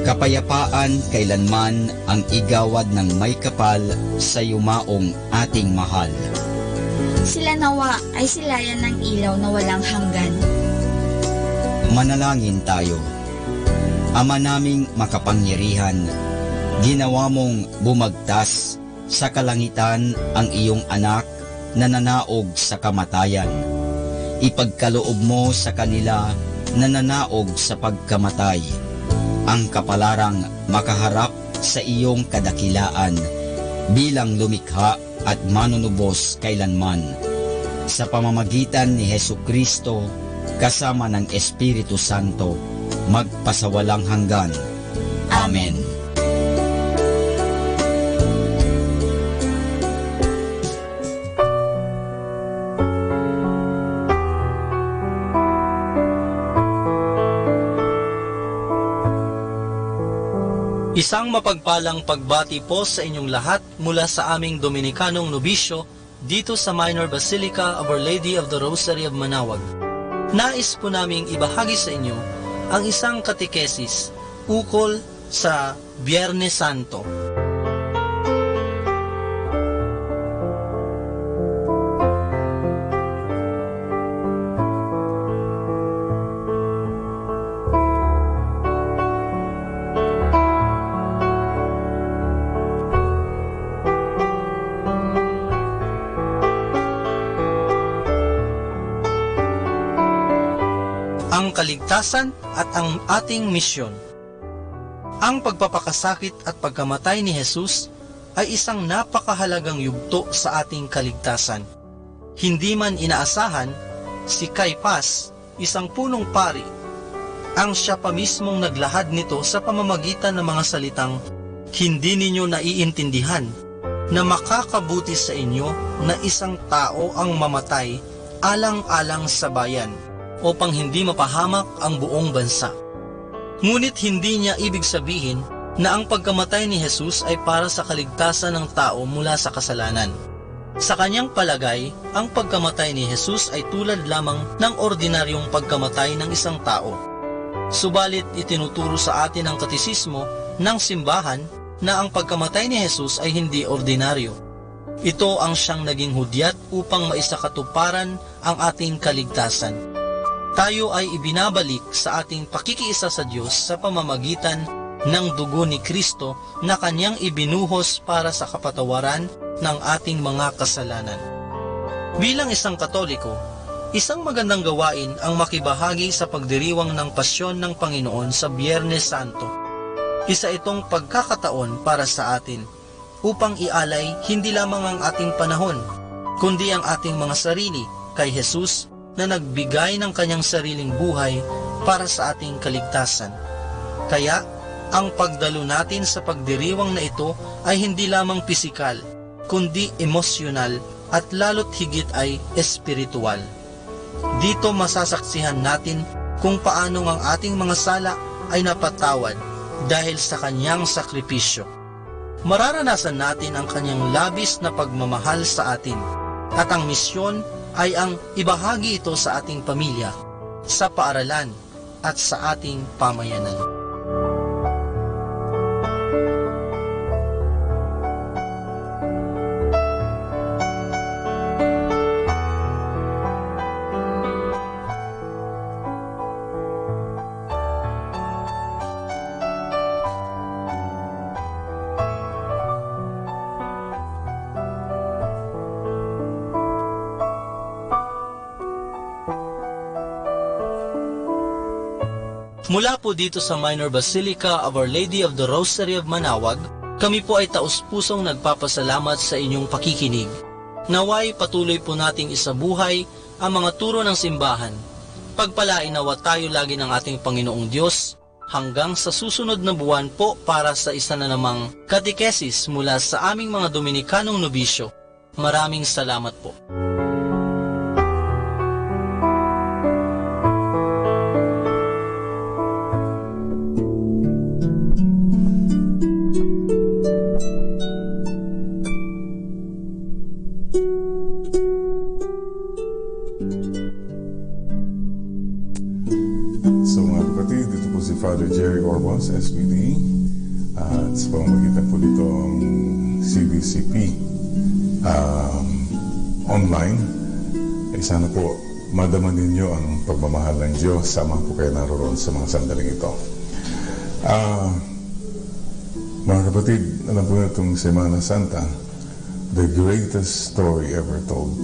Kapayapaan kailanman ang igawad ng may kapal sa yumaong ating mahal. Sila nawa ay silayan ng ilaw na walang hanggan. Manalangin tayo. Ama naming makapangyarihan, ginawa mong bumagtas sa kalangitan ang iyong anak na nanaog sa kamatayan. Ipagkaloob mo sa kanila na nanaog sa pagkamatay ang kapalarang makaharap sa iyong kadakilaan bilang lumikha at manunubos kailanman. Sa pamamagitan ni Hesukristo kasama ng Espiritu Santo, magpasawalang hanggan. Amen. Isang mapagpalang pagbati po sa inyong lahat mula sa aming Dominikanong nobisyo dito sa Minor Basilica of Our Lady of the Rosary of Manaoag. Nais po naming ibahagi sa inyo ang isang katekesis ukol sa Biyernes Santo. Ang kaligtasan at ang ating misyon. Ang pagpapakasakit at pagkamatay ni Jesus ay isang napakahalagang yugto sa ating kaligtasan. Hindi man inaasahan, si Caiphas, isang punong pari, ang siya pa mismong naglahad nito sa pamamagitan ng mga salitang, "Hindi ninyo naiintindihan na makakabuti sa inyo na isang tao ang mamatay alang-alang sa bayan, upang hindi mapahamak ang buong bansa." Ngunit hindi niya ibig sabihin na ang pagkamatay ni Jesus ay para sa kaligtasan ng tao mula sa kasalanan. Sa kanyang palagay, ang pagkamatay ni Jesus ay tulad lamang ng ordinaryong pagkamatay ng isang tao. Subalit itinuturo sa atin ang katisismo ng simbahan na ang pagkamatay ni Jesus ay hindi ordinaryo. Ito ang siyang naging hudyat upang maisakatuparan ang ating kaligtasan. Tayo ay ibinabalik sa ating pakikiisa sa Diyos sa pamamagitan ng dugo ni Kristo na kanyang ibinuhos para sa kapatawaran ng ating mga kasalanan. Bilang isang Katoliko, isang magandang gawain ang makibahagi sa pagdiriwang ng pasyon ng Panginoon sa Biyernes Santo. Isa itong pagkakataon para sa atin upang ialay hindi lamang ang ating panahon, kundi ang ating mga sarili kay Jesus na nagbigay ng kanyang sariling buhay para sa ating kaligtasan. Kaya, ang pagdalo natin sa pagdiriwang na ito ay hindi lamang pisikal, kundi emosyonal at lalo't higit ay espiritual. Dito masasaksihan natin kung paano ang ating mga sala ay napatawad dahil sa kanyang sakripisyo. Mararanasan natin ang kanyang labis na pagmamahal sa atin, at ang misyon ay ang ibahagi ito sa ating pamilya, sa paaralan at sa ating pamayanan. Mula po dito sa Minor Basilica of Our Lady of the Rosary of Manaoag, kami po ay taus-pusong nagpapasalamat sa inyong pakikinig. Naway patuloy po nating isabuhay ang mga turo ng simbahan. Pagpalain nawa tayo lagi ng ating Panginoong Diyos hanggang sa susunod na buwan po para sa isa na namang katekesis mula sa aming mga Dominikanong nobisyo. Maraming salamat po. Father Jerry Orbos, SBD, sa pamamagitan po nitong CBCP online. Sana po madaman ninyo ang pagmamahal ng Diyos. Sama po kayo naroon sa mga sandaling ito. Mga kapatid, alam po na itong Semana Santa, the greatest story ever told.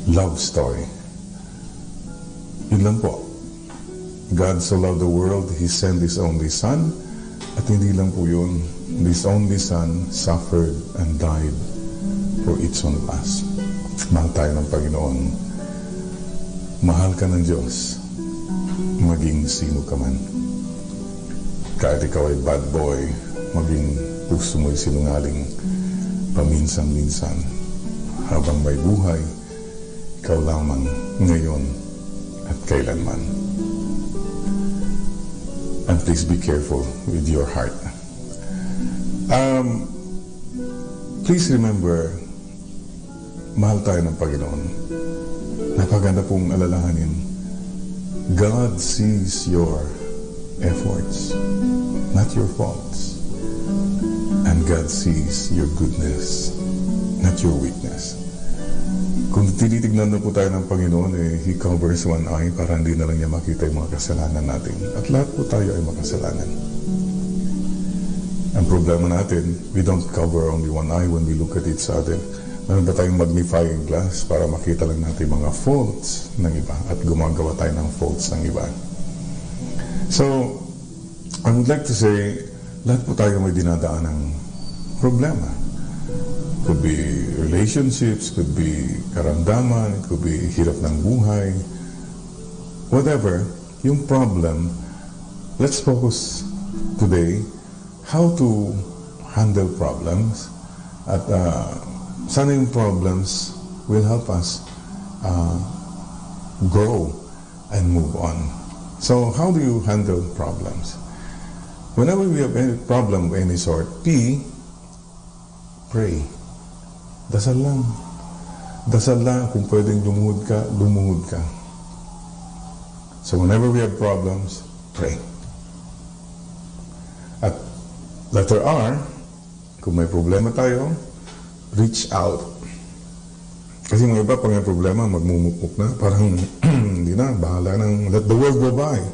Love story. Yun lang po. God so loved the world, He sent His only Son, at hindi lang po yun, His only Son suffered and died for each one of us. Mahal tayo ng Panginoon. Mahal ka ng Diyos, maging sino ka man. Kahit ikaw ay bad boy, maging puso mo'y sinungaling, paminsan-minsan. Habang may buhay, ikaw lamang ngayon at kailanman. And please be careful with your heart. Please remember, mahal tayo ng Panginoon. Napaganda pong alalahanin. God sees your efforts, not your faults. And God sees your goodness, not your weakness. Kung tinitignan na po tayo ng Panginoon, He covers one eye para hindi na lang niya makita yung mga kasalanan natin. At lahat po tayo ay makasalanan. Ang problema natin, we don't cover only one eye when we look at each other. Meron ba tayong magnifying glass para makita lang natin mga faults ng iba at gumagawa tayo ng faults ng iba. So, I would like to say, lahat po tayo may dinadaan ng problema. Could be relationships, could be karamdaman, it could be hirap ng buhay. Whatever, yung problem, let's focus today how to handle problems. At sana yung problems will help us grow and move on. So how do you handle problems? Whenever we have any problem of any sort, pray. Dasal lang. Dasal lang. Kung pwedeng lumuhod ka. So whenever we have problems, pray. At letter R, kung may problema tayo, reach out. Kasi mga iba, pag may problema, magmumukmuk na. Parang, hindi na, bahala nang let the world go by.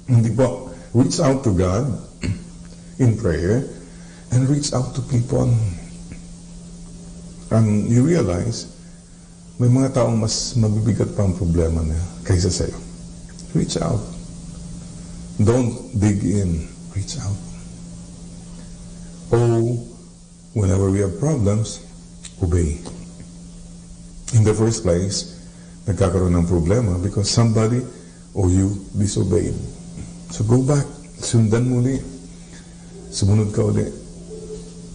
Hindi po. Reach out to God in prayer and reach out to people. And you realize, may mga taong mas mabibigat pa ang problema niya kaysa sa'yo. Reach out. Don't dig in. Reach out. Whenever we have problems, obey. In the first place, nagkakaroon ng problema because somebody or you disobeyed. So go back. Sundan muli. Sumunod ka uli.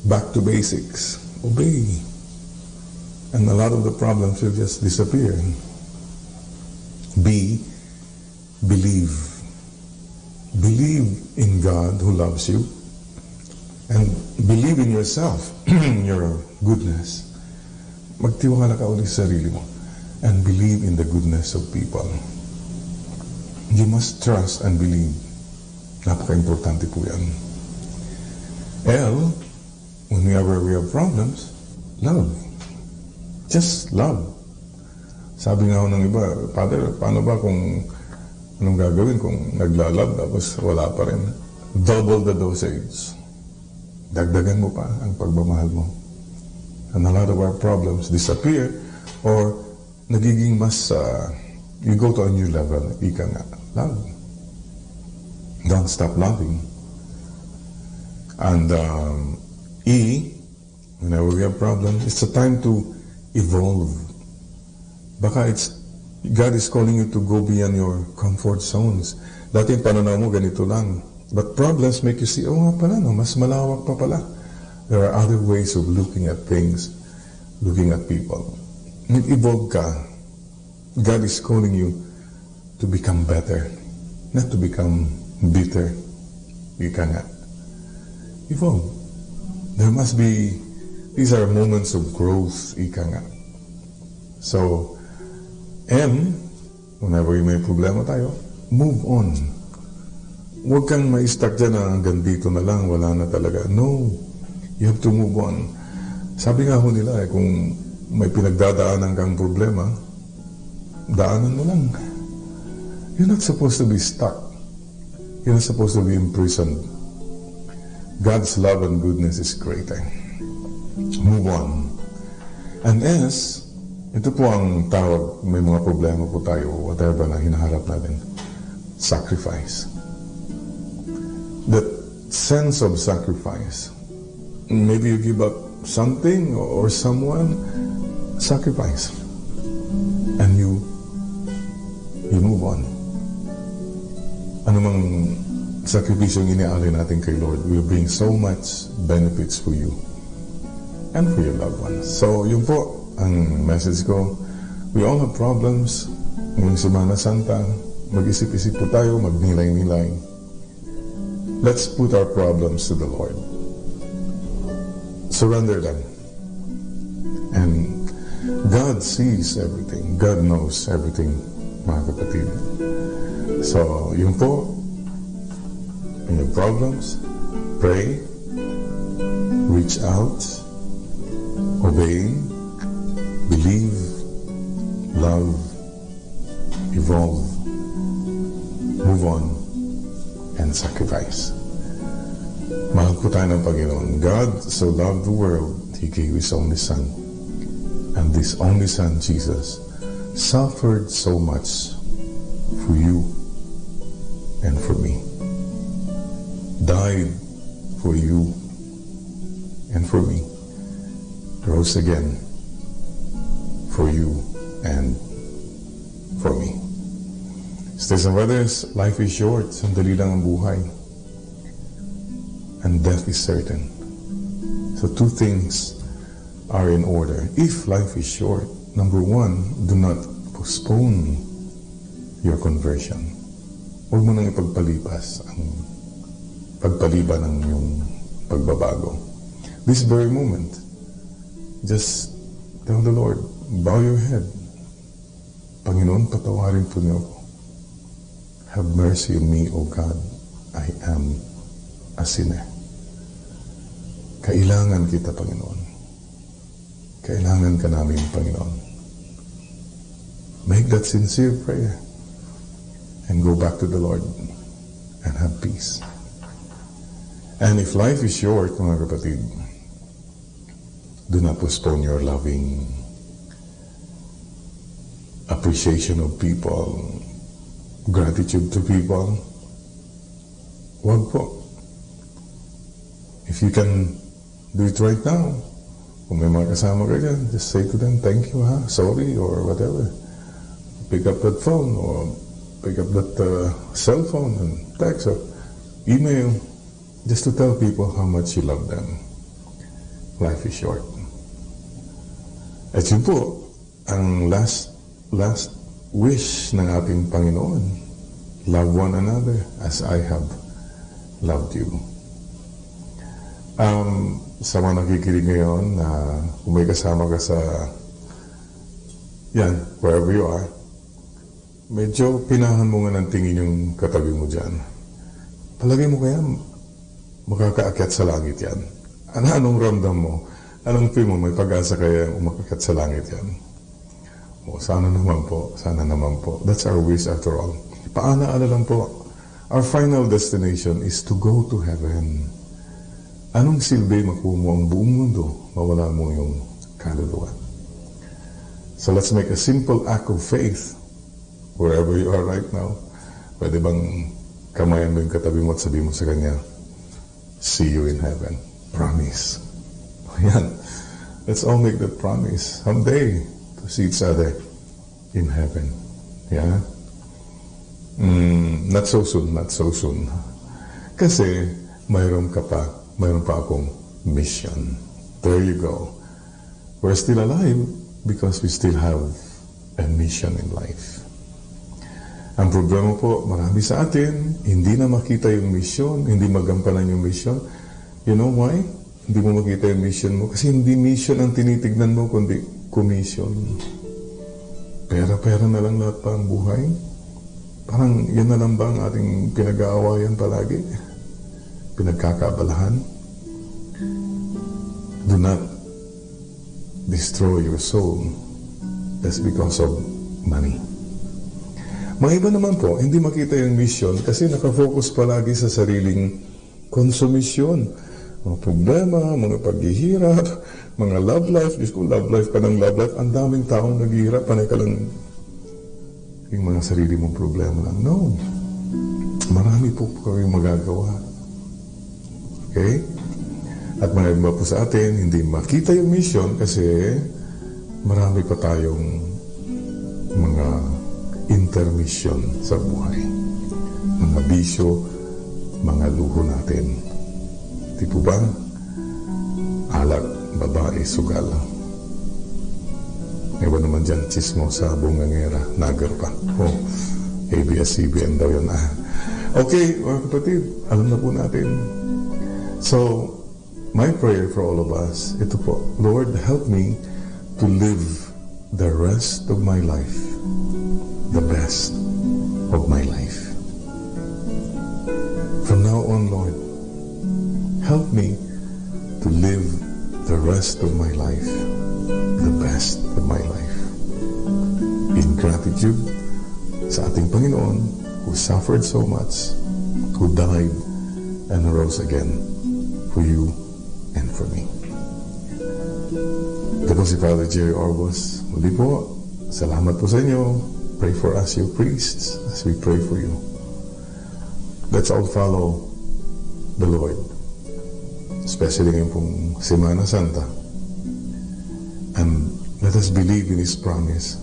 Back to basics. Obey. and a lot of the problems will just disappear. B, believe. Believe in God who loves you, and believe in yourself, your goodness. Magtiwala ka ulit sa sarili mo, and believe in the goodness of people. You must trust and believe. Napaka-importante po yan. L, whenever we have problems, love. Just love. Sabi nga ako ng iba, Father, paano ba kung anong gagawin kung naglalove tapos wala pa rin? Double the dosage. Dagdagan mo pa ang pagmamahal mo. And a lot of our problems disappear or nagiging mas, you go to a new level. Ika nga, love. Don't stop loving. And E, whenever we have problems, it's a time to evolve. Baka God is calling you to go beyond your comfort zones. Dati yung pananaw mo, ganito lang. But problems make you see, oh nga pala, no, mas malawak pa pala. There are other ways of looking at things, looking at people. Nag-evolve ka. God is calling you to become better, not to become bitter. Ika nga. Evolve. There must be, these are moments of growth, ika nga. So, M, whenever may problema tayo, move on. Huwag kang ma-stuck dyan na hanggang dito na lang, wala na talaga. No, you have to move on. Sabi nga ho nila, kung may pinagdadaanan kang problema, daanan mo lang. You're not supposed to be stuck. You're not supposed to be imprisoned. God's love and goodness is greater. Move on. And S, ito po ang tawag, may mga problema po tayo, whatever na hinaharap natin. Sacrifice. That sense of sacrifice. Maybe you give up something or someone, sacrifice. And you move on. Ano mang sakripisyong iniaalay natin kay Lord will bring so much benefits for you and for your loved ones. So, yun po ang message ko. We all have problems. Ngayong Semana Santa, mag-isip-isip po tayo, magnilay-nilay. Let's put our problems to the Lord. Surrender them. And God sees everything. God knows everything, mga kapatid. So, yun po, in your problems, pray, reach out, obey, believe, love, evolve, move on, and sacrifice. Mahal po tayo ng Panginoon. God so loved the world, He gave His only Son. And this only Son, Jesus, suffered so much for you and for me. Died for you and for me. Rose again for you and for me. Sisters and brothers, life is short. Sandali lang ang buhay. And death is certain. So two things are in order. If life is short, number one, do not postpone your conversion. Huwag mo nang ipagpalipas ang pagpaliba ng iyong pagbabago. This very moment, just tell the Lord, bow your head. Panginoon, patawarin po niyo ako. Have mercy on me, O God. I am a sinner. Kailangan kita, Panginoon. Kailangan ka namin, Panginoon. Make that sincere prayer and go back to the Lord and have peace. And if life is short, mga kapatid, do not postpone your loving appreciation of people, gratitude to people. Huwag po. If you can do it right now, kung may mga kasama ka dyan, just say to them, thank you, sorry, or whatever. Pick up that phone, or pick up that cell phone and text or email, just to tell people how much you love them. Life is short. At yun po, ang last wish ng ating Panginoon. Love one another as I have loved you. Sa mga nakikinig ngayon, kung may kasama ka sa wherever you are, medyo pinahan mo nga ng tingin yung katabi mo dyan. Palagay mo kaya makakaakyat sa langit yan? Anong ramdam mo? Anong feel mo? May pag-asa kaya umakakyat sa langit yan? Sana naman po. That's our wish after all. Paana lang po, our final destination is to go to heaven. Anong silbi makuha mo ang buong mundo, mawala mo yung kaluluwa? So let's make a simple act of faith wherever you are right now. Pwede bang kamayan mo yung katabi mo at sabihin mo sa kanya, see you in heaven. Promise. Yan. Let's all make that promise. Someday, to see each other in heaven. Yeah? Not so soon. Kasi, mayroon pa akong mission. There you go. We're still alive because we still have a mission in life. Ang problema po, marami sa atin, hindi na makita yung mission, hindi magampanan yung mission. You know why? Hindi mo makita yung mission mo. Kasi hindi mission ang tinitignan mo, kundi commission. Pera-pera na lang lahat pa ang buhay. Parang yan na lang ba ang ating pinag-aawayan palagi? Pinagkakaabalahan? Do not destroy your soul just because of money. Mga iba naman po, hindi makita yung mission kasi nakafocus palagi sa sariling konsumisyon. Mga problema, mga paghihirap, mga love life. Diyos ko, love life ka ng love life. Ang daming taong naghihirap, panay ka lang yung mga sarili mong problema lang. No. Marami po kayong magagawa. Okay? At mga iba po sa atin, hindi makita yung mission kasi marami pa tayong mga intermission sa buhay. Mga bisyo, mga luho natin. Di po ba? Alak, babae, sugal. Ewan naman dyan, chismosa, bungangera, nagar pa. ABS-CBN daw yun. Okay, mga kapatid, alam na po natin. So, my prayer for all of us, ito po, Lord, help me to live the rest of my life, the best of my life. From now on, Lord, help me to live the rest of my life, the best of my life. In gratitude sa ating Panginoon who suffered so much, who died and arose again for you and for me. Ito po si Father Jerry Orbos. Muli po, salamat po sa inyo. Pray for us, you priests, as we pray for you. Let's all follow the Lord, especially ngayong pong Semana Santa. And let us believe in His promise.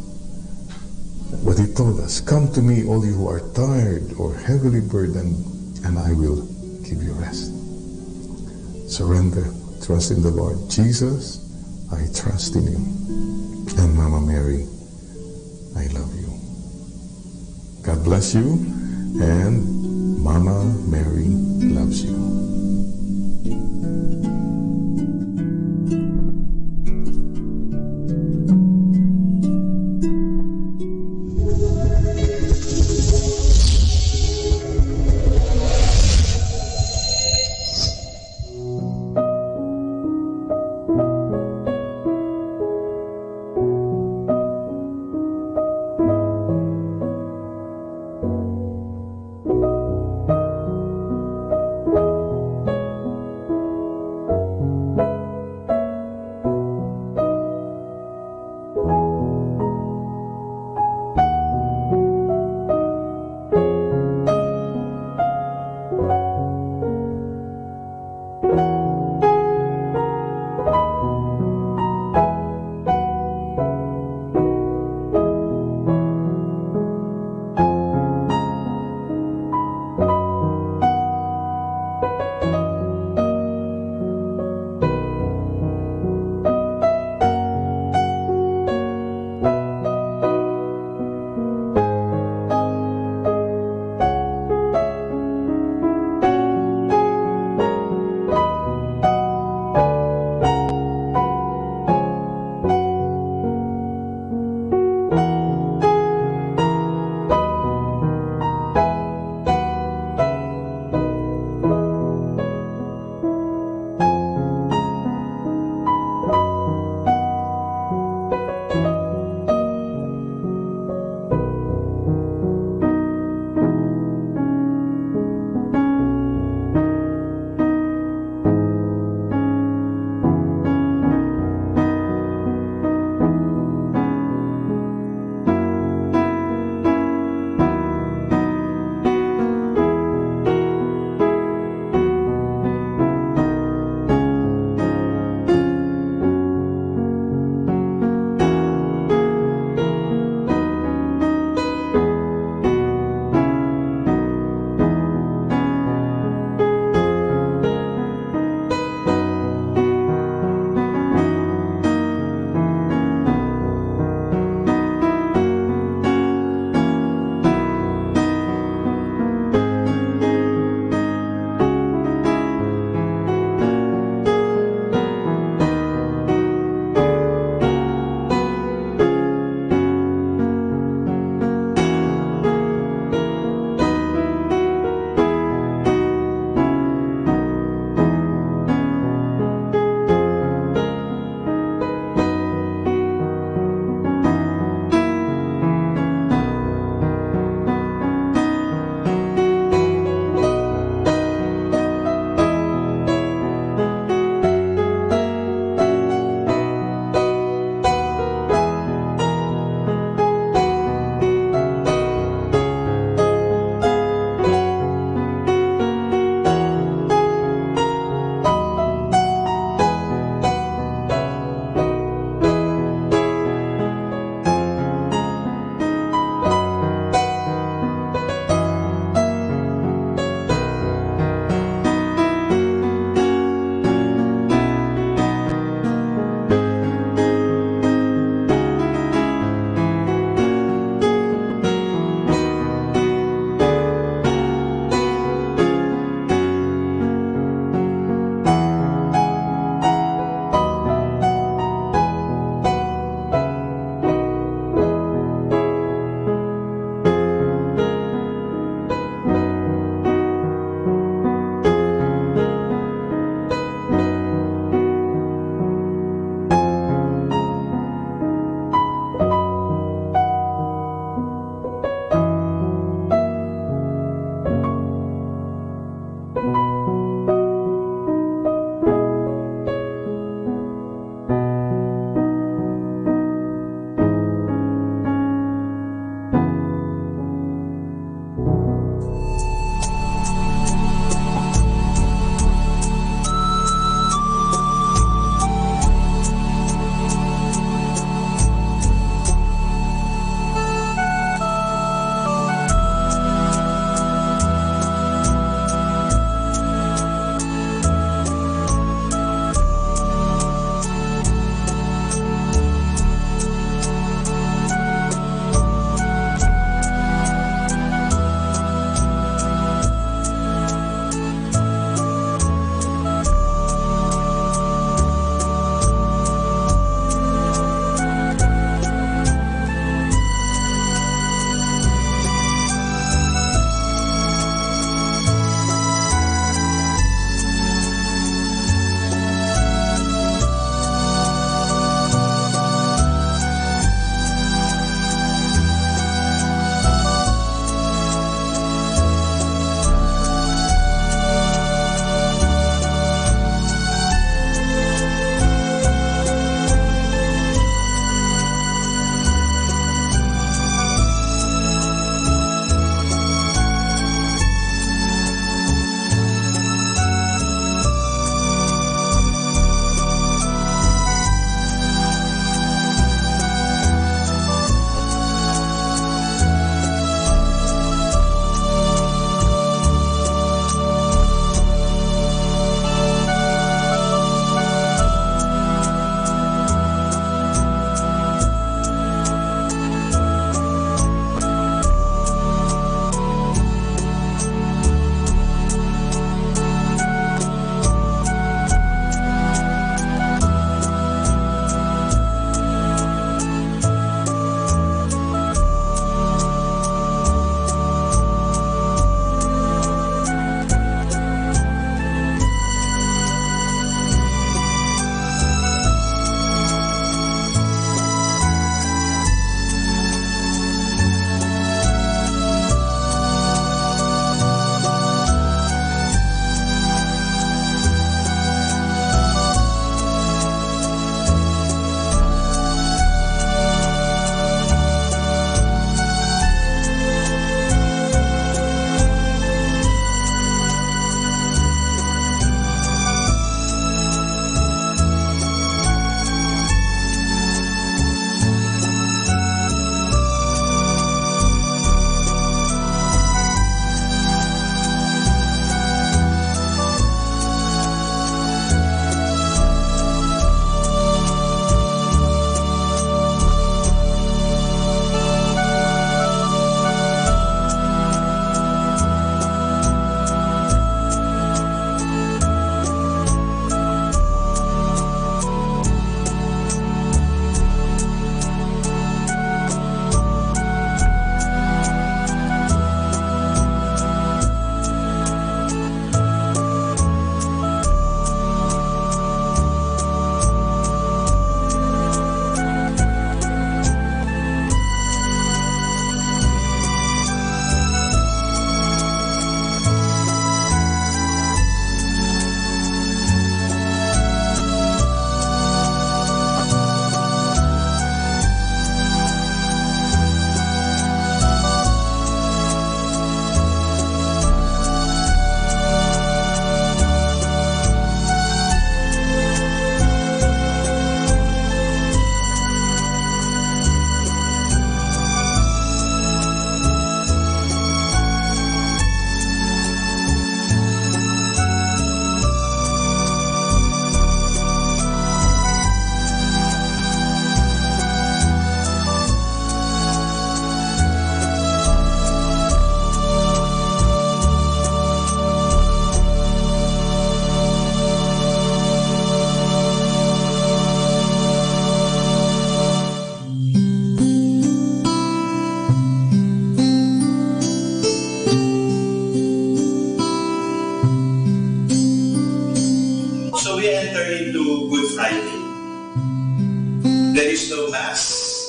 What He told us, come to me, all you who are tired or heavily burdened, and I will give you rest. Surrender, trust in the Lord. Jesus, I trust in you. And Mama Mary, I love you. God bless you, and Mama Mary loves you.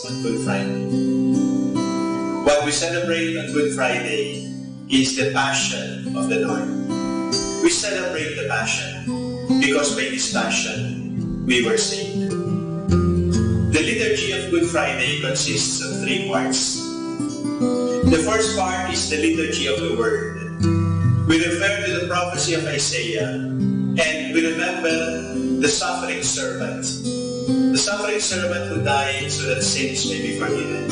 Mass on Good Friday. What we celebrate on Good Friday is the Passion of the Lord. We celebrate the Passion because by this Passion, we were saved. The liturgy of Good Friday consists of 3 parts. The first part is the liturgy of the Word. We refer to the prophecy of Isaiah, and we remember the suffering servant. The suffering servant who died so that sins may be forgiven,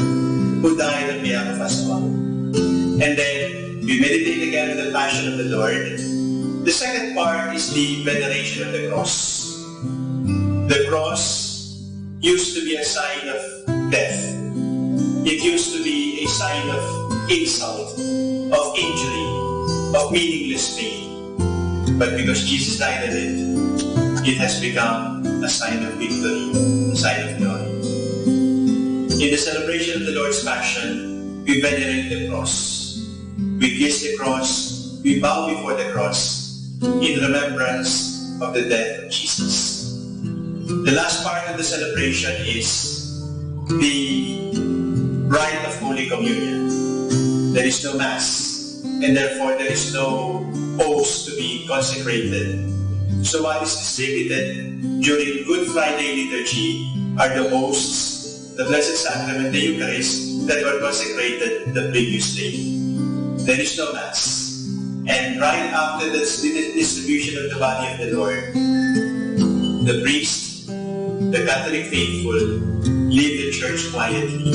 who died on behalf of us all. And then we meditate again on the Passion of the Lord. The second part is the veneration of the cross. The cross used to be a sign of death. It used to be a sign of insult, of injury, of meaningless pain. But because Jesus died on it, it has become a sign of victory, a sign of joy. In the celebration of the Lord's Passion, we venerate the cross. We kiss the cross, we bow before the cross in remembrance of the death of Jesus. The last part of the celebration is the rite of Holy Communion. There is no Mass, and therefore there is no host to be consecrated. So what is distributed during Good Friday liturgy are the hosts, the Blessed Sacrament, the Eucharist, that were consecrated the previous day. There is no Mass. And right after the distribution of the body of the Lord, the priest, the Catholic faithful, leave the church quietly.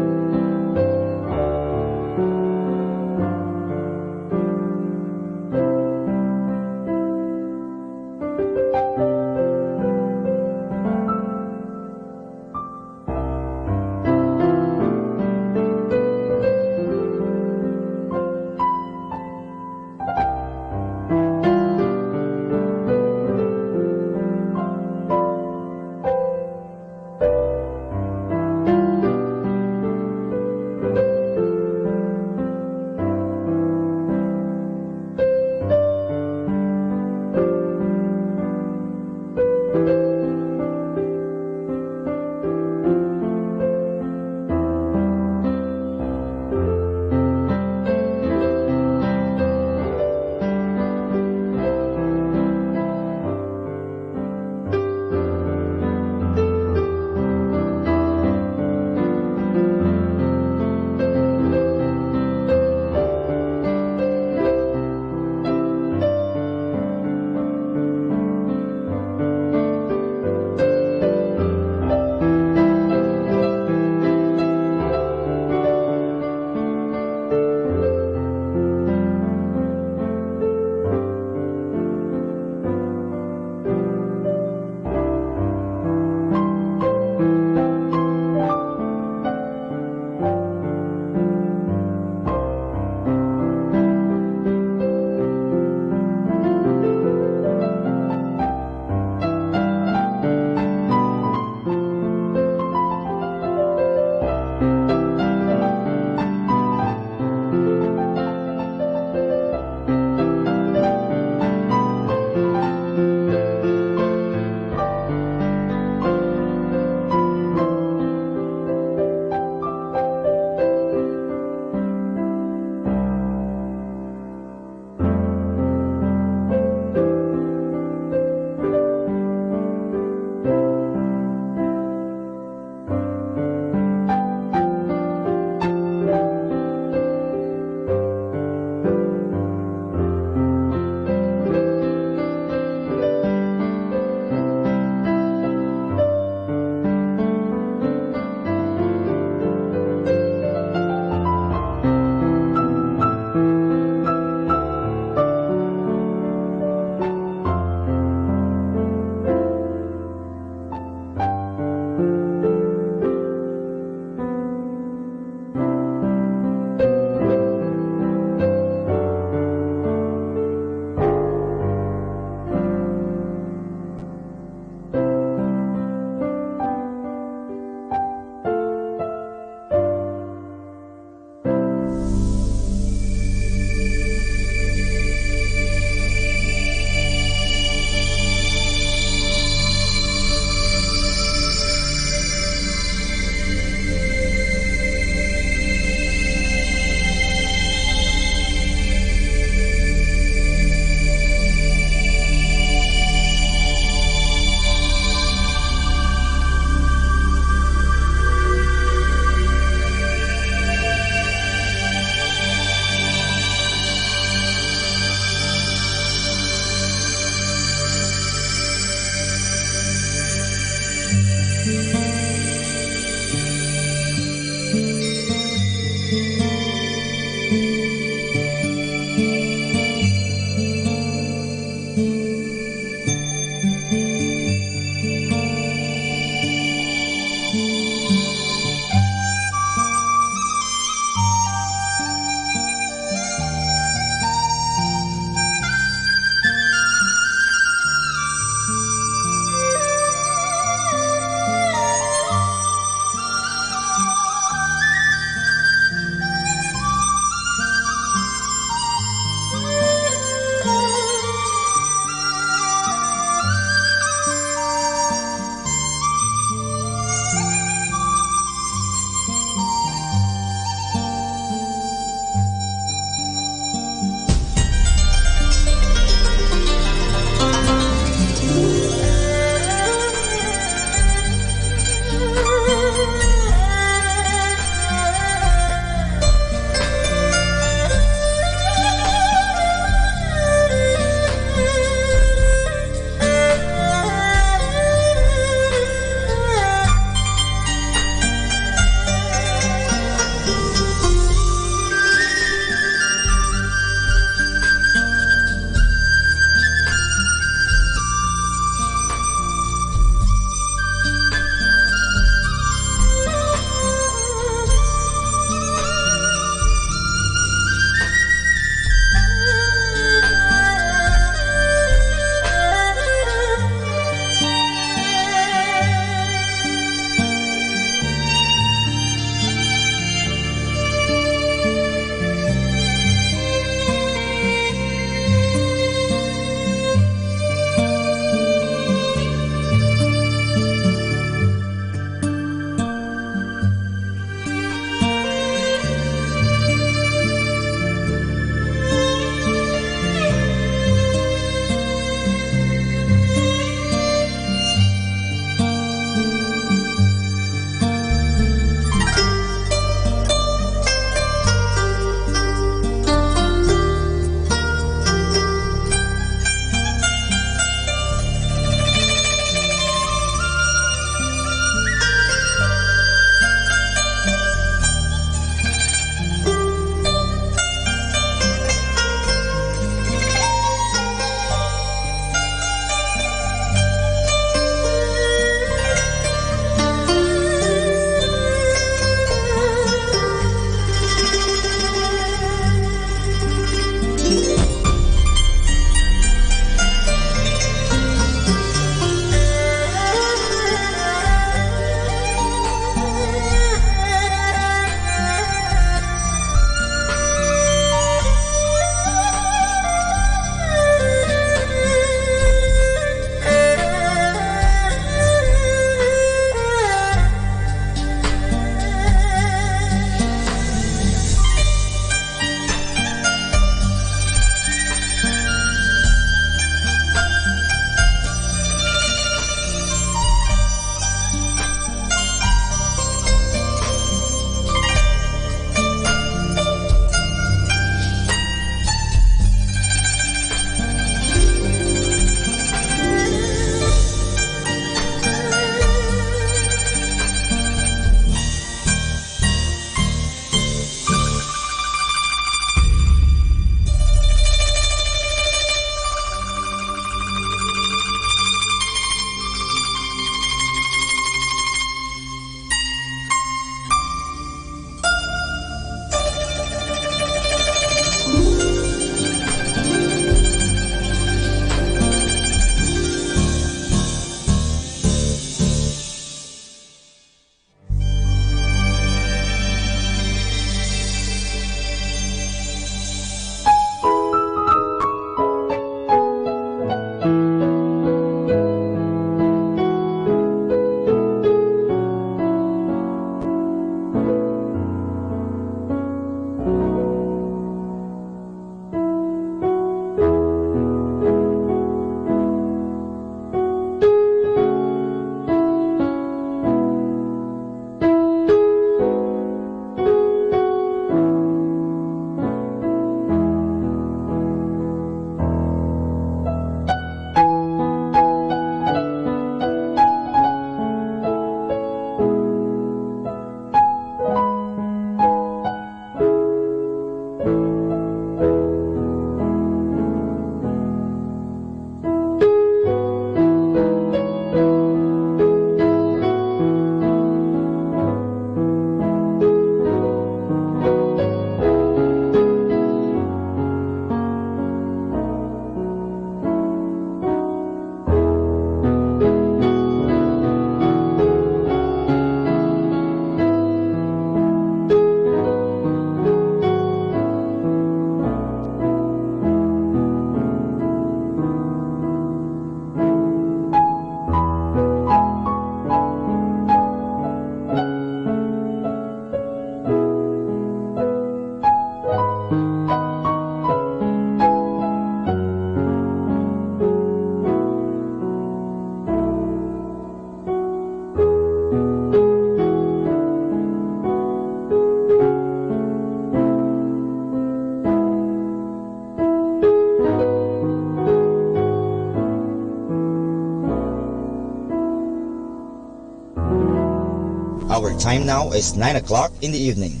Our time now is 9 o'clock in the evening.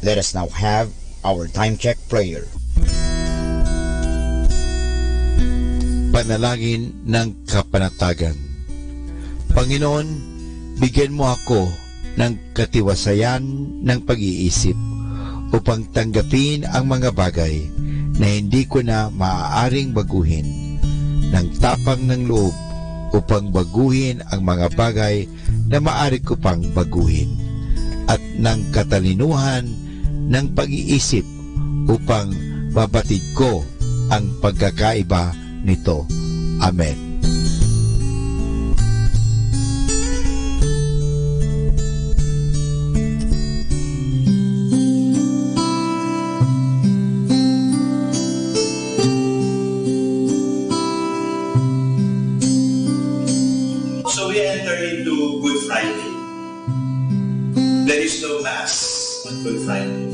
Let us now have our time check prayer. Panalangin ng kapanatagan. Panginoon, bigyan mo ako ng katiwasayan ng pag-iisip upang tanggapin ang mga bagay na hindi ko na maaaring baguhin, ng tapang ng loob upang baguhin ang mga bagay na maaari ko pang baguhin, at ng katalinuhan ng pag-iisip upang mabatid ko ang pagkakaiba nito. Amen. So we enter into Good Friday. There is no Mass on Good Friday.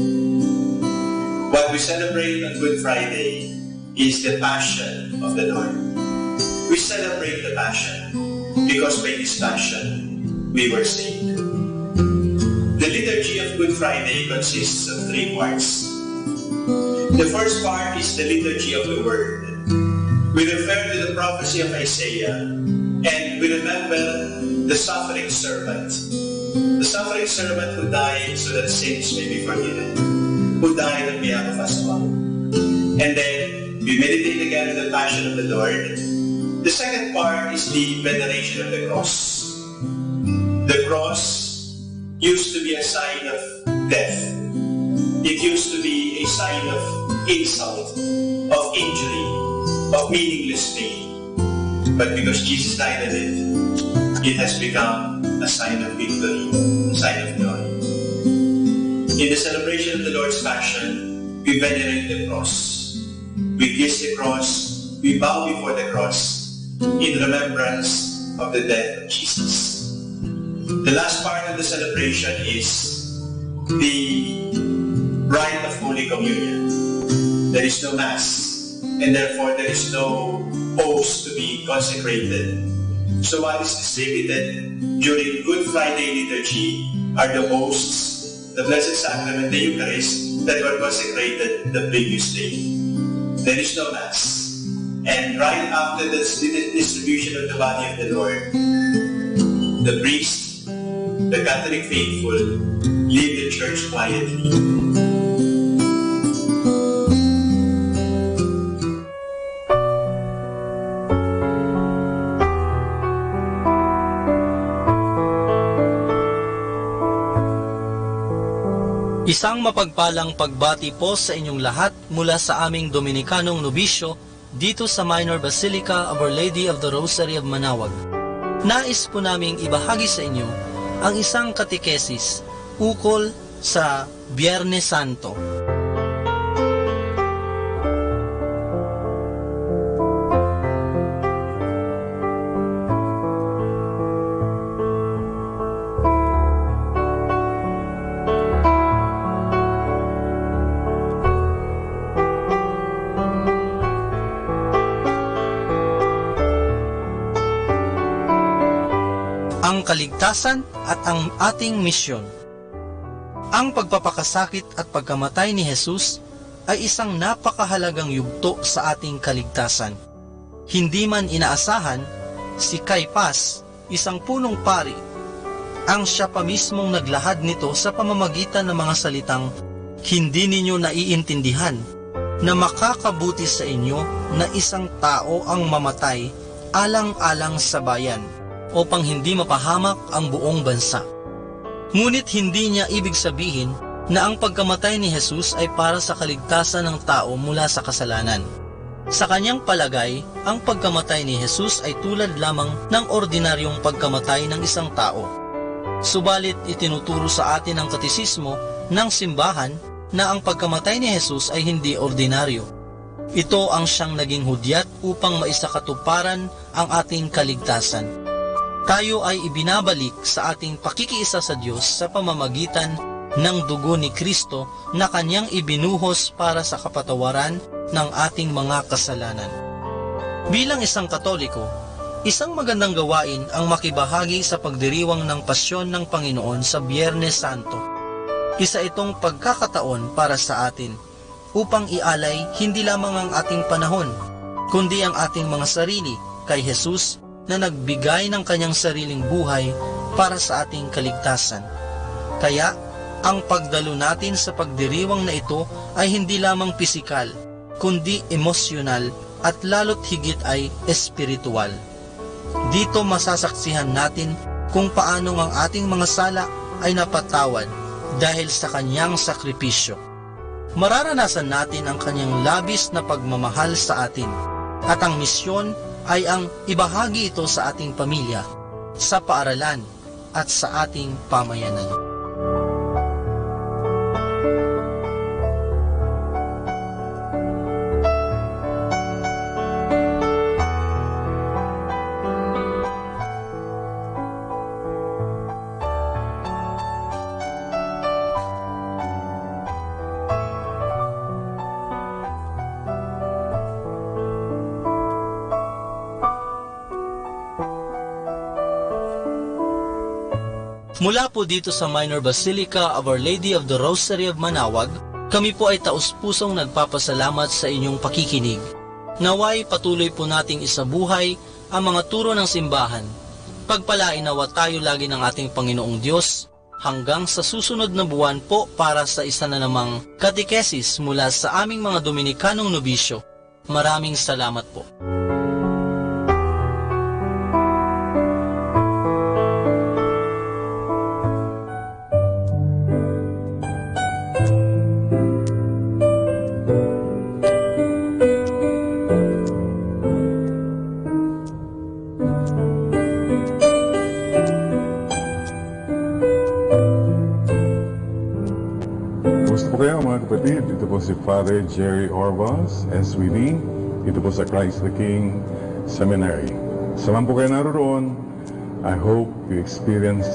What we celebrate on Good Friday is the Passion of the Lord. We celebrate the Passion because by His Passion we were saved. The liturgy of Good Friday consists of 3 parts. The first part is the liturgy of the Word. We refer to the prophecy of Isaiah, and we remember the suffering servant. The suffering servant who died so that sins may be forgiven, who died on behalf of us all. And then we meditate again on the Passion of the Lord. The second part is the veneration of the cross. The cross used to be a sign of death. It used to be a sign of insult, of injury, of meaningless pain. But because Jesus died on it has become a sign of victory, a sign of joy. In the celebration of the Lord's Passion, we venerate the cross. We kiss the cross, we bow before the cross in remembrance of the death of Jesus. The last part of the celebration is the rite of Holy Communion. There is no Mass, and therefore there is no host to be consecrated. So what is distributed during Good Friday liturgy are the hosts, the Blessed Sacrament, the Eucharist, that were consecrated the previous day. There is no Mass. And right after the distribution of the body of the Lord, the priest, the Catholic faithful, leave the church quietly. Isang mapagpalang pagbati po sa inyong lahat mula sa aming Dominikanong nobisyo dito sa Minor Basilica of Our Lady of the Rosary of Manaoag. Nais po naming ibahagi sa inyo ang isang katekesis ukol sa Biyernes Santo. Ang kaligtasan at ang ating misyon. Ang pagpapakasakit at pagkamatay ni Jesus ay isang napakahalagang yugto sa ating kaligtasan. Hindi man inaasahan, si Caiphas, isang punong pari, ang siya pa mismong naglahad nito sa pamamagitan ng mga salitang, "Hindi ninyo naiintindihan na makakabuti sa inyo na isang tao ang mamatay alang-alang sa bayan, upang hindi mapahamak ang buong bansa." Ngunit hindi niya ibig sabihin na ang pagkamatay ni Jesus ay para sa kaligtasan ng tao mula sa kasalanan. Sa kanyang palagay, ang pagkamatay ni Jesus ay tulad lamang ng ordinaryong pagkamatay ng isang tao. Subalit itinuturo sa atin ng katisismo ng simbahan na ang pagkamatay ni Jesus ay hindi ordinaryo. Ito ang siyang naging hudyat upang maisakatuparan ang ating kaligtasan. Tayo ay ibinabalik sa ating pakikiisa sa Diyos sa pamamagitan ng dugo ni Kristo na kanyang ibinuhos para sa kapatawaran ng ating mga kasalanan. Bilang isang Katoliko, Isang magandang gawain ang makibahagi sa pagdiriwang ng pasyon ng Panginoon sa Biyernes Santo. Isa itong pagkakataon para sa atin upang ialay hindi lamang ang ating panahon, kundi ang ating mga sarili kay Jesus na nagbigay ng kanyang sariling buhay para sa ating kaligtasan. Kaya, ang pagdalo natin sa pagdiriwang na ito ay hindi lamang pisikal, kundi emosyonal at lalo't higit ay espiritual. Dito masasaksihan natin kung paano ang ating mga sala ay napatawad dahil sa kanyang sakripisyo. Mararanasan natin ang kanyang labis na pagmamahal sa atin, at ang misyon ay ang ibahagi ito sa ating pamilya, sa paaralan at sa ating pamayanan. Mula po dito sa Minor Basilica of Our Lady of the Rosary of Manaoag, kami po ay taus-pusong nagpapasalamat sa inyong pakikinig. Naway patuloy po nating isabuhay ang mga turo ng simbahan. Pagpalain nawa tayo lagi ng ating Panginoong Diyos hanggang sa susunod na buwan po para sa isa na namang katekesis mula sa aming mga Dominikanong nobisyo. Maraming salamat po. Ito po si Father Jerry Orvas, SVD. Ito po sa Christ the King Seminary. Saan po kayo naroon, I hope you experience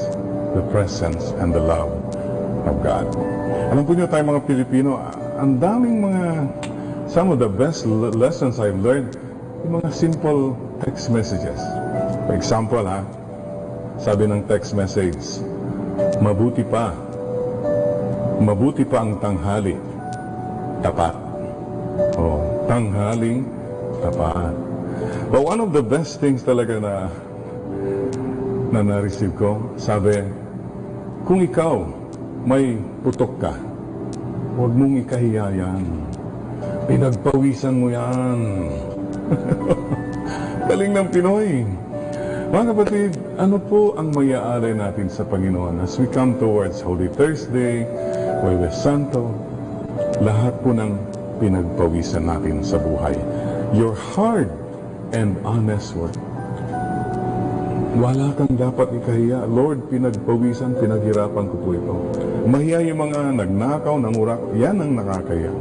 the presence and the love of God. Alam po niyo tayo mga Pilipino, ang daming some of the best lessons I've learned, yung mga simple text messages. For example, sabi ng text message, mabuti pa ang tanghali, tapat. Tanghaling tapat. But one of the best things talaga na na-receive ko, sabi, kung ikaw may putok ka, huwag mong ikahiya yan. Pinagpawisan mo yan. Galing ng Pinoy. Mga kapatid, ano po ang mayaalay natin sa Panginoon as we come towards Holy Thursday, Huwebes Santo, lahat po ng pinagpawisan natin sa buhay. Your hard and honest work. Wala kang dapat ikahiya. Lord, pinagpawisan, pinaghirapan ko po ito. Mahiya yung mga nagnakaw, nangurak, yan ang nakakaya.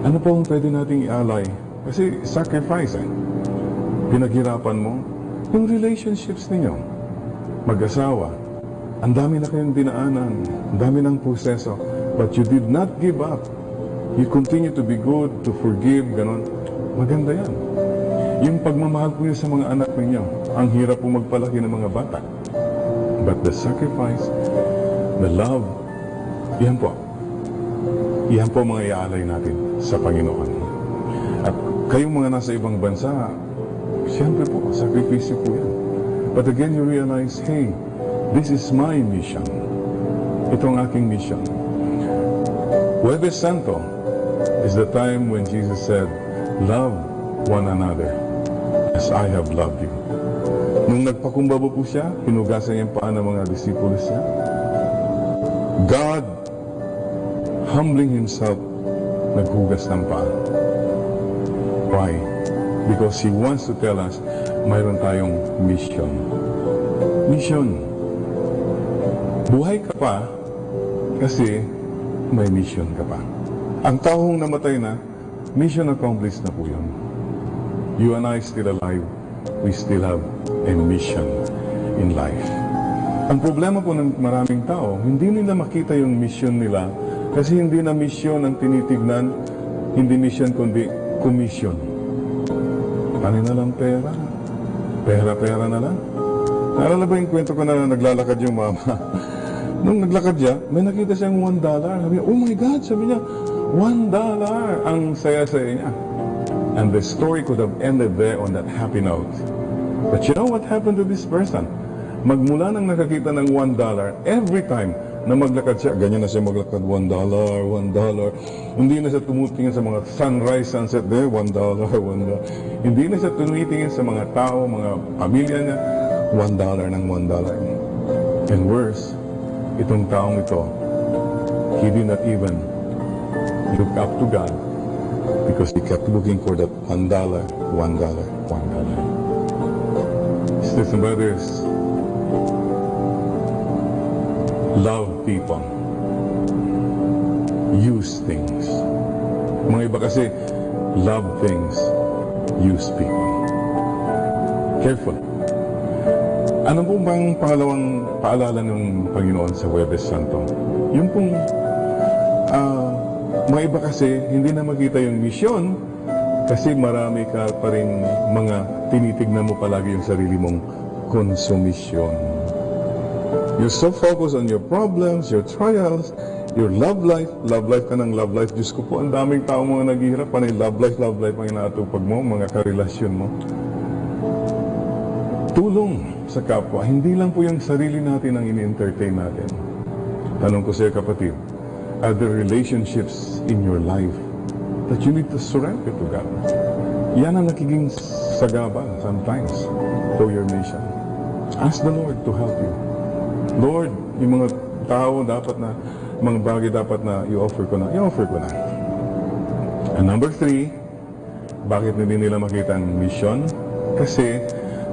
Ano po ang pwede nating ialay? Kasi sacrifice Pinaghirapan mo. Yung relationships ninyo, mag-asawa, ang dami na kayong dinaanan, ang dami ng proseso, but you did not give up. You continue to be good, to forgive, ganon. Maganda yan. Yung pagmamahal po niyo sa mga anak ninyo, ang hirap po magpalaki ng mga bata. But the sacrifice, the love, yan po. Yan po mga iaalay natin sa Panginoon. At kayong mga nasa ibang bansa, siyempre po, sakripisyo po yan. But again, you realize, hey, this is my mission. Ito ang aking mission. Huwebes Santo is the time when Jesus said, love one another as I have loved you. Nung nagpakumbaba po siya, hinugasan niya yung paa ng mga disipulos niya. God, humbling Himself, naghugas ng paa. Why? Because He wants to tell us, mayroon tayong mission. Mission. Buhay ka pa kasi may mission ka pa. Ang taong namatay na, mission accomplished na po yun. You and I still alive, we still have a mission in life. Ang problema po ng maraming tao, hindi nila makita yung mission nila kasi hindi na mission ang tinitignan, hindi mission kundi commission. Kanina lang pera, Pera-pera na lang. Naalala ba yung kwento ko na naglalakad yung mama? Nung naglakad siya, may nakita siyang $1. Sabi niya, oh my God, sabi niya, $1. Ang saya-saya niya. And the story could have ended there on that happy note. But you know what happened to this person? Magmula nang nakakita ng $1, every time na maglakad siya, ganyan na siya maglakad, $1. Hindi na siya tumutingin sa mga sunrise, sunset there, $1. Hindi na siya tumitingin sa mga tao, mga pamilya niya, $1 ng $1. And worse, itong taong ito, he did not even look up to God because he kept looking for that $1. Sisters and brothers, love people. Use things. Mga iba kasi, love things, use people. Careful. Ano po bang pangalawang paalala ng Panginoon sa Huwebes Santo? Yung pong, mga iba kasi, hindi na makita yung misyon kasi marami ka pa rin mga tinitignan mo palagi yung sarili mong konsumisyon. You're so focused on your problems, your trials, your love life ka ng love life. Diyos ko po, ang daming tao mga naghihirap, panay love life ang inaatupag mo, mga karelasyon mo. Tulong sa kapwa, hindi lang po yung sarili natin ang ini-entertain natin. Tanong ko sa iyo kapatid, are there relationships in your life that you need to surrender to God? Yan ang nakiging sagabal sometimes for your mission. Ask the Lord to help you. Lord, yung mga tao dapat na, mga bagay dapat na i-offer ko na. And number 3, bakit hindi nila makita ang mission? Kasi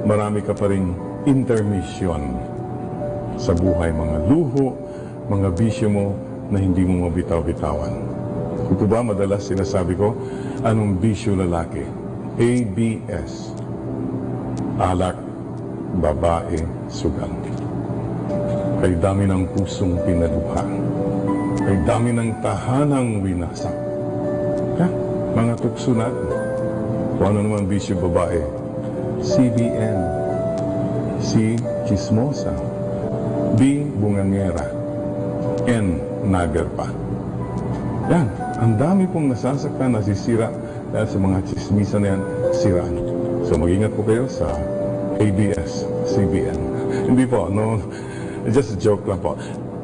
marami ka pa ring intermission sa buhay, mga luho, mga bisyo mo na hindi mo mabitaw-bitawan. Kung po ba madalas sinasabi ko, anong bisyo lalaki? ABS. Alak, babae, sugal. Kay dami ng pusong pinaluha. Kay dami ng tahanang winasak. Mga tukso natin. Kung ano naman bisyo babae, CBN, C. Chismosa, B. Bungangera, N. Nagarpa. Yan, ang dami pong nasasaktan, nasisira dahil sa mga chismisa na yan, siraan. So mag-ingat po kayo sa ABS, CBN. Hindi po, no, just a joke lang po.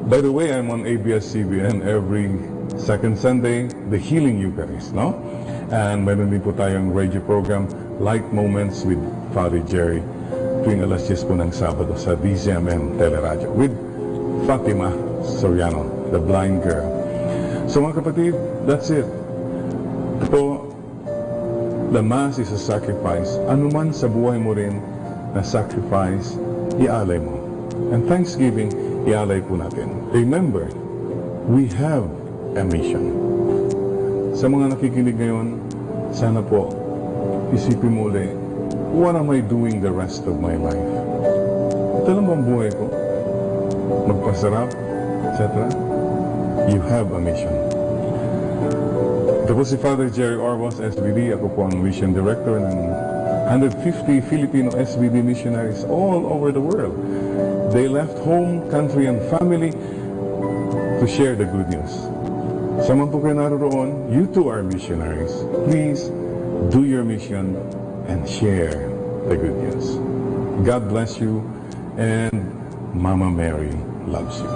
By the way, I'm on ABS-CBN every second Sunday, the Healing Eucharist, no? And mayroon din po tayong radio program, Light Moments with Father Jerry, tuwing alas 10 po ng Sabado sa DZMM Teleradio with Fatima Soriano, the blind girl. So mga kapatid, that's it. Ito po, the Mass is a sacrifice. Ano man sa buhay mo rin na sacrifice, ialay mo. And Thanksgiving, ialay po natin. Remember, we have a mission. Sa mga nakikinig ngayon, sana po, isipin mo ulit, what am I doing the rest of my life? Ito lang bang buhay ko? Magpasarap, etc. You have a mission. Ito po si Father Jerry Orbos, SBD. Ako po ang Mission Director ng 150 Filipino SBD missionaries all over the world. They left home, country, and family to share the good news. Sa man po kayo naroon, you too are missionaries. Please do your mission and share the good news. God bless you, and Mama Mary loves you.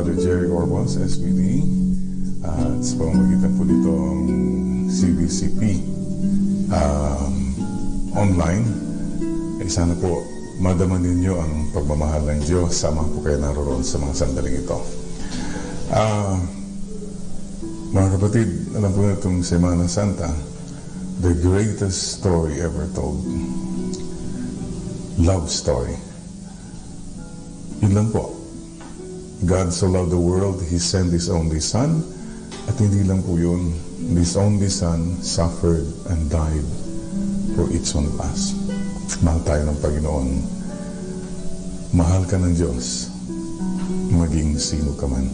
Father Jerry Orbos, SPD. Sa pamamagitan po dito ang CBCP online. Sana po madaman ninyo ang pagmamahal ng Diyos. Sama po kayo naroon sa mga sandaling ito. Mga kapatid, alam po na itong Semana Santa, the greatest story ever told. Love story. Yun lang po. God so loved the world, He sent His only Son. At hindi lang po yun, His only Son suffered and died for each one of us. Mahal tayo ng Panginoon. Mahal ka ng Diyos, maging sino ka man.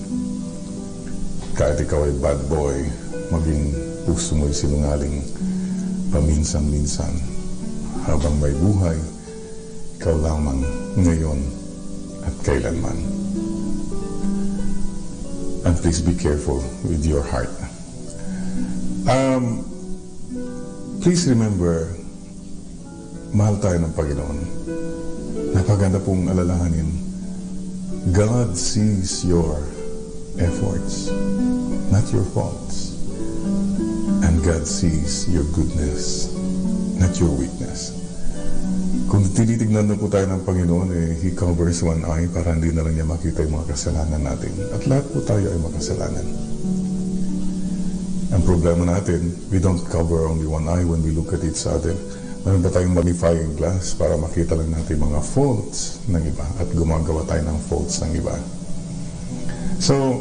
Kahit ikaw ay bad boy, maging puso mo'y sinungaling, paminsan-minsan. Habang may buhay, ikaw lamang ngayon at kailanman. And please be careful with your heart. Please remember, mahal tayo ng Panginoon. Napaganda pong alalahanin, God sees your efforts, not your faults. And God sees your goodness, not your weakness. Kung tinitignan na po tayo ng Panginoon, He covers one eye para hindi na lang niya makita yung mga kasalanan natin. At lahat po tayo ay makasalanan. Ang problema natin, we don't cover only one eye when we look at each other. Meron ba tayong magnifying glass para makita lang natin mga faults ng iba at gumagawa tayo ng faults ng iba. So,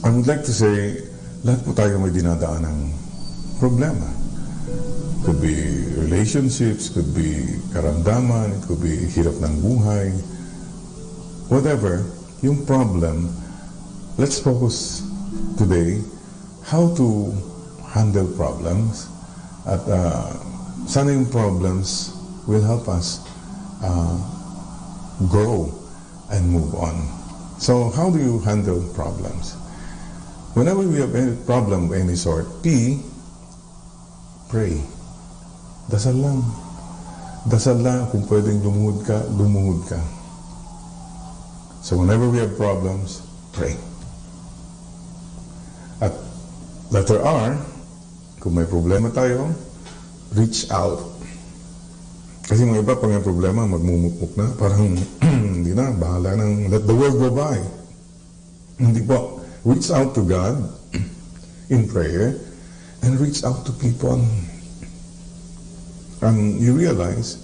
I would like to say, lahat po tayo may dinadaan ng problema. Could be relationships, could be karamdaman, it could be hirap ng buhay. Whatever, yung problem, let's focus today how to handle problems at sana yung problems will help us grow and move on. So, how do you handle problems? Whenever we have any problem of any sort, pray. Dasal lang. Dasal lang. Kung pwedeng lumuhod ka, lumuhod ka. So whenever we have problems, pray. At letter R, kung may problema tayo, reach out. Kasi mga iba, pag may problema, magmumukmuk na. Parang, hindi na, bahala nang let the world go by. Hindi po. Reach out to God in prayer and reach out to people. And you realize,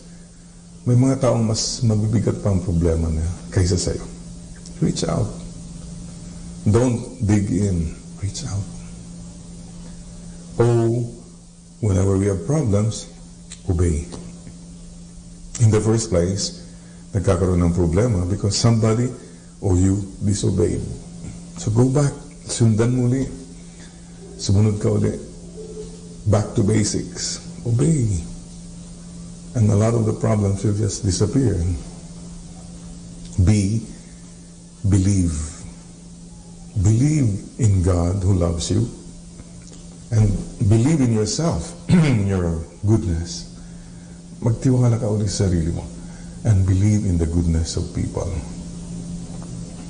may mga taong mas mabibigat pa ang problema niya kaysa sa'yo. Reach out. Don't dig in. Reach out. Whenever we have problems, obey. In the first place, nagkakaroon ng problema because somebody or you disobeyed. So go back. Sundan muli. Sumunod ka uli. Back to basics. Obey. And a lot of the problems will just disappear. Believe. Believe in God who loves you. And believe in yourself, in your goodness. Magtiwala ka ulit sa sarili mo. And believe in the goodness of people.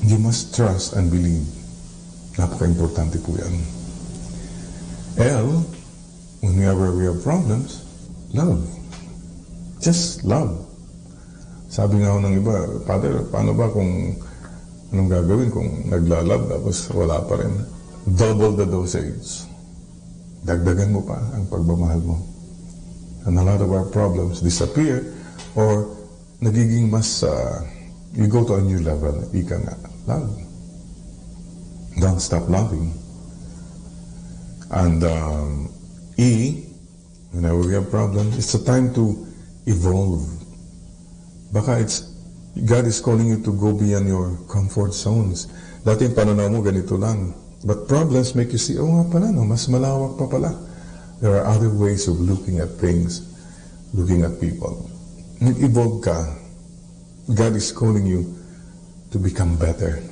You must trust and believe. Napaka-importante po yan. L, whenever we have problems, love. Just love. Sabi nga ako ng iba, Father, paano ba kung anong gagawin kung naglalove tapos wala pa rin? Double the dosage. Dagdagan mo pa ang pagmamahal mo. And a lot of our problems disappear or nagiging mas, you go to a new level. Ika nga, love. Don't stop loving. And E, whenever we have problems, it's a time to evolve. Baka God is calling you to go beyond your comfort zones. Dati yung pananaw mo, ganito lang. But problems make you see, nga pala, no, mas malawak pa pala. There are other ways of looking at things, looking at people. Nag-evolve ka. God is calling you to become better,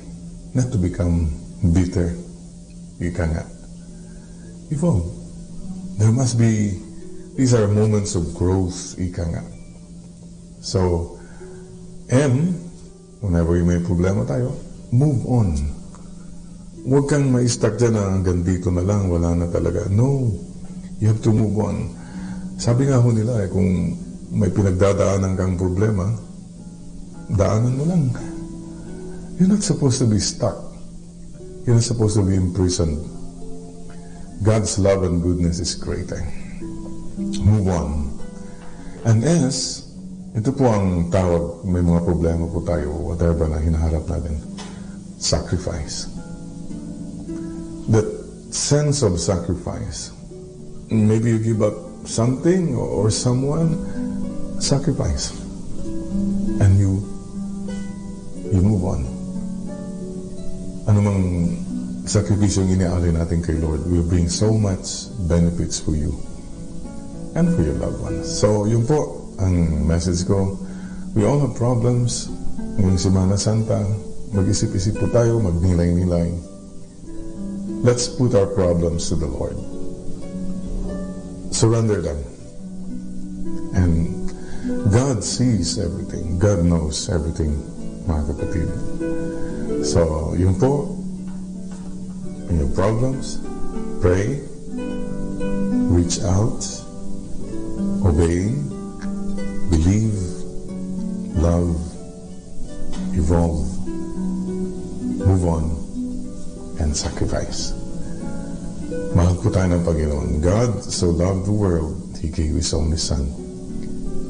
not to become bitter. Ika nga. Evolve. There must be, these are moments of growth, ika nga. So, M, whenever may problema tayo, move on. Huwag kang ma-stuck dyan na hanggang dito na lang, wala na talaga. No, you have to move on. Sabi nga ho nila kung may pinagdadaanan kang problema, daanan mo lang. You're not supposed to be stuck. You're not supposed to be imprisoned. God's love and goodness is greater. Move on. And as, ito po ang tawag, may mga problema po tayo, whatever na hinaharap natin, sacrifice. That sense of sacrifice. Maybe you give up something or someone, sacrifice. And you move on. Ano mang sakripisyong iniaalay natin kay Lord will bring so much benefits for you and for your loved ones. So, yun po ang message ko. We all have problems. Ngayong Semana Santa, mag-isip-isip po tayo, magnilay-nilay. Let's put our problems to the Lord. Surrender them. And God sees everything. God knows everything, mga kapatid. So, yun po, in your problems, pray, reach out, obey, believe, love, evolve, move on, and sacrifice. Mahal po tayo ng Panginoon. God so loved the world, He gave His only Son.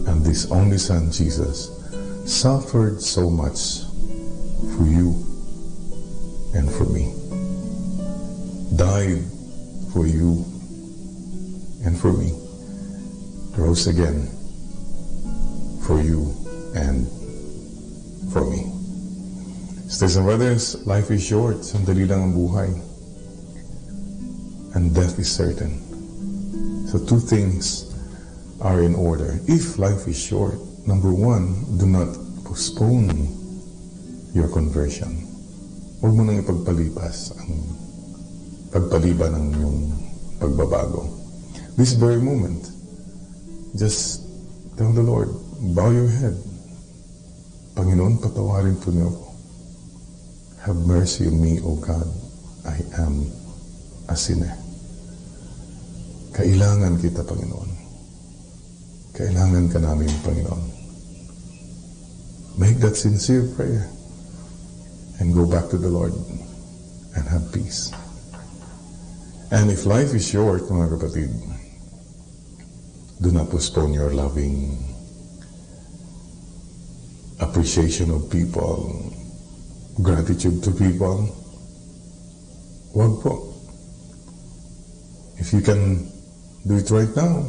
And this only Son, Jesus, suffered so much for you and for me. Died for you and for me. Rose again for you and for me. Sisters and brothers, life is short. Sandali lang ang buhay. And death is certain. So two things are in order. If life is short, number one, do not postpone your conversion. Huwag mo nang ipagpalipas ang pagpaliba ng iyong pagbabago. This very moment, just tell the Lord, bow your head. Panginoon, patawarin po niyo ako. Have mercy on me, O God. I am a sinner. Kailangan kita, Panginoon. Kailangan ka namin, Panginoon. Make that sincere prayer and go back to the Lord and have peace. And if life is short, mga kapatid, do not postpone your loving appreciation of people, gratitude to people. Huwag po. If you can do it right now,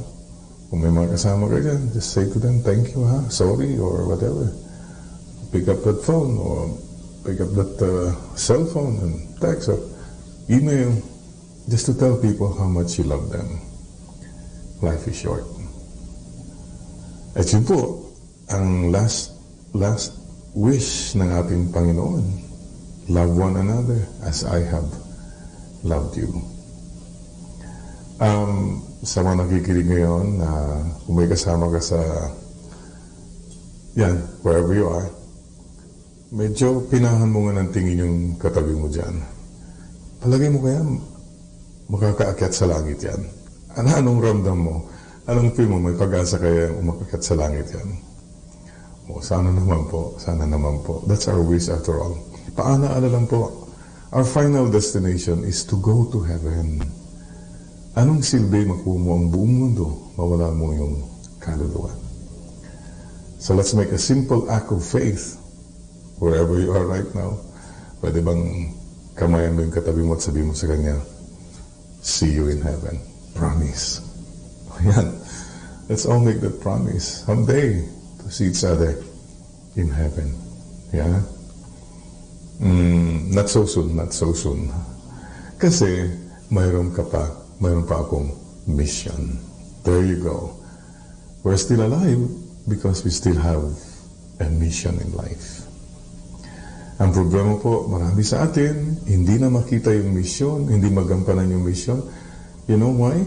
kung may mga kasama ka dyan, just say to them, thank you, sorry, or whatever. Pick up that phone, or pick up that cell phone and text or email, just to tell people how much you love them. Life is short. At yun po, ang last wish ng ating Panginoon, love one another as I have loved you. Sa mga nakikinig ngayon, kung may kasama ka sa yan, wherever you are, medyo pinahan mo nga ng tingin yung katabi mo dyan. Palagay mo kaya makakaakyat sa langit yan. Anong ramdam mo? Anong feel mo? May pag-asa kaya umakakyat sa langit yan? O, sana naman po. Sana naman po. That's our wish after all. Paalaala lang po. Our final destination is to go to heaven. Anong silbi makuha mo ang buong mundo, mawala mo yung kaluluwa? So let's make a simple act of faith wherever you are right now. Pwede bang kamayan mo yung katabi mo at sabihin mo sa kanya, see you in heaven. Promise. Yan. Let's all make that promise. Someday, to see each other in heaven. Yeah? Not so soon, not so soon. Kasi, mayroon pa akong mission. There you go. We're still alive because we still have a mission in life. Ang problema po, marami sa atin, hindi na makita yung mission, hindi magampanan yung mission. You know why?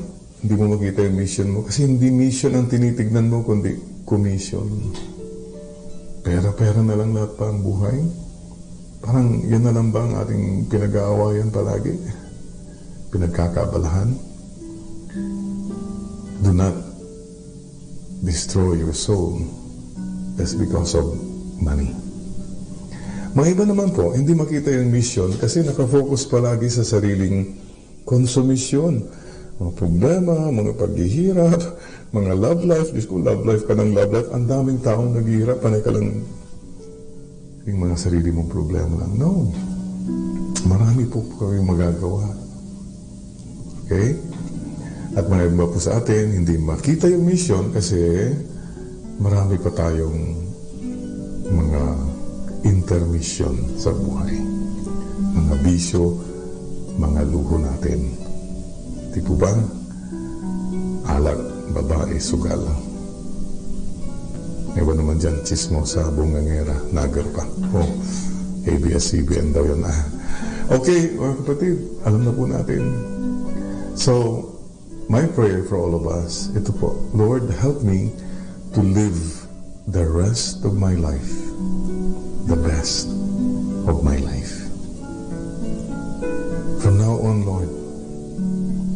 Hindi mo makita yung mission mo. Kasi hindi mission ang tinitignan mo, kundi commission. Pera-pera na lang lahat pa ang buhay. Parang yan na lang ba ang ating pinag-aawayan palagi? Pinagkakaabalahan? Do not destroy your soul just because of money. Mga iba naman po, hindi makita yung mission kasi nakafocus palagi sa sariling konsumisyon. Mga problema, mga paghihirap, mga love life. Diyos ko, love life ka ng love life. Ang daming taong naghihirap, panay ka lang yung mga sarili mong problema lang. No. Marami po kami magagawa. Okay? At mga iba po sa atin, hindi makita yung mission kasi marami pa tayong mga intermission sa buhay. Mga bisyo, mga luho natin. Di po ba? Alak, babae, sugal. Ewan naman dyan, chismo sa bungangera, nagar pa. Oh, ABS-CBN daw yun. Okay, mga kapatid, alam na po natin. So, my prayer for all of us, ito po, Lord, help me to live the rest of my life, the best of my life. From now on, Lord,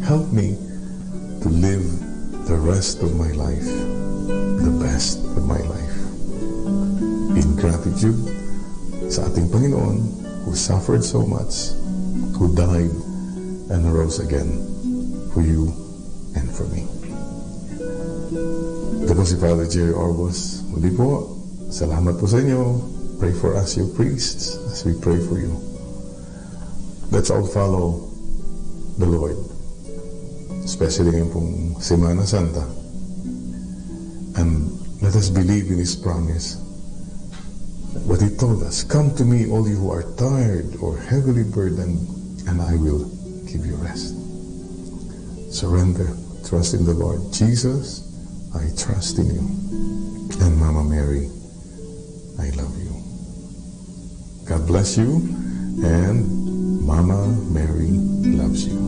help me to live the rest of my life, the best of my life. In gratitude sa ating Panginoon who suffered so much, who died and arose again for you and for me. Ito po si Father Jerry Orbos. Muli po, salamat po sa inyo. Pray for us, you priests, as we pray for you. Let's all follow the Lord, especially ngayon pong Semana Santa. And let us believe in His promise. What He told us, come to me all you who are tired or heavily burdened, and I will give you rest. Surrender, trust in the Lord. Jesus, I trust in you. And Mama Mary, I love you. God bless you, and Mama Mary loves you.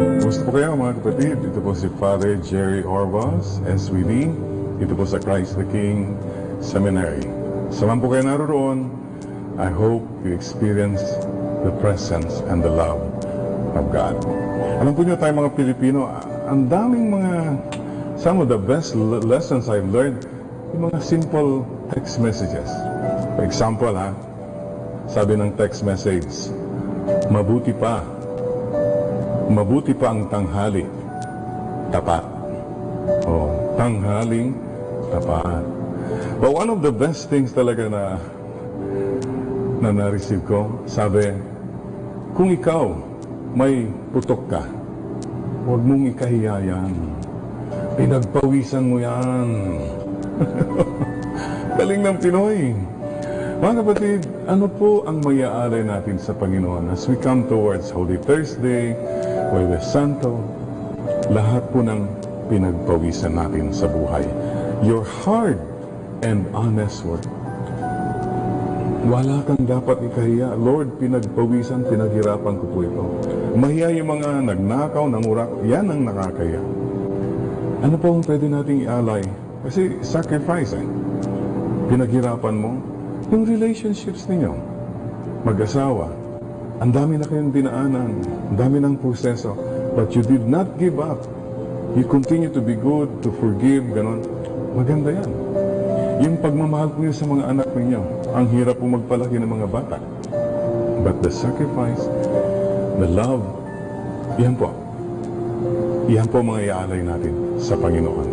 Gusto po kayo mga kapatid? Ito po si Father Jerry Orvas, SVD. Ito po sa Christ the King Seminary. Saan po kayo naroon, I hope you experience the presence and the love of God. Alam po niyo tayo mga Pilipino, ang daming mga, some of the best lessons I've learned, yung mga simple text messages. For example, sabi ng text message, mabuti pa ang tanghali, tapat. Tanghaling tapat. But one of the best things talaga na na-receive ko, sabi, kung ikaw may putok ka, huwag mong ikahiya yan. Pinagpawisan mo yan. Galing ng Pinoy. Mga kapatid, ano po ang mayaalay natin sa Panginoon as we come towards Holy Thursday, Huwebes Santo, lahat po ng pinagpawisan natin sa buhay. Your hard and honest work. Wala kang dapat ikahiya. Lord, pinagpawisan, pinaghirapan ko po ito. Mahiya yung mga nagnakaw, nangurak, yan ang nakakaya. Ano po ang pwede nating ialay? Kasi sacrifice Pinaghirapan mo, yung relationships ninyo, mag-asawa, ang dami na kayong dinaanan, ang dami ng proseso, but you did not give up. You continue to be good, to forgive, ganon. Maganda yan. Yung pagmamahal po niyo sa mga anak ninyo, ang hirap po magpalaki ng mga bata. But the sacrifice, the love, yan po. Yan po mga iaalay natin sa Panginoon.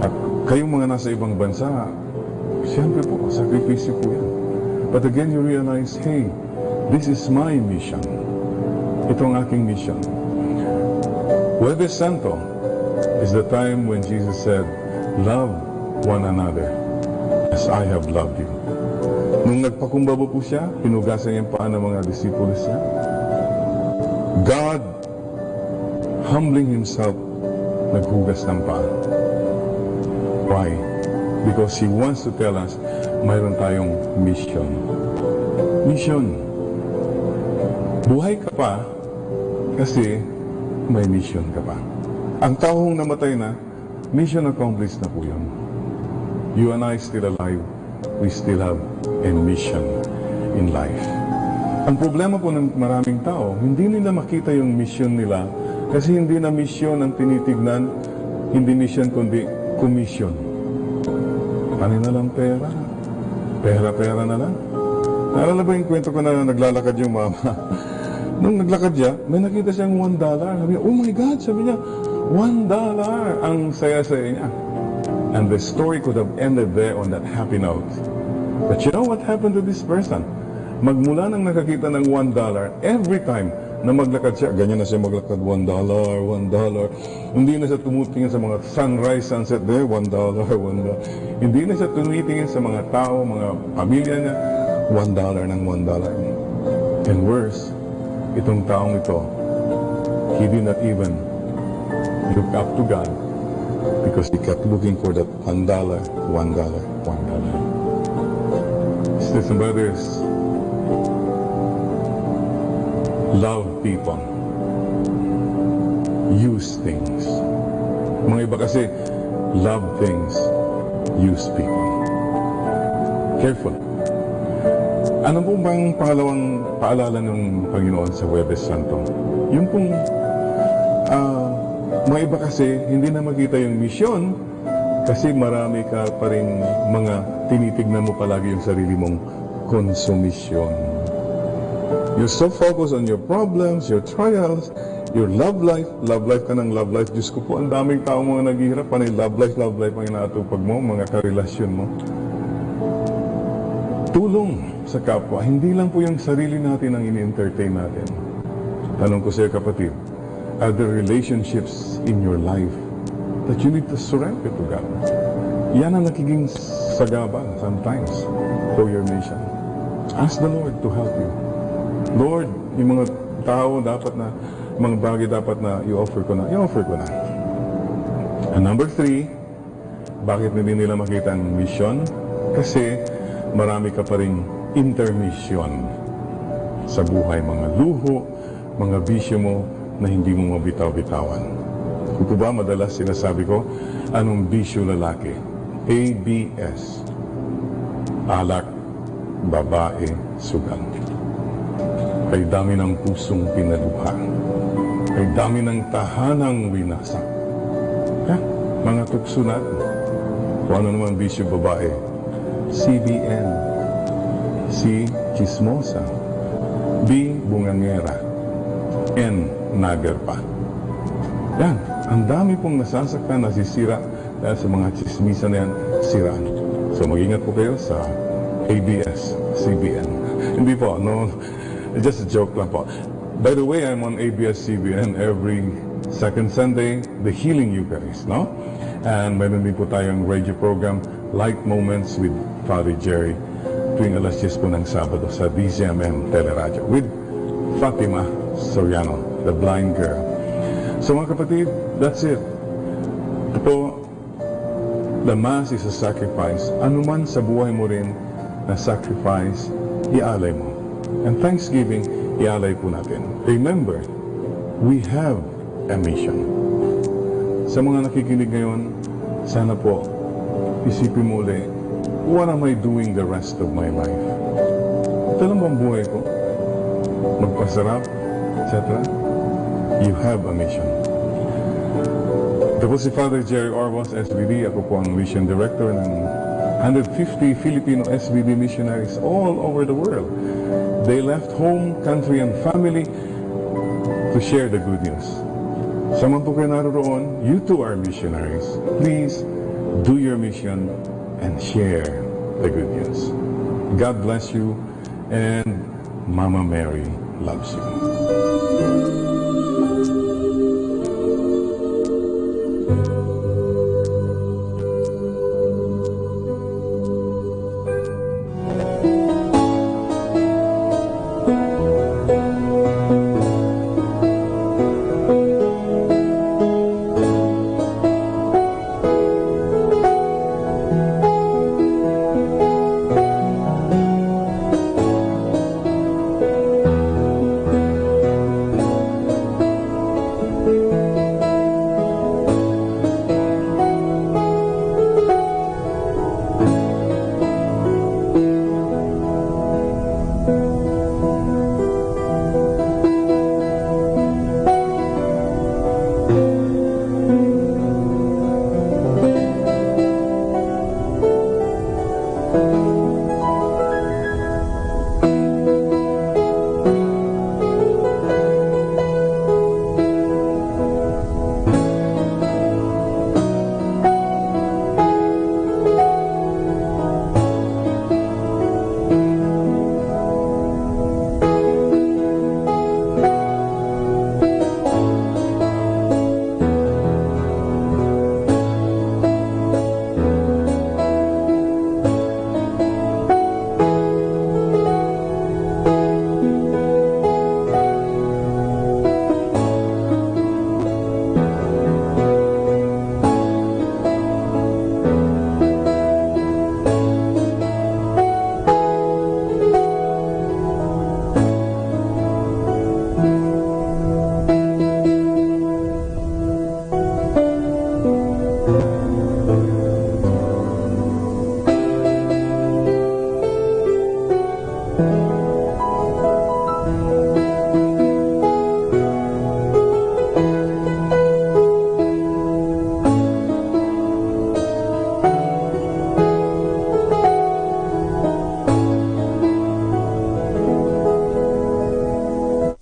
At kayong mga nasa ibang bansa, siyempre po, sakripisyo po yan. But again, you realize, hey, this is my mission. Ito ang aking mission. Huwebes Santo is the time when Jesus said, love one another as I have loved you. Nung nagpakumbaba po siya, pinugasan niya yung paa ng mga disipulos niya. God, humbling Himself, naghugas ng paa. Why? Because He wants to tell us, mayroon tayong mission. Mission. Buhay ka pa kasi may mission ka pa. Ang taong namatay na, mission accomplished na po yun. You and I still alive, we still have a mission in life. Ang problema po ng maraming tao, hindi nila makita yung mission nila kasi hindi na mission ang tinitignan, hindi mission kundi commission. Ano na lang pera? Pera-pera na lang. Naalala ba yung kwento ko na naglalakad yung mama? Nung naglakad siya, may nakita siyang $1. Sabi niya, oh my God, sabi niya, $1 ang saya-saya niya. And the story could have ended there on that happy note. But you know what happened to this person? Magmula nang nakakita ng $1, every time na maglakad siya, ganyan na siya maglakad, $1. Hindi na siya tumutingin sa mga sunrise, sunset there, $1. Hindi na siya tumitingin sa mga tao, mga pamilya niya, $1 ng $1. And worse, itong taong ito, he did not even look up to God because he kept looking for that $1. Sisters and brothers, love people. Use things. Mga iba kasi, love things, use people. Careful. Ano po bang pangalawang paalala ng Panginoon sa Huwebes Santo? Yung pong, mga iba kasi, hindi na makita yung misyon kasi marami ka pa rin mga tinitignan mo palagi yung sarili mong konsumisyon. You're so focused on your problems, your trials, your love life ka ng love life. Diyos ko po, ang daming tao mga naghihirap, panay love life ang inaatupag mo, mga karelasyon mo. Tulong sa kapwa, hindi lang po yung sarili natin ang ini-entertain natin. Tanong ko sa iyo kapatid, are there relationships in your life that you need to surrender to God? Yan ang nakiging sagabal sometimes for your mission. Ask the Lord to help you. Lord, yung mga tao dapat na, mga bagay dapat na i-offer ko na. And number 3, bakit hindi nila makita ang mission? Kasi marami ka pa ring intermission sa buhay. Mga luho, mga bisyo mo, na hindi mo mabitaw-bitawan. Kung po ba madalas sinasabi ko, anong bisyo lalaki? ABS. Alak, babae, sugal. Kay dami ng pusong pinaluha. Kay dami ng tahanang winasak. Mga tukso natin. Kung ano naman bisyo babae? CBN. C. Chismosa. B. Bungangera. N. Nagerpa. Yan. Ang dami pong nasasaktan, nasisira dahil sa mga chismisa na yan, siraan. So mag-ingat po kayo sa ABS, CBN. Hindi po, no, just a joke lang po. By the way, I'm on ABS-CBN every second Sunday, the Healing Eucharist, no? And meron din po tayong radio program, Light Moments with Father Jerry, tuwing alas 10 po ng Sabado sa DZMM Teleradio with Fatima Soriano, the blind girl. So mga kapatid, that's it. Ito po, the Mass is a sacrifice. Ano man sa buhay mo rin na sacrifice, ialay mo. And Thanksgiving, ialay po natin. Remember, we have a mission. Sa mga nakikinig ngayon, sana po, isipin mo ulit, what am I doing the rest of my life? Ito lang bang buhay ko? Magpasarap, etc. You have a mission. Ito po si Father Jerry Orbos, SVD. Ako po ang Mission Director ng 150 Filipino SVD missionaries all over the world. They left home, country, and family to share the good news. Sa man po kayo naroon, you too are missionaries. Please do your mission and share the good news. God bless you, and Mama Mary loves you.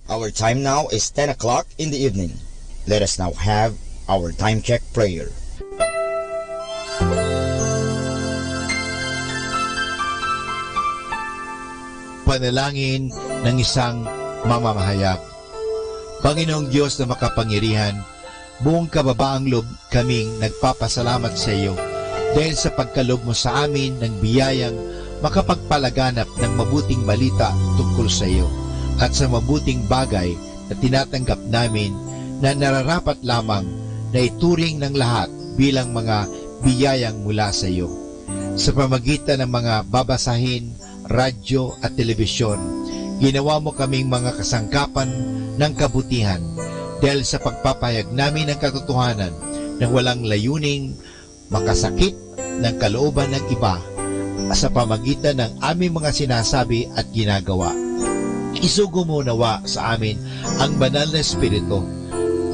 Our time now is 10 o'clock in the evening. Let us now have our time check prayer. Panalangin ng isang mamamahayag. Panginoong Diyos na makapangyarihan, buong kababaang loob kaming nagpapasalamat sa iyo dahil sa pagkaloob mo sa amin ng biyayang makapagpalaganap ng mabuting balita tungkol sa iyo at sa mabuting bagay na tinatanggap namin na nararapat lamang na ituring ng lahat bilang mga biyayang mula sa iyo. Sa pamagitan ng mga babasahin, radyo at telebisyon, ginawa mo kaming mga kasangkapan ng kabutihan dahil sa pagpapahayag namin ng katotohanan ng walang layuning makasakit ng kalooban ng iba sa pamagitan ng aming mga sinasabi at ginagawa. Isugo mo nawa sa amin ang banal na Espiritu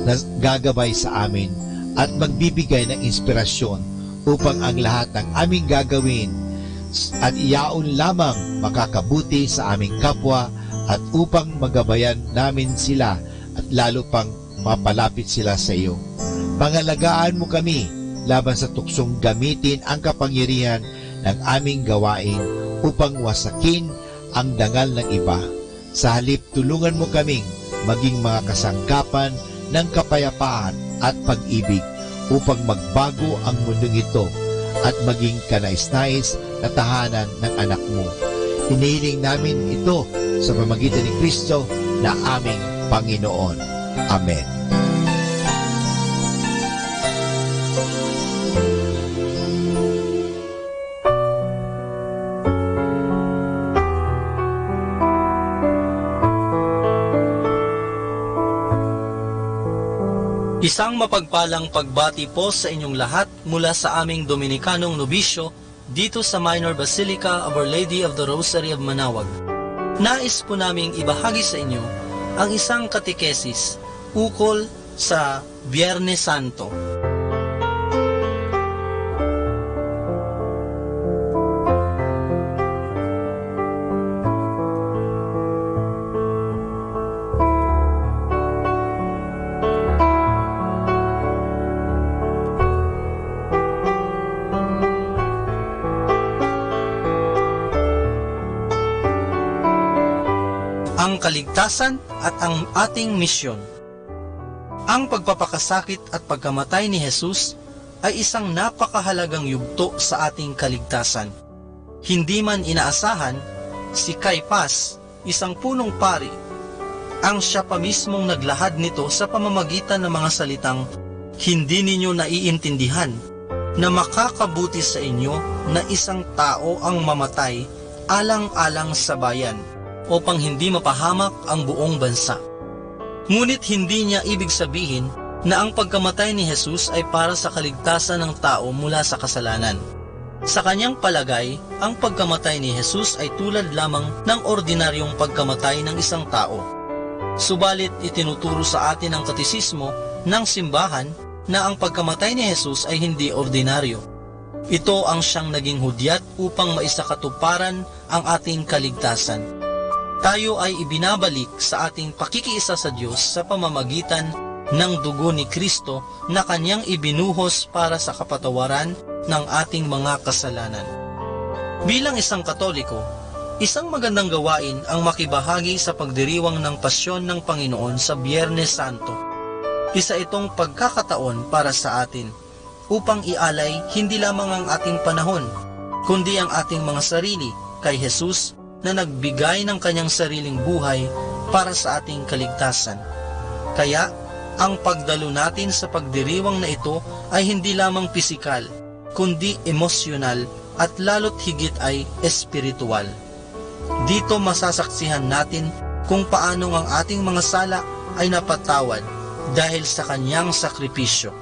na gagabay sa amin at magbibigay ng inspirasyon upang ang lahat ng aming gagawin at iyaon lamang makakabuti sa aming kapwa at upang magabayan namin sila at lalo pang mapalapit sila sa iyo. Pangalagaan mo kami laban sa tuksong gamitin ang kapangyarihan ng aming gawain upang wasakin ang dangal ng iba. Sa halip, tulungan mo kaming maging mga kasangkapan ng kapayapaan at pag-ibig upang magbago ang mundong ito at maging kanais-nais na tahanan ng anak mo. Hinihiling namin ito sa pamamagitan ni Kristo na aming Panginoon. Amen. Isang mapagpalang pagbati po sa inyong lahat mula sa aming Dominikanong Nobisyo dito sa Minor Basilica of Our Lady of the Rosary of Manaoag. Nais po naming ibahagi sa inyo ang isang katekesis ukol sa Biyernes Santo. Ang kaligtasan at ang ating misyon. Ang pagpapakasakit at pagkamatay ni Jesus ay isang napakahalagang yugto sa ating kaligtasan. Hindi man inaasahan, si Caiphas, isang punong pari, ang siya pa mismong naglahad nito sa pamamagitan ng mga salitang, "Hindi ninyo naiintindihan na makakabuti sa inyo na isang tao ang mamatay alang-alang sa bayan, upang hindi mapahamak ang buong bansa." Ngunit hindi niya ibig sabihin na ang pagkamatay ni Jesus ay para sa kaligtasan ng tao mula sa kasalanan. Sa kanyang palagay, ang pagkamatay ni Jesus ay tulad lamang ng ordinaryong pagkamatay ng isang tao. Subalit itinuturo sa atin ang katisismo ng simbahan na ang pagkamatay ni Jesus ay hindi ordinaryo. Ito ang siyang naging hudyat upang maisakatuparan ang ating kaligtasan. Tayo ay ibinabalik sa ating pakikiisa sa Diyos sa pamamagitan ng dugo ni Kristo na kanyang ibinuhos para sa kapatawaran ng ating mga kasalanan. Bilang isang Katoliko, isang magandang gawain ang makibahagi sa pagdiriwang ng pasyon ng Panginoon sa Biyernes Santo. Isa itong pagkakataon para sa atin upang ialay hindi lamang ang ating panahon, kundi ang ating mga sarili kay Jesus na nagbigay ng kanyang sariling buhay para sa ating kaligtasan. Kaya, ang pagdalo natin sa pagdiriwang na ito ay hindi lamang pisikal, kundi emosyonal at lalo't higit ay espiritual. Dito masasaksihan natin kung paano ang ating mga sala ay napatawad dahil sa kanyang sakripisyo.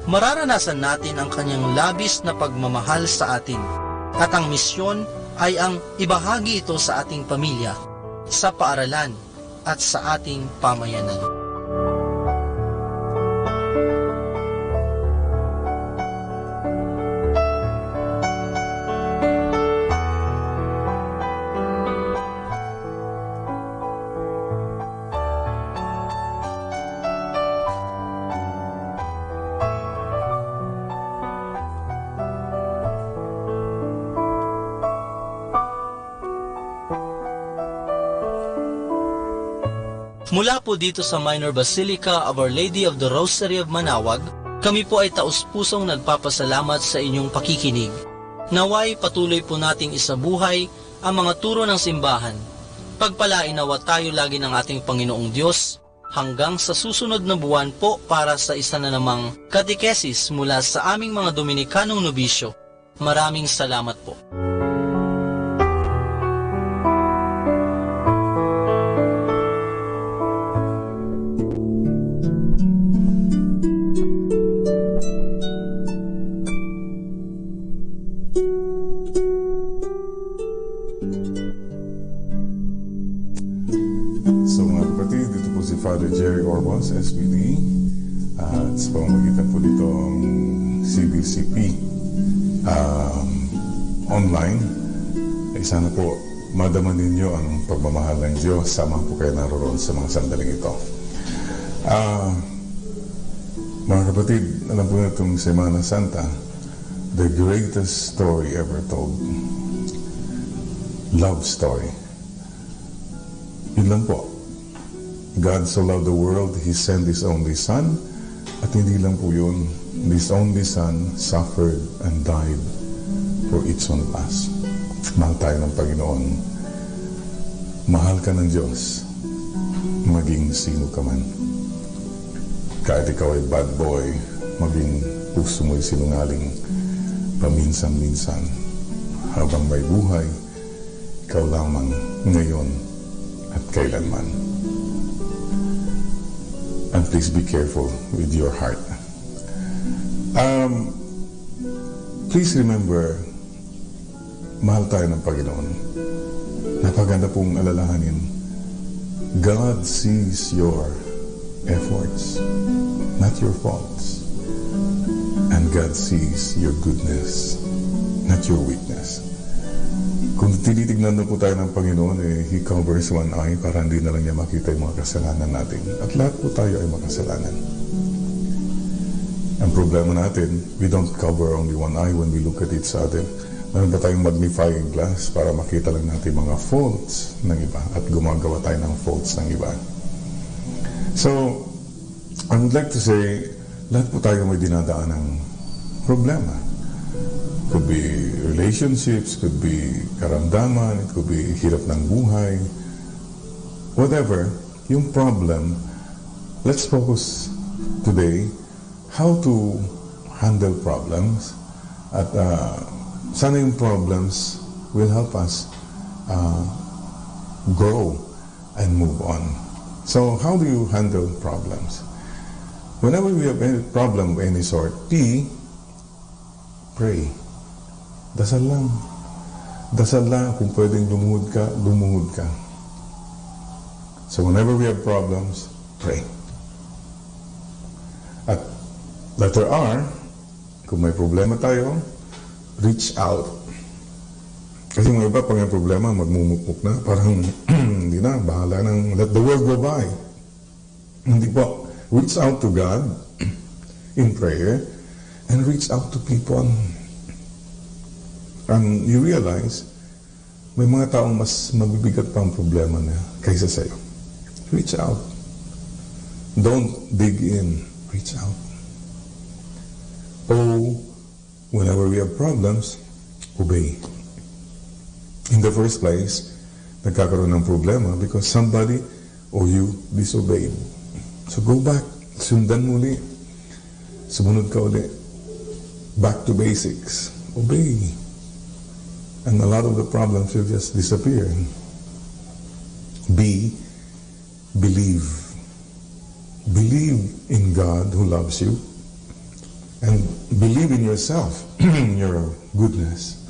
Mararanasan natin ang kanyang labis na pagmamahal sa atin, at ang misyon ay ang ibahagi ito sa ating pamilya, sa paaralan, at sa ating pamayanan. Mula po dito sa Minor Basilica of Our Lady of the Rosary of Manaoag, kami po ay taus-pusong nagpapasalamat sa inyong pakikinig. Naway patuloy po nating isabuhay ang mga turo ng simbahan. Pagpalain nawa tayo lagi ng ating Panginoong Diyos hanggang sa susunod na buwan po para sa isa na namang katekesis mula sa aming mga Dominikanong Nobisyo. Maraming salamat po. sa pamamagitan po nitong CBCP online, ay sana po madaman ninyo ang pagmamahal ng Diyos. Sama po kayo naroon sa mga sandaling ito. Mga kapatid, alam po na itong Semana Santa, the greatest story ever told. Love story. Yun lang po. God so loved the world, He sent His only Son. At hindi lang po yun, His only Son suffered and died for each one of us. Mahal tayo ng Panginoon. Mahal ka ng Diyos, maging sino ka man. Kahit ikaw ay bad boy, maging puso mo'y sinungaling, paminsan-minsan. Habang may buhay, ikaw lamang ngayon at kailanman. And please be careful with your heart. Please remember, mahal tayo ng Panginoon. Napaganda pong alalahanin, God sees your efforts, not your faults. And God sees your goodness, not your weakness. Kung tinitignan na po tayo ng Panginoon, He covers one eye para hindi na lang niya makita yung mga kasalanan natin. At lahat po tayo ay makasalanan. Ang problema natin, we don't cover only one eye when we look at each other. Meron ba tayong magnifying glass para makita lang natin mga faults ng iba at gumagawa tayo ng faults ng iba. So, I would like to say, lahat po tayo may dinadaan ng problema. Could be relationships, could be karamdaman, it could be hirap ng buhay. Whatever, yung problem, let's focus today how to handle problems at sana yung problems will help us grow and move on. So how do you handle problems? Whenever we have any problem of any sort, pray. Dasal lang. Dasal lang. Kung pwedeng lumuhod ka, lumuhod ka. So whenever we have problems, pray. At letter R, kung may problema tayo, reach out. Kasi mga iba, pag may problema, magmumukmuk na. Parang, hindi na, bahala nang let the world go by. Hindi po. Reach out to God in prayer and reach out to people. And you realize, may mga taong mas mabibigat pa ang problema na kaysa sa'yo. Reach out. Don't dig in. Reach out. Whenever we have problems, obey. In the first place, nagkakaroon ng problema because somebody or you disobeyed. So go back. Sundan muli. Sumunod ka uli. Back to basics. Obey. And a lot of the problems will just disappear. Believe. Believe in God who loves you. And believe in yourself, in your goodness.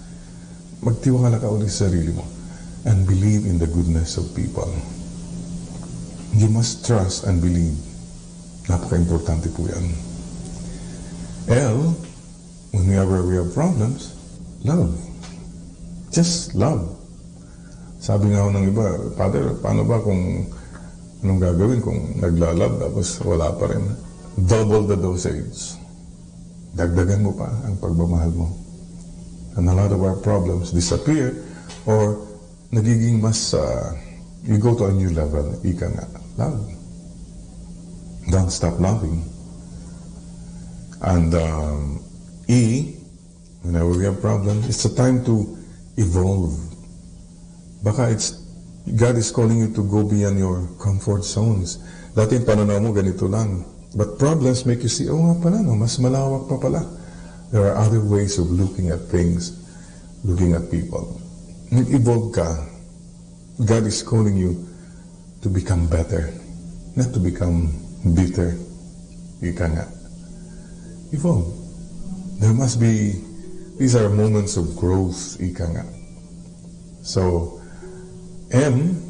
Magtiwala ka ulit sa sarili mo. And believe in the goodness of people. You must trust and believe. Napaka-importante po yan. L, whenever we have problems, love. Just love. Sabi nga ako ng iba, Father, paano ba kung anong gagawin kung naglalove tapos wala pa rin? Double the dosage. Dagdagan mo pa ang pagmamahal mo. And a lot of our problems disappear or nagiging mas, you go to a new level. Ika nga, love. Don't stop loving. And E, whenever we have problems, it's a time to evolve. Baka God is calling you to go beyond your comfort zones. Dati yung pananaw mo ganito lang. But problems make you see, nga pala, no, mas malawak pa pala. There are other ways of looking at things, looking at people. Nag-evolve ka. God is calling you to become better, not to become bitter. Ika nga. Evolve. There must be, these are moments of growth, ika nga. So, M,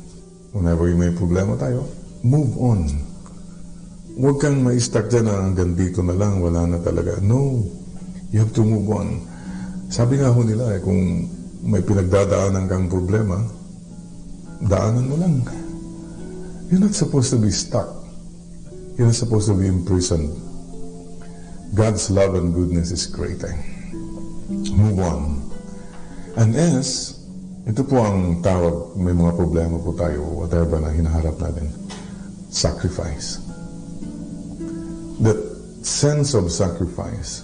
whenever may problema tayo, move on. Huwag kang ma-stuck dyan na hanggang dito na lang, wala na talaga. No, you have to move on. Sabi nga ho nila kung may pinagdadaanan kang problema, daanan mo lang. You're not supposed to be stuck. You're not supposed to be imprisoned. God's love and goodness is greater. Move on. And as, ito po ang tawag, may mga problema po tayo, whatever na hinaharap natin, sacrifice. That sense of sacrifice.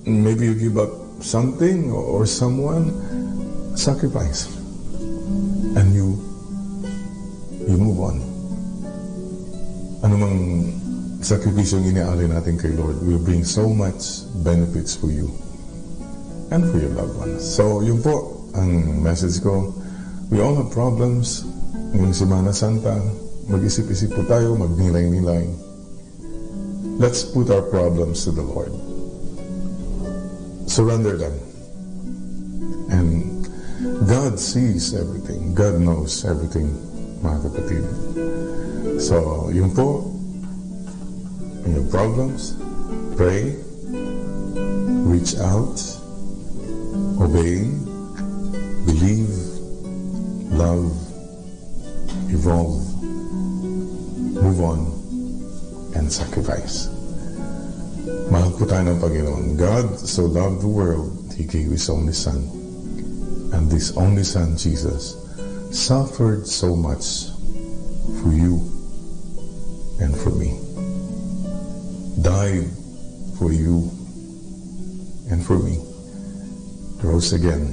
Maybe you give up something or someone, sacrifice. And you move on. Ano mang sakripisyo ang iniaalay natin kay Lord will bring so much benefits for you and for your loved ones. So, yun po ang message ko. We all have problems. Ngayong Semana Santa, mag-isip-isip po tayo, magnilay-nilay. Let's put our problems to the Lord. Surrender them. And God sees everything. God knows everything, mga kapatid. So, yun po, in your problems, pray, reach out, obey, believe, love, evolve, move on, and sacrifice. Mahal po tayo ng Panginoon. God so loved the world, He gave His only Son. And this only Son, Jesus, suffered so much for you and for me. Died for you and for me. Rose again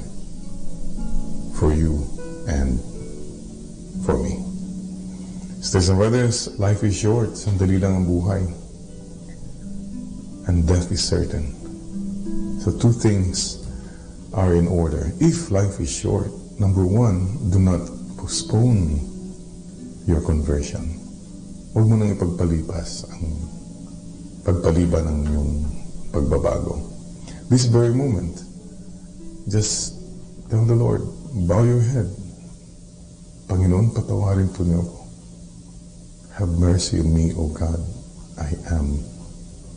for you and for me. Sisters and brothers, life is short. Sandali lang ang buhay. And death is certain. So two things are in order. If life is short, number one, do not postpone your conversion. Huwag mo nang ipagpalipas ang pagpaliban ng iyong pagbabago. This very moment, just tell the Lord, bow your head. Panginoon, patawarin po niyo ako. Have mercy on me, O God. I am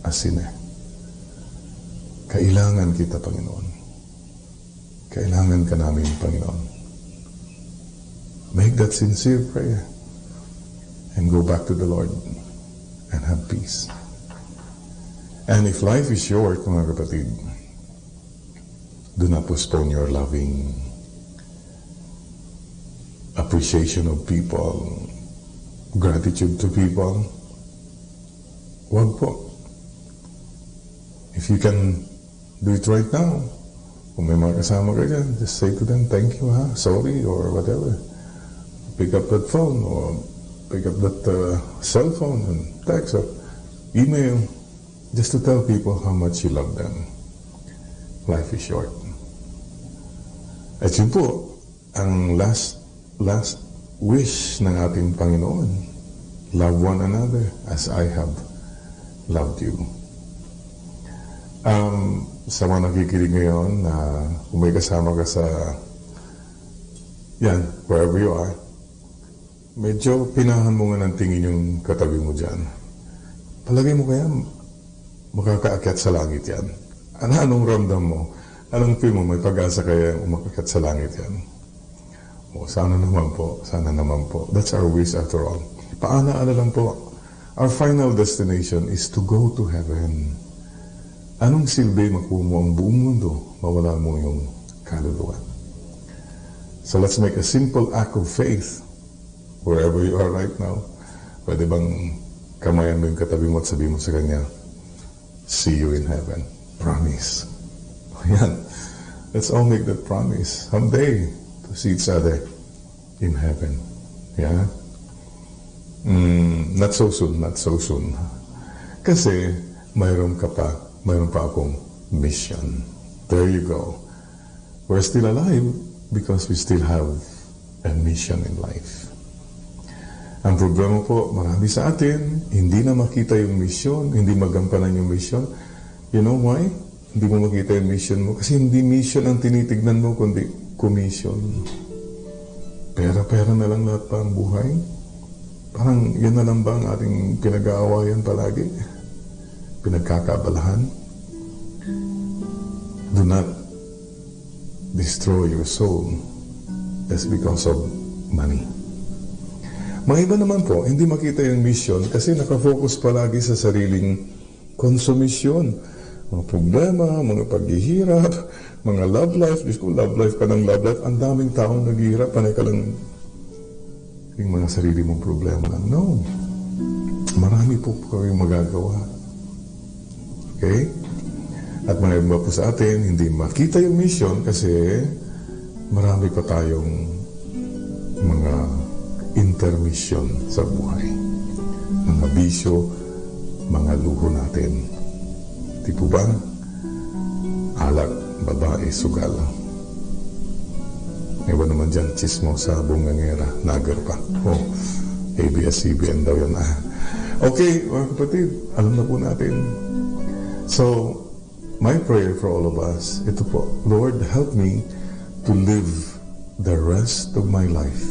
a sinner. Kailangan kita, Panginoon. Kailangan ka namin, Panginoon. Make that sincere prayer and go back to the Lord and have peace. And if life is short, mga kapatid, do not postpone your loving appreciation of people, gratitude to people. Huwag po. If you can do it right now, kung may mga kasama ka dyan, just say to them, thank you, sorry, or whatever. Pick up that phone, or pick up that cell phone and text or email, just to tell people how much you love them. Life is short. At yun po, ang last wish ng ating Panginoon, love one another as I have loved you. Sa mga nakikinig ngayon na kung may kasama ka sa wherever you are, medyo pinahan mo nga ng tingin yung katabi mo dyan. Palagay mo kaya makakaakyat sa langit yan? Anong ramdam mo? Anong feel mo? May pag-asa kaya umakyat sa langit yan? Sana naman po. Sana naman po. That's our wish after all. Paalaala lang po. Our final destination is to go to heaven. Anong silbi makuha mo ang buong mundo, mawala mo yung kaluluwa? So let's make a simple act of faith wherever you are right now. Pwede bang kamayan mo yung katabi mo at sabihin mo sa kanya, see you in heaven. Promise. Yan. Let's all make that promise. Someday, to see each other in heaven. Yeah? Not so soon, not so soon. Kasi, mayroon pa akong mission. There you go. We're still alive because we still have a mission in life. Ang problema po, marami sa atin, hindi na makita yung mission, hindi magampanan yung mission. You know why? Hindi mo makita yung mission mo. Kasi hindi mission ang tinitignan mo, kundi commission. Pera-pera na lang lahat pa ang buhay. Parang yun na lang ba ang ating pinag-aawayan palagi? Pinagkakabalahan? Do not destroy your soul just because of money. Mga iba naman po, hindi makita yung mission kasi nakafocus palagi sa sariling konsumisyon. Mga problema, mga paghihirap, mga love life. Diyos ko, love life ka ng love life. Ang daming taong naghihirap, panay ka lang yung mga sarili mong problema lang. No. Marami po kayong magagawa. Okay? At mga iba po sa atin, hindi makita yung mission kasi marami pa tayong mga intermission sa buhay. Mga bisyo, mga luho natin. Di po ba? Alak, babae, sugal. Iba naman dyan, chismosa, bungangera, nagar pa. Oh, ABS-CBN daw yun. Okay, mga kapatid, alam na po natin. So, my prayer for all of us, ito po, Lord, help me to live the rest of my life,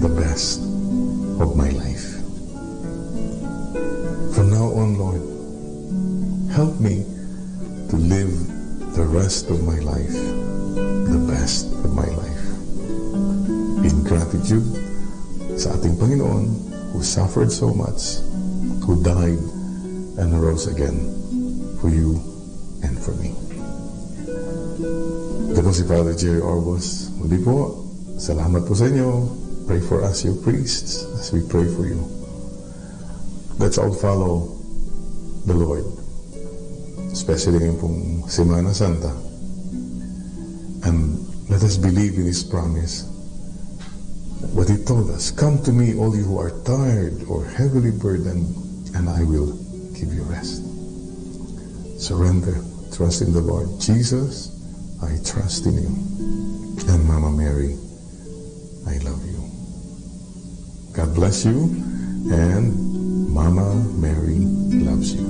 the best of my life. From now on, Lord, help me to live the rest of my life, the best of my life. In gratitude sa ating Panginoon who suffered so much, who died and arose again for you and for me. Ito po si Father Jerry Orbos. Muli po, salamat po sa inyo. Pray for us, your priests, as we pray for you. Let's all follow the Lord, especially ngayong pong Semana Santa. And let us believe in His promise. What He told us, come to me, all you who are tired or heavily burdened, and I will give you rest. Surrender, trust in the Lord. Jesus, I trust in you. And Mama Mary, I love you. God bless you, and Mama Mary loves you.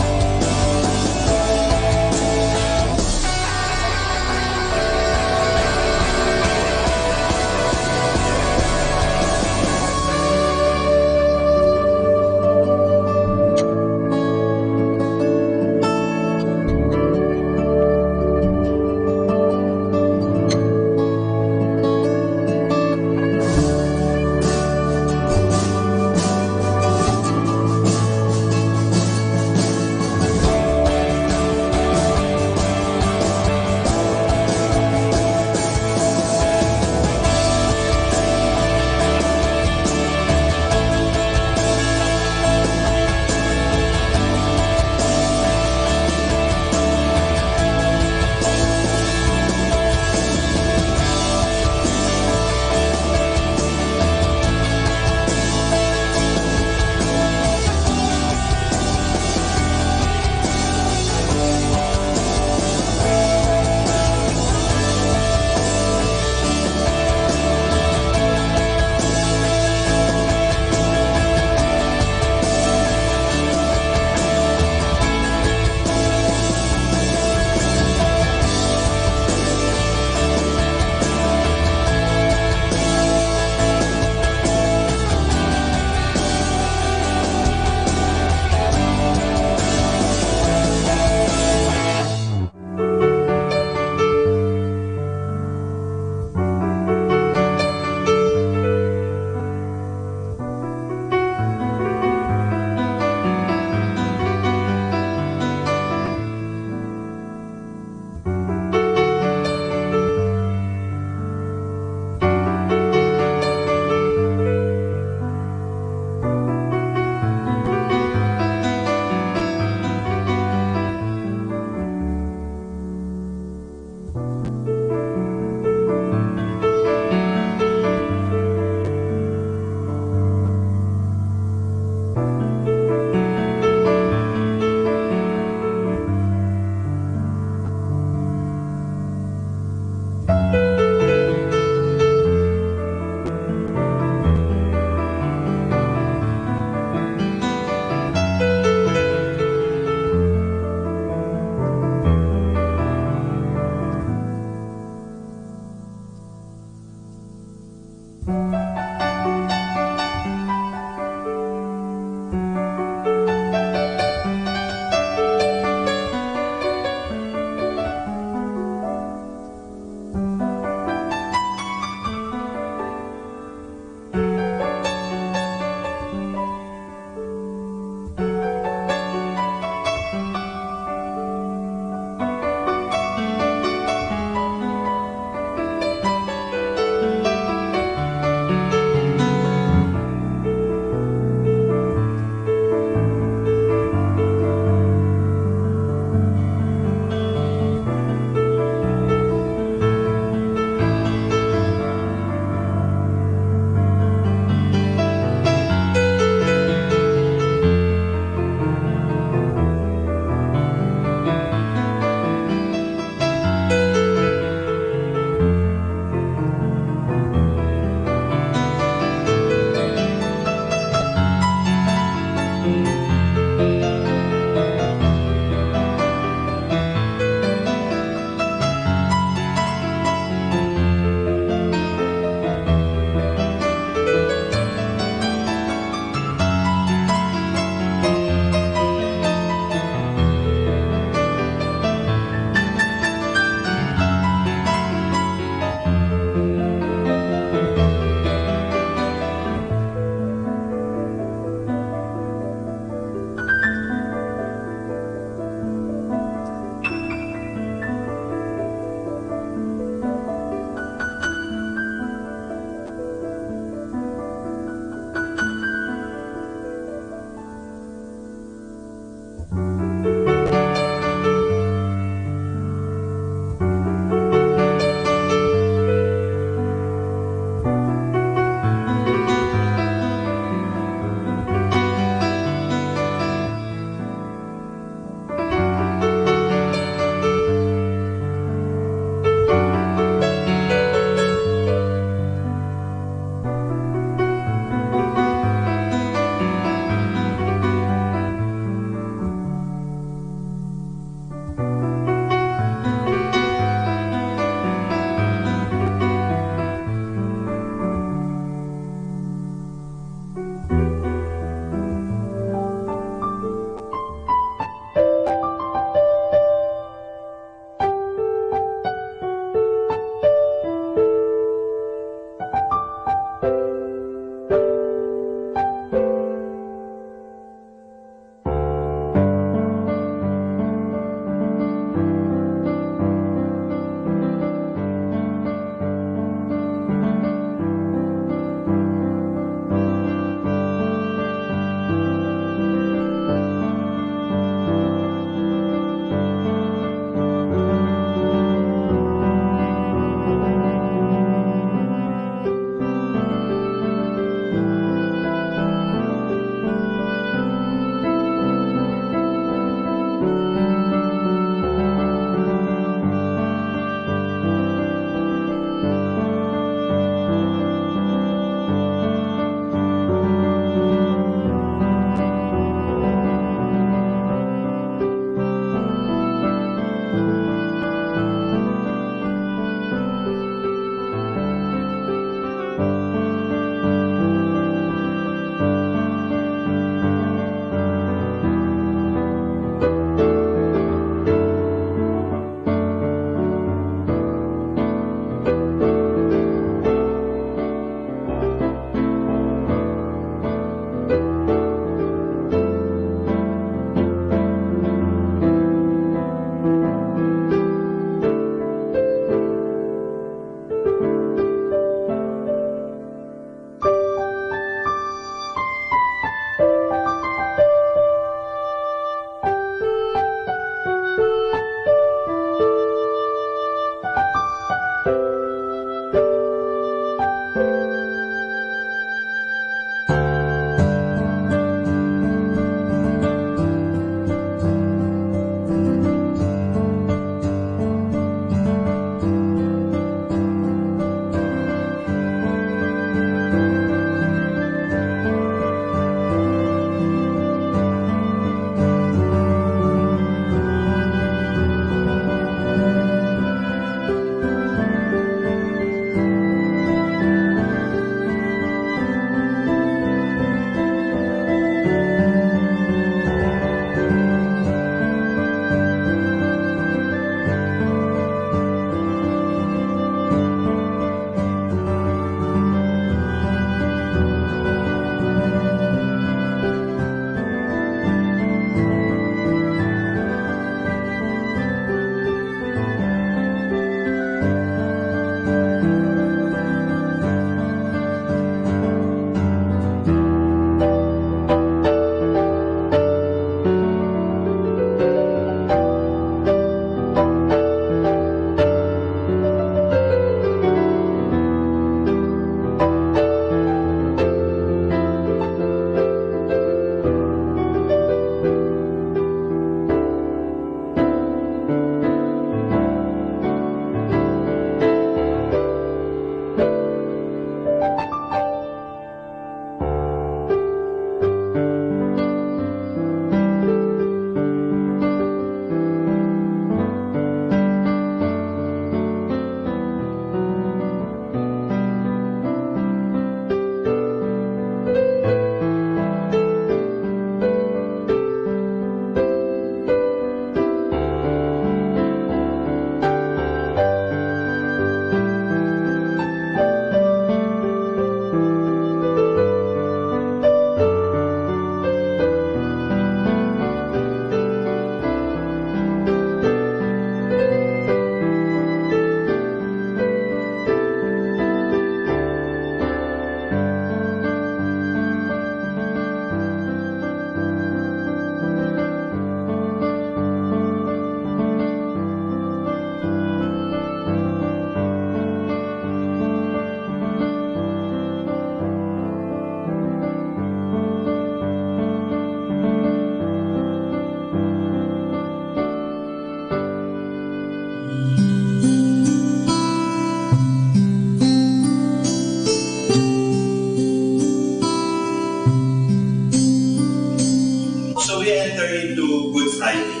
Friday.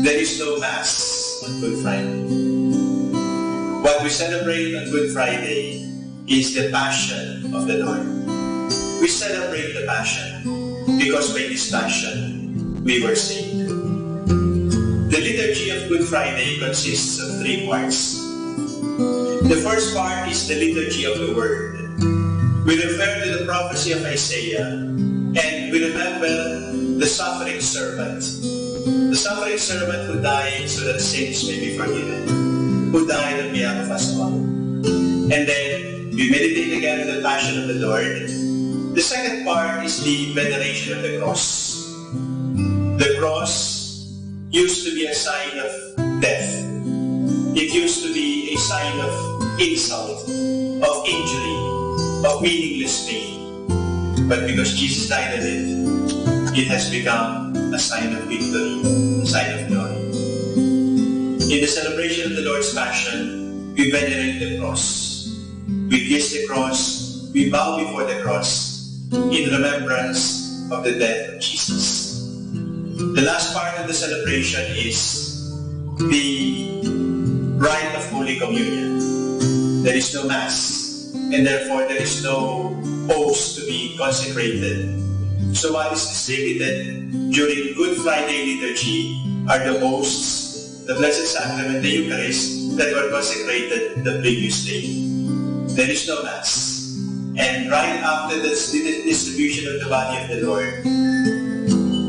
There is no Mass on Good Friday. What we celebrate on Good Friday is the Passion of the Lord. We celebrate the Passion because by this Passion, we were saved. The liturgy of Good Friday consists of 3 parts. The first part is the liturgy of the Word. We refer to the prophecy of Isaiah, and we remember the suffering servant. The suffering servant who died so that sins may be forgiven, who died on behalf of us all. And then we meditate again on the Passion of the Lord. The second part is the veneration of the cross. The cross used to be a sign of death. It used to be a sign of insult, of injury, of meaningless pain. But because Jesus died on it has become a sign of victory, a sign of joy. In the celebration of the Lord's Passion, we venerate the cross. We kiss the cross, we bow before the cross in remembrance of the death of Jesus. The last part of the celebration is the rite of Holy Communion. There is no Mass, and therefore there is no host to be consecrated. So what is distributed during Good Friday liturgy are the hosts, the Blessed Sacrament, the Eucharist, that were consecrated the previous day. There is no Mass. And right after the distribution of the body of the Lord,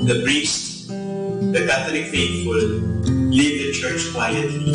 the priest, the Catholic faithful, leave the church quietly.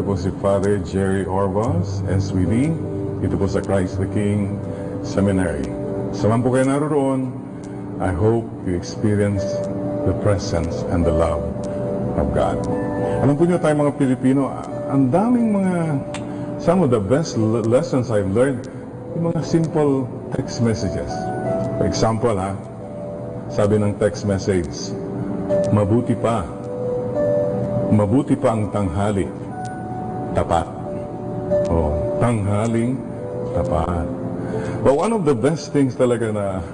ito po si Father Jerry Orvas, SVD. Ito po sa Christ the King Seminary. Saan po kayo naroon, I hope you experience the presence and the love of God. Alam po niyo tayo mga Pilipino, ang daming some of the best lessons I've learned, yung mga simple text messages. For example, sabi ng text message, mabuti pa ang tanghali, tapat. Tanghaling tapat. But one of the best things talaga na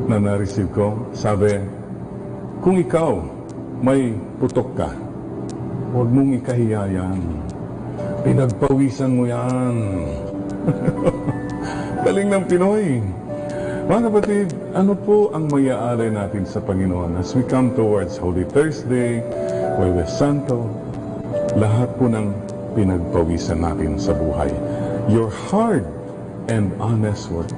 na-receive ko, sabi, kung ikaw may putok ka, huwag mong ikahiya yan. Pinagpawisan mo yan. Galing ng Pinoy. Mga kapatid, ano po ang mayaalay natin sa Panginoon as we come towards Holy Thursday, Huwebes Santo, lahat po ng pinagpawisan natin sa buhay. Your hard and honest work.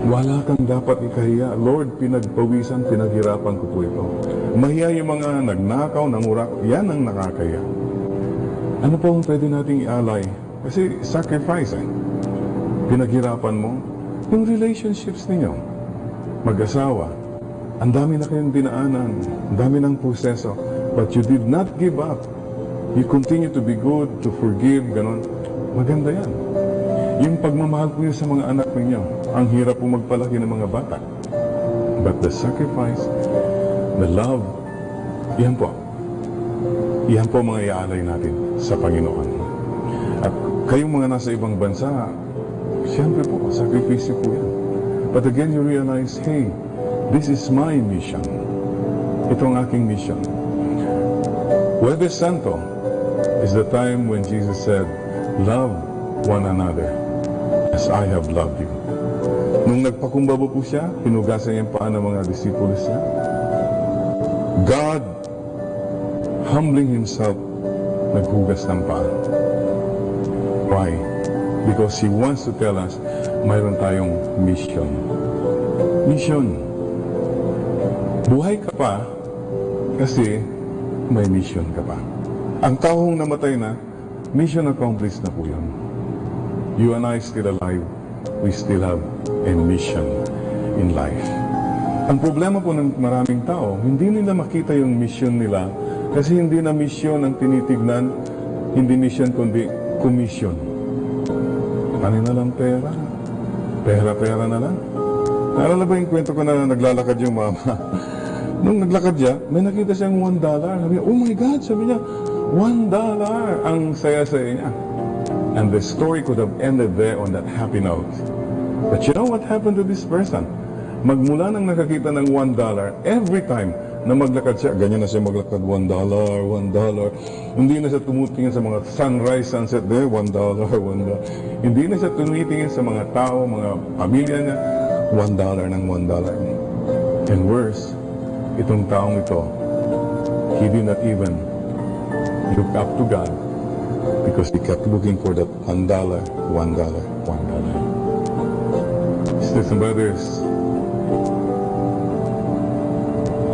Wala kang dapat ikahiya. Lord, pinagpawisan, pinaghirapan ko po ito. Mahiya yung mga nagnakaw, nangurak, yan ang nakakaya. Ano po ang pwede nating ialay? Kasi sacrifice Pinaghirapan mo yung relationships ninyo. Mag-asawa, ang dami na kayong dinaanan, ang dami ng proseso, but you did not give up. You continue to be good, to forgive, ganon. Maganda yan. Yung pagmamahal po sa mga anak ninyo, ang hirap po magpalaki ng mga bata. But the sacrifice, the love, yan po mga iaalay natin sa Panginoon. At kayong mga nasa ibang bansa, siyempre po, sakripisyo po yan. But again, you realize, hey, this is my mission. Ito ang aking mission. Huwebes Santo is the time when Jesus said, love one another as I have loved you. Nung nagpakumbaba po siya, pinugasan niya yung paa ng mga disipulos niya. God, humbling Himself, naghugas ng paa. Why? Because He wants to tell us, mayroon tayong mission. Mission. Buhay ka pa kasi may mission ka pa. Ang taong namatay na, mission accomplished na po yun. You and I still alive, we still have a mission in life. Ang problema po ng maraming tao, hindi nila makita yung mission nila kasi hindi na mission ang tinitignan, hindi mission kundi commission. Ano na lang pera? Pera na lang. Naalala ba yung kwento ko na naglalakad yung mama? Nung naglakad siya, may nakita siyang $1. Sabi niya, oh my God, sabi niya, $1 ang saya-saya niya. And the story could have ended there on that happy note. But you know what happened to this person? Magmula nang nakakita ng $1, every time na maglakad siya, ganyan na siya maglakad, $1. Hindi na siya tumutingin sa mga sunrise, sunset there, $1. Hindi na siya tumitingin sa mga tao, mga pamilya niya, $1 ng $1. And worse, itong taong ito, he did not even look up to God because he kept looking for that $1. Sisters and brothers,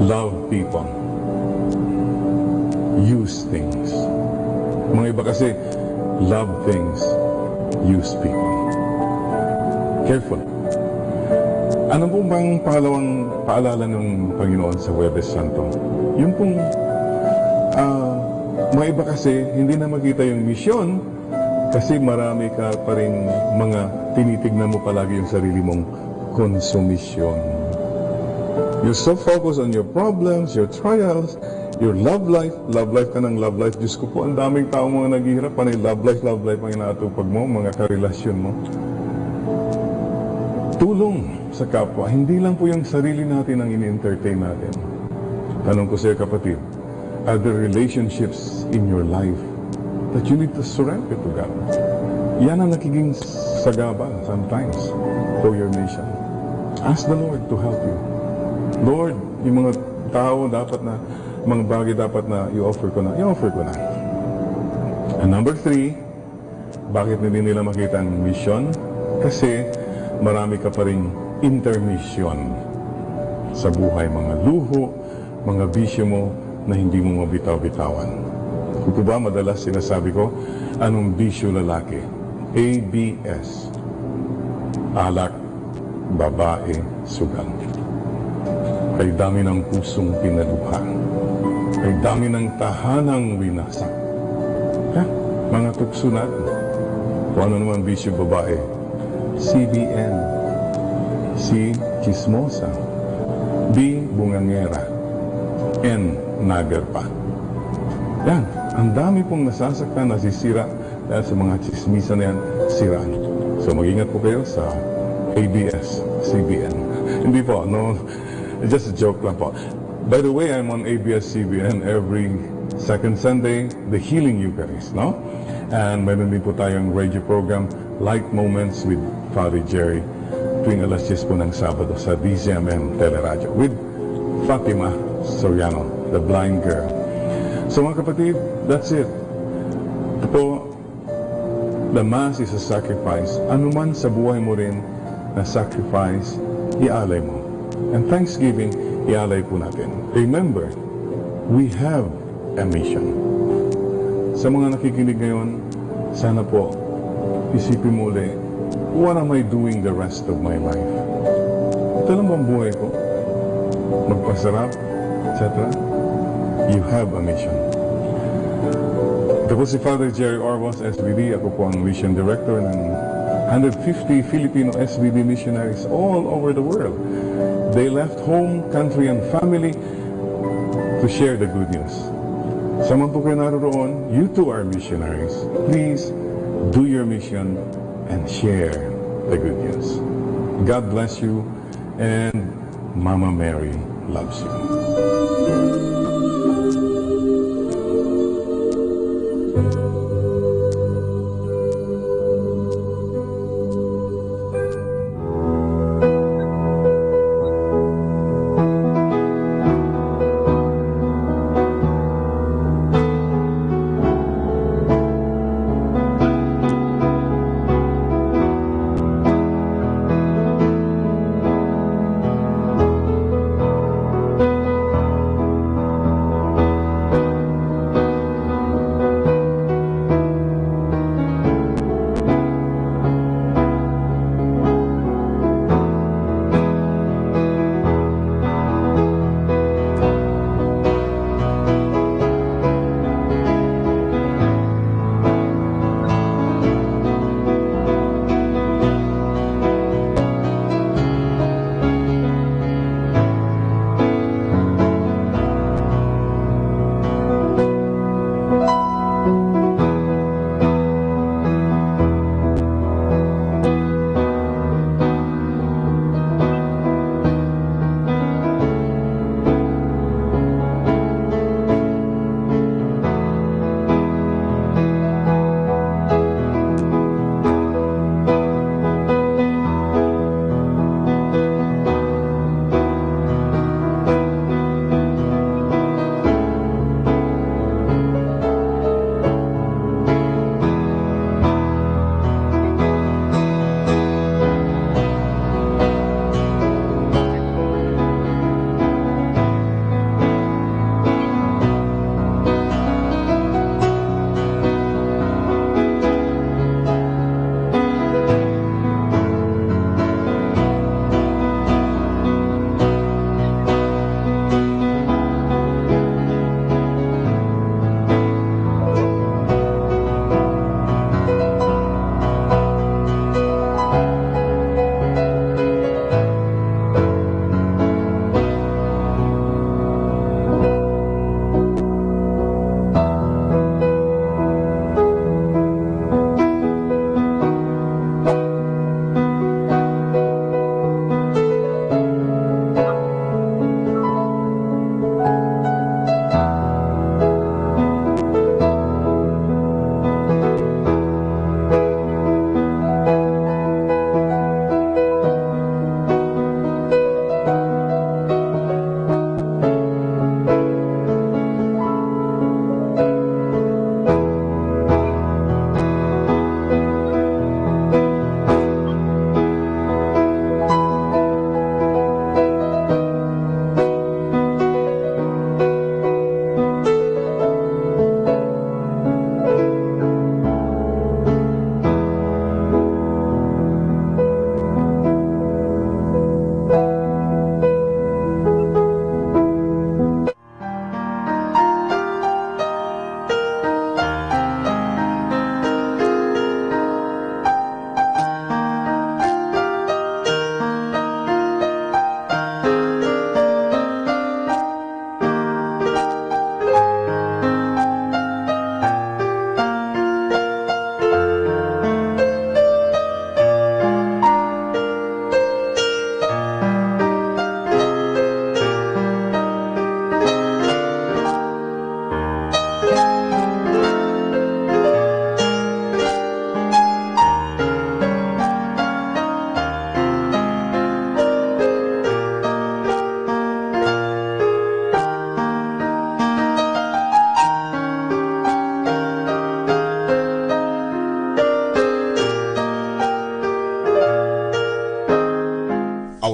love people. Use things. Mga iba kasi, love things, use people. Careful. Ano po bang pangalawang paalala ng Panginoon sa Huwebes Santo? Yung pong, mga iba kasi, hindi na makita yung misyon kasi marami ka pa rin mga tinitignan mo palagi yung sarili mong konsumisyon. You're so focused on your problems, your trials, your love life ka ng love life. Diyos ko po, ang daming tao mga naghihirap, panay love life ang inaatupag mo, mga karelasyon mo. Tulong sa kapwa, hindi lang po yung sarili natin ang ini-entertain natin. Tanong ko sa iyo, kapatid, are there relationships in your life that you need to surrender to God? Yan ang nakiging sagabal sometimes for your mission. Ask the Lord to help you. Lord, yung mga tao dapat na, mga bagay dapat na i-offer ko na. And number 3, bakit hindi nila makita ang mission? Kasi marami ka pa rin intermission sa buhay, mga luho, mga bisyo mo na hindi mo mabitaw-bitawan. Di po ba madalas sinasabi ko, anong bisyo lalaki? ABS. Alak, babae, sugal. Kay dami ng pusong pinaluha. Kay dami ng tahanang winasak. Mga tukso natin. Kung ano naman bisyo babae? CBN. C. Chismosa. B. Bungangera. N. Nagarpa. Yan. Ang dami pong nasasaktan, nasisira dahil sa mga chismisa na yan, siraan. So mag-ingat po kayo sa ABS, CBN. Hindi po, no, just a joke lang po. By the way, I'm on ABS-CBN every second Sunday, the Healing Eucharist, no? And meron din po tayong radio program, Light Moments with Father Jerry, tuwing alas 10 po ng Sabado sa DZMM Teleradio with Fatima Soriano, the blind girl. So mga kapatid, that's it. Ito po, the Mass is a sacrifice. Ano man sa buhay mo rin na sacrifice, ialay mo. And Thanksgiving, ialay po natin. Remember, we have a mission. Sa mga nakikinig ngayon, sana po, isipin mo ulit, what am I doing the rest of my life? Ito lang bang buhay ko? Magpasarap, etc. You have a mission. Ito po si Father Jerry Orbos, SBD. Ako po ang Mission Director ng 150 Filipino SBD missionaries all over the world. They left home, country, and family to share the good news. Sa man po kayo naroon, you too are missionaries. Please do your mission and share the good news. God bless you, and Mama Mary loves you.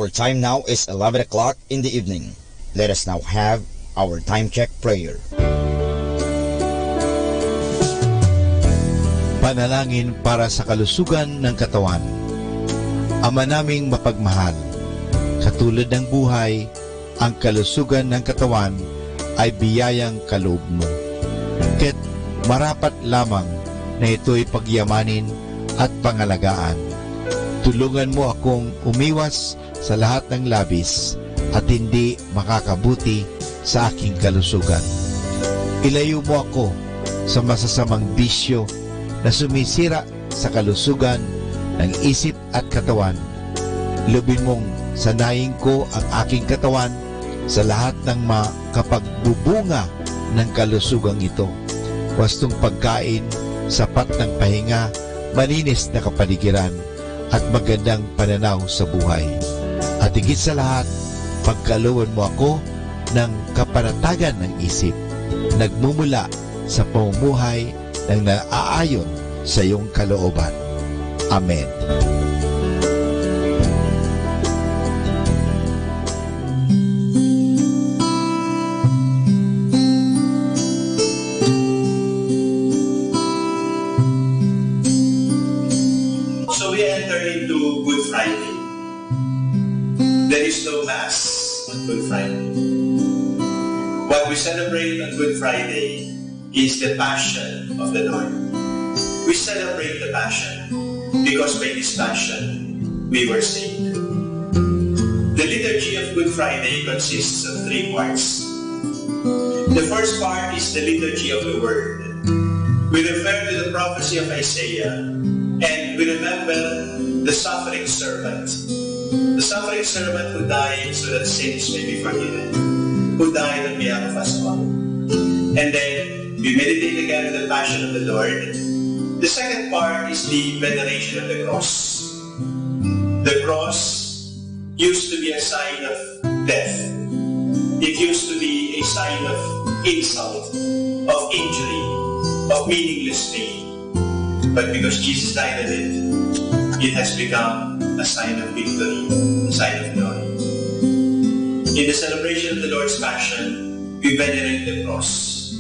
Our time now is 11 o'clock in the evening. Let us now have our time check prayer. Panalangin para sa kalusugan ng katawan. Ama naming mapagmahal, katulad ng buhay, ang kalusugan ng katawan ay biyayang kaloob mo. Kaya't marapat lamang na ito'y pagyamanin at pangalagaan. Tulungan mo akong umiwas sa lahat ng labis at hindi makakabuti sa aking kalusugan. Ilayo mo ako sa masasamang bisyo na sumisira sa kalusugan ng isip at katawan. Lubin mong sanayin ko ang aking katawan sa lahat ng makapagbubunga ng kalusugang ito. Wastong pagkain, sapat ng pahinga, malinis na kapaligiran, at magandang pananaw sa buhay. At higit sa lahat, pagkalooban mo ako ng kapanatagan ng isip, nagmumula sa pamumuhay ng naaayon sa iyong kalooban. Amen. So we enter into Good Friday. There is no Mass on Good Friday. What we celebrate on Good Friday is the Passion of the Lord. We celebrate the Passion because by this Passion we were saved. The liturgy of Good Friday consists of 3 parts. The first part is the liturgy of the Word. We refer to the prophecy of Isaiah and we remember the suffering servant. The suffering servant who died so that sins may be forgiven, who died on behalf of us all. And then we meditate again on the Passion of the Lord. The second part is the veneration of the cross. The cross used to be a sign of death. It used to be a sign of insult, of injury, of meaningless pain. But because Jesus died on it has become a sign of victory, a sign of glory. In the celebration of the Lord's Passion, we venerate the cross.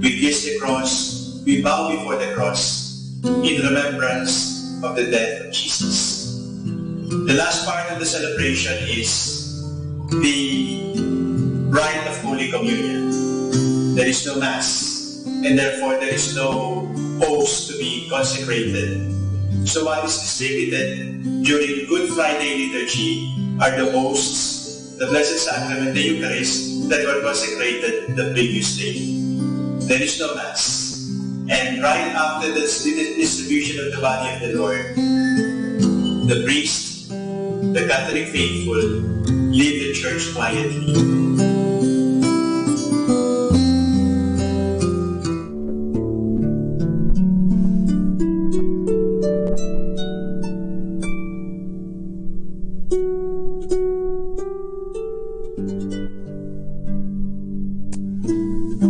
We kiss the cross, we bow before the cross in remembrance of the death of Jesus. The last part of the celebration is the rite of Holy Communion. There is no Mass, and therefore there is no host to be consecrated. So what is distributed during Good Friday liturgy are the hosts, the Blessed Sacrament, the Eucharist, that were consecrated the previous day. There is no Mass. And right after the distribution of the body of the Lord, the priest, the Catholic faithful, leave the church quietly.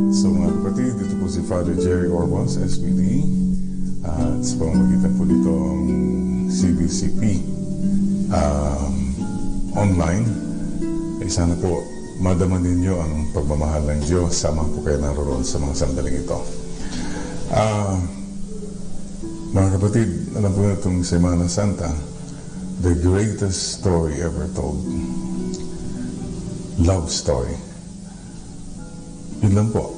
So mga kapatid, dito po si Father Jerry Orbos, SPD, at sa pamamagitan po dito ang CBCP online, ay sana po madaman ninyo ang pagmamahal ng Diyos, sama po kayo naroon sa mga sandaling ito. Mga kapatid, alam po na itong Semana Santa, the greatest story ever told. Love story. Yun lang po.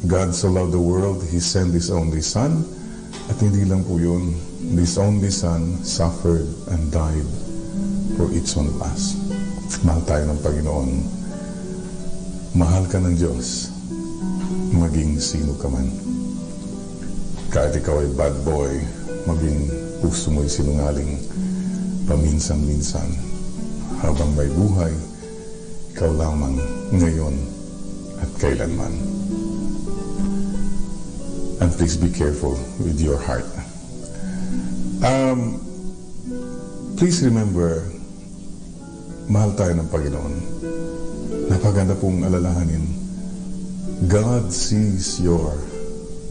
God so loved the world, He sent His only Son. At hindi lang po yun, His only Son suffered and died for each one of us. Mahal tayo ng Panginoon. Mahal ka ng Diyos, maging sino ka man. Kahit ikaw ay bad boy, maging puso mo'y sinungaling, paminsan-minsan. Habang may buhay, ikaw lamang ngayon at kailanman. And please be careful with your heart. Please remember, mahal tayo ng Panginoon. Napaganda pong alalahanin, God sees your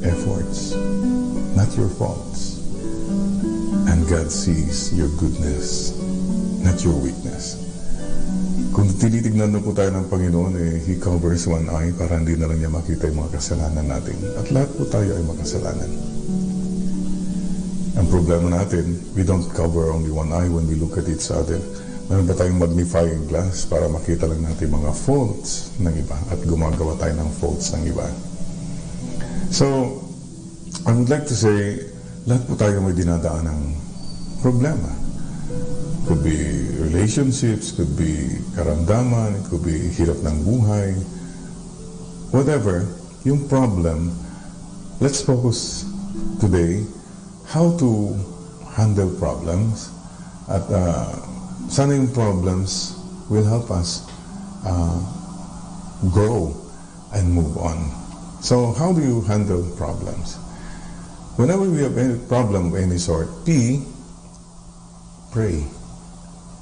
efforts, not your faults. And God sees your goodness, not your weakness. Kung tinitignan na po tayo ng Panginoon, He covers one eye para hindi na lang niya makita yung mga kasalanan natin. At lahat po tayo ay makasalanan. Ang problema natin, we don't cover only one eye when we look at each other. Meron ba tayong magnifying glass para makita lang natin mga faults ng iba at gumagawa tayo ng faults ng iba. So, I would like to say, lahat po tayo may dinadaan ng problema. Could be relationships, could be karamdaman, it could be hirap ng buhay. Whatever, yung problem, let's focus today how to handle problems at sana yung problems will help us grow and move on. So, how do you handle problems? Whenever we have any problem of any sort, pray.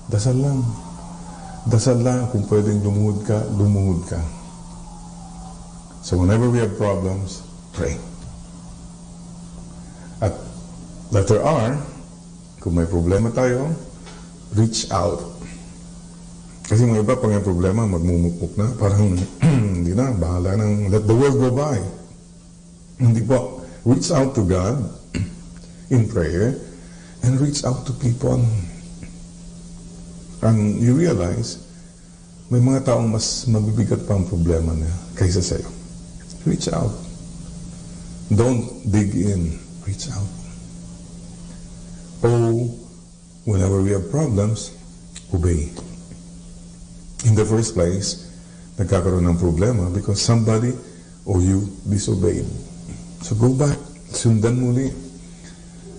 Dasal lang. Dasal lang. Kung pwedeng lumuhod ka. So, whenever we have problems, pray. At letter R, kung may problema tayo, reach out. Kasi mga iba, pag may problema, magmumukmuk na. Parang, hindi na, bahala nang let the world go by. Hindi po. Reach out to God in prayer and reach out to people. And you realize, may mga taong mas mabibigat pa ang problema niya kaysa sa'yo. Reach out. Don't dig in. Reach out. Whenever we have problems, obey. In the first place, nagkakaroon ng problema because somebody or you disobeyed. So go back. Sundan muli.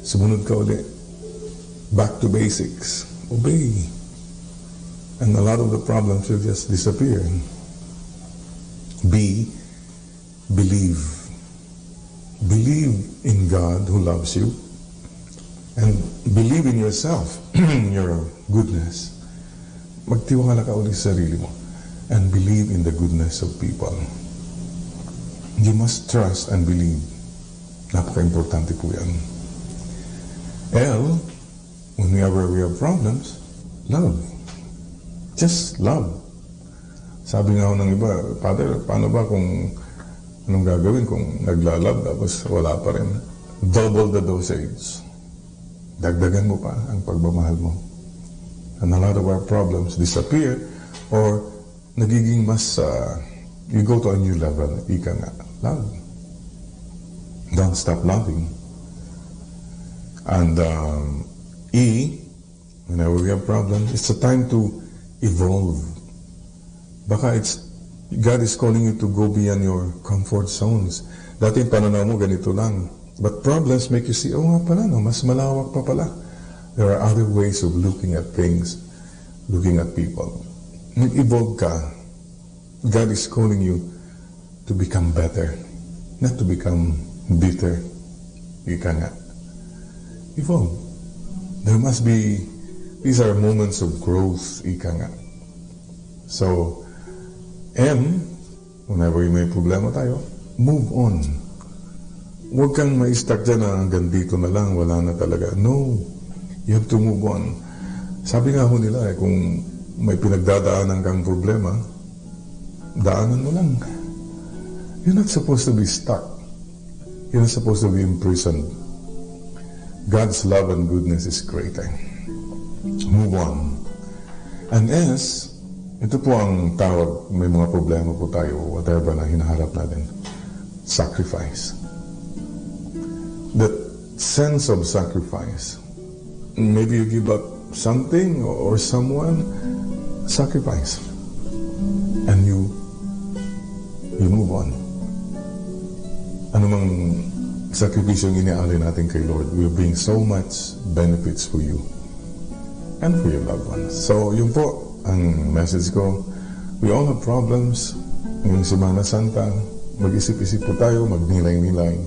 Sumunod ka uli. Back to basics. Obey. And a lot of the problems will just disappear. Believe. Believe in God who loves you. And believe in yourself, your goodness. Magtiwala ka ulit sa sarili mo. And believe in the goodness of people. You must trust and believe. Napaka-importante po yan. L, whenever we have problems, love. Just love. Sabi nga ako ng iba, Father, paano ba kung anong gagawin kung naglalove tapos wala pa rin? Double the dosage. Dagdagan mo pa ang pagmamahal mo. And a lot of our problems disappear or nagiging mas, you go to a new level. Ika nga, love. Don't stop loving. And E, whenever we have problems, it's a time to evolve. Baka God is calling you to go beyond your comfort zones. Dati yung pananaw mo ganito lang. But problems make you see, nga pala, no, mas malawak pa pala. There are other ways of looking at things, looking at people. Mag-evolve ka. God is calling you to become better, not to become bitter. Ika nga. Evolve. There must be, these are moments of growth, ika nga. So, M, whenever may problema tayo, move on. Huwag kang ma-stuck dyan na hanggang dito na lang, wala na talaga. No, you have to move on. Sabi nga ho nila kung may pinagdadaanan kang problema, daanan mo lang. You're not supposed to be stuck. You're not supposed to be imprisoned. God's love and goodness is greater. Move on. And S, ito po ang tawag, may mga problema po tayo, whatever na hinaharap natin. Sacrifice. That sense of sacrifice. Maybe you give up something or someone, sacrifice. And you move on. Ano mang sakripisyo yung iniaalay natin kay Lord will bring so much benefits for you and for your loved ones. So, yun po ang message ko. We all have problems. Ngayong Semana Santa, mag-isip-isip po tayo, magnilay-nilay.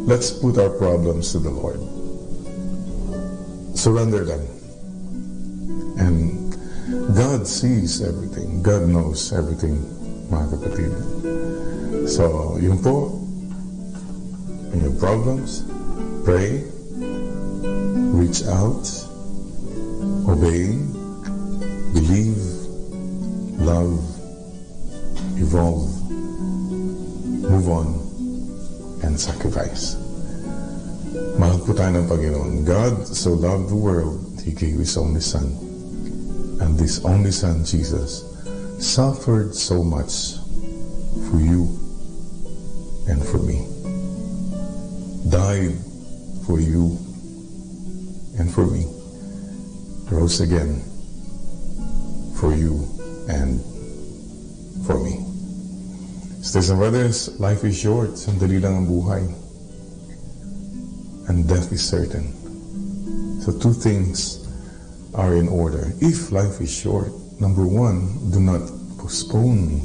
Let's put our problems to the Lord. Surrender them. And God sees everything. God knows everything, mga kapatid. So, yun po. In your problems, pray, reach out, Obey, believe, love, evolve, move on, and sacrifice. Mahal po tayo ng Panginoon. God so loved the world, He gave His only Son. And this only Son, Jesus, suffered so much for you and for me. Died for you and for me. Rose again for you and for me. Sisters and brothers, life is short. Sandali lang ang buhay. And death is certain. So two things are in order. If life is short, number one, do not postpone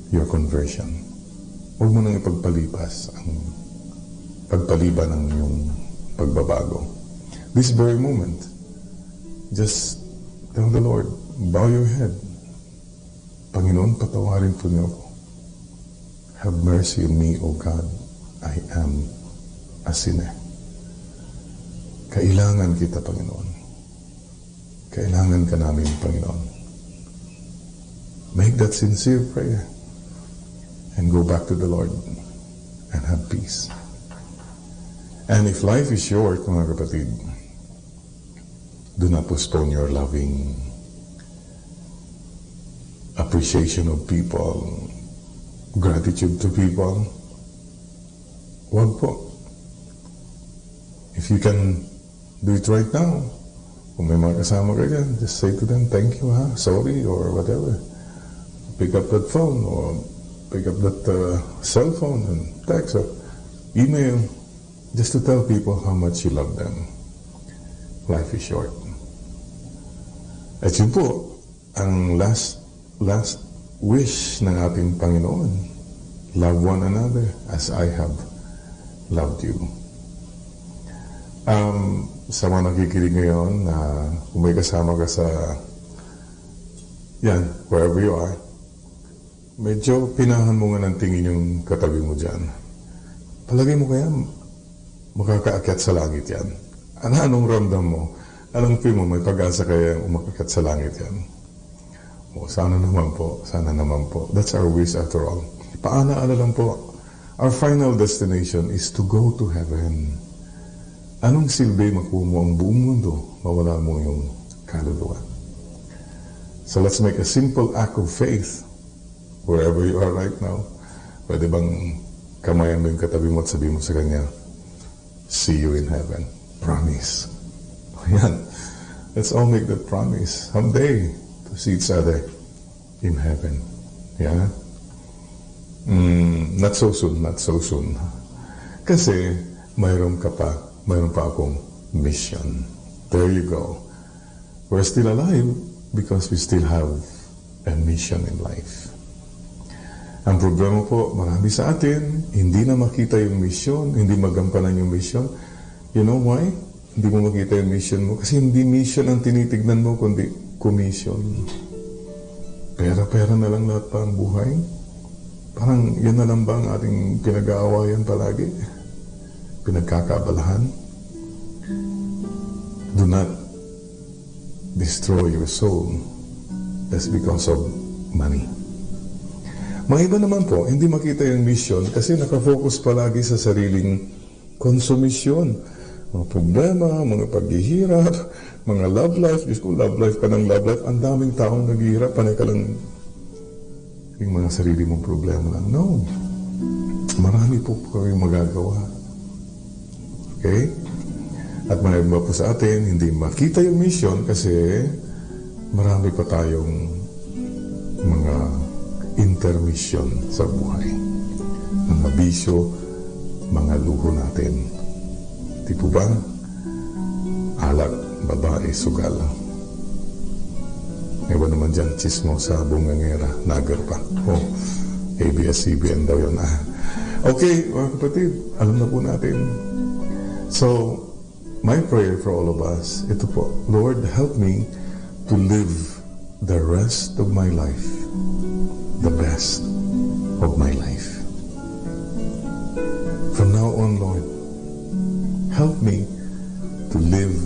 your conversion. Huwag mo nang ipagpalipas ang pagpaliban ng iyong pagbabago. This very moment, just tell the Lord, bow your head. Panginoon, patawarin po niyo ako. Have mercy on me, O God. I am a sinner. Kailangan kita, Panginoon. Kailangan ka namin, Panginoon. Make that sincere prayer and go back to the Lord and have peace. And if life is short, mga kapatid, do not postpone your loving appreciation of people, gratitude to people. Huwag po. If you can do it right now, kung may mga kasama ka dyan, just say to them, thank you, sorry, or whatever. Pick up that phone, or pick up that cell phone and text or email, just to tell people how much you love them. Life is short. At yun po, ang last wish ng ating Panginoon, love one another as I have loved you. Sa mga nakikinig ngayon, kung may kasama ka sa yan, wherever you are, medyo pinahan mo nga ng tingin yung katabi mo dyan. Palagay mo kaya makakaakyat sa langit yan? Anong ramdam mo? Anong feel mo? May pag-asa kaya umakakyat sa langit yan? O, sana naman po. Sana naman po. That's our wish after all. Paana lang po. Our final destination is to go to heaven. Anong silbi makuha mo ang buong mundo, mawala mo yung kaluluwa? So let's make a simple act of faith wherever you are right now. Pwede bang kamayan mo yung katabi mo at sabihin mo sa kanya, see you in heaven. Promise. Yan. Let's all make that promise. Someday, to see each other in heaven. Yeah? Not so soon, not so soon. Kasi, mayroon pa akong mission. There you go. We're still alive because we still have a mission in life. Ang problema po, marami sa atin, hindi na makita yung mission, hindi magampanan yung mission. You know why? Hindi mo makita yung mission mo. Kasi hindi mission ang tinitignan mo, kundi commission. Pera-pera na lang lahat pa ang buhay. Parang yan na lang ba ang ating pinag-aawayan palagi? Pinagkakabalahan? Do not destroy your soul just because of money. Mga iba naman po, hindi makita yung mission kasi nakafocus palagi sa sariling konsumisyon. Mga problema, mga paghihirap, mga love life. Diyos ko, love life ka ng love life. Ang daming taong naghihirap, panay ka lang yung mga sarili mong problema lang. No. Marami po kayong magagawa. Okay? At mga iba po sa atin, hindi makita yung mission kasi marami pa tayong mga intermission sa buhay. Mga bisyo, mga luho natin. Di po ba? Alak, babae, sugal. Iba naman dyan, chismosa, bungangera, nagar pa. Oh, ABS-CBN daw yun. Okay, mga kapatid, alam na po natin. So, my prayer for all of us, ito po, Lord, help me to live the rest of my life, the best of my life. From now on, Lord, help me to live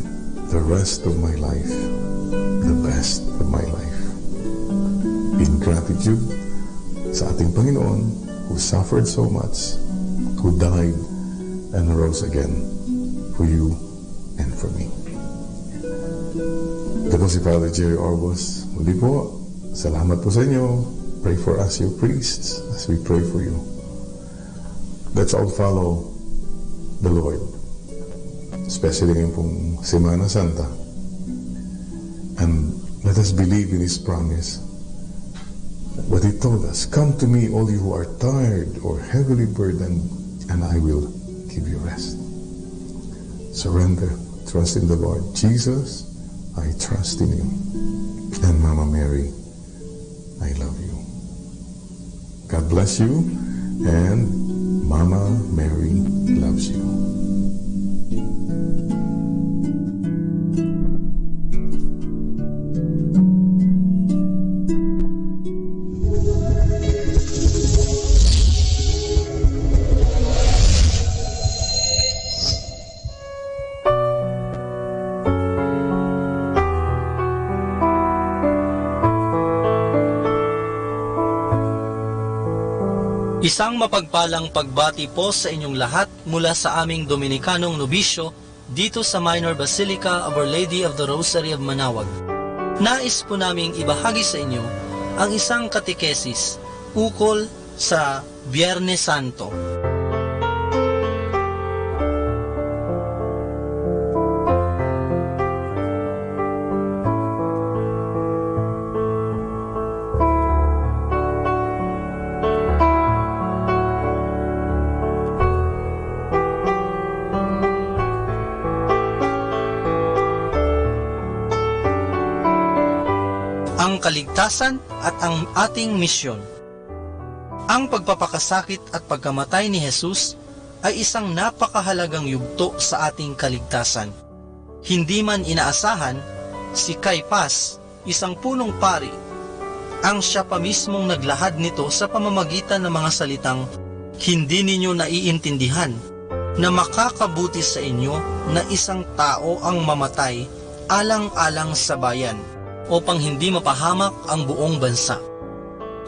the rest of my life, the best of my life. In gratitude sa ating Panginoon who suffered so much, who died and rose again for you and for me. Ito po si Father Jerry Orbos. Muli po, salamat po sa inyo. Pray for us, you priests, as we pray for you. Let's all follow the Lord, especially ngayong pong Semana Santa. And let us believe in His promise. What He told us, come to me all you who are tired or heavily burdened, and I will give you rest. Surrender, trust in the Lord. Jesus, I trust in you. And Mama Mary, I love you. God bless you, and Mama Mary loves you. Isang mapagpalang pagbati po sa inyong lahat mula sa aming Dominikanong nobisyo dito sa Minor Basilica of Our Lady of the Rosary of Manaoag. Nais po naming ibahagi sa inyo ang isang katekesis ukol sa Biyernes Santo. Ang kaligtasan at ang ating misyon. Ang pagpapakasakit at pagkamatay ni Jesus ay isang napakahalagang yugto sa ating kaligtasan. Hindi man inaasahan, si Caiphas, isang punong pari, ang siya pa mismong naglahad nito sa pamamagitan ng mga salitang, "Hindi ninyo naiintindihan na makakabuti sa inyo na isang tao ang mamatay alang-alang sa bayan, upang hindi mapahamak ang buong bansa."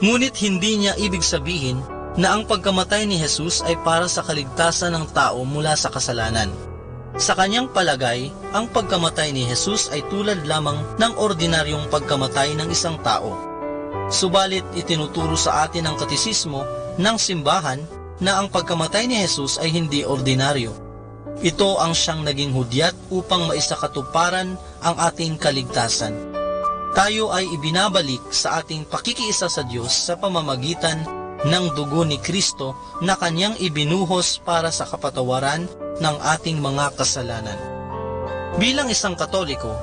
Ngunit hindi niya ibig sabihin na ang pagkamatay ni Jesus ay para sa kaligtasan ng tao mula sa kasalanan. Sa kanyang palagay, ang pagkamatay ni Jesus ay tulad lamang ng ordinaryong pagkamatay ng isang tao. Subalit itinuturo sa atin ang katisismo ng simbahan na ang pagkamatay ni Jesus ay hindi ordinaryo. Ito ang siyang naging hudyat upang maisakatuparan ang ating kaligtasan. Tayo ay ibinabalik sa ating pakikiisa sa Diyos sa pamamagitan ng dugo ni Kristo na kanyang ibinuhos para sa kapatawaran ng ating mga kasalanan. Bilang isang Katoliko,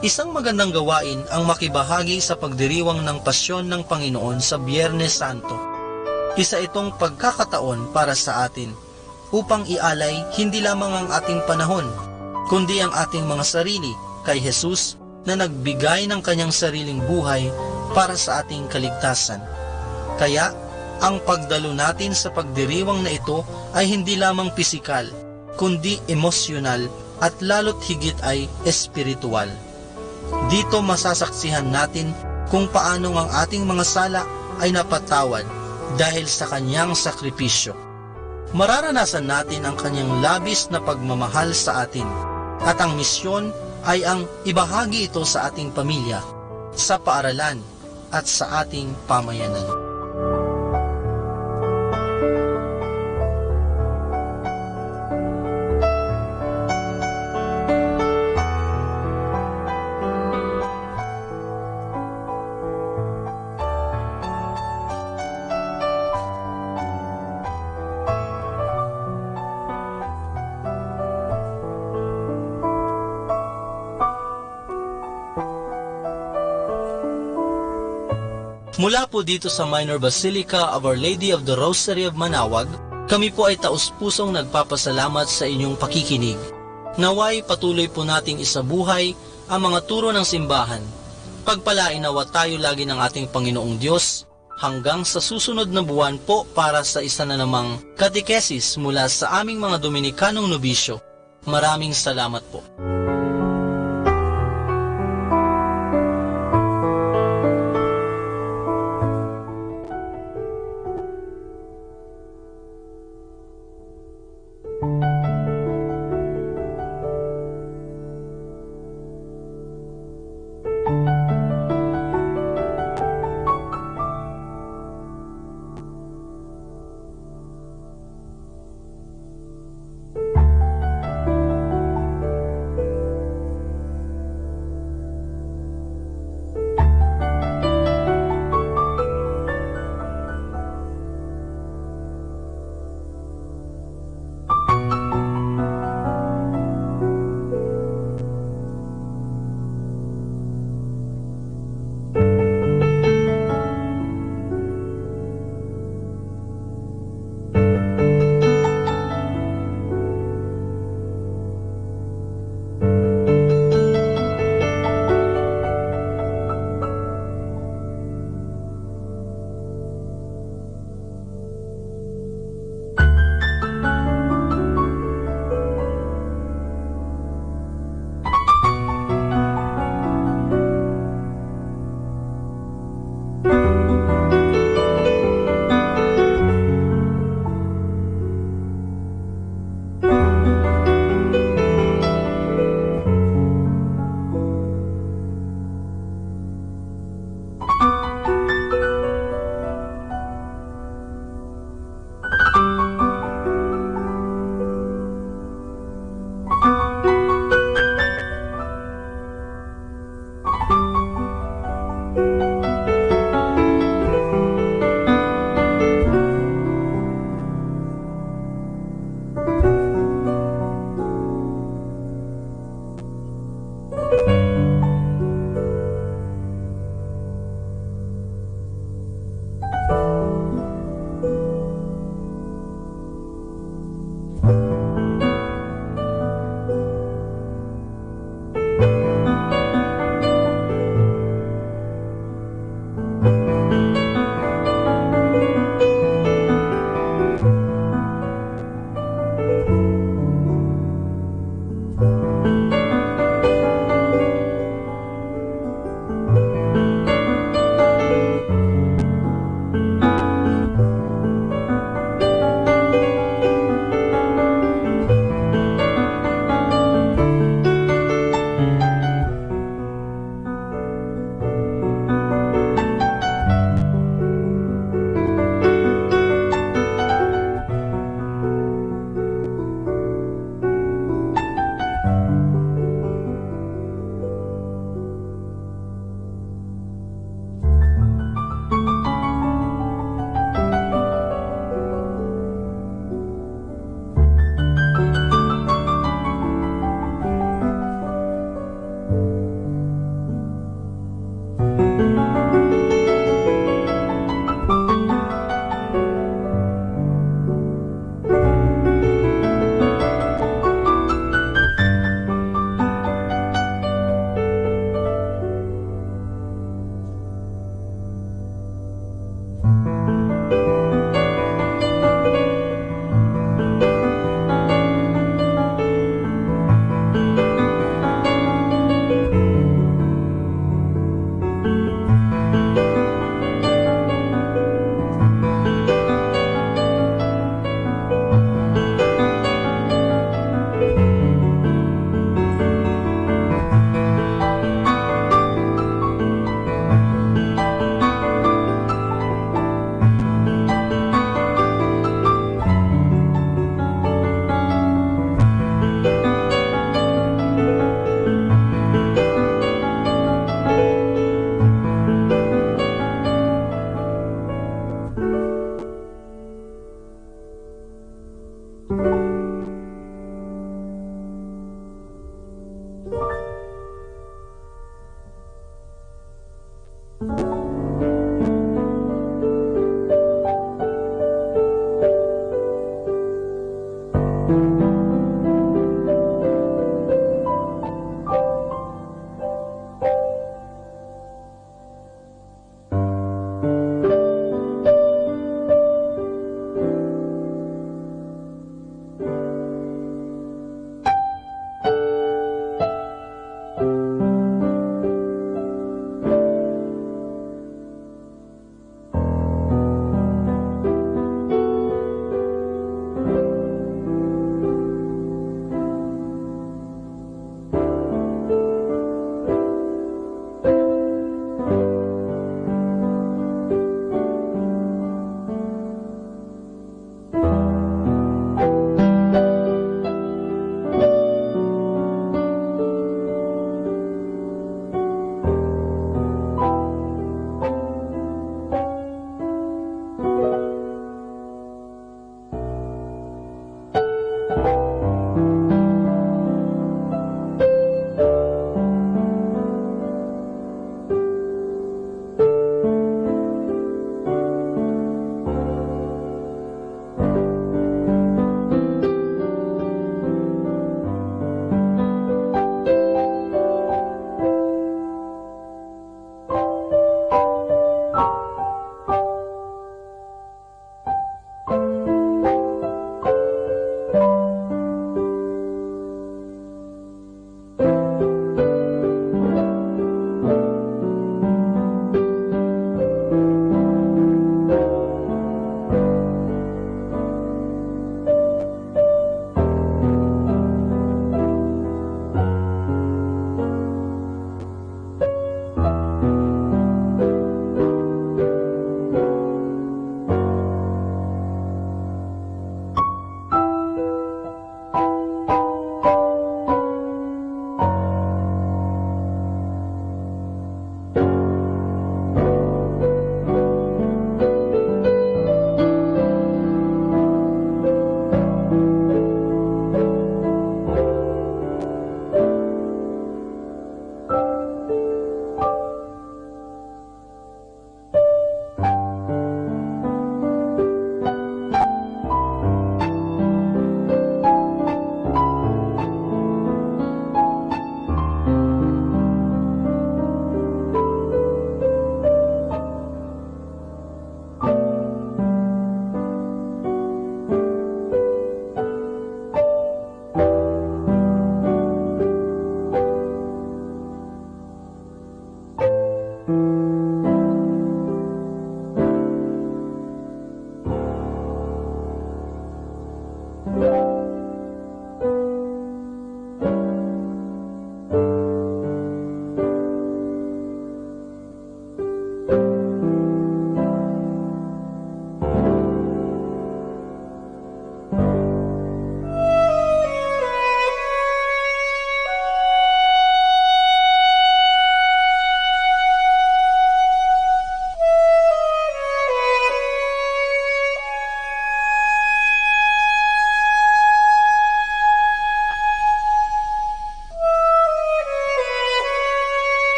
isang magandang gawain ang makibahagi sa pagdiriwang ng pasyon ng Panginoon sa Biyernes Santo. Isa itong pagkakataon para sa atin upang ialay hindi lamang ang ating panahon, kundi ang ating mga sarili kay Jesus na nagbigay ng kanyang sariling buhay para sa ating kaligtasan. Kaya, ang pagdalo natin sa pagdiriwang na ito ay hindi lamang pisikal, kundi emosyonal at lalo't higit ay espiritual. Dito masasaksihan natin kung paano ang ating mga sala ay napatawad dahil sa kanyang sakripisyo. Mararanasan natin ang kanyang labis na pagmamahal sa atin, at ang misyon ay ang ibahagi ito sa ating pamilya, sa paaralan, at sa ating pamayanan. Mula po dito sa Minor Basilica of Our Lady of the Rosary of Manaoag, kami po ay taus-pusong nagpapasalamat sa inyong pakikinig. Naway patuloy po nating isabuhay ang mga turo ng simbahan. Pagpalain nawa tayo lagi ng ating Panginoong Diyos hanggang sa susunod na buwan po para sa isa na namang katekesis mula sa aming mga Dominikanong nobisyo. Maraming salamat po.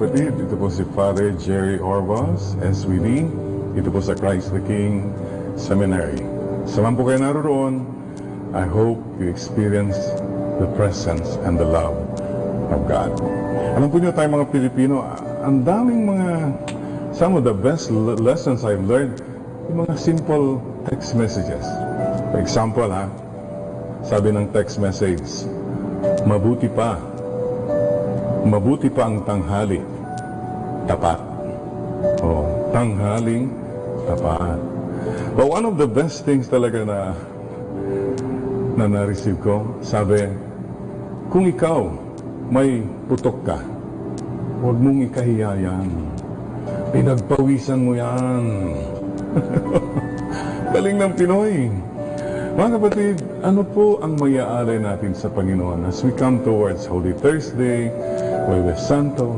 kapatid, ito po si Father Jerry Orvas, SVD. Ito po sa Christ the King Seminary. Saan po kayo naroon, I hope you experience the presence and the love of God. Alam po niyo tayo mga Pilipino, ang daming some of the best lessons I've learned, yung mga simple text messages. For example, sabi ng text message, mabuti pa ang tanghali, tapat. Tanghaling tapat. But one of the best things talaga na na-receive ko, sabi, kung ikaw may putok ka, huwag mong ikahiya yan. Pinagpawisan mo yan. Galing ng Pinoy. Mga kapatid, ano po ang mayaalay natin sa Panginoon as we come towards Holy Thursday, Huwebes Santo,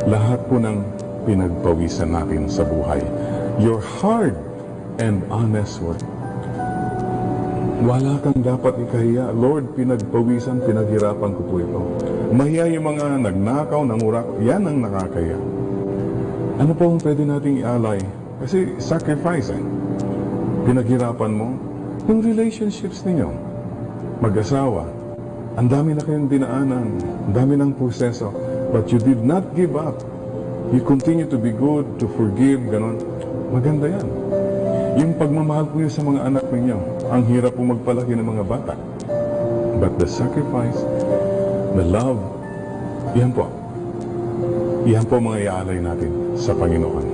lahat po ng pinagpawisan natin sa buhay. Your hard and honest work. Wala kang dapat ikahiya. Lord, pinagpawisan, pinaghirapan ko po ito. Mahiya yung mga nagnakaw, nangurak, yan ang nakakaya. Ano po ang pwede nating ialay? Kasi sacrifice Pinaghirapan mo, yung relationships ninyo, mag-asawa, ang dami na kayong dinaanan, ang dami ng proseso, but you did not give up. You continue to be good, to forgive, ganon. Maganda yan. Yung pagmamahal po niyo sa mga anak ninyo, ang hirap po magpalaki ng mga bata. But the sacrifice, the love, yan po mga iaalay natin sa Panginoon.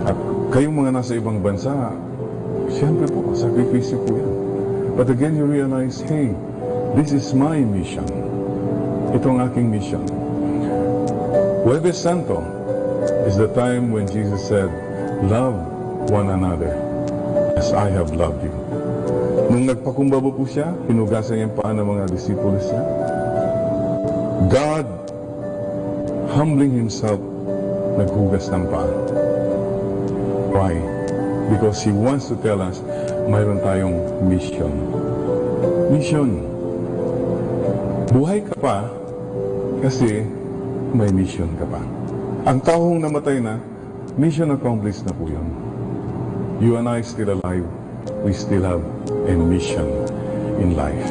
At kayong mga nasa ibang bansa, siyempre po, sakripisyo po yan. But again, you realize, hey, this is my mission. Ito ang aking mission. Huwebes Santo is the time when Jesus said, love one another as I have loved you. Nung nagpakumbaba po siya, hinugasan niya ang paa ng mga disipulos niya. God, humbling Himself, naghugas ng paa. Why? Because He wants to tell us, mayroon tayong mission. Mission. Buhay ka pa kasi may mission ka pa. Ang taong namatay na, mission accomplished na po yun. You and I still alive, we still have a mission in life.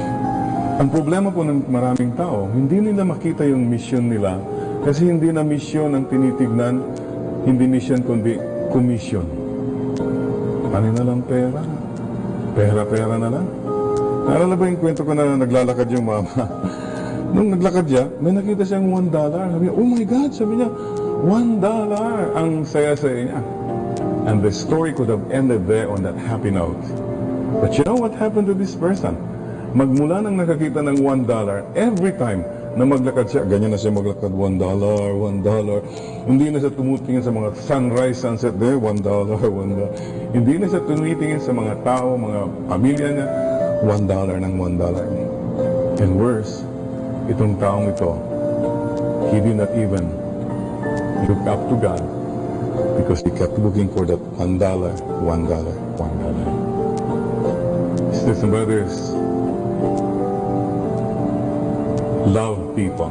Ang problema po ng maraming tao, hindi nila makita yung mission nila kasi hindi na mission ang tinitignan, hindi mission kundi commission. Ano na lang pera? Pera na lang. Naalala ba yung kwento ko na naglalakad yung mama? Nung naglakad siya, may nakita siyang $1. Sabi niya, oh my God, sabi niya, $1 ang saya-saya niya. And the story could have ended there on that happy note. But you know what happened to this person? Magmula nang nakakita ng $1, every time na maglakad siya, ganyan na siya maglakad, $1. Hindi na siya tumutingin sa mga sunrise, sunset there, $1. Hindi na siya tumitingin sa mga tao, mga pamilya niya, $1 ng $1. And worse, itong taong ito, he did not even look up to God because he kept looking for that $1. Sisters and brothers, love people.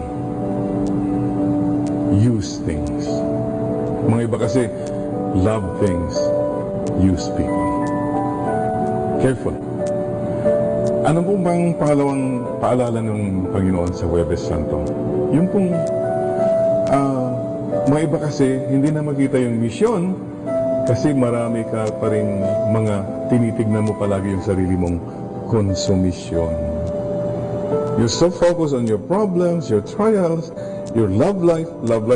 Use things. Mga iba kasi, love things, use people. Careful. Ano po bang pangalawang paalala ng Panginoon sa Huwebes Santo? Yung pong mga iba kasi hindi na makita yung misyon kasi marami ka pa rin mga tinitignan mo palagi yung sarili mong konsumisyon. You're so focused on your problems, your trials, your love life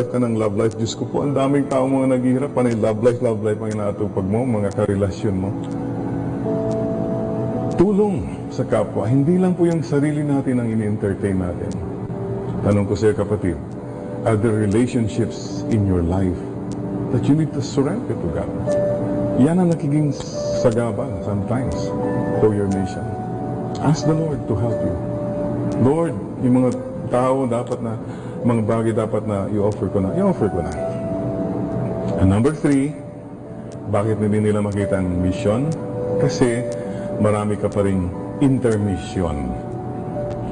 ka ng love life. Diyos ko po, ang daming tao mga naghihirap, panay love life ang inaatupag mo, mga karelasyon mo. Tulong sa kapwa, hindi lang po yung sarili natin ang ini-entertain natin. Tanong ko sa iyo, kapatid, are there relationships in your life that you need to surrender to God? Yan ang nakiging sagabal sometimes for your mission. Ask the Lord to help you. Lord, yung mga tao dapat na, mga bagay dapat na i-offer ko na. And number 3, bakit hindi nila makita ang mission? Kasi marami ka pa ring intermission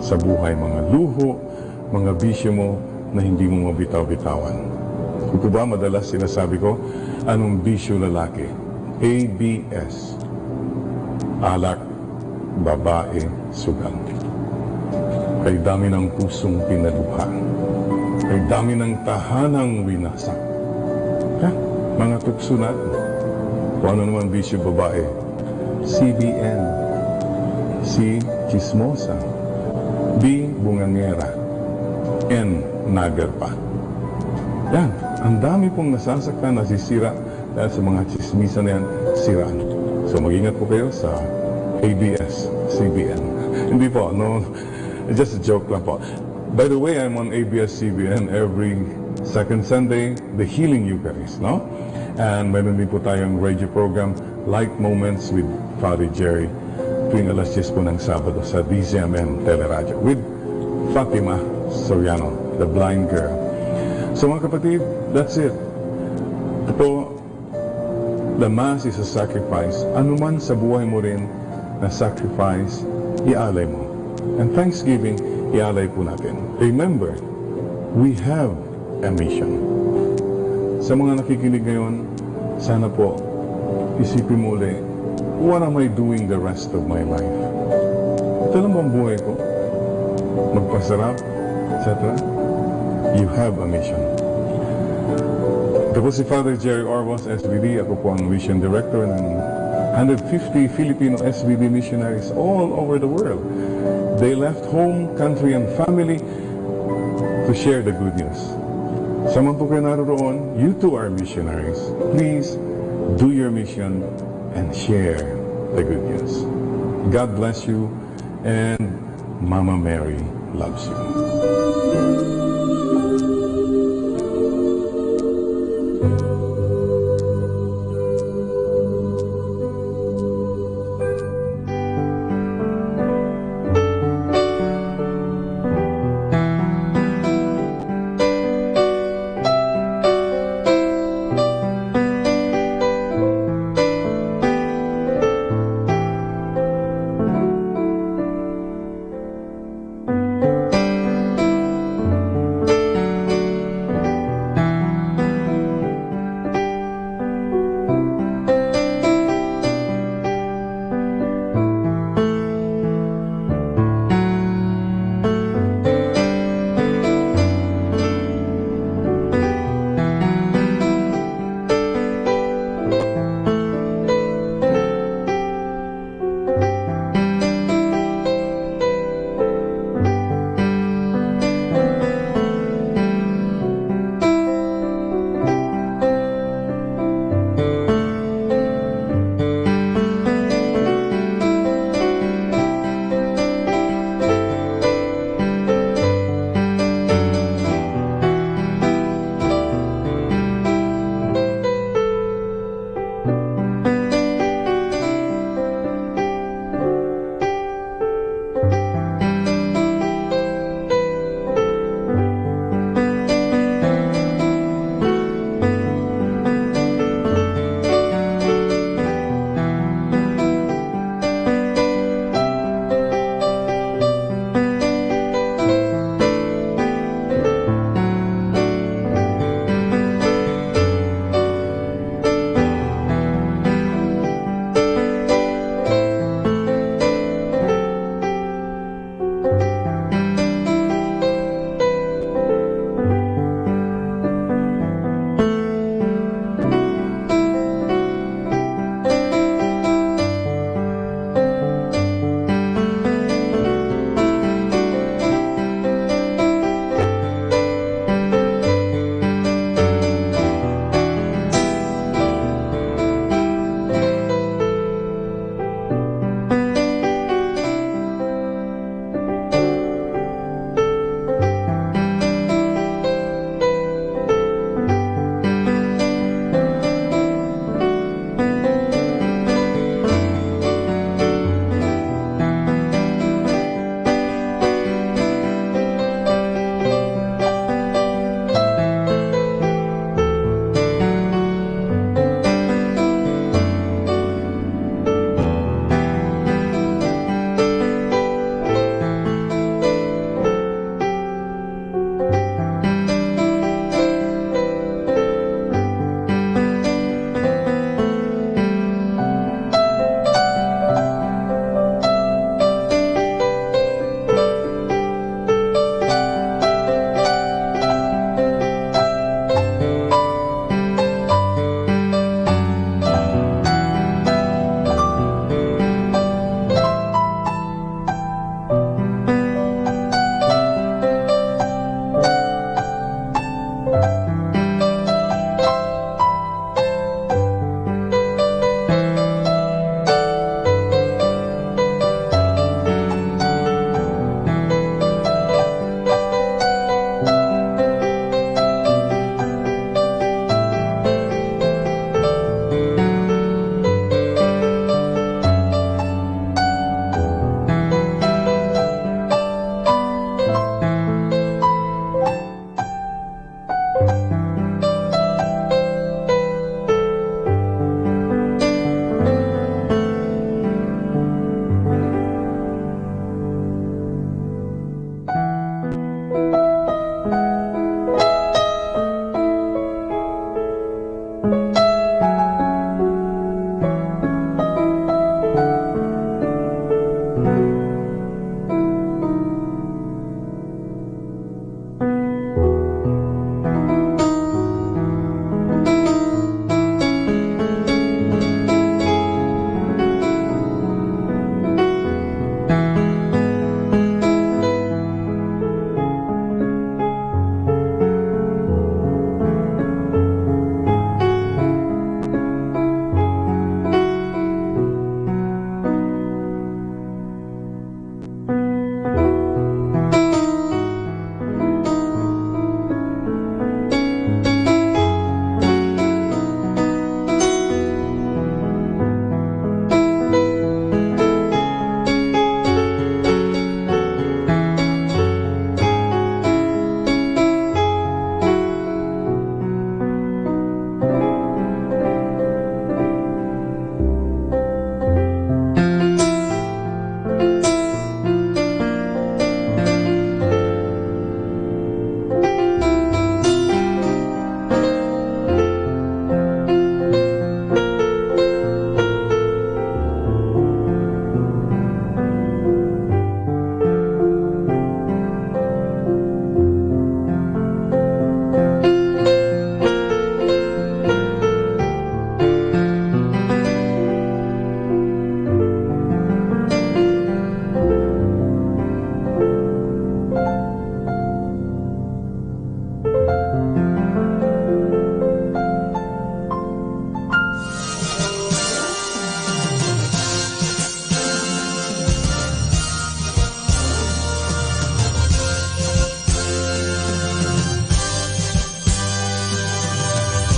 sa buhay, mga luho, mga bisyo mo na hindi mo mabitaw-bitawan. Ito ba madalas sinasabi ko, anong bisyo lalaki? ABS. Alak, babae, sugal. Kay dami ng pusong pinalubha. Kay dami ng tahanang winasak. Mga tukso natin. Kung ano naman bisyo babae? CBN. C. Chismosa. B. Bungangera. N. Nagarpa. Yan. Ang dami pong nasasaktan, nasisira dahil sa mga chismisa na yan, siraan. So mag-ingat po kayo sa ABS, CBN. Hindi po, no, just a joke lang po. By the way, I'm on ABS-CBN every second Sunday, the Healing Eucharist, no? And meron din po tayong radio program, Light Moments with Father Jerry, tuwing alas 10 po ng Sabado sa DZMM Teleradio with Fatima Soriano, the blind girl. So mga kapatid, that's it. Ito po, the Mass is a sacrifice. Ano man sa buhay mo rin na sacrifice, ialay mo. And Thanksgiving, ialay po natin. Remember, we have a mission. Sa mga nakikinig ngayon, sana po, isipin mo ulit, what am I doing the rest of my life? Ito lang bang buhay ko? Magpasarap, etc. You have a mission. Ito po si Father Jerry Orbos, SVD. Ako po ang Mission Director ng 150 Filipino SVD missionaries all over the world. They left home, country, and family to share the good news. Sama po kayo naroon, you too are missionaries. Please, do your mission and share the good news. God bless you, and Mama Mary loves you.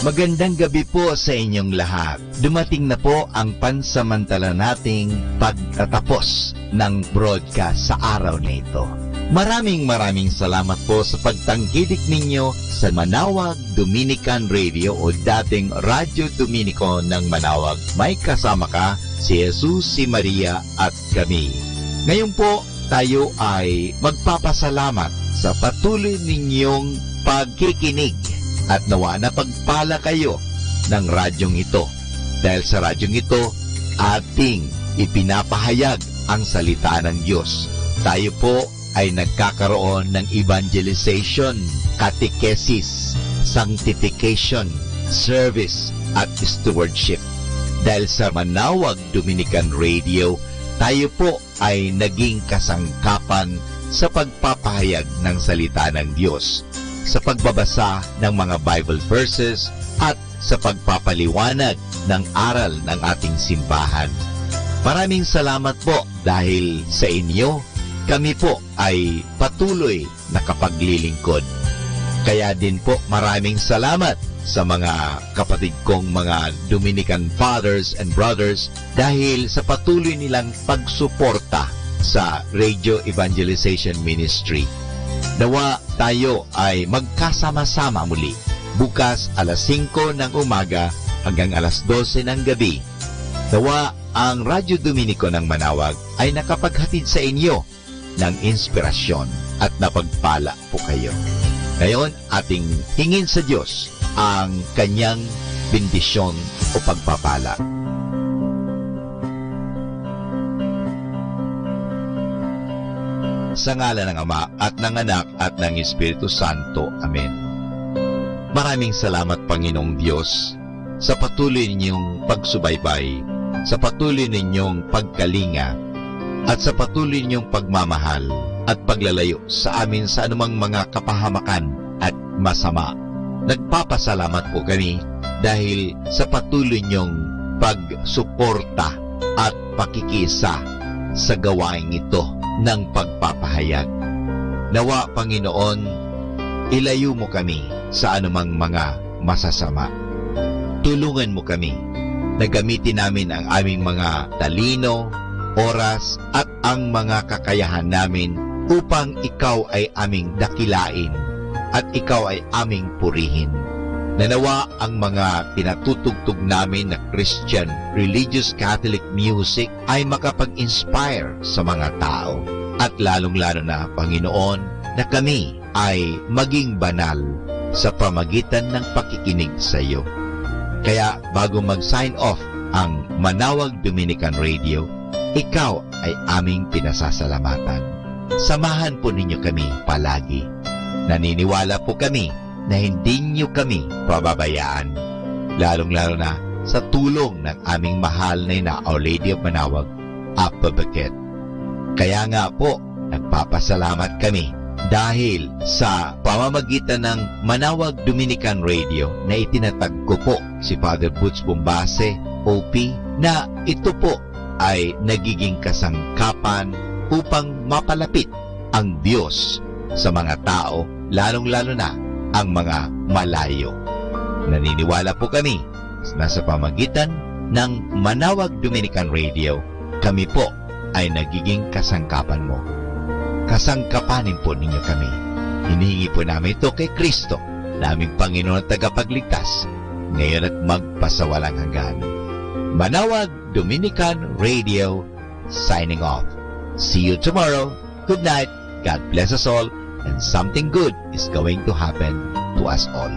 Magandang gabi po sa inyong lahat. Dumating na po ang pansamantala nating pagtatapos ng broadcast sa araw na ito. Maraming salamat po sa pagtangkilik ninyo sa Manawag Dominican Radio o dating Radyo Dominico ng Manawag. May kasama ka si Jesus, si Maria at kami. Ngayon po tayo ay magpapasalamat sa patuloy ninyong pagkikinig at nawa na pagpala kayo ng radyong ito. Dahil sa radyong ito, ating ipinapahayag ang salita ng Diyos. Tayo po ay nagkakaroon ng evangelization, catechesis, sanctification, service at stewardship. Dahil sa Manawag Dominican Radio, tayo po ay naging kasangkapan sa pagpapahayag ng salita ng Diyos, sa pagbabasa ng mga Bible verses at sa pagpapaliwanag ng aral ng ating simbahan. Maraming salamat po dahil sa inyo, kami po ay patuloy na kapaglilingkod. Kaya din po maraming salamat sa mga kapatid kong mga Dominican fathers and brothers dahil sa patuloy nilang pagsuporta sa Radio Evangelization Ministry. Nawa tayo ay magkasama-sama muli bukas alas 5 ng umaga hanggang alas 12 ng gabi. Nawa ang Radyo Dominico ng Manawag ay nakapaghatid sa inyo ng inspirasyon at napagpala po kayo. Ngayon, ating hingin sa Diyos ang kanyang bendisyon o pagpapala. Sa ngalan ng Ama at ng Anak at ng Espiritu Santo. Amen. Maraming salamat, Panginoong Diyos, sa patuloy ninyong pagsubaybay, sa patuloy ninyong pagkalinga, at sa patuloy ninyong pagmamahal at paglalayo sa amin sa anumang mga kapahamakan at masama. Nagpapasalamat po kami dahil sa patuloy ninyong pagsuporta at pakikisa sa gawain ito ng pagpapahayag. Nawa, Panginoon, ilayo mo kami sa anumang mga masasama. Tulungan mo kami na gamitin namin ang aming mga talino, oras at ang mga kakayahan namin upang ikaw ay aming dakilain at ikaw ay aming purihin. Nanawa ang mga pinatutugtog namin na Christian religious Catholic music ay makapag-inspire sa mga tao. At lalong-lalo na, Panginoon, na kami ay maging banal sa pamagitan ng pakikinig sa iyo. Kaya bago mag-sign off ang Manawag Dominican Radio, ikaw ay aming pinasasalamatan. Samahan po ninyo kami palagi. Naniniwala po kami na hindi niyo kami pababayaan, lalong-lalo na sa tulong ng aming mahal na ina, Our Lady of Manawag, Apabaket. Kaya nga po, nagpapasalamat kami dahil sa pamamagitan ng Manawag Dominican Radio na itinatag ko po si Father Butch Bombase, OP, na ito po ay nagiging kasangkapan upang mapalapit ang Diyos sa mga tao, lalong-lalo na ang mga malayo. Naniniwala po kami na sa pamagitan ng Manawag Dominican Radio, kami po ay nagiging kasangkapan mo. Kasangkapanin po ninyo kami. Hinihingi po namin ito kay Kristo, naming Panginoon at tagapagligtas, ngayon at magpasawalang hanggan. Manawag Dominican Radio, signing off. See you tomorrow. Good night. God bless us all. And something good is going to happen to us all.